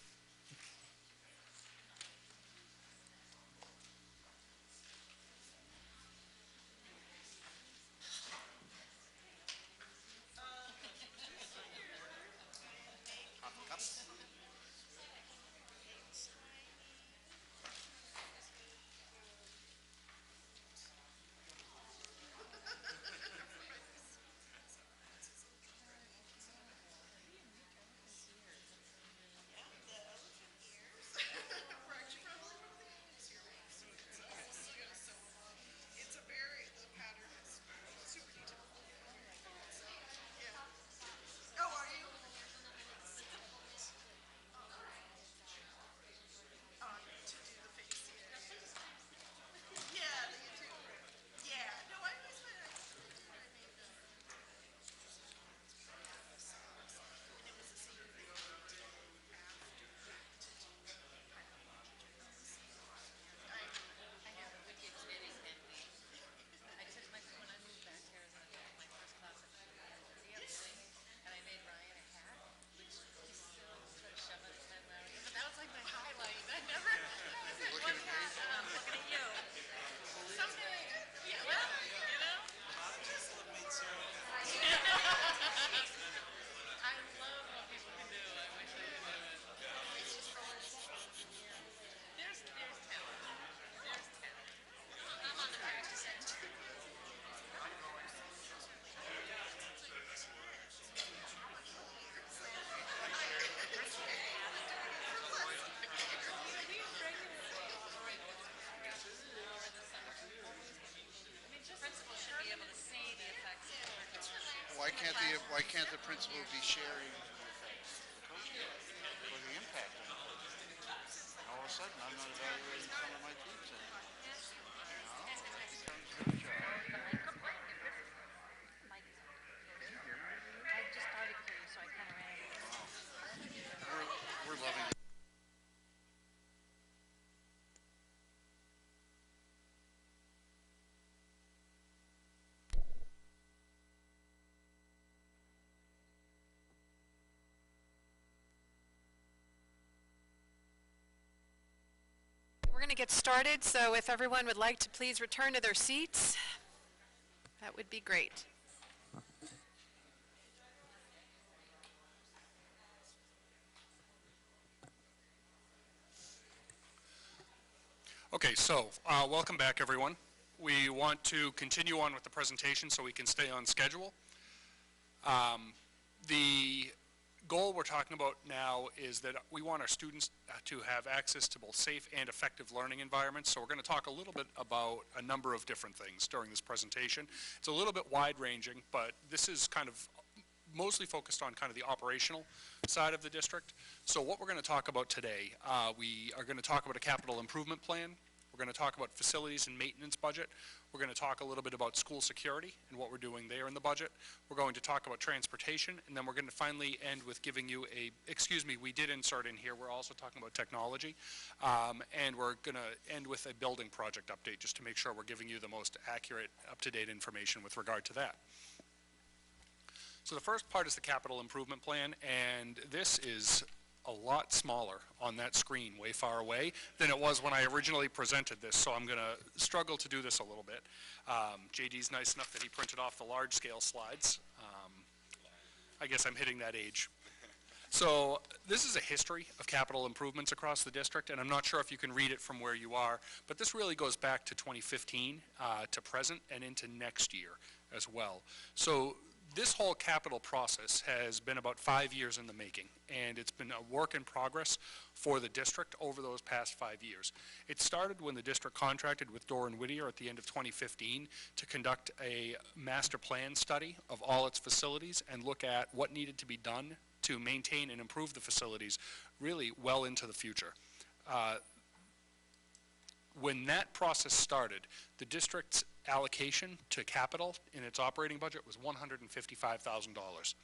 Why can't the principal be sharing the coaching or the impact on the coaching? And all of a sudden, I'm not evaluating some of my teams anymore. It becomes their job. I just started for you, so I kind of ran. We're loving it. We're going to get started, so if everyone would like to please return to their seats, that would be great. Okay, so welcome back, everyone. We want to continue on with the presentation so we can stay on schedule. The goal we're talking about now is that we want our students to have access to both safe and effective learning environments. So we're going to talk a little bit about a number of different things during this presentation. It's a little bit wide-ranging, but this is kind of mostly focused on kind of the operational side of the district. So what we're going to talk about today, we are going to talk about a capital improvement plan. We're going to talk about facilities and maintenance budget. We're going to talk a little bit about school security and what we're doing there in the budget. We're going to talk about transportation, and then we're going to finally end with giving you a, excuse me, we did insert in here, we're also talking about technology, and we're going to end with a building project update just to make sure we're giving you the most accurate, up-to-date information with regard to that. So the first part is the capital improvement plan, and this is a lot smaller on that screen, way far away, than it was when I originally presented this, so I'm going to struggle to do this a little bit. JD's nice enough that he printed off the large-scale slides. I guess I'm hitting that age. So this is a history of capital improvements across the district, and I'm not sure if you can read it from where you are, but this really goes back to 2015 to present and into next year as well. So this whole capital process has been about 5 years in the making, and it's been a work in progress for the district over those past 5 years. It started when the district contracted with Dorr & Whittier at the end of 2015 to conduct a master plan study of all its facilities and look at what needed to be done to maintain and improve the facilities really well into the future. When that process started, the district's allocation to capital in its operating budget was $155,000.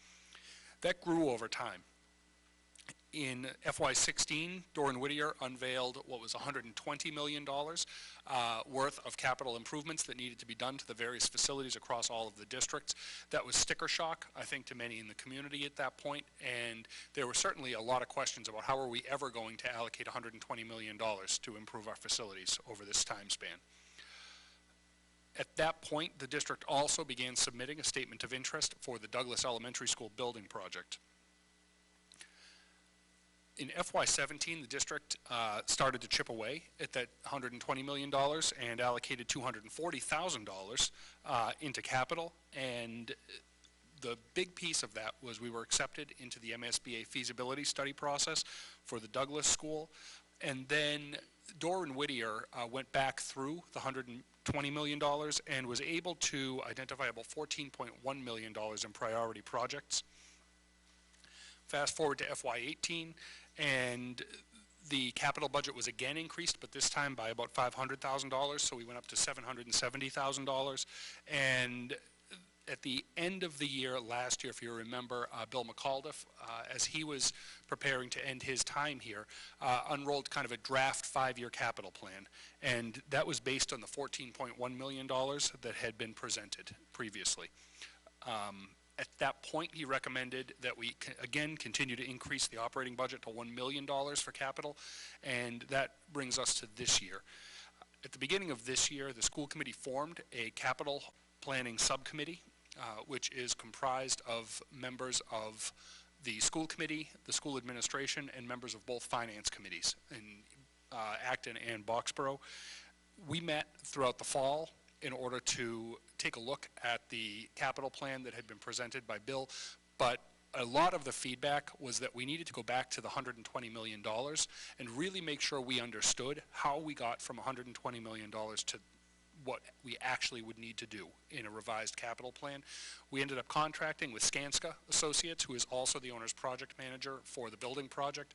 That grew over time. In FY16, Dorr & Whittier unveiled what was $120 million worth of capital improvements that needed to be done to the various facilities across all of the districts. That was sticker shock, I think, to many in the community at that point, and there were certainly a lot of questions about how are we ever going to allocate $120 million to improve our facilities over this time span. At that point, the district also began submitting a statement of interest for the Douglas Elementary School building project. In FY17, the district started to chip away at that $120 million and allocated $240,000 into capital, and the big piece of that was we were accepted into the MSBA feasibility study process for the Douglas School, and then Dorr & Whittier went back through the $120 million and was able to identify about $14.1 million in priority projects. Fast forward to FY18, and the capital budget was again increased, but this time by about $500,000, so we went up to $770,000. And at the end of the year last year, if you remember, Bill McAuliffe, as he was preparing to end his time here, unrolled kind of a draft 5-year capital plan, and that was based on the $14.1 million that had been presented previously. At that point, he recommended that we, again, continue to increase the operating budget to $1 million for capital, and that brings us to this year. At the beginning of this year, the school committee formed a capital planning subcommittee, which is comprised of members of the school committee, the school administration, and members of both finance committees in Acton and Boxborough. We met throughout the fall in order to take a look at the capital plan that had been presented by Bill, but a lot of the feedback was that we needed to go back to the $120 million and really make sure we understood how we got from $120 million to what we actually would need to do in a revised capital plan. We ended up contracting with Skanska Associates, who is also the owner's project manager for the building project.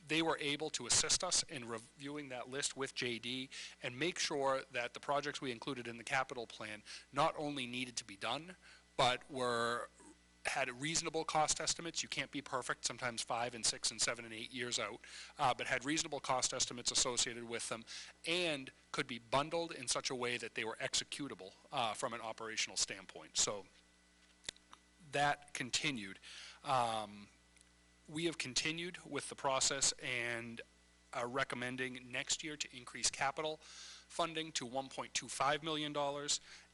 They were able to assist us in reviewing that list with JD and make sure that the projects we included in the capital plan not only needed to be done, but had reasonable cost estimates. You can't be perfect, sometimes 5 and 6 and 7 and 8 years out, but had reasonable cost estimates associated with them and could be bundled in such a way that they were executable from an operational standpoint. So that continued. We have continued with the process and are recommending next year to increase capital funding to $1.25 million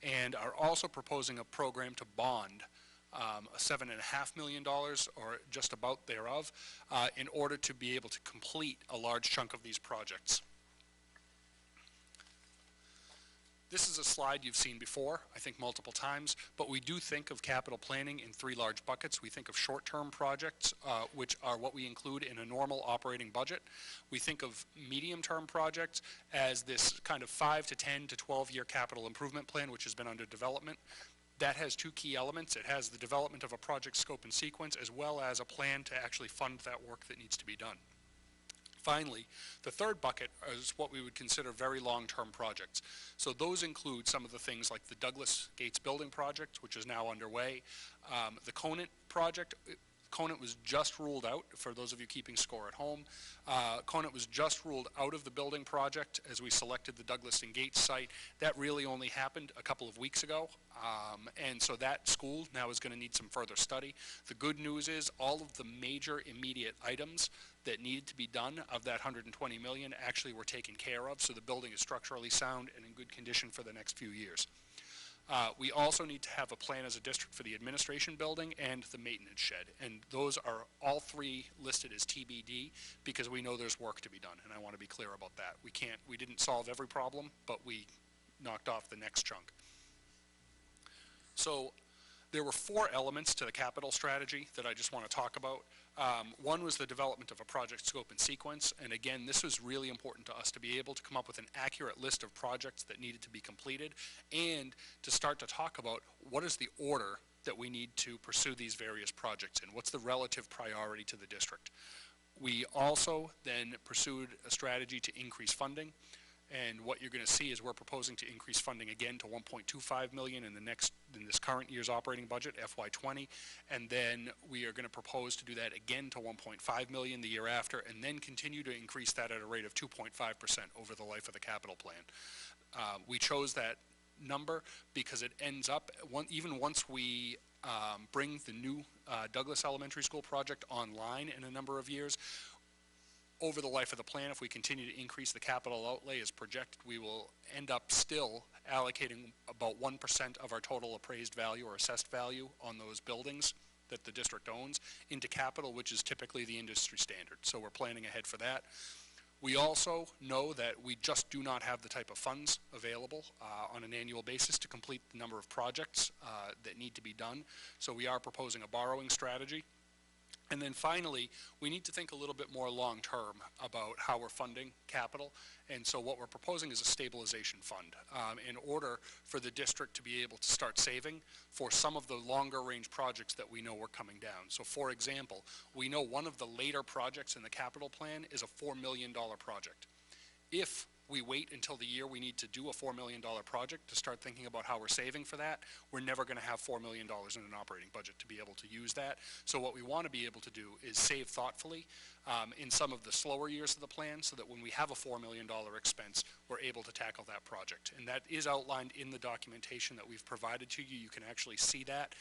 and are also proposing a program to bond $7.5 million or just about thereof in order to be able to complete a large chunk of these projects. This is a slide you've seen before, I think multiple times, but we do think of capital planning in 3 large buckets. We think of short-term projects, which are what we include in a normal operating budget. We think of medium-term projects as this kind of 5 to 10 to 12-year capital improvement plan, which has been under development. That has 2 key elements. It has the development of a project scope and sequence, as well as a plan to actually fund that work that needs to be done. Finally, the third bucket is what we would consider very long-term projects. So those include some of the things like the Douglas Gates building project, which is now underway, the Conant project. Conant was just ruled out, for those of you keeping score at home. Conant was just ruled out of the building project as we selected the Douglas and Gates site. That really only happened a couple of weeks ago, and so that school now is going to need some further study. The good news is all of the major immediate items that needed to be done of that $120 million actually were taken care of, so the building is structurally sound and in good condition for the next few years. We also need to have a plan as a district for the administration building and the maintenance shed, and those are all 3 listed as TBD because we know there's work to be done, and I want to be clear about that. We didn't solve every problem, but we knocked off the next chunk. So There were 4 elements to the capital strategy that I just want to talk about. One was the development of a project scope and sequence, and again, this was really important to us to be able to come up with an accurate list of projects that needed to be completed and to start to talk about what is the order that we need to pursue these various projects in. What's the relative priority to the district? We also then pursued a strategy to increase funding. And what you're going to see is we're proposing to increase funding again to $1.25 million in this current year's operating budget, FY20, and then we are going to propose to do that again to $1.5 million the year after, and then continue to increase that at a rate of 2.5% over the life of the capital plan. We chose that number because it ends up, even once we bring the new Douglas Elementary School project online in a number of years, over the life of the plan, if we continue to increase the capital outlay as projected, we will end up still allocating about 1% of our total appraised value or assessed value on those buildings that the district owns into capital, which is typically the industry standard. So we're planning ahead for that. We also know that we just do not have the type of funds available on an annual basis to complete the number of projects that need to be done. So we are proposing a borrowing strategy. And then finally, we need to think a little bit more long-term about how we're funding capital. And so what we're proposing is a stabilization fund in order for the district to be able to start saving for some of the longer-range projects that we know are coming down. So for example, we know one of the later projects in the capital plan is a $4 million project. If we wait until the year we need to do a $4 million project to start thinking about how we're saving for that, we're never going to have $4 million in an operating budget to be able to use that. So what we want to be able to do is save thoughtfully in some of the slower years of the plan so that when we have a $4 million expense, we're able to tackle that project. And that is outlined in the documentation that we've provided to you. You can actually see that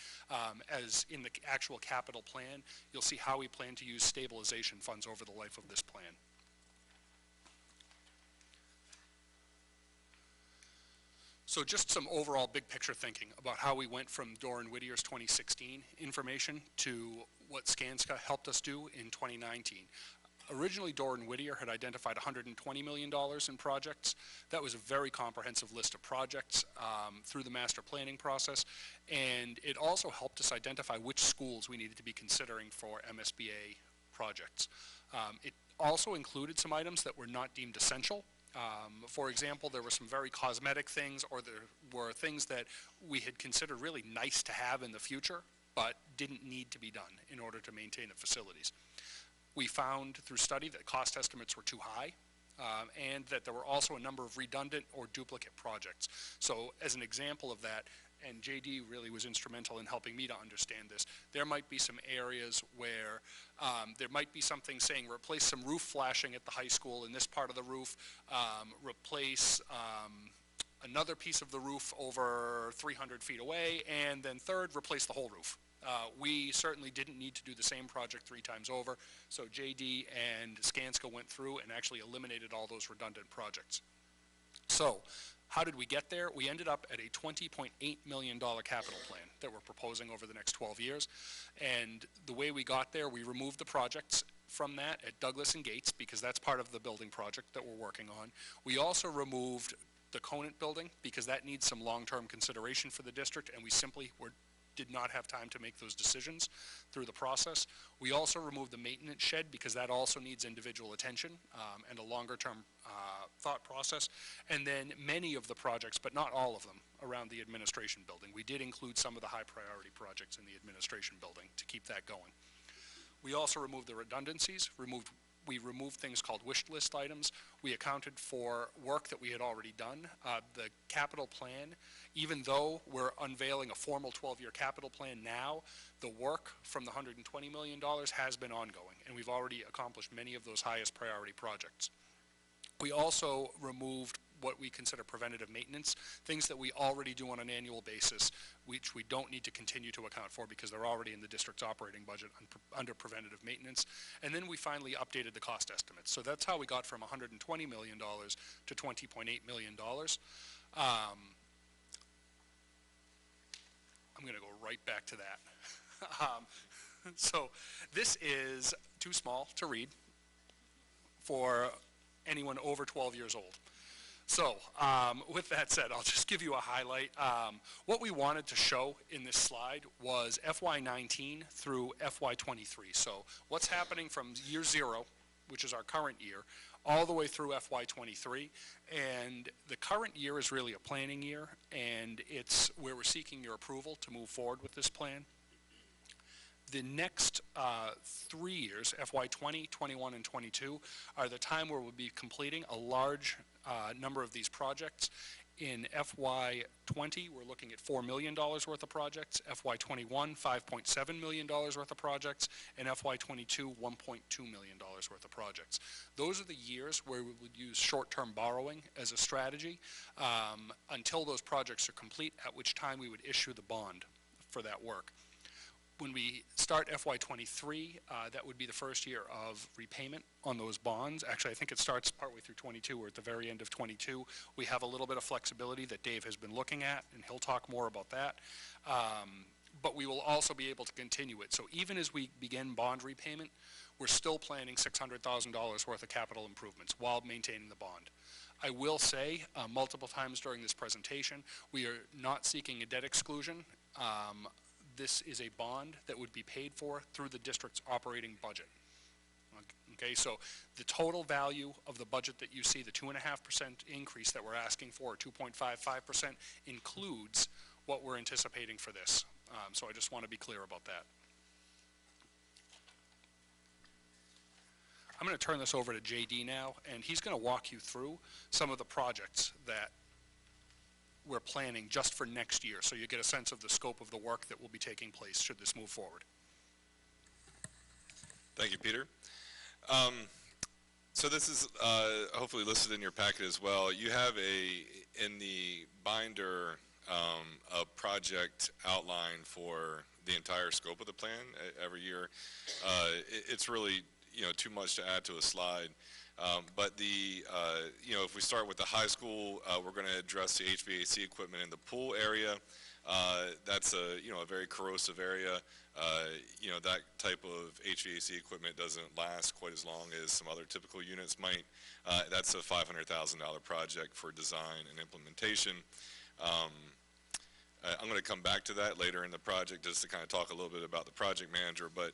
as in the actual capital plan. You'll see how we plan to use stabilization funds over the life of this plan. So just some overall big picture thinking about how we went from Doran Whittier's 2016 information to what Skanska helped us do in 2019. Originally, Doran Whittier had identified $120 million in projects. That was a very comprehensive list of projects through the master planning process, and it also helped us identify which schools we needed to be considering for MSBA projects. It also included some items that were not deemed essential. For example, there were some very cosmetic things, or there were things that we had considered really nice to have in the future, but didn't need to be done in order to maintain the facilities. We found through study that cost estimates were too high, and that there were also a number of redundant or duplicate projects. So as an example of that, and JD really was instrumental in helping me to understand this, there might be some areas where there might be something saying replace some roof flashing at the high school in this part of the roof, replace another piece of the roof over 300 feet away, and then third, replace the whole roof. We certainly didn't need to do the same project 3 times over, so JD and Skanska went through and actually eliminated all those redundant projects. So, how did we get there? We ended up at a $20.8 million capital plan that we're proposing over the next 12 years. And the way we got there, we removed the projects from that at Douglas and Gates because that's part of the building project that we're working on. We also removed the Conant building because that needs some long-term consideration for the district, and we simply did not have time to make those decisions through the process. We also removed the maintenance shed because that also needs individual attention and a longer-term thought process. And then many of the projects, but not all of them, around the administration building. We did include some of the high-priority projects in the administration building to keep that going. We also removed the redundancies, we removed things called wish list items. We accounted for work that we had already done. The capital plan, even though we're unveiling a formal 12-year capital plan now, the work from the $120 million has been ongoing, and we've already accomplished many of those highest priority projects. We also removed what we consider preventative maintenance, things that we already do on an annual basis, which we don't need to continue to account for because they're already in the district's operating budget under preventative maintenance. And then we finally updated the cost estimates. So that's how we got from $120 million to $20.8 million. I'm going to go right back to that. So this is too small to read for anyone over 12 years old. So, with that said, I'll just give you a highlight. What we wanted to show in this slide was FY19 through FY23. So, what's happening from year 0, which is our current year, all the way through FY23. And the current year is really a planning year, and it's where we're seeking your approval to move forward with this plan. The next 3 years, FY20, 21, and 22, are the time where we'll be completing a large number of these projects. In FY20, we're looking at $4 million worth of projects, FY21, $5.7 million worth of projects, and FY22, $1.2 million worth of projects. Those are the years where we would use short-term borrowing as a strategy until those projects are complete, at which time we would issue the bond for that work. When we start FY23, that would be the first year of repayment on those bonds. Actually, I think it starts partway through 22 or at the very end of 22. We have a little bit of flexibility that Dave has been looking at, and he'll talk more about that. But we will also be able to continue it. So even as we begin bond repayment, we're still planning $600,000 worth of capital improvements while maintaining the bond. I will say multiple times during this presentation, we are not seeking a debt exclusion. This is a bond that would be paid for through the district's operating budget. Okay, so the total value of the budget that you see, the 2.5% increase that we're asking for, 2.55%, includes what we're anticipating for this. So I just want to be clear about that. I'm going to turn this over to JD now, and he's going to walk you through some of the projects that we're planning just for next year, so you get a sense of the scope of the work that will be taking place should this move forward. Thank you, Peter. So this is hopefully listed in your packet as well. You have in the binder a project outline for the entire scope of the plan every year. It's really too much to add to a slide. But if we start with the high school, we're going to address the HVAC equipment in the pool area. That's a very corrosive area. That type of HVAC equipment doesn't last quite as long as some other typical units might. That's a $500,000 project for design and implementation. I'm going to come back to that later in the project just to kind of talk a little bit about the project manager, but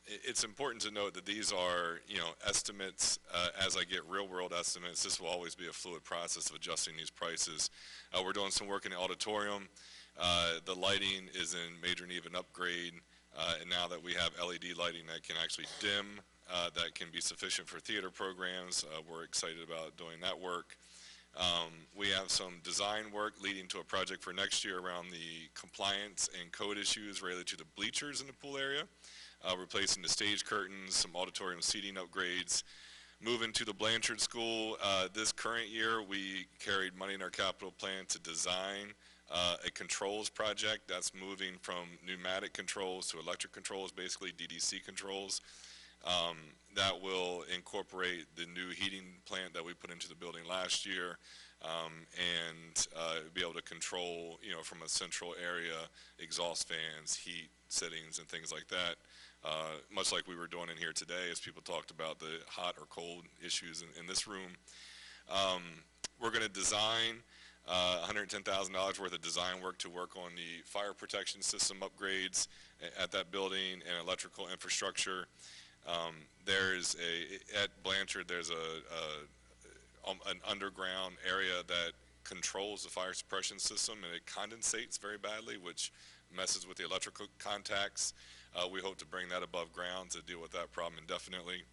it's important to note that these are, estimates. As I get real-world estimates, this will always be a fluid process of adjusting these prices. We're doing some work in the auditorium. The lighting is in major need of an upgrade, and now that we have LED lighting that can actually dim, that can be sufficient for theater programs, we're excited about doing that work. We have some design work leading to a project for next year around the compliance and code issues related to the bleachers in the pool area. Replacing the stage curtains, some auditorium seating upgrades. Moving to the Blanchard School, this current year we carried money in our capital plan to design a controls project that's moving from pneumatic controls to electric controls, basically DDC controls. That will incorporate the new heating plant that we put into the building last year, and be able to control, from a central area, exhaust fans, heat settings, and things like that. Much like we were doing in here today as people talked about the hot or cold issues in this room. We're going to design $110,000 worth of design work to work on the fire protection system upgrades at that building and electrical infrastructure. At Blanchard, there's an underground area that controls the fire suppression system, and it condensates very badly, which messes with the electrical contacts. We hope to bring that above ground to deal with that problem indefinitely.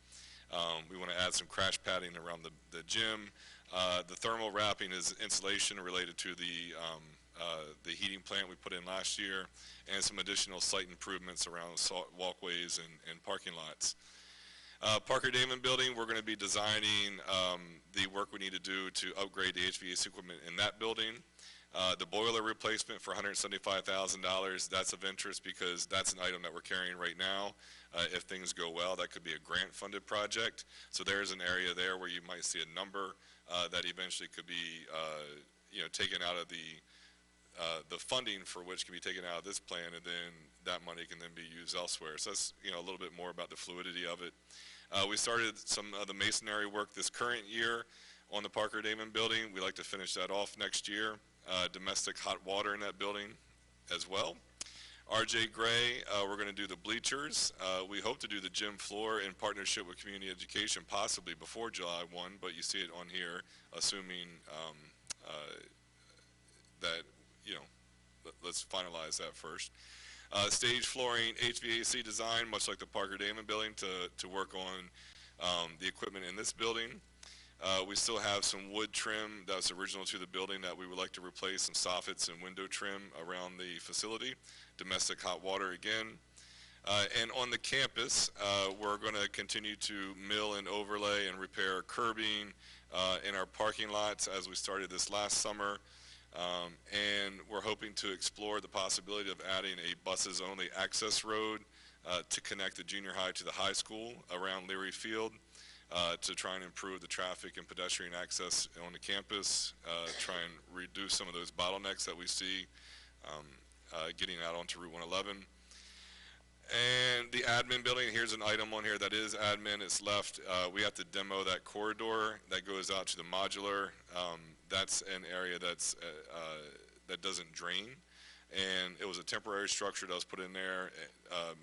We want to add some crash padding around the gym. The thermal wrapping is insulation related to the heating plant we put in last year, and some additional site improvements around walkways and parking lots. Parker Damon building, we're going to be designing the work we need to do to upgrade the HVAC equipment in that building. The boiler replacement for $175,000, that's of interest because that's an item that we're carrying right now. If things go well, that could be a grant-funded project. So there's an area there where you might see a number that eventually could be taken out of the funding for which can be taken out of this plan, and then that money can then be used elsewhere. So that's a little bit more about the fluidity of it. We started some of the masonry work this current year on the Parker Damon building. We like to finish that off next year. Domestic hot water in that building as well. RJ Gray, we're going to do the bleachers. We hope to do the gym floor in partnership with community education, possibly before July 1, but you see it on here, assuming that, you know, let's finalize that first. Stage flooring, HVAC design, much like the Parker Damon building, to work on the equipment in this building. We still have some wood trim that's original to the building that we would like to replace, some soffits and window trim around the facility. Domestic hot water again. And on the campus, we're going to continue to mill and overlay and repair curbing in our parking lots as we started this last summer. And we're hoping to explore the possibility of adding a buses-only access road to connect the junior high to the high school around Leary Field. To try and improve the traffic and pedestrian access on the campus, try and reduce some of those bottlenecks that we see getting out onto Route 111. And the admin building, here's an item on here that is admin, it's left. We have to demo that corridor that goes out to the modular. That's an area that's, that doesn't drain. And it was a temporary structure that was put in there,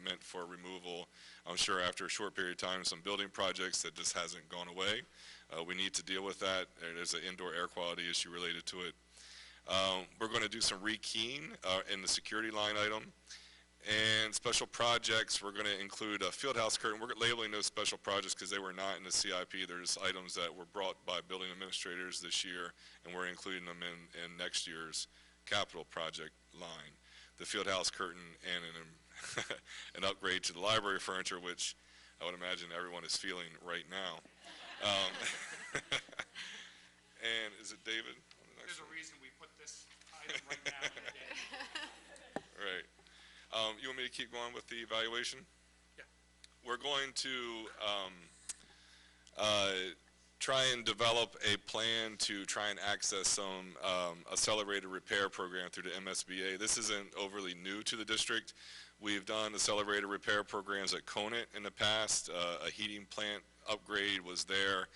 meant for removal. I'm sure after a short period of time, some building projects that just hasn't gone away. We need to deal with that. There's an indoor air quality issue related to it. We're going to do some rekeying in the security line item. And special projects, we're going to include a field house curtain. We're labeling those special projects because they were not in the CIP. They're just items that were brought by building administrators this year, and we're including them in next year's capital project line. The field house curtain and an upgrade to the library furniture, which I would imagine everyone is feeling right now. And is it David? There's a reason we put this item right now in the day. Right. You want me to keep going with the evaluation? Yeah. We're going to try and develop a plan to try and access some accelerated repair program through the MSBA. This isn't overly new to the district. We've done accelerated repair programs at Conant in the past. A heating plant upgrade was there.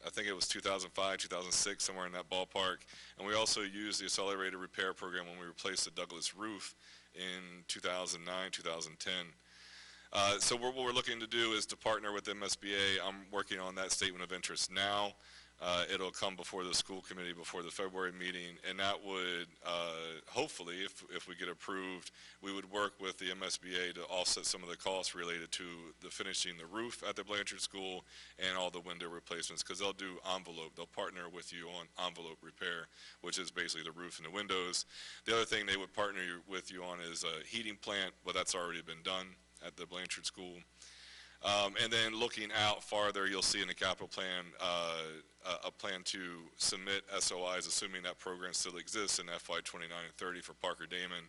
I think it was 2005, 2006, somewhere in that ballpark. And we also used the accelerated repair program when we replaced the Douglas roof in 2009, 2010. So what we're looking to do is to partner with MSBA. I'm working on that statement of interest now. It'll come before the school committee before the February meeting, and that would hopefully, if we get approved, we would work with the MSBA to offset some of the costs related to the finishing the roof at the Blanchard School and all the window replacements, because they'll do envelope. They'll partner with you on envelope repair, which is basically the roof and the windows. The other thing they would partner with you on is a heating plant, but that's already been done at the Blanchard School. And then looking out farther, you'll see in the capital plan a plan to submit SOIs, assuming that program still exists in FY 29 and 30 for Parker Damon,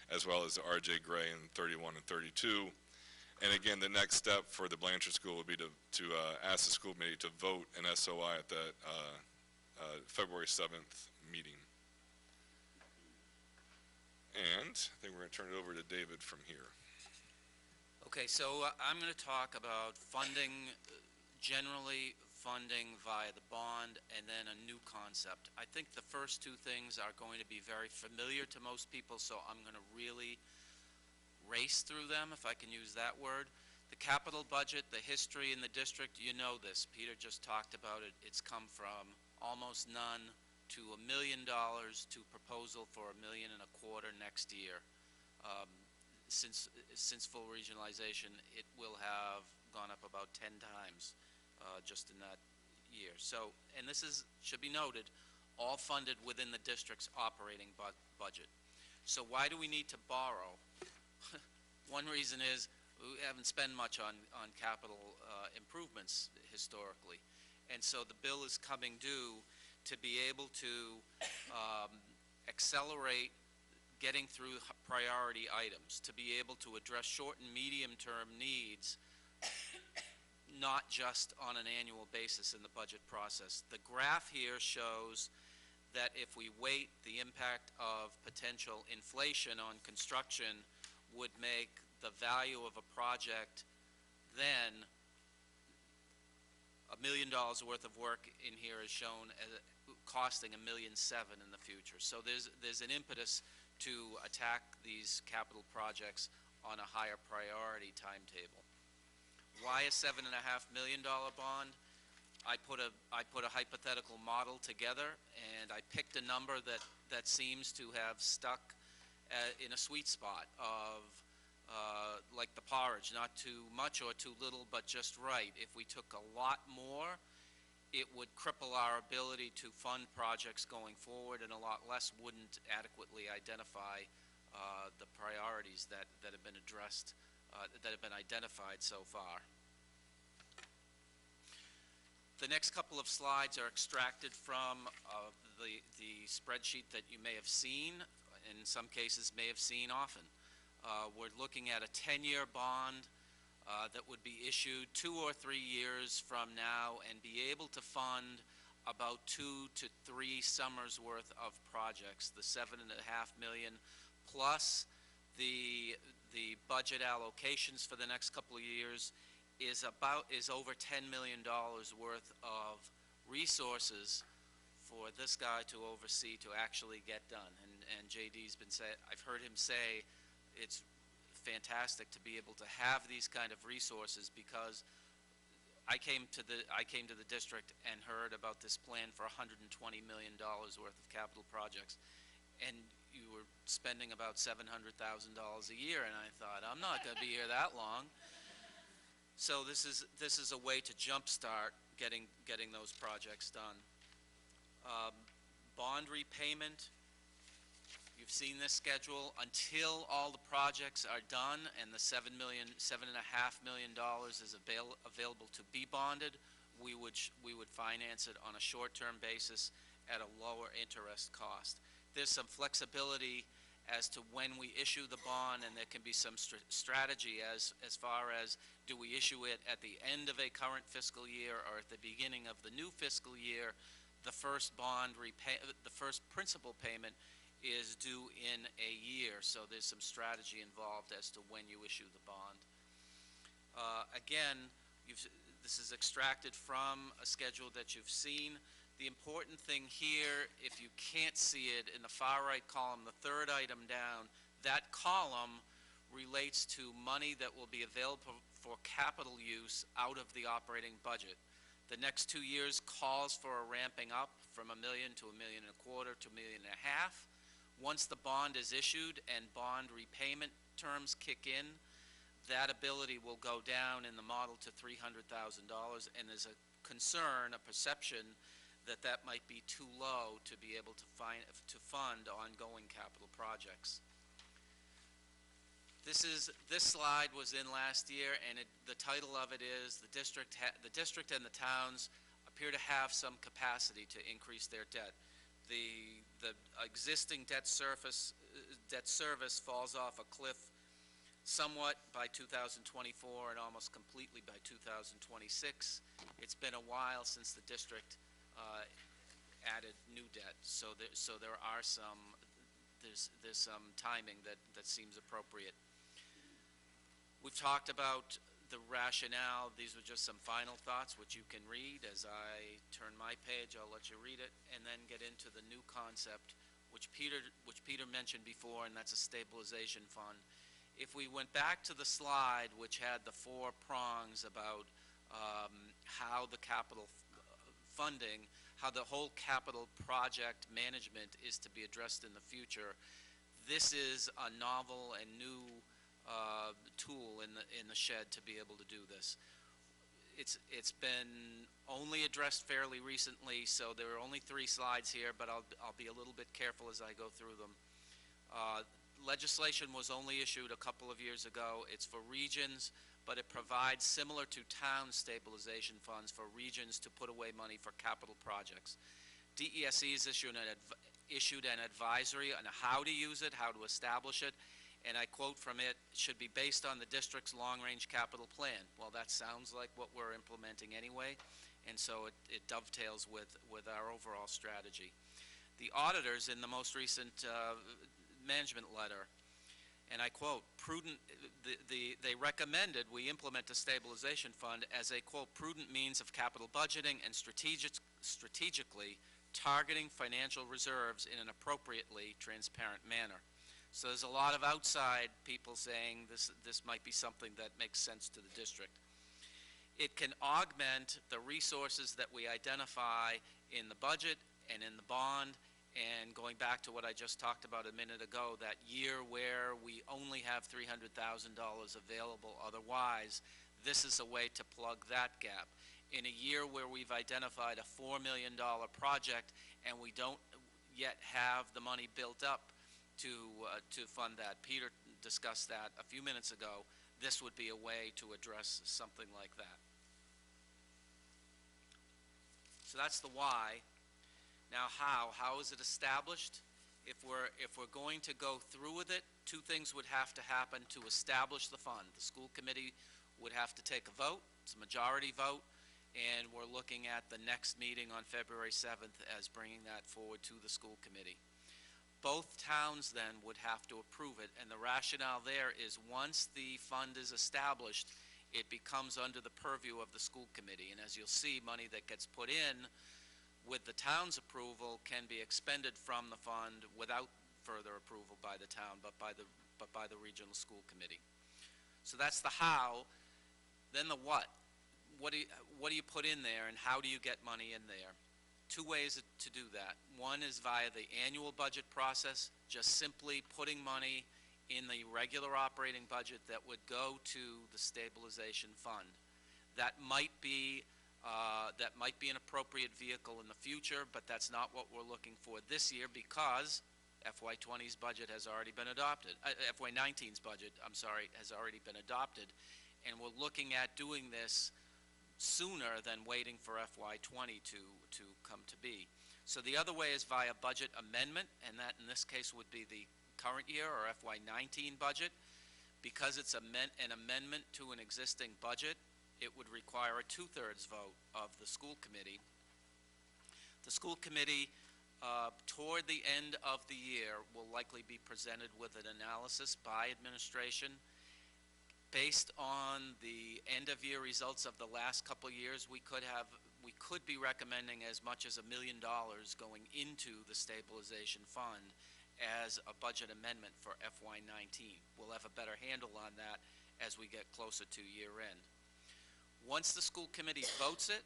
as well as the RJ Gray in 31 and 32. And again, the next step for the Blanchard School would be to ask the school committee to vote an SOI at that February 7th meeting. And I think we're going to turn it over to David from here. Okay, so I'm going to talk about funding, generally funding via the bond, and then a new concept. I think the first two things are going to be very familiar to most people, so I'm going to really race through them, if I can use that word. The capital budget, the history in the district, you know this. Peter just talked about it. It's come from almost none to $1 million to proposal for $1.25 million next year. Since full regionalization, it will have gone up about 10 times just in that year. So, and this should be noted, all funded within the district's operating budget. So why do we need to borrow? One reason is we haven't spent much on capital improvements historically. And so the bill is coming due to be able to accelerate getting through priority items, to be able to address short and medium-term needs, not just on an annual basis in the budget process. The graph here shows that if we wait, the impact of potential inflation on construction would make the value of a project then $1 million worth of work in here is shown as costing $1.7 million in the future. So there's an impetus to attack these capital projects on a higher priority timetable. Why a $7.5 million bond? I put a hypothetical model together, and I picked a number that seems to have stuck in a sweet spot of like the porridge, not too much or too little, but just right. If we took a lot more, it would cripple our ability to fund projects going forward, and a lot less wouldn't adequately identify the priorities that have been addressed, that have been identified so far. The next couple of slides are extracted from the spreadsheet that you may have seen, in some cases may have seen often. We're looking at a 10-year bond that would be issued 2 or 3 years from now and be able to fund about 2 to 3 summers worth of projects. The $7.5 million plus the budget allocations for the next couple of years is over $10 million worth of resources for this guy to oversee, to actually get done. And JD's been saying, I've heard him say, it's fantastic to be able to have these kind of resources, because I came to the district and heard about this plan for $120 million worth of capital projects, and you were spending about $700,000 a year, and I thought, I'm not going to be here that long. So this is a way to jumpstart getting those projects done. Bond repayment. You've seen this schedule. Until all the projects are done and the $7.5 million is available to be bonded, we would finance it on a short-term basis at a lower interest cost. There's some flexibility as to when we issue the bond, and there can be some strategy as far as, do we issue it at the end of a current fiscal year or at the beginning of the new fiscal year? The first principal payment is due in a year, so there's some strategy involved as to when you issue the bond. Again, this is extracted from a schedule that you've seen. The important thing here, if you can't see it, in the far right column, the third item down, that column relates to money that will be available for capital use out of the operating budget. The next 2 years calls for a ramping up from $1 million to $1.25 million to $1.5 million. Once the bond is issued and bond repayment terms kick in, that ability will go down in the model to $300,000, and there's a concern, a perception, that might be too low to be able to fund ongoing capital projects. This slide was in last year, and the title of it is the district and the towns appear to have some capacity to increase their debt. The existing debt service falls off a cliff somewhat by 2024 and almost completely by 2026. It's been a while since the district added new debt, so there are there's some timing that seems appropriate. We've talked about the rationale. These were just some final thoughts, which you can read. As I turn my page, I'll let you read it, and then get into the new concept, which Peter mentioned before, and that's a stabilization fund. If we went back to the slide, which had the 4 prongs about how the capital funding, how the whole capital project management is to be addressed in the future, this is a novel and new tool in the shed to be able to do this. It's been only addressed fairly recently, so there are only 3 slides here, but I'll be a little bit careful as I go through them. Legislation was only issued a couple of years ago. It's for regions, but it provides, similar to town stabilization funds, for regions to put away money for capital projects. DESE has issued an advisory on how to use it, how to establish it, and I quote from it, should be based on the district's long-range capital plan. Well, that sounds like what we're implementing anyway, and so it dovetails with our overall strategy. The auditors, in the most recent management letter, and I quote, prudent, they recommended we implement a stabilization fund as a, quote, prudent means of capital budgeting and strategically targeting financial reserves in an appropriately transparent manner. So there's a lot of outside people saying this might be something that makes sense to the district. It can augment the resources that we identify in the budget and in the bond, and going back to what I just talked about a minute ago, that year where we only have $300,000 available otherwise, this is a way to plug that gap. In a year where we've identified a $4 million project and we don't yet have the money built up to fund that, Peter discussed that a few minutes ago, this would be a way to address something like that. So that's the why. Now how? How is it established? If we're going to go through with it, two things would have to happen to establish the fund. The school committee would have to take a vote. It's a majority vote, and we're looking at the next meeting on February 7th as bringing that forward to the school committee. Both towns then would have to approve it, and the rationale there is once the fund is established, it becomes under the purview of the school committee, and as you'll see, money that gets put in with the town's approval can be expended from the fund without further approval by the town, but by the regional school committee. So that's the how. Then the what. What do you put in there, and how do you get money in there? Two ways to do that. One is via the annual budget process, just simply putting money in the regular operating budget that would go to the stabilization fund. That might be an appropriate vehicle in the future, but that's not what we're looking for this year because FY20's budget has already been adopted. FY19's budget, I'm sorry, has already been adopted, and we're looking at doing this sooner than waiting for FY20 to come to be. So the other way is via budget amendment, and that in this case would be the current year or FY19 budget. Because it's an amendment to an existing budget, it would require a 2/3 vote of the school committee. The school committee, toward the end of the year, will likely be presented with an analysis by administration. Based on the end-of-year results of the last couple of years, we could be recommending as much as $1 million going into the stabilization fund as a budget amendment for FY19. We'll have a better handle on that as we get closer to year end. Once the school committee votes it,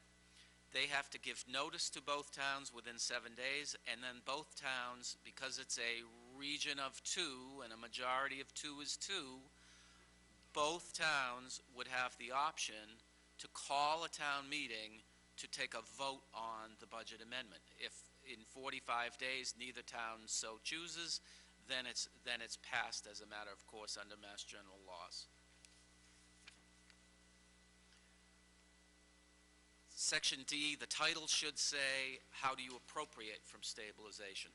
they have to give notice to both towns within 7 days, and then both towns, because it's a region of 2 and a majority of 2 is 2, both towns would have the option to call a town meeting to take a vote on the budget amendment. If in 45 days neither town so chooses, then it's passed as a matter of course under Mass General laws. Section D, the title should say, how do you appropriate from stabilization?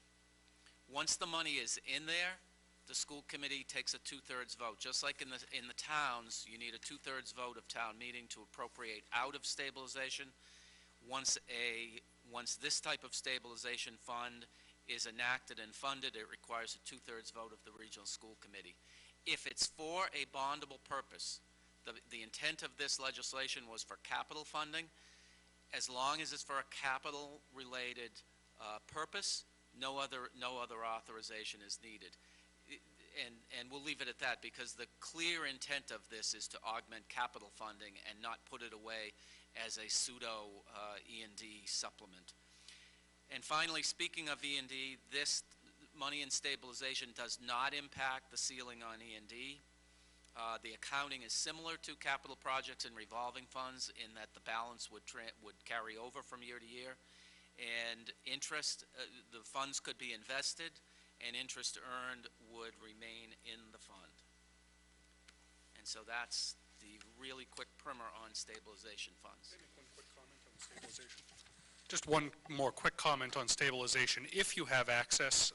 Once the money is in there, the school committee takes a 2/3 vote. Just like in the towns, you need a 2/3 vote of town meeting to appropriate out of stabilization. Once this type of stabilization fund is enacted and funded, it requires a 2/3 vote of the regional school committee. If it's for a bondable purpose, the intent of this legislation was for capital funding. As long as it's for a capital-related purpose, no other authorization is needed. And we'll leave it at that because the clear intent of this is to augment capital funding and not put it away as a pseudo E&D supplement. And finally, speaking of E&D, this money in stabilization does not impact the ceiling on E&D. The accounting is similar to capital projects and revolving funds in that the balance would carry over from year to year. And interest, the funds could be invested, and interest earned would remain in the fund. And so that's the really quick primer on stabilization funds. Can I make one quick comment on stabilization? Just one more quick comment on stabilization. If you have access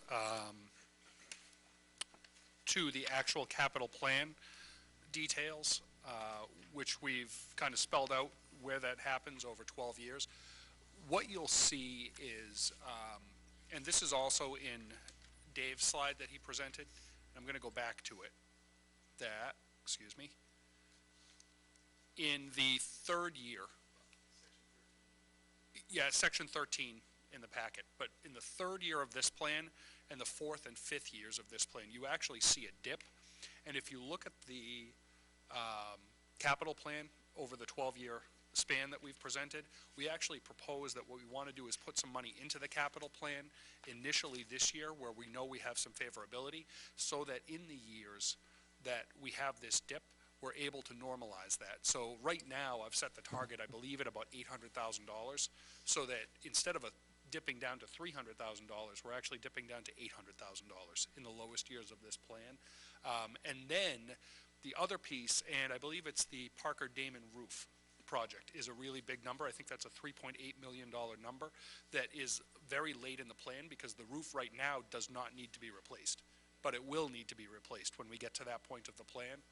to the actual capital plan details, which we've kind of spelled out where that happens over 12 years, what you'll see is, and this is also in Dave's slide that he presented, I'm going to go back to it. that, excuse me, in the third year, yeah, section 13 in the packet, but in the third year of this plan and the fourth and fifth years of this plan, you actually see a dip. And if you look at the capital plan over the 12-year span that we've presented, we actually propose that what we want to do is put some money into the capital plan initially this year where we know we have some favorability, so that in the years that we have this dip, we're able to normalize that. So right now, I've set the target, I believe, at about $800,000, so that instead of dipping down to $300,000, we're actually dipping down to $800,000 in the lowest years of this plan. And then the other piece, and I believe it's the Parker Damon roof project, is a really big number. I think that's a $3.8 million number that is very late in the plan because the roof right now does not need to be replaced, but it will need to be replaced when we get to that point of the plan.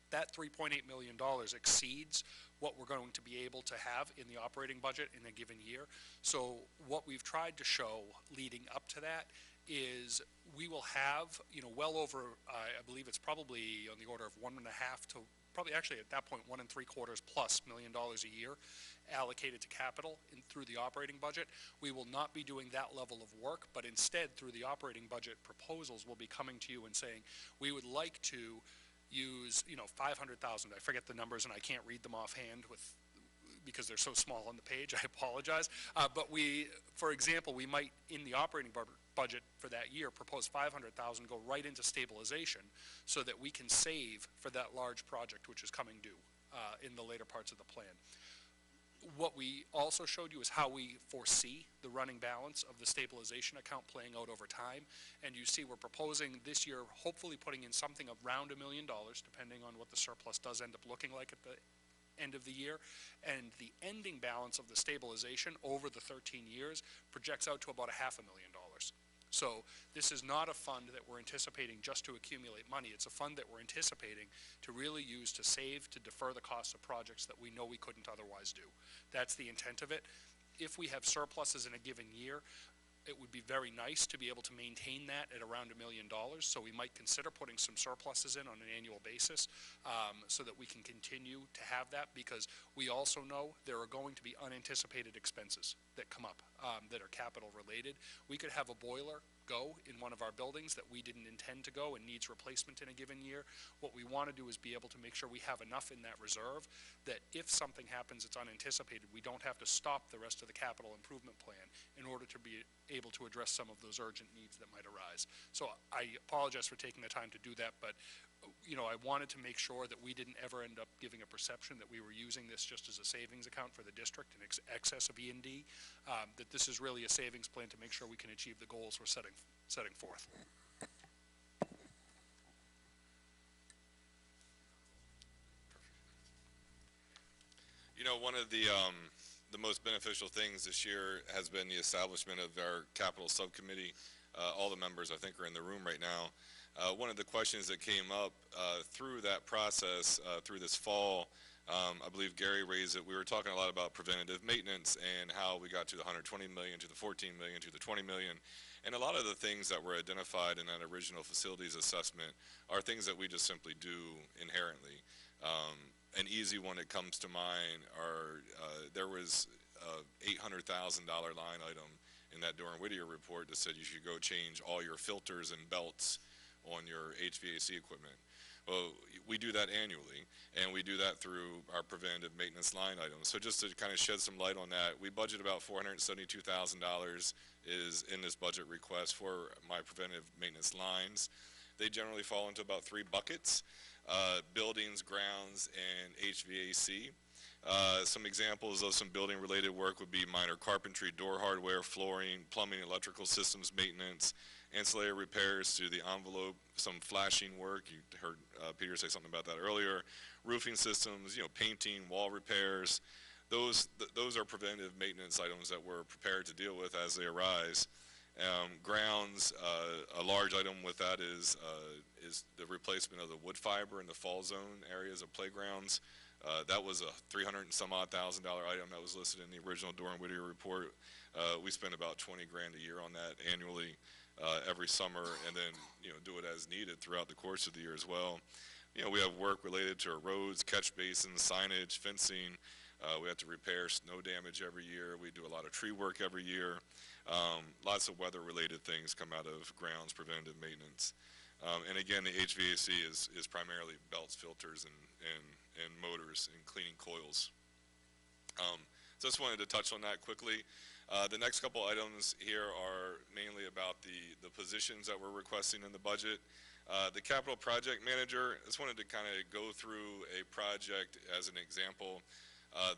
That $3.8 million exceeds what we're going to be able to have in the operating budget in a given year. So what we've tried to show leading up to that is we will have, well over, I believe it's probably on the order of $1.5 to probably actually at that point $1.75+ million a year allocated to capital through the operating budget. We will not be doing that level of work, but instead through the operating budget proposals, we'll be coming to you and saying we would like to use, 500,000. I forget the numbers and I can't read them offhand because they're so small on the page. I apologize. But for example, we might in the operating budget for that year propose 500,000 go right into stabilization so that we can save for that large project which is coming due in the later parts of the plan. What we also showed you is how we foresee the running balance of the stabilization account playing out over time. And you see we're proposing this year hopefully putting in something around $1 million, depending on what the surplus does end up looking like at the end of the year. And the ending balance of the stabilization over the 13 years projects out to about $500,000. So this is not a fund that we're anticipating just to accumulate money. It's a fund that we're anticipating to really use to save, to defer the costs of projects that we know we couldn't otherwise do. That's the intent of it. If we have surpluses in a given year, it would be very nice to be able to maintain that at around $1 million. So we might consider putting some surpluses in on an annual basis so that we can continue to have that, because we also know there are going to be unanticipated expenses that come up that are capital related. We could have a boiler go in one of our buildings that we didn't intend to go and needs replacement in a given year. What we want to do is be able to make sure we have enough in that reserve that if something happens that's unanticipated, we don't have to stop the rest of the capital improvement plan in order to be able to address some of those urgent needs that might arise. So I apologize for taking the time to do that, but I wanted to make sure that we didn't ever end up giving a perception that we were using this just as a savings account for the district in excess of E&D, that this is really a savings plan to make sure we can achieve the goals we're setting forth. One of the most beneficial things this year has been the establishment of our capital subcommittee. All the members, I think, are in the room right now. One of the questions that came up through that process, through this fall, I believe Gary raised it. We were talking a lot about preventative maintenance and how we got to the $120 million, to the $14 million, to the $20 million. And a lot of the things that were identified in that original facilities assessment are things that we just simply do inherently. An easy one that comes to mind there was a $800,000 line item in that Doran-Whittier report that said you should go change all your filters and belts on your HVAC equipment. Well, we do that annually, and we do that through our preventative maintenance line items. So just to kind of shed some light on that, we budget about $472,000 is in this budget request for my preventative maintenance lines. They generally fall into about 3 buckets: buildings, grounds, and HVAC. Some examples of some building-related work would be minor carpentry, door hardware, flooring, plumbing, electrical systems maintenance, ancillary repairs to the envelope, some flashing work. You heard Peter say something about that earlier. Roofing systems, painting, wall repairs. Those are preventative maintenance items that we're prepared to deal with as they arise. Grounds, a large item with that is the replacement of the wood fiber in the fall zone areas of playgrounds. That was a $300,000 and some odd item that was listed in the original Doran-Whittier report. We spend about 20 grand a year on that annually, every summer, and then, do it as needed throughout the course of the year as well. We have work related to our roads, catch basins, signage, fencing. We have to repair snow damage every year. We do a lot of tree work every year. Lots of weather-related things come out of grounds preventative maintenance. And again, the HVAC is primarily belts, filters, and motors, and cleaning coils. Just wanted to touch on that quickly. The next couple items here are mainly about the positions that we're requesting in the budget. The capital project manager, just wanted to kind of go through a project as an example.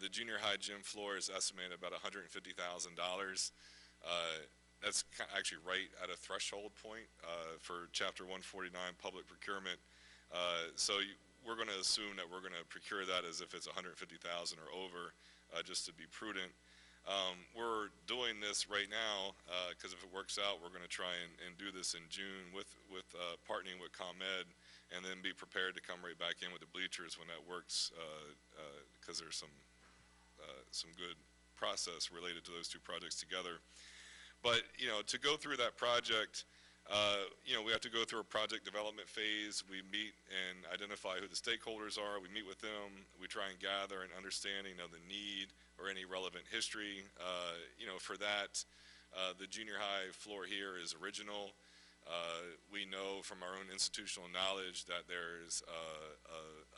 The junior high gym floor is estimated about $150,000. That's actually right at a threshold point for Chapter 149 public procurement. So we're going to assume that we're going to procure that as if it's $150,000 or over, just to be prudent. We're doing this right now because if it works out, we're going to try and do this in June with partnering with ComEd, and then be prepared to come right back in with the bleachers when that works, because there's some good process related to those two projects together. But to go through that project, we have to go through a project development phase. We meet and identify who the stakeholders are. We meet with them. We try and gather an understanding of the need or any relevant history. For that, the junior high floor here is original. We know from our own institutional knowledge that there's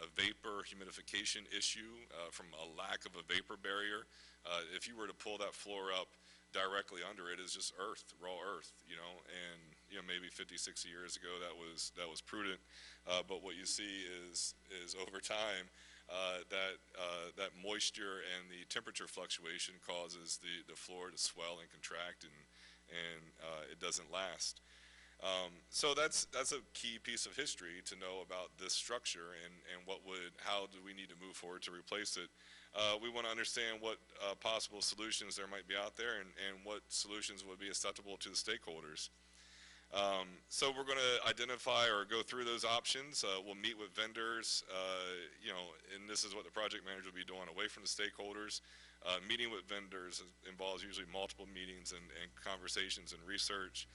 a vapor humidification issue from a lack of a vapor barrier. If you were to pull that floor up, directly under it is just earth, raw earth, and maybe 50, 60 years ago that was prudent, but what you see is over time that moisture and the temperature fluctuation causes the floor to swell and contract, and it doesn't last. So that's a key piece of history to know about this structure and how do we need to move forward to replace it. We want to understand what possible solutions there might be out there, and what solutions would be acceptable to the stakeholders. So we're going to identify or go through those options. We'll meet with vendors, and this is what the project manager will be doing away from the stakeholders. Meeting with vendors involves usually multiple meetings and conversations and research.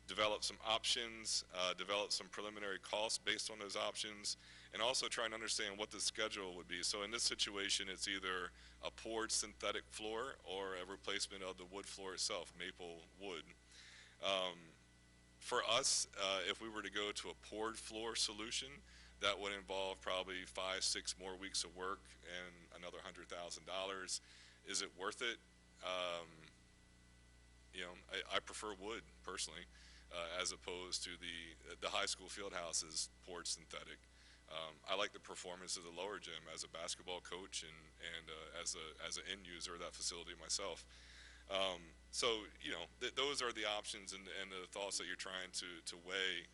Develop some options, develop some preliminary costs based on those options, and also try and understand what the schedule would be. So in this situation, it's either a poured synthetic floor or a replacement of the wood floor itself, maple wood. For us, if we were to go to a poured floor solution, that would involve probably 5, 6 more weeks of work and another $100,000. Is it worth it? I prefer wood personally, as opposed to the high school field house is poured synthetic. I like the performance of the lower gym as a basketball coach and as an end user of that facility myself. So those are the options and the thoughts that you're trying to weigh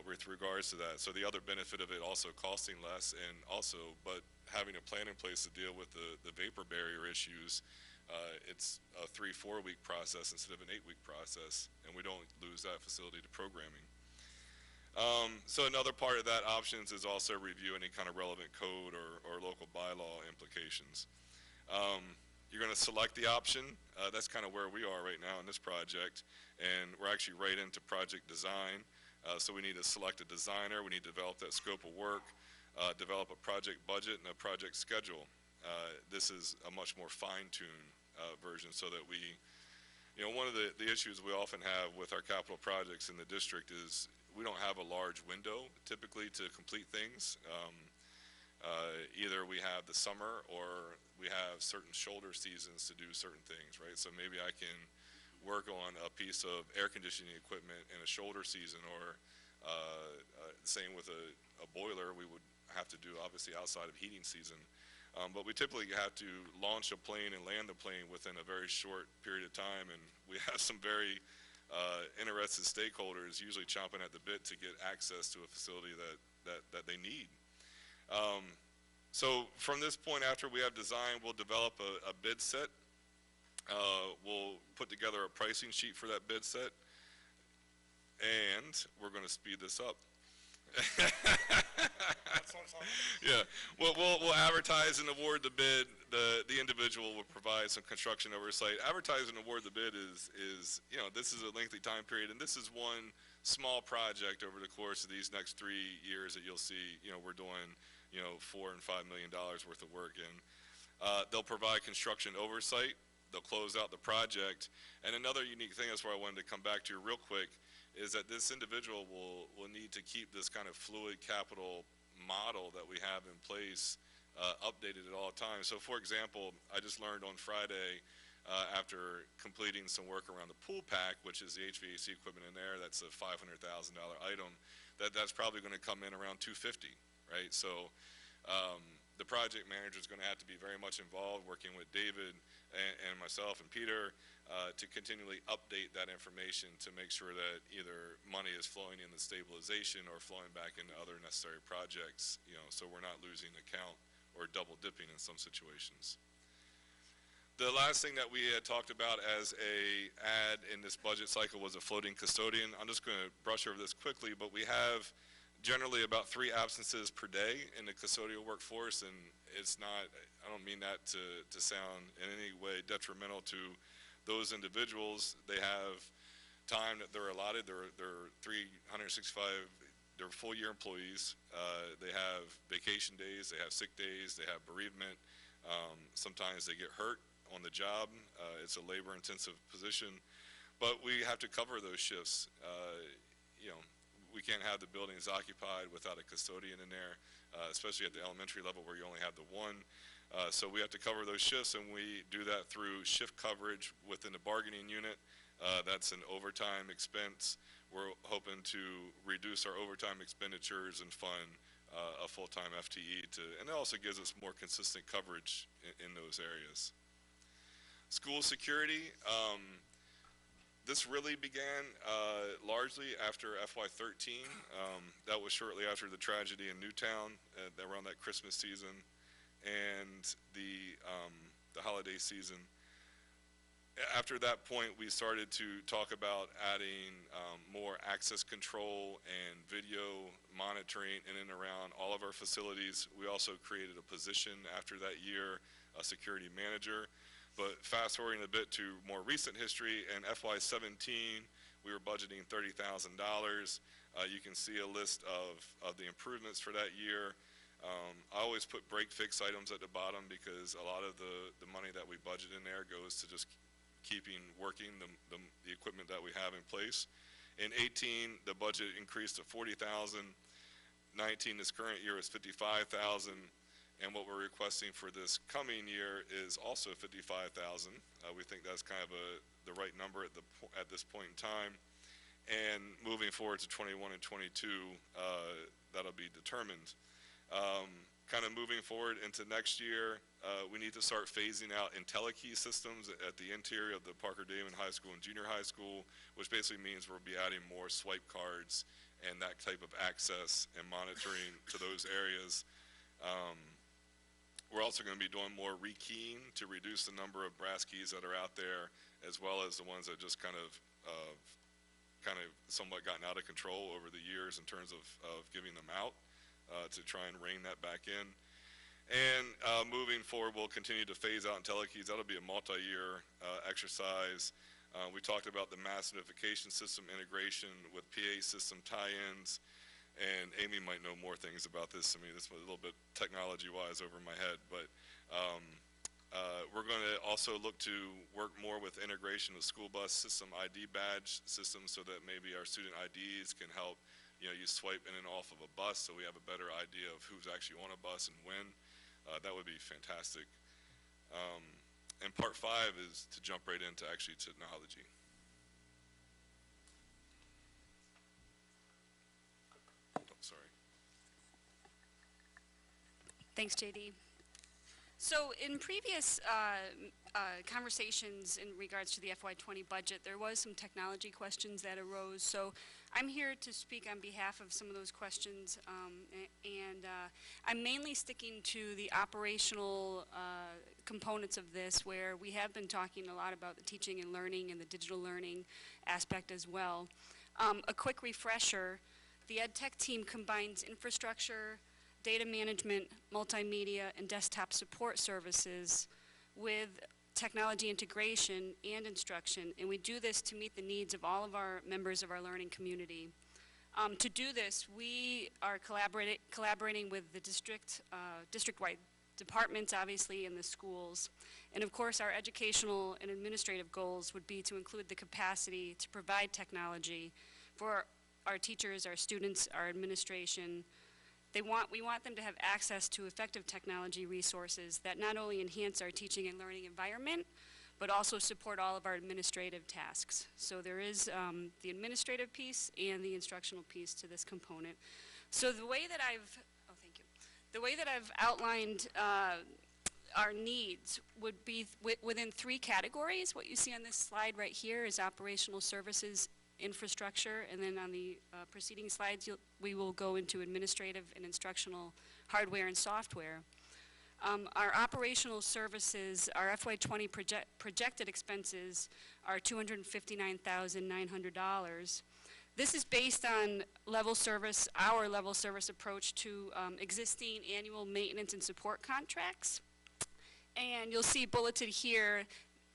with regards to that. So the other benefit of it also costing less, but having a plan in place to deal with the vapor barrier issues. It's a 3-4 week process instead of an 8-week process, and we don't lose that facility to programming. So another part of that options is also review any kind of relevant code or local bylaw implications. You're going to select the option. That's kind of where we are right now in this project, and we're actually right into project design. So we need to select a designer. We need to develop that scope of work, develop a project budget and a project schedule. This is a much more fine-tuned version, so that one of the issues we often have with our capital projects in the district is we don't have a large window typically to complete things. Either we have the summer or we have certain shoulder seasons to do certain things, right? So maybe I can work on a piece of air conditioning equipment in a shoulder season, or same with a boiler we would have to do obviously outside of heating season. But we typically have to launch a plane and land the plane within a very short period of time, and we have some very interested stakeholders usually chomping at the bit to get access to a facility that they need. So from this point, after we have design, we'll develop a bid set. We'll put together a pricing sheet for that bid set, and we're going to speed this up. Yeah, we'll advertise and award the bid. The individual will provide some construction oversight. Advertise and award the bid is this is a lengthy time period, and this is one small project over the course of these next 3 years that you'll see. We're doing $4 and $5 million worth of work in. They'll provide construction oversight. They'll close out the project. And another unique thing, that's where I wanted to come back to real quick, is that this individual will need to keep this kind of fluid capital model that we have in place updated at all times. So for example, I just learned on Friday, after completing some work around the pool pack, which is the HVAC equipment in there, that's a $500,000 item, that's probably going to come in around $250,000, right? So the project manager is going to have to be very much involved, working with David and myself and Peter to continually update that information to make sure that either money is flowing in the stabilization or flowing back into other necessary projects, so we're not losing account or double dipping in some situations. The last thing that we had talked about as a add in this budget cycle was a floating custodian. I'm just going to brush over this quickly, but we have generally about 3 absences per day in the custodial workforce, and it's not, I don't mean that to sound in any way detrimental to those individuals. They have time that they're allotted. They're 365, they're full year employees. They have vacation days, they have sick days, they have bereavement. Sometimes they get hurt on the job. It's a labor intensive position, but we have to cover those shifts. We can't have the buildings occupied without a custodian in there, especially at the elementary level where you only have the one. So we have to cover those shifts, and we do that through shift coverage within the bargaining unit. That's an overtime expense. We're hoping to reduce our overtime expenditures and fund a full-time FTE and it also gives us more consistent coverage in those areas. School security. This really began largely after FY13. That was shortly after the tragedy in Newtown, around that Christmas season, and the holiday season. After that point, we started to talk about adding more access control and video monitoring in and around all of our facilities. We also created a position after that year, a security manager. But fast forwarding a bit to more recent history, in FY17, we were budgeting $30,000. You can see a list of the improvements for that year. I always put break fix items at the bottom because a lot of the money that we budget in there goes to just keeping working the equipment that we have in place. In 18, the budget increased to $40,000. 19, this current year, is $55,000. And what we're requesting for this coming year is also $55,000. We think that's kind of the right number at this point in time. And moving forward to 21 and 22, that'll be determined. Kind of moving forward into next year, we need to start phasing out IntelliKey systems at the interior of the Parker Damon High School and Junior High School, which basically means we'll be adding more swipe cards and that type of access and monitoring to those areas. We're also going to be doing more rekeying to reduce the number of brass keys that are out there, as well as the ones that just kind of somewhat gotten out of control over the years in terms of giving them out, to try and rein that back in. And moving forward, we'll continue to phase out IntelliKeys. That'll be a multi-year exercise. We talked about the mass notification system integration with PA system tie-ins. And Amy might know more things about this. I mean, this was a little bit technology-wise over my head, but we're going to also look to work more with integration of school bus system ID badge systems so that maybe our student IDs can help, you swipe in and off of a bus so we have a better idea of who's actually on a bus and when. That would be fantastic. And part 5 is to jump right into actually technology. Sorry. Thanks, JD. So in previous conversations in regards to the FY20 budget, there was some technology questions that arose. So I'm here to speak on behalf of some of those questions, and I'm mainly sticking to the operational components of this, where we have been talking a lot about the teaching and learning and the digital learning aspect as well. A quick refresher. the ed tech team combines infrastructure, data management, multimedia, and desktop support services with technology integration and instruction, and we do this to meet the needs of all of our members of our learning community. To do this, we are collaborating with the district-wide departments, obviously, in the schools. And of course, our educational and administrative goals would be to include the capacity to provide technology for our teachers, our students, our administration. We want them to have access to effective technology resources that not only enhance our teaching and learning environment, but also support all of our administrative tasks. So there is the administrative piece and the instructional piece to this component. So the way that I've outlined our needs would be within 3 categories. What you see on this slide right here is operational services, infrastructure, and then on the preceding slides we will go into administrative and instructional hardware and software. Our operational services, our FY20 projected expenses are $259,900. This is based on our level service approach to existing annual maintenance and support contracts. And you'll see bulleted here,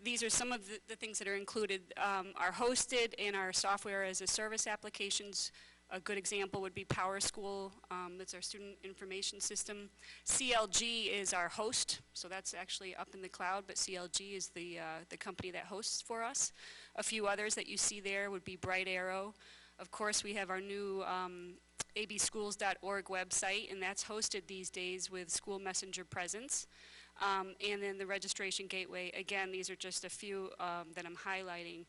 these are some of the things that are included. Our hosted and our software as a service applications. A good example would be PowerSchool, that's our student information system. CLG is our host, so that's actually up in the cloud, but CLG is the company that hosts for us. A few others that you see there would be Bright Arrow. Of course, we have our new abschools.org website, and that's hosted these days with School Messenger presence. And then the registration gateway, again, these are just a few that I'm highlighting.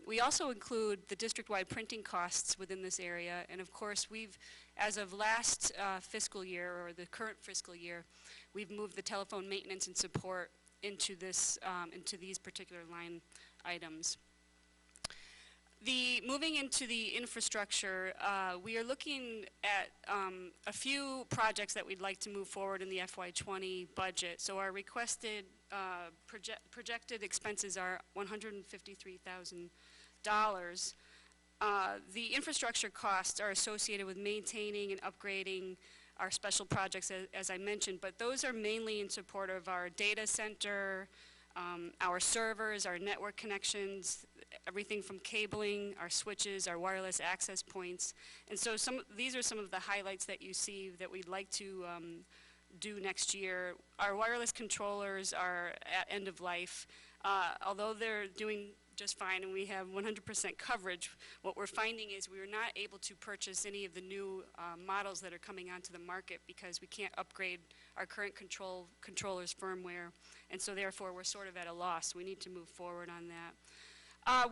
We also include the district-wide printing costs within this area, and of course as of last fiscal year, or the current fiscal year, we've moved the telephone maintenance and support into these particular line items. Moving into the infrastructure, we are looking at a few projects that we'd like to move forward in the FY20 budget. So our requested projected expenses are $153,000. The infrastructure costs are associated with maintaining and upgrading our special projects, as I mentioned, but those are mainly in support of our data center, our servers, our network connections, everything from cabling, our switches, our wireless access points. And so these are some of the highlights that you see that we'd like to do next year. Our wireless controllers are at end of life. Although they're doing just fine and we have 100% coverage, what we're finding is we're not able to purchase any of the new models that are coming onto the market because we can't upgrade our current controllers firmware, and so therefore we're sort of at a loss. We need to move forward on that.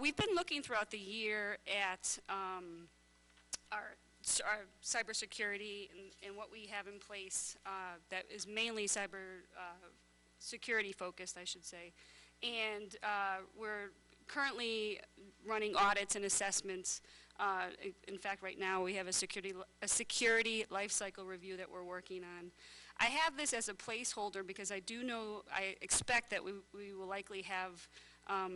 We've been looking throughout the year at our cybersecurity and what we have in place that is mainly cyber security focused, I should say. And we're currently running audits and assessments. In fact, right now we have a security life cycle review that we're working on. I have this as a placeholder because I expect that we will likely have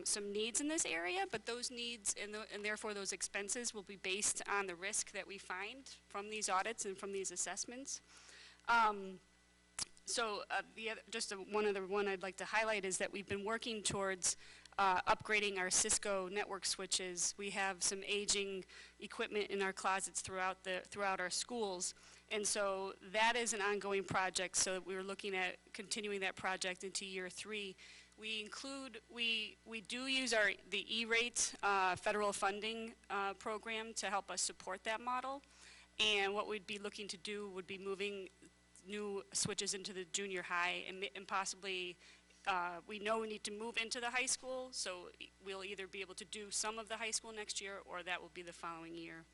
some needs in this area, but those needs and therefore those expenses will be based on the risk that we find from these audits and from these assessments. One other one I'd like to highlight is that we've been working towards upgrading our Cisco network switches. We have some aging equipment in our closets throughout our schools, and so that is an ongoing project. So we're looking at continuing that project into year 3. We do use the E-rate federal funding program to help us support that model, and what we'd be looking to do would be moving new switches into the junior high and possibly we know we need to move into the high school, so we'll either be able to do some of the high school next year or that will be the following year.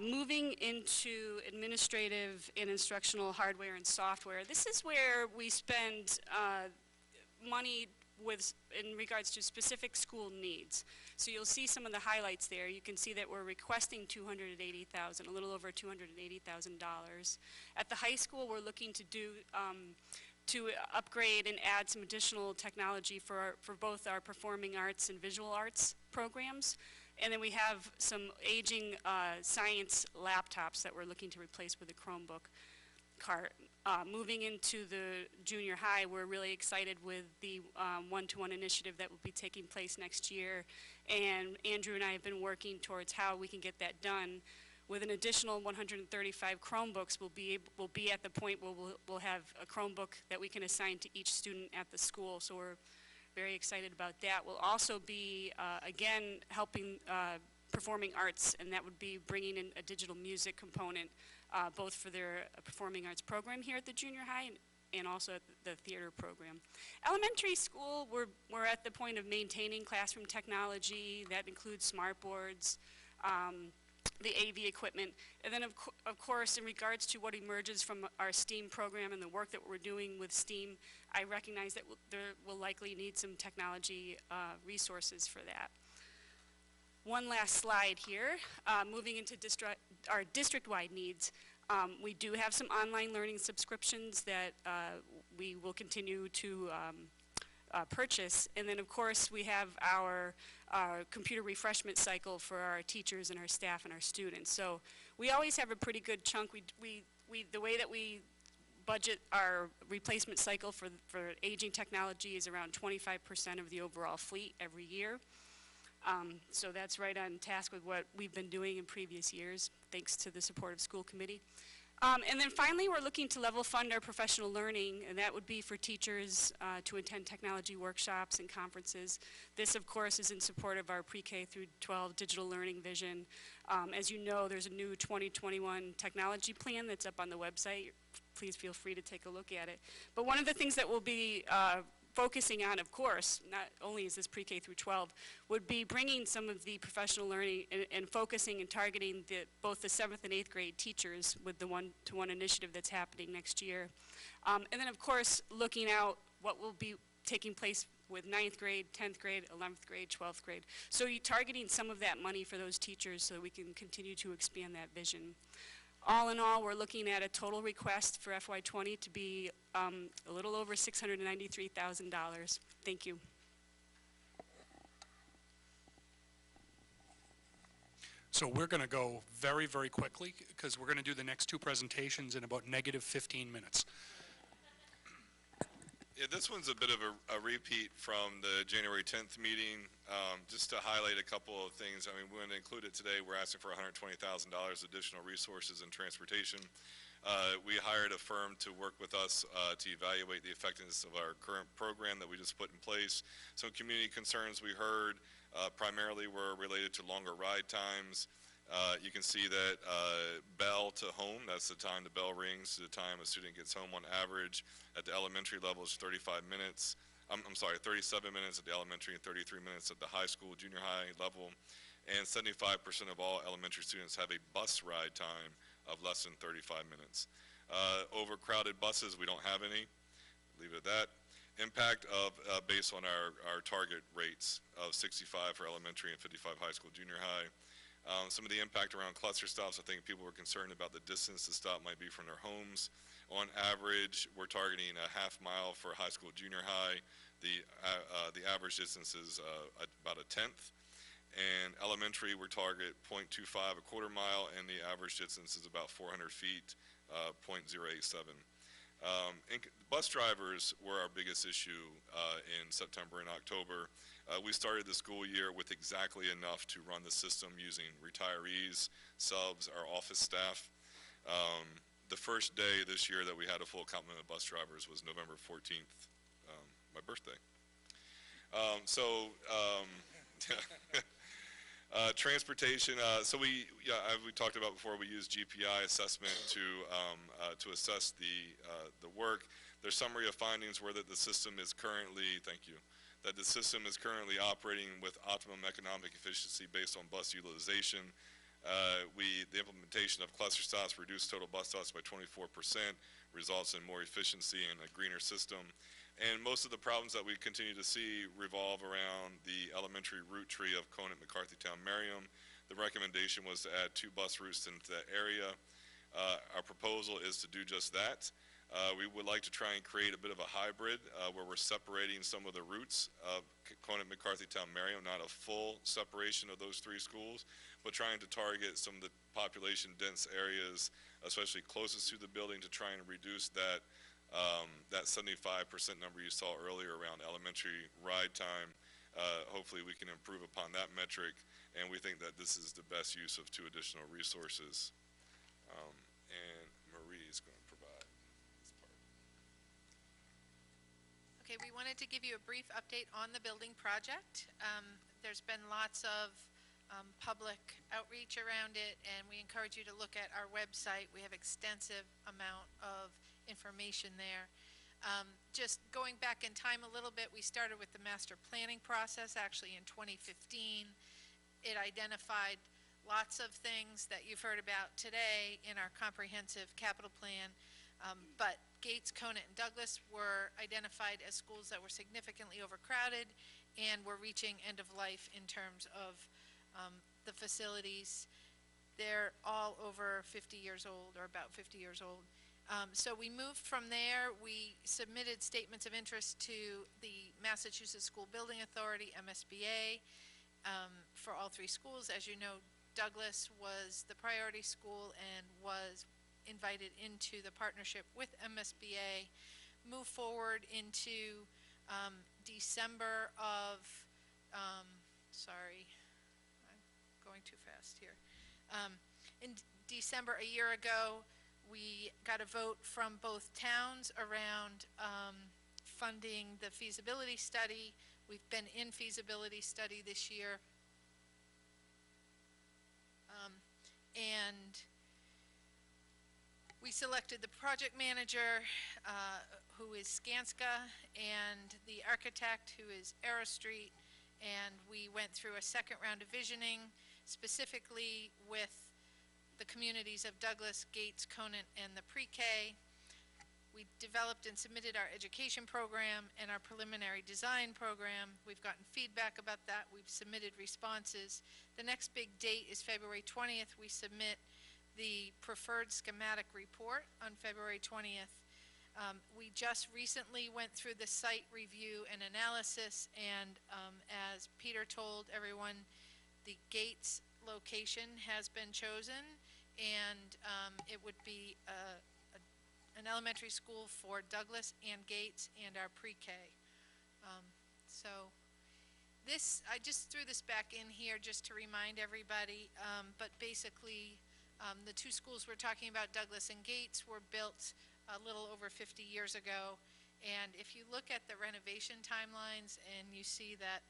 Moving into administrative and instructional hardware and software, this is where we spend money in regards to specific school needs. So you'll see some of the highlights there. You can see that we're requesting $280,000, a little over $280,000. At the high school, we're looking to do to upgrade and add some additional technology for both our performing arts and visual arts programs. And then we have some aging science laptops that we're looking to replace with a Chromebook cart. Moving into the junior high, we're really excited with the one-to-one initiative that will be taking place next year. And Andrew and I have been working towards how we can get that done. With an additional 135 Chromebooks, we'll be at the point where we'll have a Chromebook that we can assign to each student at the school. So we're very excited about that. We'll also be, again, helping performing arts, and that would be bringing in a digital music component, both for their performing arts program here at the junior high and also at the theater program. Elementary school, we're at the point of maintaining classroom technology. That includes smart boards, the AV equipment, and then of course in regards to what emerges from our STEAM program and the work that we're doing with STEAM, I recognize that there will likely need some technology resources for that. One last slide here, moving into our district-wide needs. We do have some online learning subscriptions that we will continue to purchase. And then of course we have our computer refreshment cycle for our teachers and our staff and our students. So we always have a pretty good chunk. The way that we budget our replacement cycle for aging technology is around 25% of the overall fleet every year. So that's right on task with what we've been doing in previous years, thanks to the support of school committee. And then finally, we're looking to level fund our professional learning, and that would be for teachers to attend technology workshops and conferences. This, of course, is in support of our pre-K through 12 digital learning vision. As you know, there's a new 2021 technology plan that's up on the website. Please feel free to take a look at it. But one of the things that we'll be focusing on, of course, not only is this pre-K through 12, would be bringing some of the professional learning and focusing and targeting both the 7th and 8th grade teachers with the one-to-one initiative that's happening next year. And then, of course, looking out what will be taking place with 9th grade, 10th grade, 11th grade, 12th grade. So you're targeting some of that money for those teachers so that we can continue to expand that vision. All in all, we're looking at a total request for FY20 to be a little over $693,000. Thank you. So we're going to go very, very quickly because we're going to do the next two presentations in about -15 minutes. Yeah, this one's a bit of a repeat from the January 10th meeting. Just to highlight a couple of things, I mean, we're going to include it today. We're asking for $120,000 additional resources and transportation. We hired a firm to work with us to evaluate the effectiveness of our current program that we just put in place. Some community concerns we heard primarily were related to longer ride times. You can see that bell to home, that's the time the bell rings to the time a student gets home on average at the elementary level is 37 minutes at the elementary and 33 minutes at the high school, junior high level. And 75% of all elementary students have a bus ride time of less than 35 minutes. Overcrowded buses, we don't have any. Leave it at that. Impact of, based on our target rates of 65 for elementary and 55 high school, junior high. Some of the impact around cluster stops, I think people were concerned about the distance the stop might be from their homes. On average, we're targeting a half mile for high school, junior high. The average distance is about a 1/10. And elementary, we're target 0.25, a quarter mile, and the average distance is about 400 feet, 0.087. Bus drivers were our biggest issue in September and October. We started the school year with exactly enough to run the system using retirees, subs, our office staff. The first day this year that we had a full complement of bus drivers was November 14th, my birthday. Transportation, so we talked about before, we use GPI assessment to assess the work. Their summary of findings were that the system is currently, that the system is currently operating with optimum economic efficiency based on bus utilization. The implementation of cluster stops reduced total bus stops by 24%, results in more efficiency and a greener system. And most of the problems that we continue to see revolve around the elementary route tree of Conant, McCarthytown, Merriam. The recommendation was to add 2 bus routes into that area. Our proposal is to do just that. We would like to try and create a bit of a hybrid where we're separating some of the routes of Conant, McCarthy, Town, Merriam, not a full separation of those three schools, but trying to target some of the population dense areas, especially closest to the building, to try and reduce that that 75% number you saw earlier around elementary ride time. Hopefully we can improve upon that metric, and we think that this is the best use of 2 additional resources. And Marie is going to provide this part. Okay, we wanted to give you a brief update on the building project. There's been lots of public outreach around it, and we encourage you to look at our website. We have extensive amount of information there. Just going back in time a little bit, we started with the master planning process actually in 2015. It identified lots of things that you've heard about today in our comprehensive capital plan, but Gates, Conant, and Douglas were identified as schools that were significantly overcrowded and were reaching end of life in terms of the facilities. They're all over 50 years old, or about 50 years old. So we moved from there. We submitted statements of interest to the Massachusetts School Building Authority, MSBA, for all 3 schools. As you know, Douglas was the priority school and was invited into the partnership with MSBA. Move forward into December of, sorry, I'm going too fast here. In December a year ago, we got a vote from both towns around funding the feasibility study. We've been in feasibility study this year. And we selected the project manager, who is Skanska, and the architect, who is Aerostreet, and we went through a second round of visioning, specifically with the communities of Douglas, Gates, Conant, and the pre-K. We developed and submitted our education program and our preliminary design program. We've gotten feedback about that. We've submitted responses. The next big date is February 20th. We submit the preferred schematic report on February 20th. We just recently went through the site review and analysis, and as Peter told everyone, the Gates location has been chosen, and it would be an elementary school for Douglas and Gates and our pre-K. So this, I just threw this back in here just to remind everybody, but basically the 2 schools we're talking about, Douglas and Gates, were built a little over 50 years ago. And if you look at the renovation timelines and you see that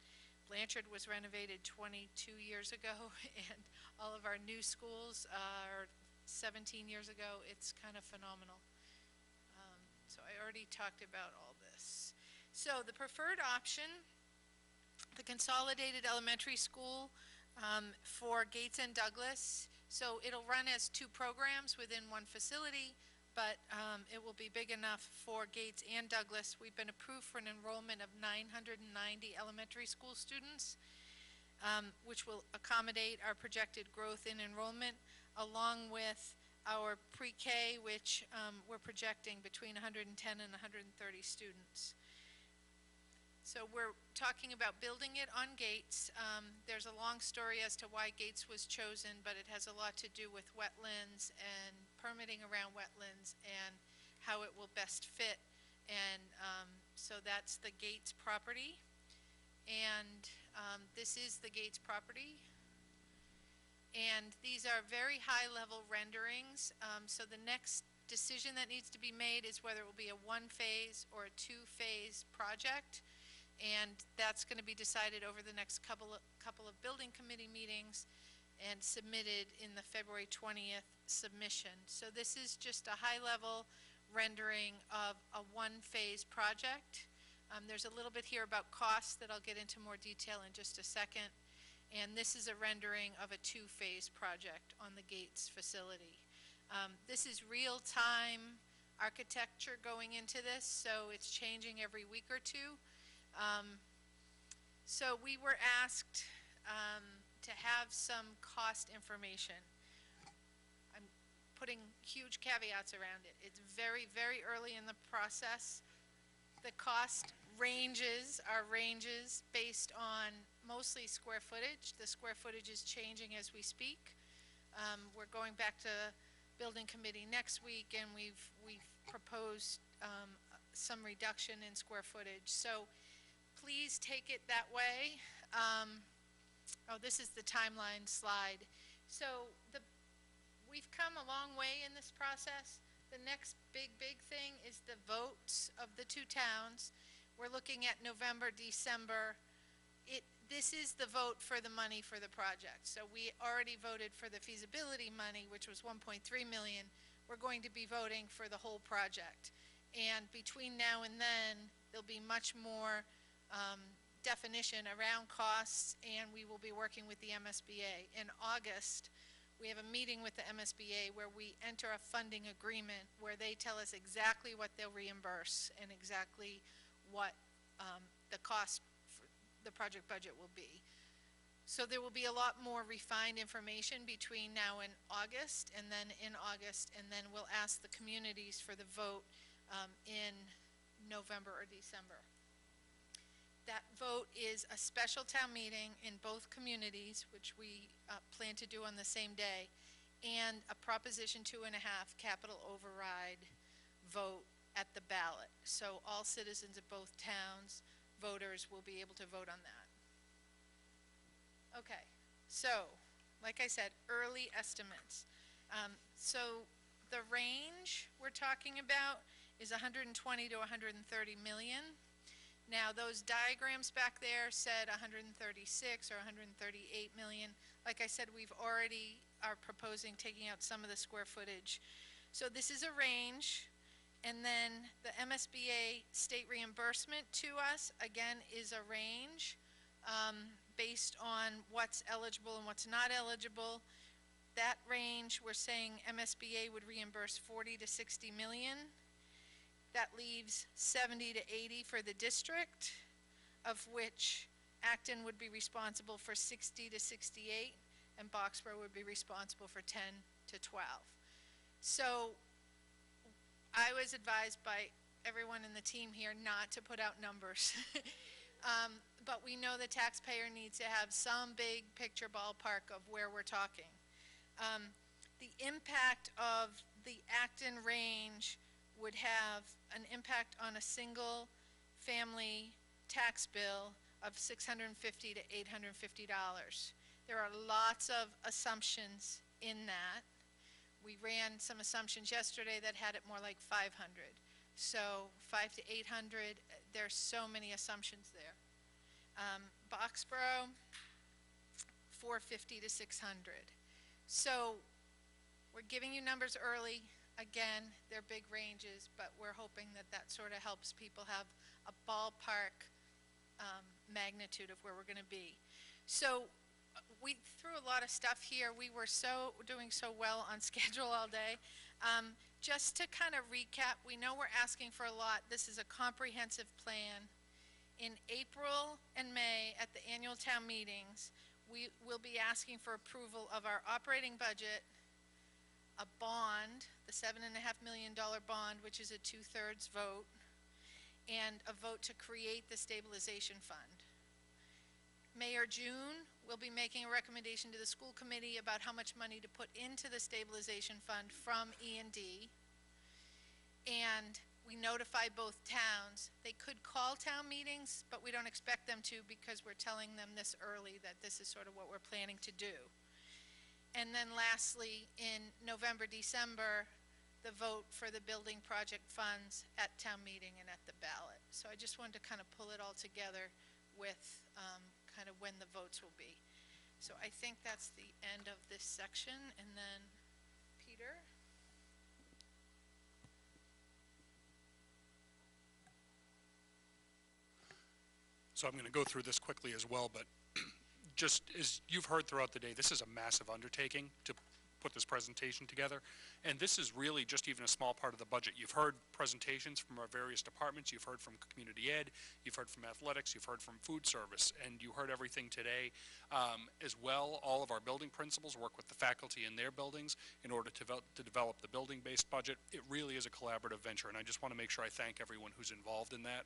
Blanchard was renovated 22 years ago and all of our new schools are 17 years ago, it's kind of phenomenal. So I already talked about all this. So the preferred option, the consolidated elementary school for Gates and Douglas. So it'll run as 2 programs within 1 facility, but it will be big enough for Gates and Douglas. We've been approved for an enrollment of 990 elementary school students, which will accommodate our projected growth in enrollment, along with our pre-K, which we're projecting between 110 and 130 students. So we're talking about building it on Gates. There's a long story as to why Gates was chosen, but it has a lot to do with wetlands and permitting around wetlands and how it will best fit. And so that's the Gates property. And this is the Gates property. And these are very high-level renderings. So the next decision that needs to be made is whether it will be a 1-phase or a 2-phase project. And that's going to be decided over the next couple of building committee meetings and submitted in the February 20th submission. So this is just a high-level rendering of a 1-phase project. There's a little bit here about costs that I'll get into more detail in just a second. And this is a rendering of a 2-phase project on the Gates facility. This is real-time architecture going into this, so it's changing every week or 2. So we were asked to have some cost information. putting huge caveats around it. It's very, very early in the process. The cost ranges are ranges based on mostly square footage. The square footage is changing as we speak. We're going back to building committee next week, and we've proposed some reduction in square footage. So please take it that way. Oh, this is the timeline slide. So we've come a long way in this process. The next big thing is the votes of the two towns. We're looking at November, December. This is the vote for the money for the project. So we already voted for the feasibility money, which was 1.3 million. We're going to be voting for the whole project. And between now and then, there'll be much more definition around costs, and we will be working with the MSBA. In August, we have a meeting with the MSBA where we enter a funding agreement where they tell us exactly what they'll reimburse and exactly what the cost for the project budget will be. So there will be a lot more refined information between now and August, and then in August, and then we'll ask the communities for the vote in November or December. That vote is a special town meeting in both communities, which we plan to do on the same day, and a Proposition 2.5 capital override vote at the ballot. So all citizens of both towns, voters, will be able to vote on that. Okay, so like I said, early estimates. So the range we're talking about is 120 to 130 million. Now, those diagrams back there said 136 or 138 million. Like I said, we've already are proposing taking out some of the square footage. So this is a range, and then the MSBA state reimbursement to us, again, is a range based on what's eligible and what's not eligible. That range, we're saying MSBA would reimburse 40 to 60 million. That leaves 70 to 80 for the district, of which Acton would be responsible for 60 to 68, and Boxborough would be responsible for 10 to 12. So I was advised by everyone in the team here not to put out numbers. But we know the taxpayer needs to have some big picture ballpark of where we're talking. The impact of the Acton range would have an impact on a single family tax bill of $650 to $850. There are lots of assumptions in that. We ran some assumptions yesterday that had it more like 500. So 500 to 800, there's so many assumptions there. Boxborough, 450 to 600. So we're giving you numbers early. Again, they're big ranges, but we're hoping that that sort of helps people have a ballpark magnitude of where we're going to be. So we threw a lot of stuff here. We were doing so well on schedule all day. Just to kind of recap, we know we're asking for a lot. This is a comprehensive plan. In April and May at the annual town meetings, we will be asking for approval of our operating budget, a bond, the $7.5 million bond, which is a 2/3 vote, and a vote to create the stabilization fund. May or June, we'll be making a recommendation to the school committee about how much money to put into the stabilization fund from E&D. And we notify both towns. They could call town meetings, but we don't expect them to because we're telling them this early that this is sort of what we're planning to do. And then lastly, in November, December, the vote for the building project funds at town meeting and at the ballot. So I just wanted to kind of pull it all together with kind of when the votes will be. So I think that's the end of this section. And then Peter? So I'm going to go through this quickly as well, but just as you've heard throughout the day, this is a massive undertaking to put this presentation together. And this is really just even a small part of the budget. You've heard presentations from our various departments. You've heard from community ed. You've heard from athletics. You've heard from food service. And you heard everything today. As well, all of our building principals work with the faculty in their buildings in order to develop the building-based budget. It really is a collaborative venture, and I just want to make sure I thank everyone who's involved in that.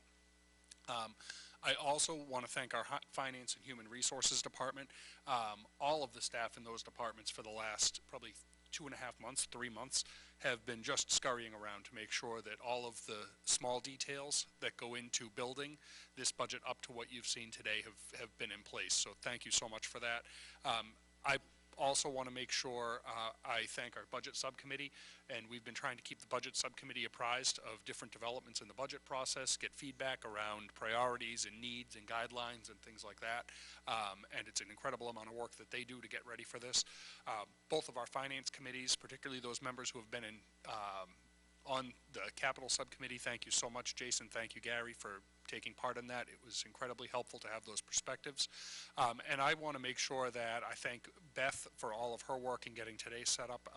I also want to thank our Finance and Human Resources Department, all of the staff in those departments for the last probably 2.5 months, 3 months, have been just scurrying around to make sure that all of the small details that go into building this budget up to what you've seen today have been in place. So thank you so much for that. I also want to make sure I thank our budget subcommittee, and we've been trying to keep the budget subcommittee apprised of different developments in the budget process, get feedback around priorities and needs and guidelines and things like that. And it's an incredible amount of work that they do to get ready for this. Both of our finance committees, particularly those members who have been in on the capital subcommittee, thank you so much, Jason. Thank you, Gary, for taking part in that. It was incredibly helpful to have those perspectives. And I want to make sure that I thank Beth for all of her work in getting today set up.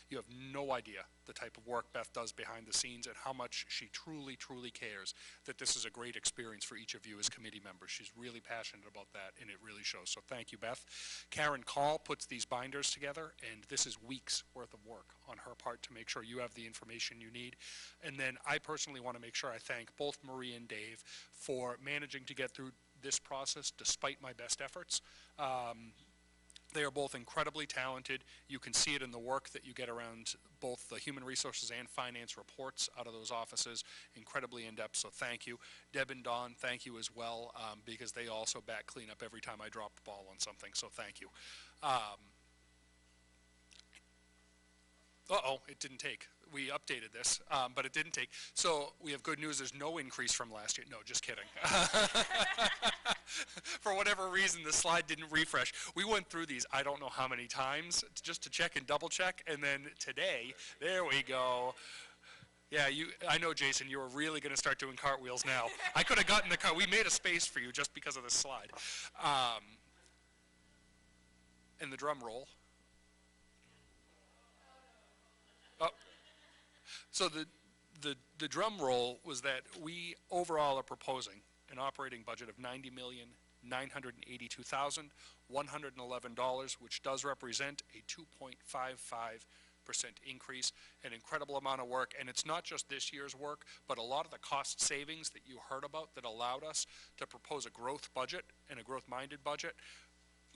You have no idea the type of work Beth does behind the scenes and how much she truly, truly cares that this is a great experience for each of you as committee members. She's really passionate about that, and it really shows. So thank you, Beth. Karen Call puts these binders together, and this is weeks worth of work on her part to make sure you have the information you need. And then I personally want to make sure I thank both Marie and Dave for managing to get through this process despite my best efforts. They are both incredibly talented. You can see it in the work that you get around both the human resources and finance reports out of those offices, incredibly in-depth, so thank you. Deb and Dawn, thank you as well, because they also back clean up every time I drop the ball on something, so thank you. Uh-oh, it didn't take. We updated this, but it didn't take. So we have good news. There's no increase from last year. No, just kidding. For whatever reason, the slide didn't refresh. We went through these I don't know how many times just to check and double check. And then today, there we go. Yeah, I know, Jason, you were really going to start doing cartwheels now. I could have gotten the car. We made a space for you just because of this slide. And the drum roll. Oh. So the drum roll was that we overall are proposing an operating budget of $90,982,111, which does represent a 2.55% increase, an incredible amount of work. And it's not just this year's work, but a lot of the cost savings that you heard about that allowed us to propose a growth budget and a growth-minded budget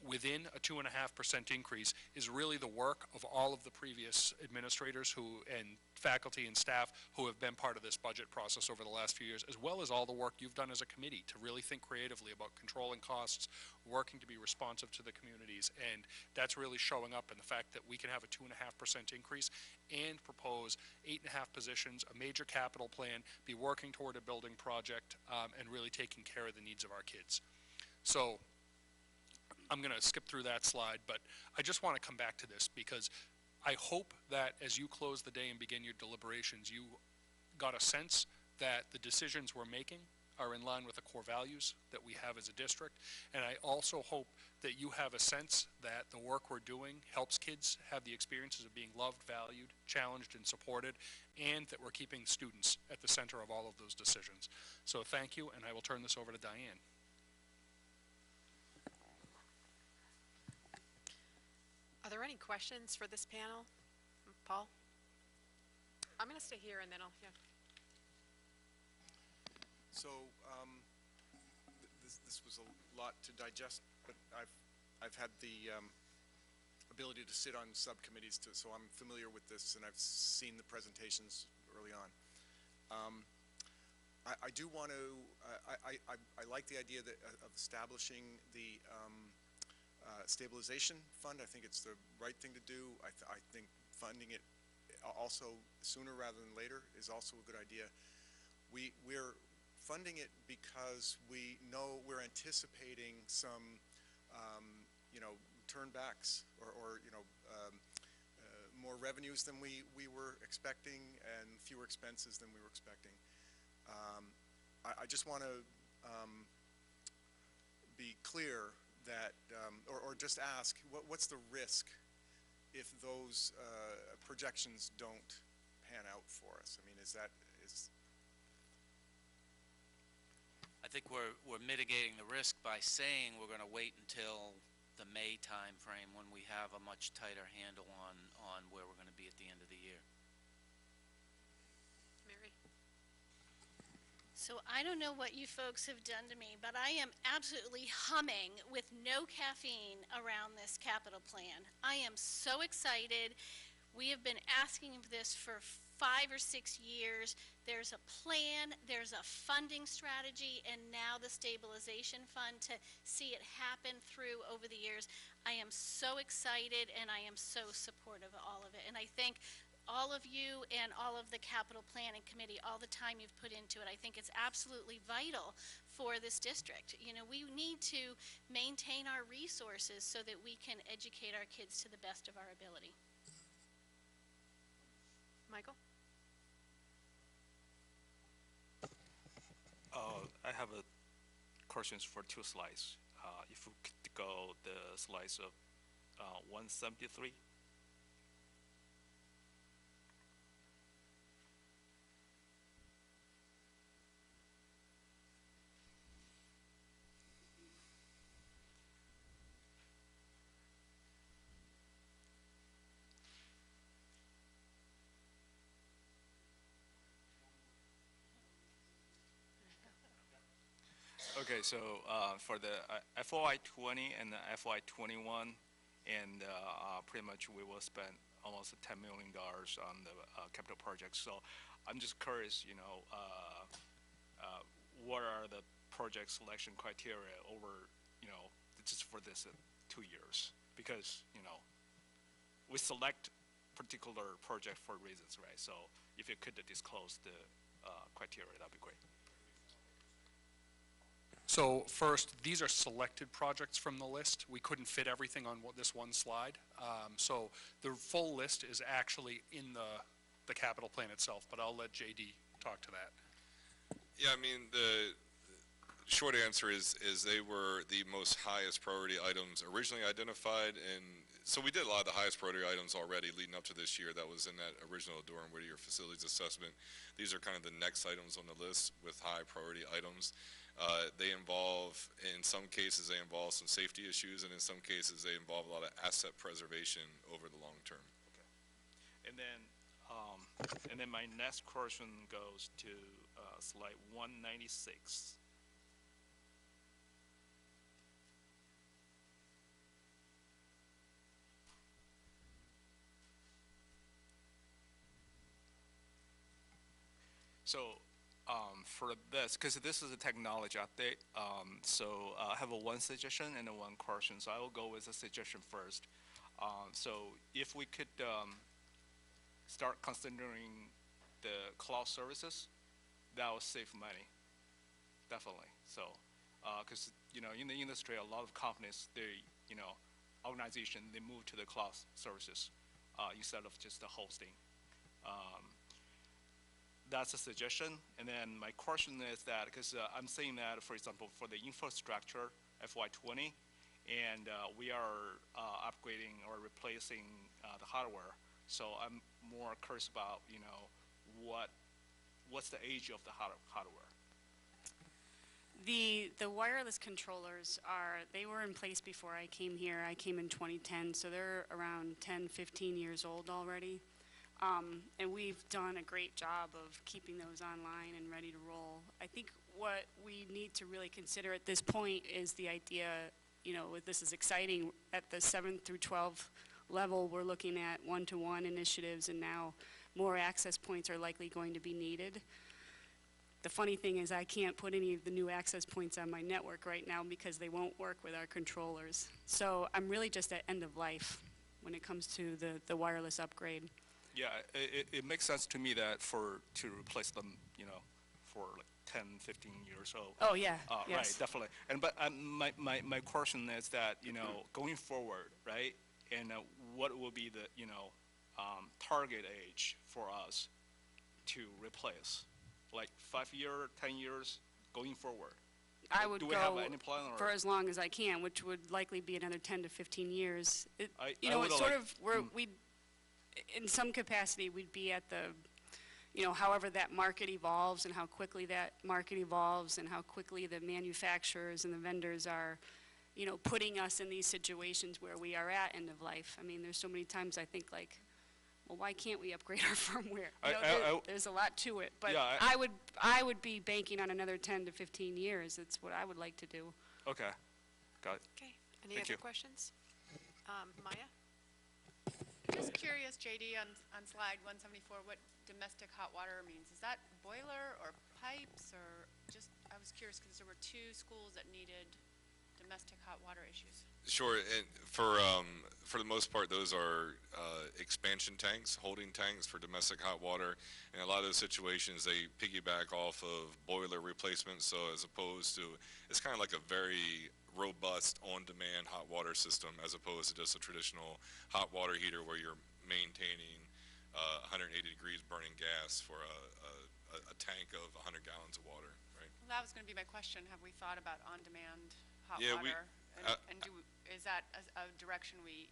within a 2.5% increase is really the work of all of the previous administrators and faculty and staff who have been part of this budget process over the last few years, as well as all the work you've done as a committee to really think creatively about controlling costs, working to be responsive to the communities, and that's really showing up in the fact that we can have a 2.5% increase and propose 8.5 positions, a major capital plan, be working toward a building project, and really taking care of the needs of our kids. So I'm going to skip through that slide, but I just want to come back to this because I hope that as you close the day and begin your deliberations, you got a sense that the decisions we're making are in line with the core values that we have as a district. And I also hope that you have a sense that the work we're doing helps kids have the experiences of being loved, valued, challenged, and supported, and that we're keeping students at the center of all of those decisions. So thank you, and I will turn this over to Diane. Are there any questions for this panel? Paul? I'm going to stay here and then I'll, yeah. So this was a lot to digest, but I've had the ability to sit on subcommittees, so I'm familiar with this, and I've seen the presentations early on. I do want to, I like the idea of establishing the stabilization fund. I think it's the right thing to do. I think funding it also sooner rather than later is also a good idea. We're funding it because we know we're anticipating some, turnbacks or more revenues than we were expecting and fewer expenses than we were expecting. I just want to be clear that, or just ask, what's the risk if those projections don't pan out for us? I mean, is I think we're mitigating the risk by saying we're going to wait until the May timeframe when we have a much tighter handle on where we're going to be at the end of the year. Mary? So I don't know what you folks have done to me, but I am absolutely humming with no caffeine around this capital plan. I am so excited. We have been asking for this for 5 or 6 years. There's a plan, there's a funding strategy, and now the stabilization fund to see it happen through over the years. I am so excited, and I am so supportive of all of it. And I thank all of you and all of the capital planning committee, all the time you've put into it. I think it's absolutely vital for this district. You know, we need to maintain our resources so that we can educate our kids to the best of our ability. Michael? I have questions for 2 slides. If we could go the slides of 173. Okay, so for the FY20 and the FY21, and pretty much we will spend almost $10 million on the capital projects. So I'm just curious, you know, what are the project selection criteria over, you know, just for this 2 years? Because, you know, we select particular project for reasons, right? So if you could disclose the criteria, that'd be great. So first, these are selected projects from the list. We couldn't fit everything on this one slide. So the full list is actually in the capital plan itself, but I'll let JD talk to that. Yeah, I mean, the short answer is they were the most highest priority items originally identified, and so we did a lot of the highest priority items already leading up to this year. That was in that original Durham Whittier facilities assessment. These are kind of the next items on the list with high priority items. They involve, in some cases, they involve some safety issues, and in some cases, they involve a lot of asset preservation over the long term. Okay. And then my next question goes to slide 196. So for this, because this is a technology update, so I have one suggestion and one question. So I will go with the suggestion first. So if we could start considering the cloud services, that will save money, definitely. So, because you know, in the industry, a lot of companies, they, you know, organization, they move to the cloud services instead of just the hosting. That's a suggestion. And then my question is that, because I'm saying that, for example, for the infrastructure FY20, and we are upgrading or replacing the hardware. So I'm more curious about, you know, what's the age of the hardware? The wireless controllers they were in place before I came here. I came in 2010, so they're around 10, 15 years old already. And we've done a great job of keeping those online and ready to roll. I think what we need to really consider at this point is the idea, you know, this is exciting, at the 7th through 12th level, we're looking at one-to-one initiatives, and now more access points are likely going to be needed. The funny thing is I can't put any of the new access points on my network right now because they won't work with our controllers. So I'm really just at end of life when it comes to the wireless upgrade. Yeah, it makes sense to me that to replace them, you know, for like 10, 15 years old. Oh yeah, yes. Right, definitely. And but my question is that, you know, going forward, right, and what will be the, you know, target age for us to replace, like 5 years, 10 years, going forward? I would Do we have go any plan or? for as long as I can, which would likely be another 10 to 15 years. You I know, would it's sort like- of, we, in some capacity, we'd be at the, you know, however that market evolves and how quickly that market evolves and how quickly the manufacturers and the vendors are, you know, putting us in these situations where we are at end of life. I mean, there's so many times I think like, well, why can't we upgrade our firmware? You know, there's a lot to it, but Yeah, I would be banking on another 10 to 15 years. That's what I would like to do. Okay, got it. Okay, any Thank other you. questions? Maya? Just curious, JD, on slide 174, what domestic hot water means. Is that boiler or pipes or just, I was curious because there were 2 schools that needed domestic hot water issues. Sure, and for the most part, those are expansion tanks, holding tanks for domestic hot water. In a lot of those situations, they piggyback off of boiler replacements, so as opposed to, it's kind of like a very robust on-demand hot water system as opposed to just a traditional hot water heater where you're maintaining 180 degrees burning gas for a tank of 100 gallons of water, right? Well, that was going to be my question. Have we thought about on-demand hot Yeah, water? Is that a direction we,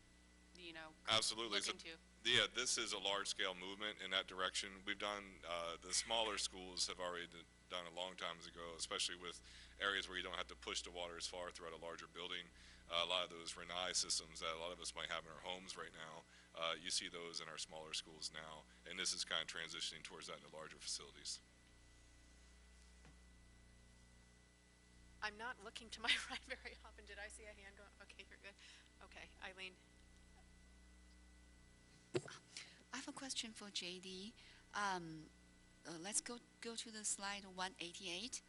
you know, Absolutely. look into? Yeah, this is a large-scale movement in that direction. We've done, the smaller schools have already done a long time ago, especially with areas where you don't have to push the water as far throughout a larger building. A lot of those Renai systems that a lot of us might have in our homes right now, you see those in our smaller schools now, and this is kind of transitioning towards that in the larger facilities. I'm not looking to my right very often. Did I see a hand go? Okay, you're good. Okay, Eileen. I have a question for JD. Let's go to the slide 188.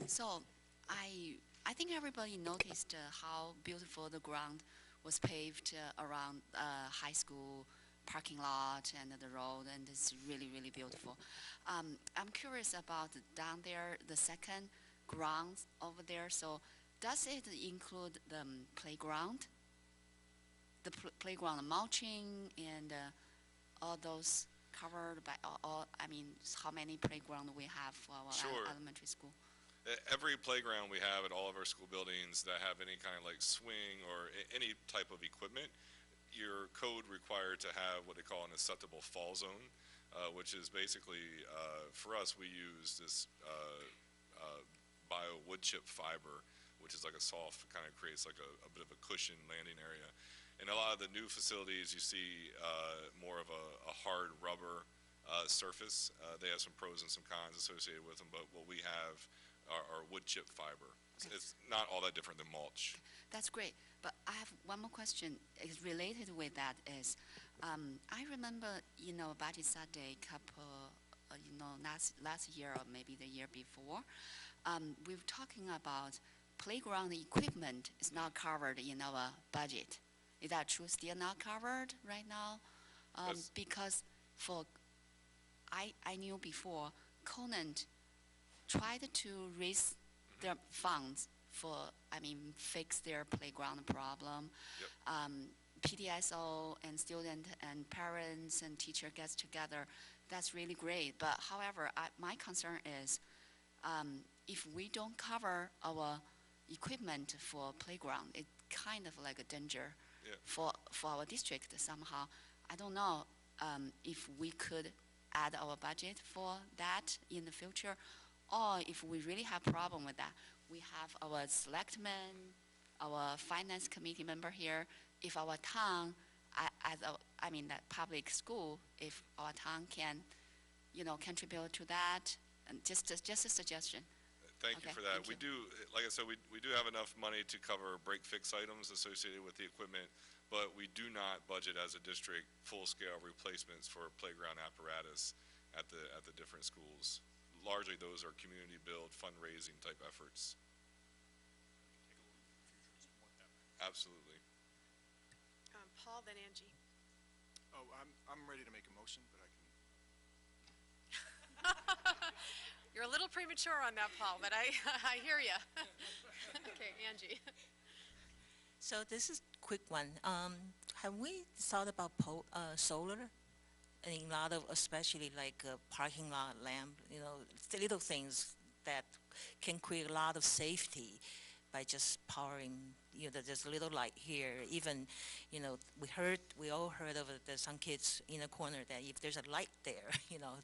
So I think everybody noticed how beautiful the ground was paved around high school parking lot and the road, and it's really, really beautiful. I'm curious about down there, the second ground over there. So does it include the playground? The playground mulching and all those covered by all, I mean, how many playground we have for our Sure. elementary school? Every playground we have at all of our school buildings that have any kind of like swing or any type of equipment, your code required to have what they call an acceptable fall zone, which is basically, for us, we use this bio wood chip fiber, which is like a soft, kind of creates like a bit of a cushion landing area. In a lot of the new facilities, you see more of a hard rubber surface. They have some pros and some cons associated with them, but what we have are wood chip fiber. Okay. It's not all that different than mulch. That's great, but I have one more question. Is related with that is, I remember, you know, Budget Saturday couple, you know, last year or maybe the year before, we were talking about playground equipment is not covered in our budget. Is that true? Still not covered right now? Because I knew before, Conant tried to raise their funds for, I mean, fix their playground problem. Yep. PDSO and student and parents and teacher gets together. That's really great. But however, my concern is if we don't cover our equipment for playground, it's kind of like a danger for our district somehow. I don't know if we could add our budget for that in the future, or if we really have problem with that, we have our selectmen, our finance committee member here. If our town, I mean that public school, if our town can, you know, contribute to that, and just a suggestion. Thank you Okay, for that. thank We do, like I said, we do have enough money to cover break-fix items associated with the equipment, but we do not budget as a district full-scale replacements for playground apparatus at the different schools. Largely, those are community build, fundraising type efforts. Absolutely. Paul, then Angie. Oh, I'm ready to make a motion, but I can. You're a little premature on that, Paul, but I hear you. Okay, Angie. So this is a quick one. Have we thought about solar in a lot of, especially like parking lot lamp, the little things that can create a lot of safety by just powering, there's a little light here. Even, we all heard of it, there's some kids in a corner that if there's a light there,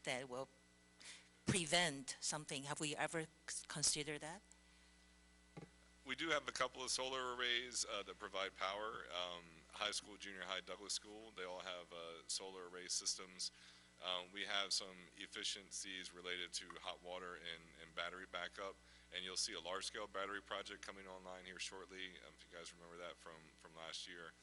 that will prevent something. Have we ever considered that? We do have a couple of solar arrays that provide power. High school, junior high, Douglas School, they all have solar array systems. We have some efficiencies related to hot water and battery backup, and you'll see a large-scale battery project coming online here shortly, if you guys remember that from last year.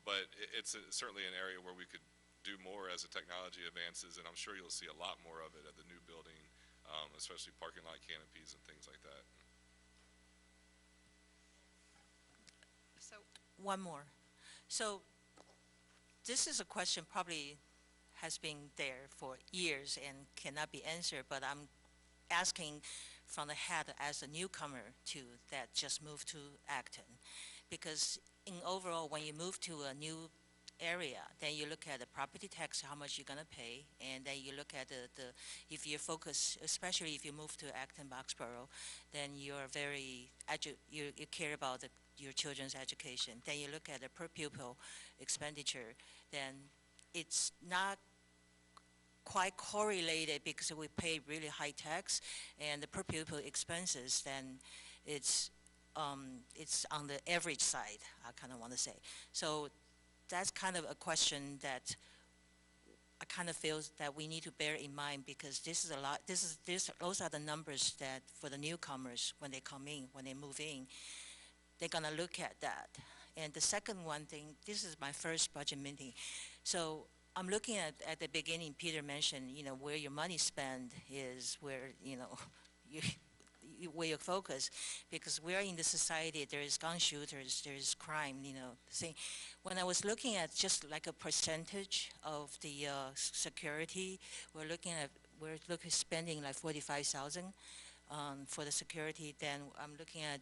But it's certainly an area where we could do more as the technology advances, and I'm sure you'll see a lot more of it at the new building, especially parking lot canopies and things like that. So, one more. So this is a question probably has been there for years and cannot be answered, but I'm asking from the head as a newcomer that just moved to Acton. Because in overall, when you move to a new area, then you look at the property tax, how much you're going to pay, and then you look at if you focus, especially if you move to Acton, Boxborough, then you're you care about your children's education. Then you look at the per pupil expenditure, then it's not quite correlated because we pay really high tax, and the per pupil expenses, then it's on the average side, I kind of want to say. So that's kind of a question that I kind of feel that we need to bear in mind, because this is a lot. Those are the numbers that for the newcomers when they come in, when they move in, they're gonna look at that. And the second one thing, this is my first budget meeting, so I'm looking at the beginning. Peter mentioned, where your money spent is where where you focus, because we're in the society, there is gun shooters, there is crime, thing. When I was looking at just like a percentage of the security, we're spending like 45,000 for the security. Then I'm looking at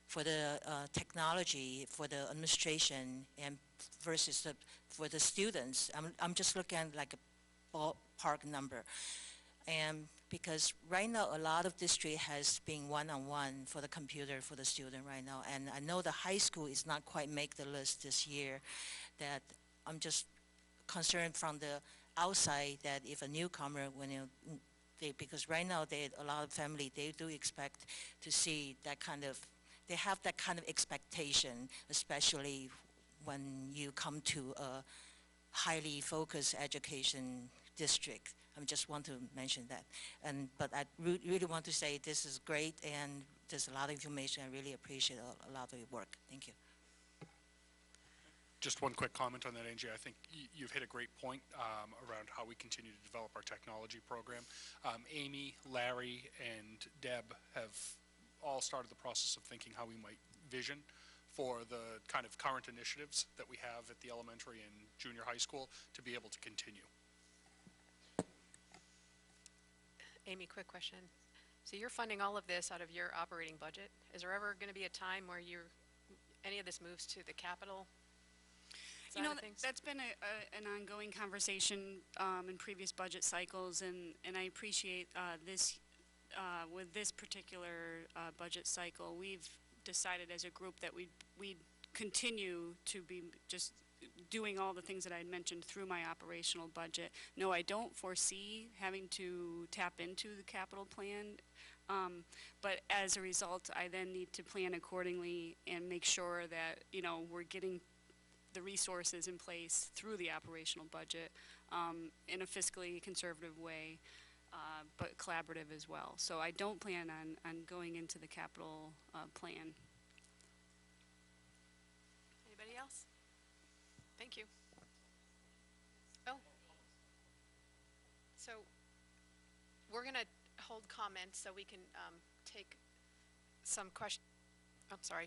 for the technology, for the administration, and versus for the students. I'm just looking at like a ballpark number. And because right now a lot of district has been one-on-one for the computer for the student right now, and I know the high school is not quite make the list this year, that I'm just concerned from the outside that if a newcomer, because right now a lot of family, they do expect to see that kind of, they have that kind of expectation, especially when you come to a highly focused education district. I just want to mention that. But I really want to say this is great, and there's a lot of information. I really appreciate a lot of your work. Thank you. Just one quick comment on that, Angie. I think you've hit a great point around how we continue to develop our technology program. Amy, Larry, and Deb have all started the process of thinking how we might vision for the kind of current initiatives that we have at the elementary and junior high school to be able to continue. Amy, quick question. So you're funding all of this out of your operating budget. Is there ever going to be a time where any of this moves to the capital side of things? That's been an ongoing conversation in previous budget cycles, and I appreciate this. With this particular budget cycle, we've decided as a group that we'd continue to be just doing all the things that I had mentioned through my operational budget. No, I don't foresee having to tap into the capital plan, but as a result, I then need to plan accordingly and make sure that, we're getting the resources in place through the operational budget in a fiscally conservative way, but collaborative as well. So I don't plan on going into the capital plan. Anybody else? Thank you. Oh. So we're going to hold comments so we can take some questions,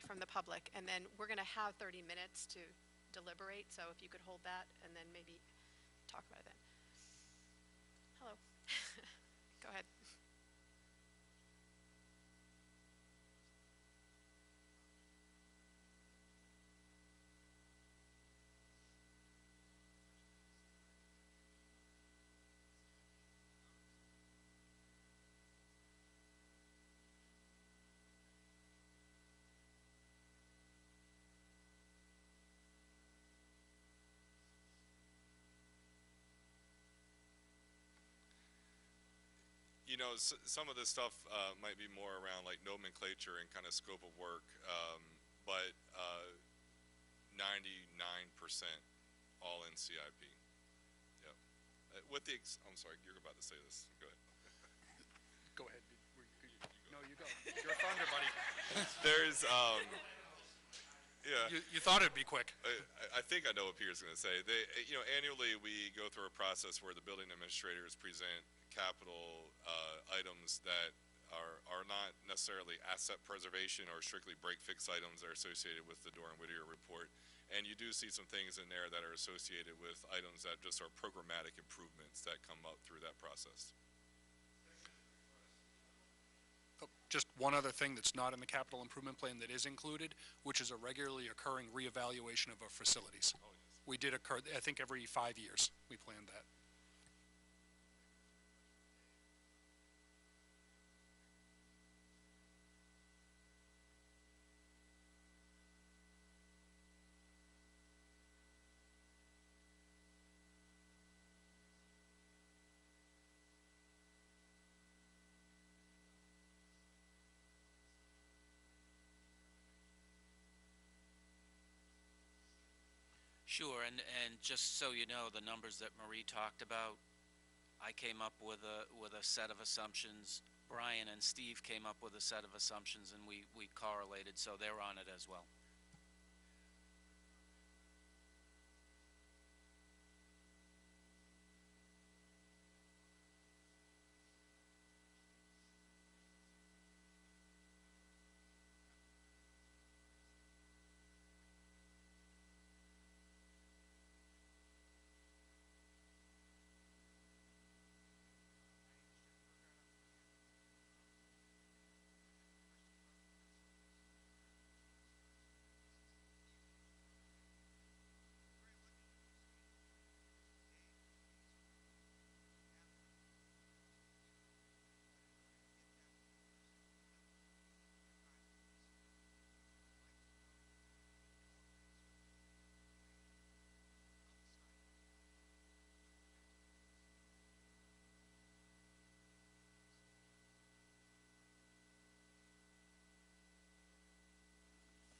from the public, and then we're going to have 30 minutes to deliberate, so if you could hold that and then maybe talk about it then. Hello. Go ahead. you know, some of this stuff might be more around like nomenclature and kind of scope of work, but 99% all in CIP. Yep. With the, I'm sorry, you're about to say this. Go ahead. Go ahead. No, you go. You're a thunder, buddy. There's, yeah. You thought it'd be quick. I think I know what Peter's going to say. They, you know, annually we go through a process where the building administrators present capital items that are not necessarily asset preservation or strictly break-fix items that are associated with the Doran-Whittier report. And you do see some things in there that are associated with items that just are programmatic improvements that come up through that process. Just one other thing that's not in the capital improvement plan that is included, which is a regularly occurring reevaluation of our facilities. Oh, yes. We did occur, I think every 5 years, we planned that. Sure, and just so you know, the numbers that Marie talked about, I came up with a set of assumptions. Brian and Steve came up with a set of assumptions, and we correlated, so they're on it as well.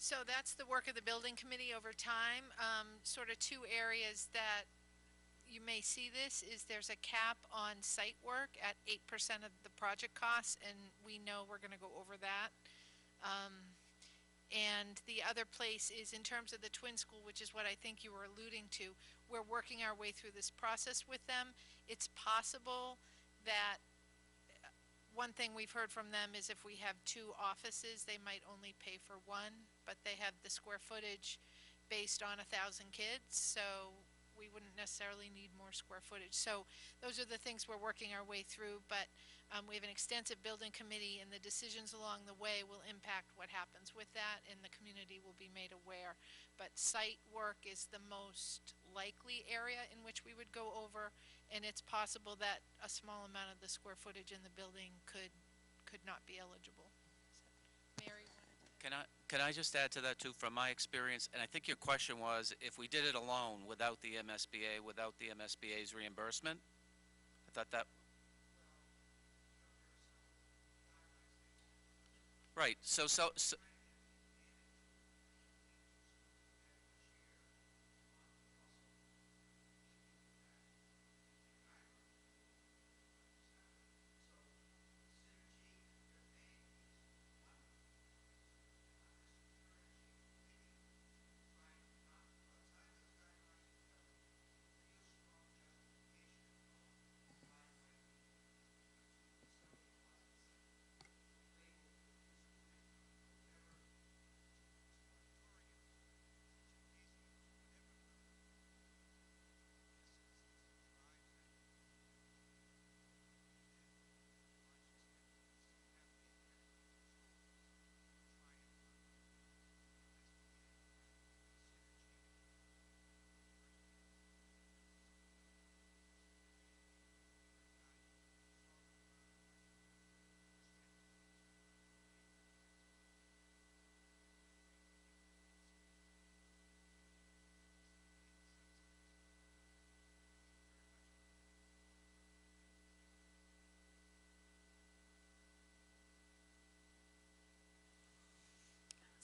So that's the work of the building committee over time. Sort of two areas that you may see this is there's a cap on site work at 8% of the project costs, and we know we're going to go over that. And the other place is in terms of the twin school, which is what I think you were alluding to. We're working our way through this process with them. It's possible that one thing we've heard from them is if we have 2 offices, they might only pay for 1, but they have the square footage based on 1,000 kids, so we wouldn't necessarily need more square footage. So those are the things we're working our way through, but we have an extensive building committee, and the decisions along the way will impact what happens with that, and the community will be made aware. But site work is the most likely area in which we would go over, and it's possible that a small amount of the square footage in the building could not be eligible. So, Mary wanted to... Can I just add to that too, from my experience, and I think your question was, if we did it alone without the MSBA, without the MSBA's reimbursement? I thought that... Right, so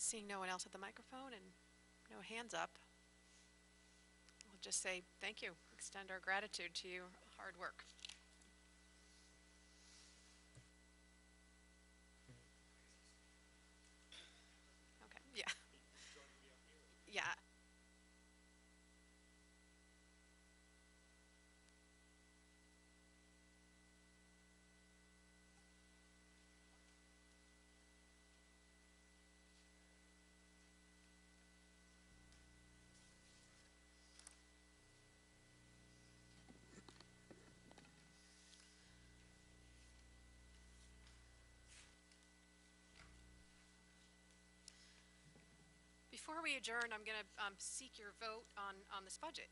Seeing no one else at the microphone and no hands up, we'll just say thank you, extend our gratitude to your hard work. Okay, yeah. Yeah. Before we adjourn, I'm going to seek your vote on this budget.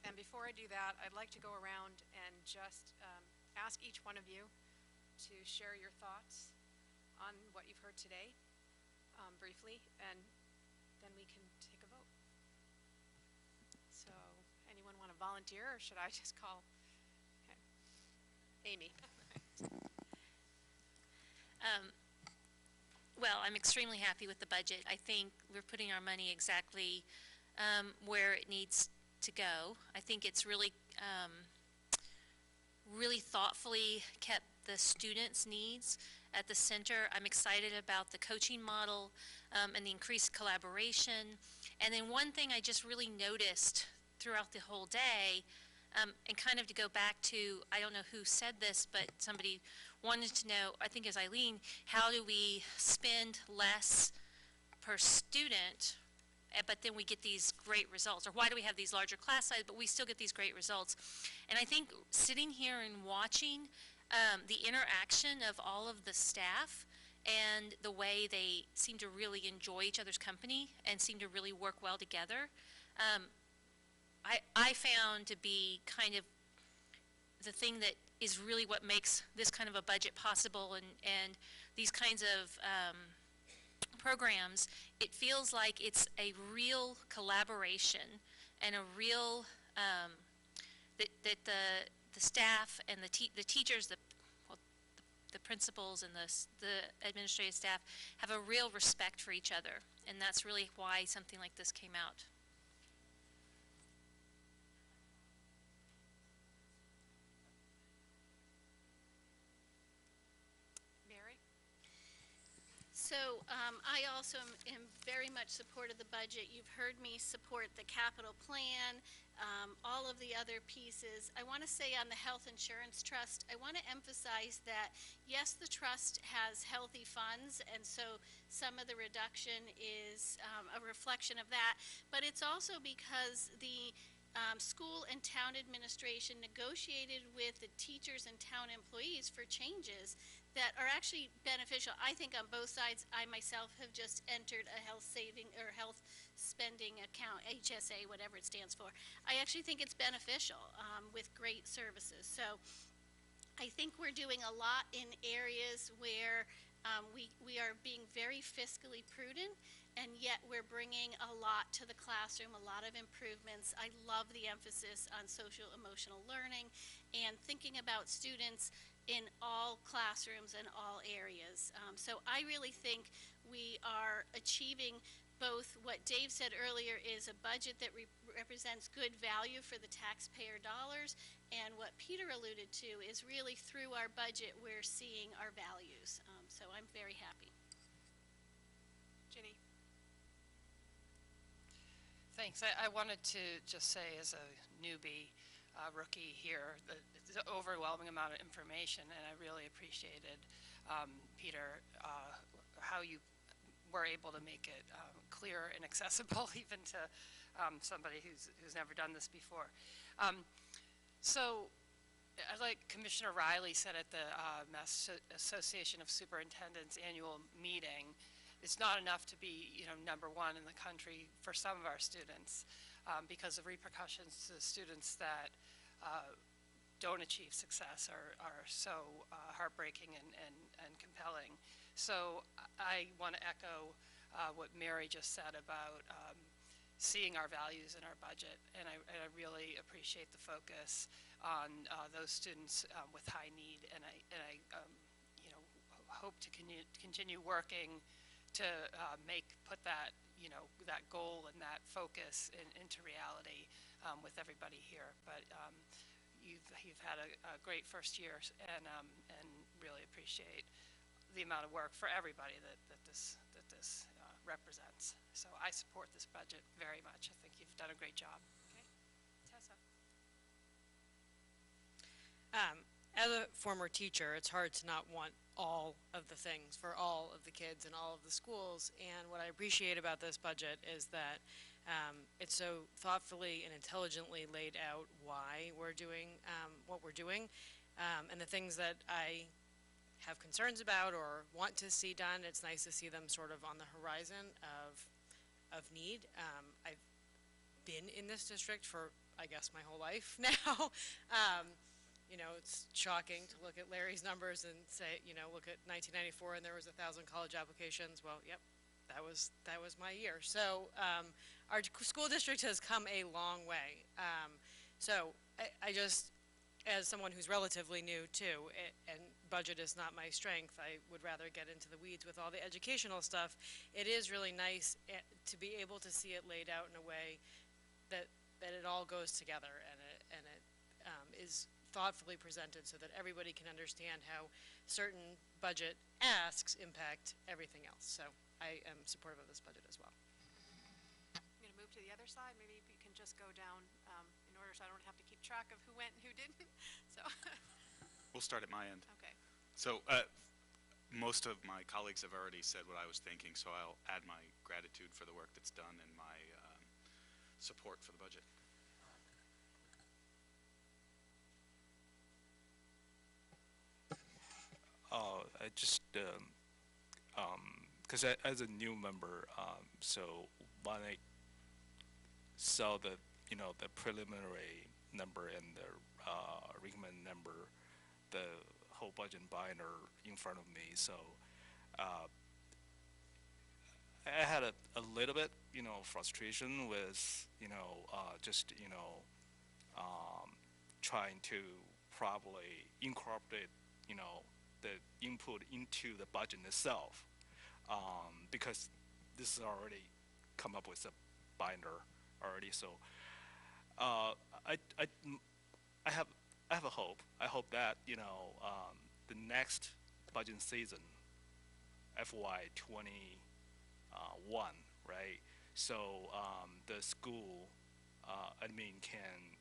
And before I do that, I'd like to go around and just ask each one of you to share your thoughts on what you've heard today briefly, and then we can take a vote. So anyone want to volunteer, or should I just call? Okay. Amy. Well, I'm extremely happy with the budget. I think we're putting our money exactly where it needs to go. I think it's really, really thoughtfully kept the students' needs at the center. I'm excited about the coaching model and the increased collaboration. And then one thing I just really noticed throughout the whole day, and kind of to go back to, I don't know who said this, but somebody wanted to know, I think it was Eileen, how do we spend less per student, but then we get these great results? Or why do we have these larger class sizes, but we still get these great results? And I think sitting here and watching the interaction of all of the staff and the way they seem to really enjoy each other's company and seem to really work well together, I found to be kind of the thing that is really what makes this kind of a budget possible, and these kinds of programs. It feels like it's a real collaboration and a real, that the staff and the teachers, the principals and the administrative staff have a real respect for each other, and that's really why something like this came out. So I also am very much support of the budget. You've heard me support the capital plan, all of the other pieces. I want to say on the health insurance trust, I want to emphasize that, yes, the trust has healthy funds, and so some of the reduction is a reflection of that, but it's also because the school and town administration negotiated with the teachers and town employees for changes that are actually beneficial. I think on both sides. I myself have just entered a health saving or health spending account, HSA, whatever it stands for. I actually think it's beneficial with great services. So I think we're doing a lot in areas where we are being very fiscally prudent, and yet we're bringing a lot to the classroom, a lot of improvements. I love the emphasis on social emotional learning and thinking about students in all classrooms and all areas. So I really think we are achieving both what Dave said earlier is a budget that represents good value for the taxpayer dollars, and what Peter alluded to is really through our budget we're seeing our values. So I'm very happy. Ginny. Thanks. I wanted to just say, as a newbie, rookie here, the overwhelming amount of information, and I really appreciated, Peter, how you were able to make it clear and accessible even to somebody who's never done this before. So, like Commissioner Riley said at the Mass Association of Superintendents annual meeting, it's not enough to be, #1 in the country for some of our students, because the repercussions to the students that don't achieve success are so heartbreaking and compelling. So I want to echo what Mary just said about seeing our values in our budget, and I really appreciate the focus on those students with high need, and I hope to continue working to put that, that goal and that focus into reality with everybody here. But you've had a great first year, and really appreciate the amount of work for everybody that this represents. So I support this budget very much. I think you've done a great job. Okay. Tessa? As a former teacher, it's hard to not want all of the things for all of the kids in all of the schools. And what I appreciate about this budget is that it's so thoughtfully and intelligently laid out why we're doing what we're doing, and the things that I have concerns about or want to see done. It's nice to see them sort of on the horizon of need. I've been in this district for, I guess, my whole life now. It's shocking to look at Larry's numbers and say, look at 1994 and there was 1,000 college applications. Well, yep, that was my year. So our school district has come a long way. So I just, as someone who's relatively new too, and budget is not my strength, I would rather get into the weeds with all the educational stuff. It is really nice to be able to see it laid out in a way that it all goes together and it is thoughtfully presented so that everybody can understand how certain budget asks impact everything else. So I am supportive of this budget as well. I'm going to move to the other side. Maybe you can just go down in order so I don't have to keep track of who went and who didn't. So We'll start at my end. Okay. So most of my colleagues have already said what I was thinking, so I'll add my gratitude for the work that's done and my support for the budget. I just, because as a new member, so when I saw the, the preliminary number and the recommended number, the whole budget binder in front of me, so I had a little bit, frustration with, just, trying to probably incorporate, the input into the budget itself, because this is already come up with a binder already. So I have a hope. I hope that the next budget season, FY21, right? So the school admin can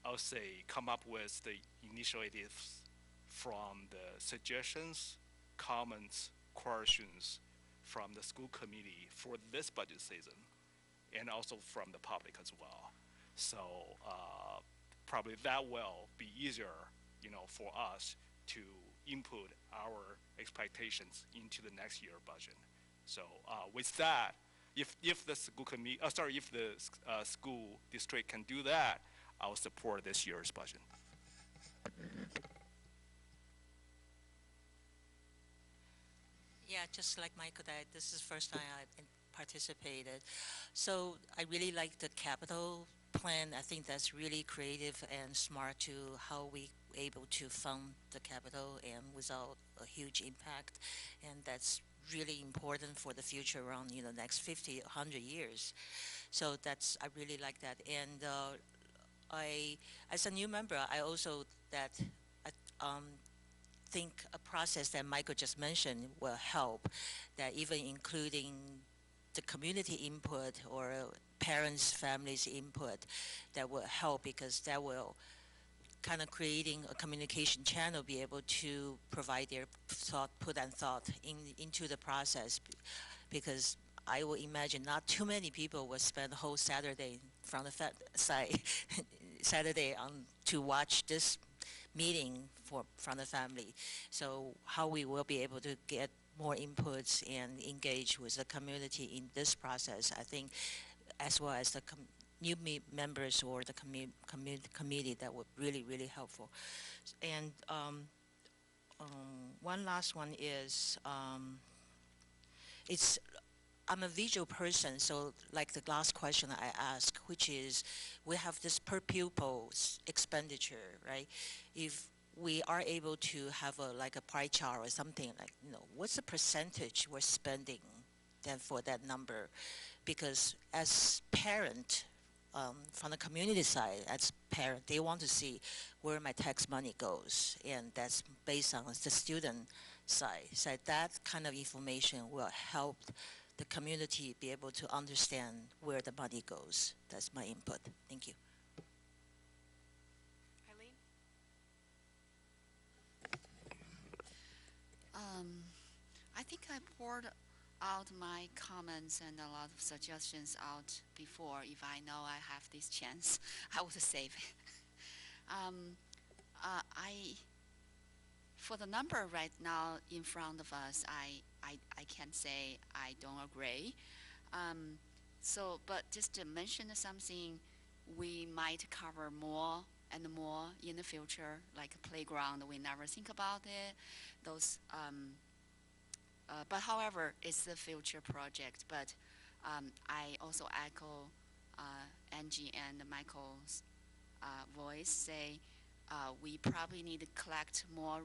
I'll say come up with the initiatives from the suggestions, comments, questions from the school committee for this budget season, and also from the public as well. So probably that will be easier, for us to input our expectations into the next year budget. So with that, if the school committee, if the school district can do that, I'll support this year's budget. Yeah, just like Michael, this is the first time I participated. So I really like the capital plan. I think that's really creative and smart to how we able to fund the capital and without a huge impact. And that's really important for the future around, next 50, 100 years. So I really like that. And as a new member, I also think a process that Michael just mentioned will help, that even including the community input or parents, families input, that will help, because that will kind of creating a communication channel, be able to provide their put and thought into the process, because I will imagine not too many people will spend the whole Saturday from the side Saturday to watch this meeting from the family. So how we will be able to get more inputs and engage with the community in this process, I think, as well as the new members or the committee, that would really, really helpful. And one last one is, I'm a visual person, so like the last question I asked, which is, we have this per pupil expenditure, right? If we are able to have like a pie chart or something, like, what's the percentage we're spending then for that number? Because as parent, from the community side, as parent, they want to see where my tax money goes, and that's based on the student side. So that kind of information will help the community be able to understand where the money goes. That's my input. Thank you. Eileen? I think I poured out my comments and a lot of suggestions out before. If I know I have this chance, I would save it. For the number right now in front of us, I can't say I don't agree. But just to mention something, we might cover more and more in the future, like a playground. We never think about it. Those. But however, it's a future project. But I also echo Angie and Michael's voice, say we probably need to collect more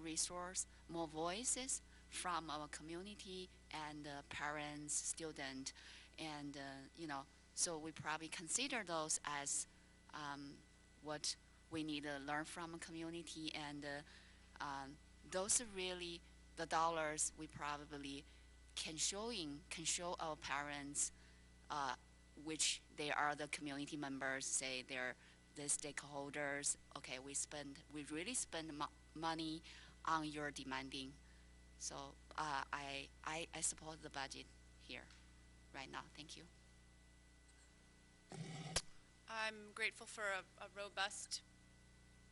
more voices from our community and parents, students, and so we probably consider those as what we need to learn from a community, and those are really the dollars we probably can show our parents, which they are the community members, say they're the stakeholders. Okay, we really spend money on your demanding. So I support the budget here right now. Thank you. I'm grateful for a robust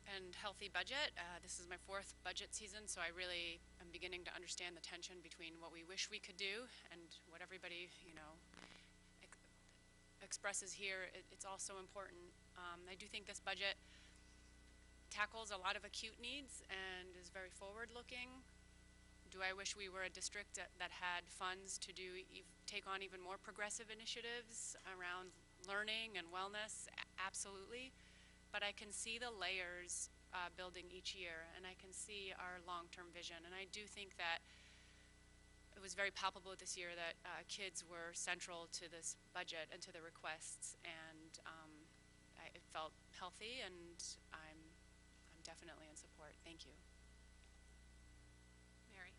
and healthy budget. This is my 4th budget season, so I really am beginning to understand the tension between what we wish we could do and what everybody, expresses here. It's also important. I do think this budget tackles a lot of acute needs and is very forward-looking. Do I wish we were a district that had funds to take on even more progressive initiatives around learning and wellness? Absolutely. But I can see the layers building each year, and I can see our long-term vision. And I do think that it was very palpable this year that kids were central to this budget and to the requests, and it felt healthy, and I'm definitely in support. Thank you. Mary?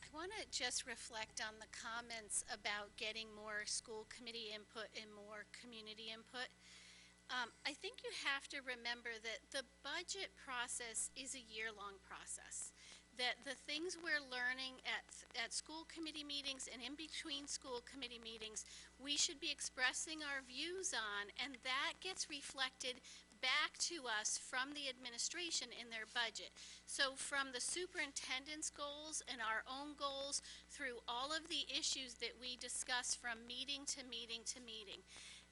I want to just reflect on the comments about getting more school committee input and more community input. I think you have to remember that the budget process is a year-long process, that the things we're learning at school committee meetings and in between school committee meetings, we should be expressing our views on, and that gets reflected back to us from the administration in their budget. So from the superintendent's goals and our own goals through all of the issues that we discuss from meeting to meeting to meeting.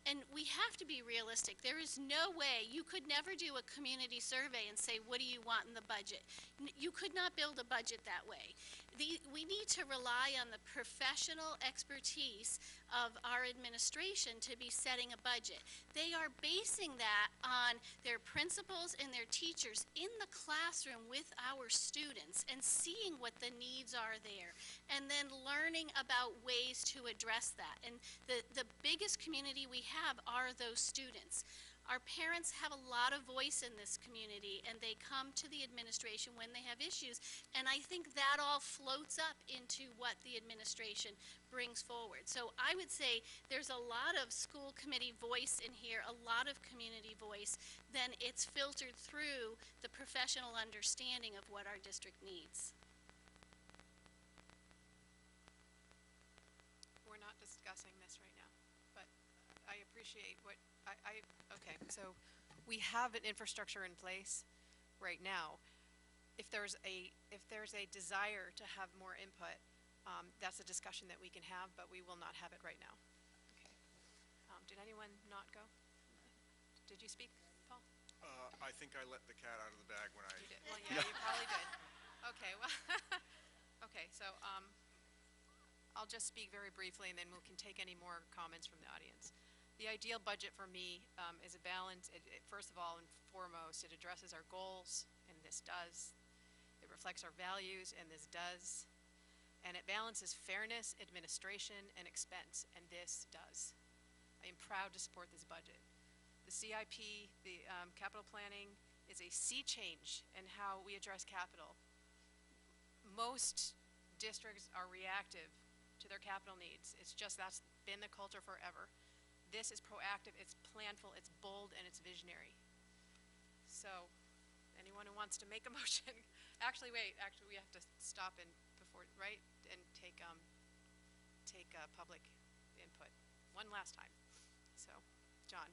And we have to be realistic. There is no way, you could never do a community survey and say, what do you want in the budget? You could not build a budget that way. We need to rely on the professional expertise of our administration to be setting a budget. They are basing that on their principals and their teachers in the classroom with our students and seeing what the needs are there, and then learning about ways to address that. And the biggest community we have are those students. Our parents have a lot of voice in this community, and they come to the administration when they have issues, and I think that all floats up into what the administration brings forward. So I would say there's a lot of school committee voice in here, a lot of community voice, then it's filtered through the professional understanding of what our district needs. We're not discussing this right now, but I appreciate what okay, so we have an infrastructure in place right now. If there's a desire to have more input, that's a discussion that we can have, but we will not have it right now. Okay. Did anyone not go? Did you speak, Paul? I think I let the cat out of the bag when I... You did. Well, yeah, you probably did. Okay, well, okay, so I'll just speak very briefly, and then we can take any more comments from the audience. The ideal budget for me is a balance. First of all and foremost, it addresses our goals and the this does. It reflects our values, and this does. And it balances fairness, administration, and expense, and this does. I am proud to support this budget. The CIP, the capital planning, is a sea change in how we address capital. Most districts are reactive to their capital needs. It's just that's been the culture forever. This is proactive, it's planful, it's bold, and it's visionary. So, anyone who wants to make a motion, actually we have to stop and before, right, and take public input one last time. So, John.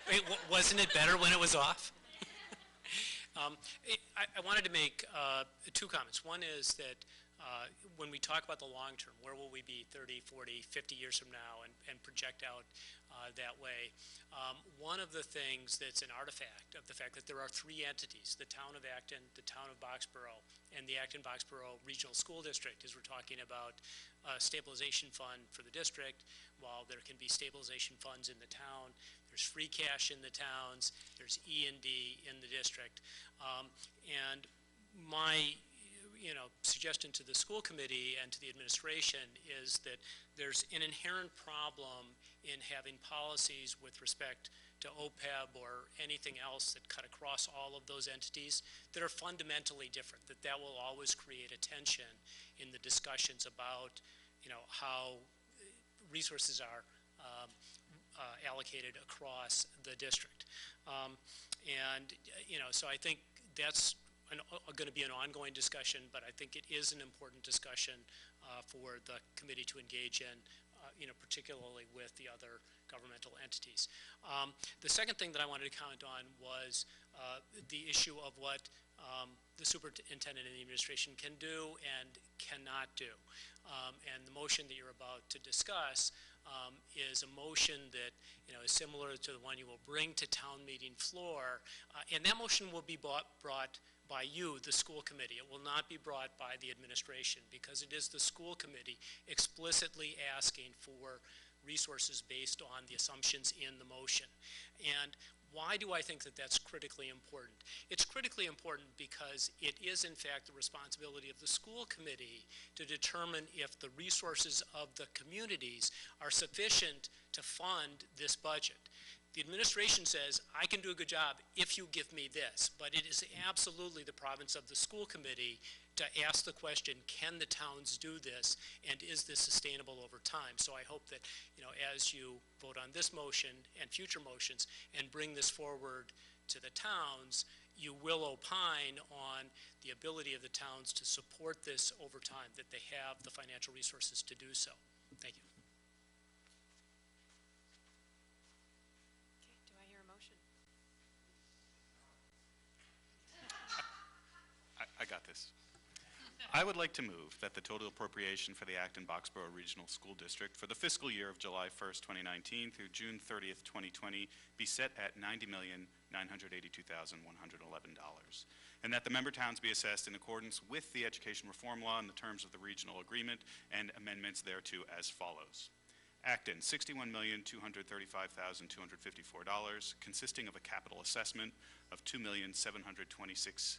Wait, wasn't it better when it was off? I wanted to make two comments. One is that when we talk about the long term, where will we be 30, 40, 50 years from now and project out that way? One of the things that's an artifact of the fact that there are three entities, the town of Acton, the town of Boxborough, and the Acton-Boxborough Regional School District, is we're talking about a stabilization fund for the district, while there can be stabilization funds in the town. There's free cash in the towns, there's E&D in the district. And my suggestion to the school committee and to the administration is that there's an inherent problem in having policies with respect to OPEB or anything else that cut across all of those entities that are fundamentally different, that will always create a tension in the discussions about how resources are allocated across the district. So I think that's going to be an ongoing discussion, but I think it is an important discussion for the committee to engage in, particularly with the other governmental entities. The second thing that I wanted to comment on was the issue of what the superintendent and the administration can do and cannot do. And the motion that you're about to discuss is a motion that is similar to the one you will bring to town meeting floor, and that motion will be brought by you, the school committee. It will not be brought by the administration, because it is the school committee explicitly asking for resources based on the assumptions in the motion. And why do I think that that's critically important? It's critically important because it is, in fact, the responsibility of the school committee to determine if the resources of the communities are sufficient to fund this budget. The administration says, I can do a good job if you give me this, but it is absolutely the province of the school committee to ask the question, can the towns do this, and is this sustainable over time? So I hope that, as you vote on this motion and future motions and bring this forward to the towns, you will opine on the ability of the towns to support this over time, that they have the financial resources to do so. Thank you. I got this. I would like to move that the total appropriation for the Acton-Boxborough Regional School District for the fiscal year of July 1st, 2019 through June 30th, 2020 be set at $90,982,111, and that the member towns be assessed in accordance with the education reform law and the terms of the regional agreement and amendments thereto as follows. Acton, $61,235,254, consisting of a capital assessment of $2,726,396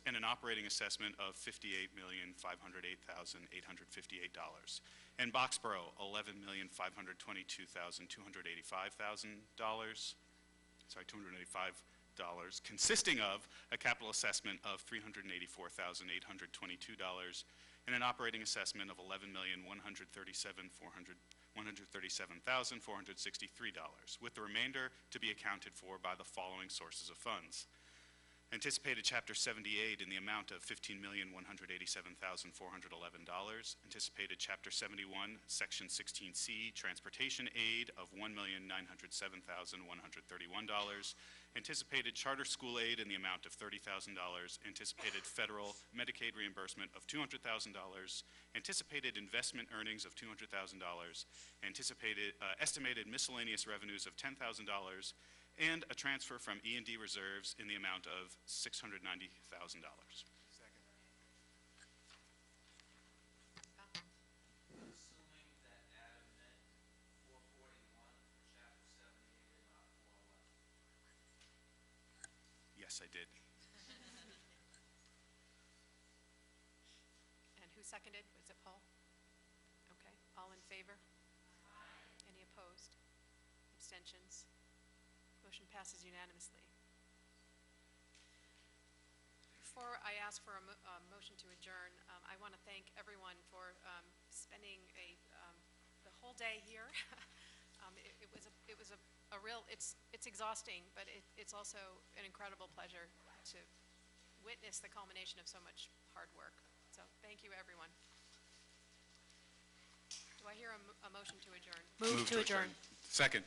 and an operating assessment of $58,508,858. And Boxborough, $11,522,285, consisting of a capital assessment of $384,822 and an operating assessment of $11,137,463, with the remainder to be accounted for by the following sources of funds. Anticipated Chapter 78 in the amount of $15,187,411. Anticipated Chapter 71, Section 16C, Transportation Aid of $1,907,131. anticipated charter school aid in the amount of $30,000, anticipated federal Medicaid reimbursement of $200,000, anticipated investment earnings of $200,000, anticipated estimated miscellaneous revenues of $10,000, and a transfer from E&D reserves in the amount of $690,000. Assuming that Adam meant 441 for chapter 78 and not 411. Yes, I did. And who seconded? Was it Paul? Okay, all in favor? Any opposed? Abstentions? Motion passes unanimously. Before I ask for a motion to adjourn, I want to thank everyone for spending the whole day here. It was a real, it's exhausting, but it's also an incredible pleasure to witness the culmination of so much hard work. So thank you, everyone. Do I hear a motion to adjourn? Move to adjourn. Second.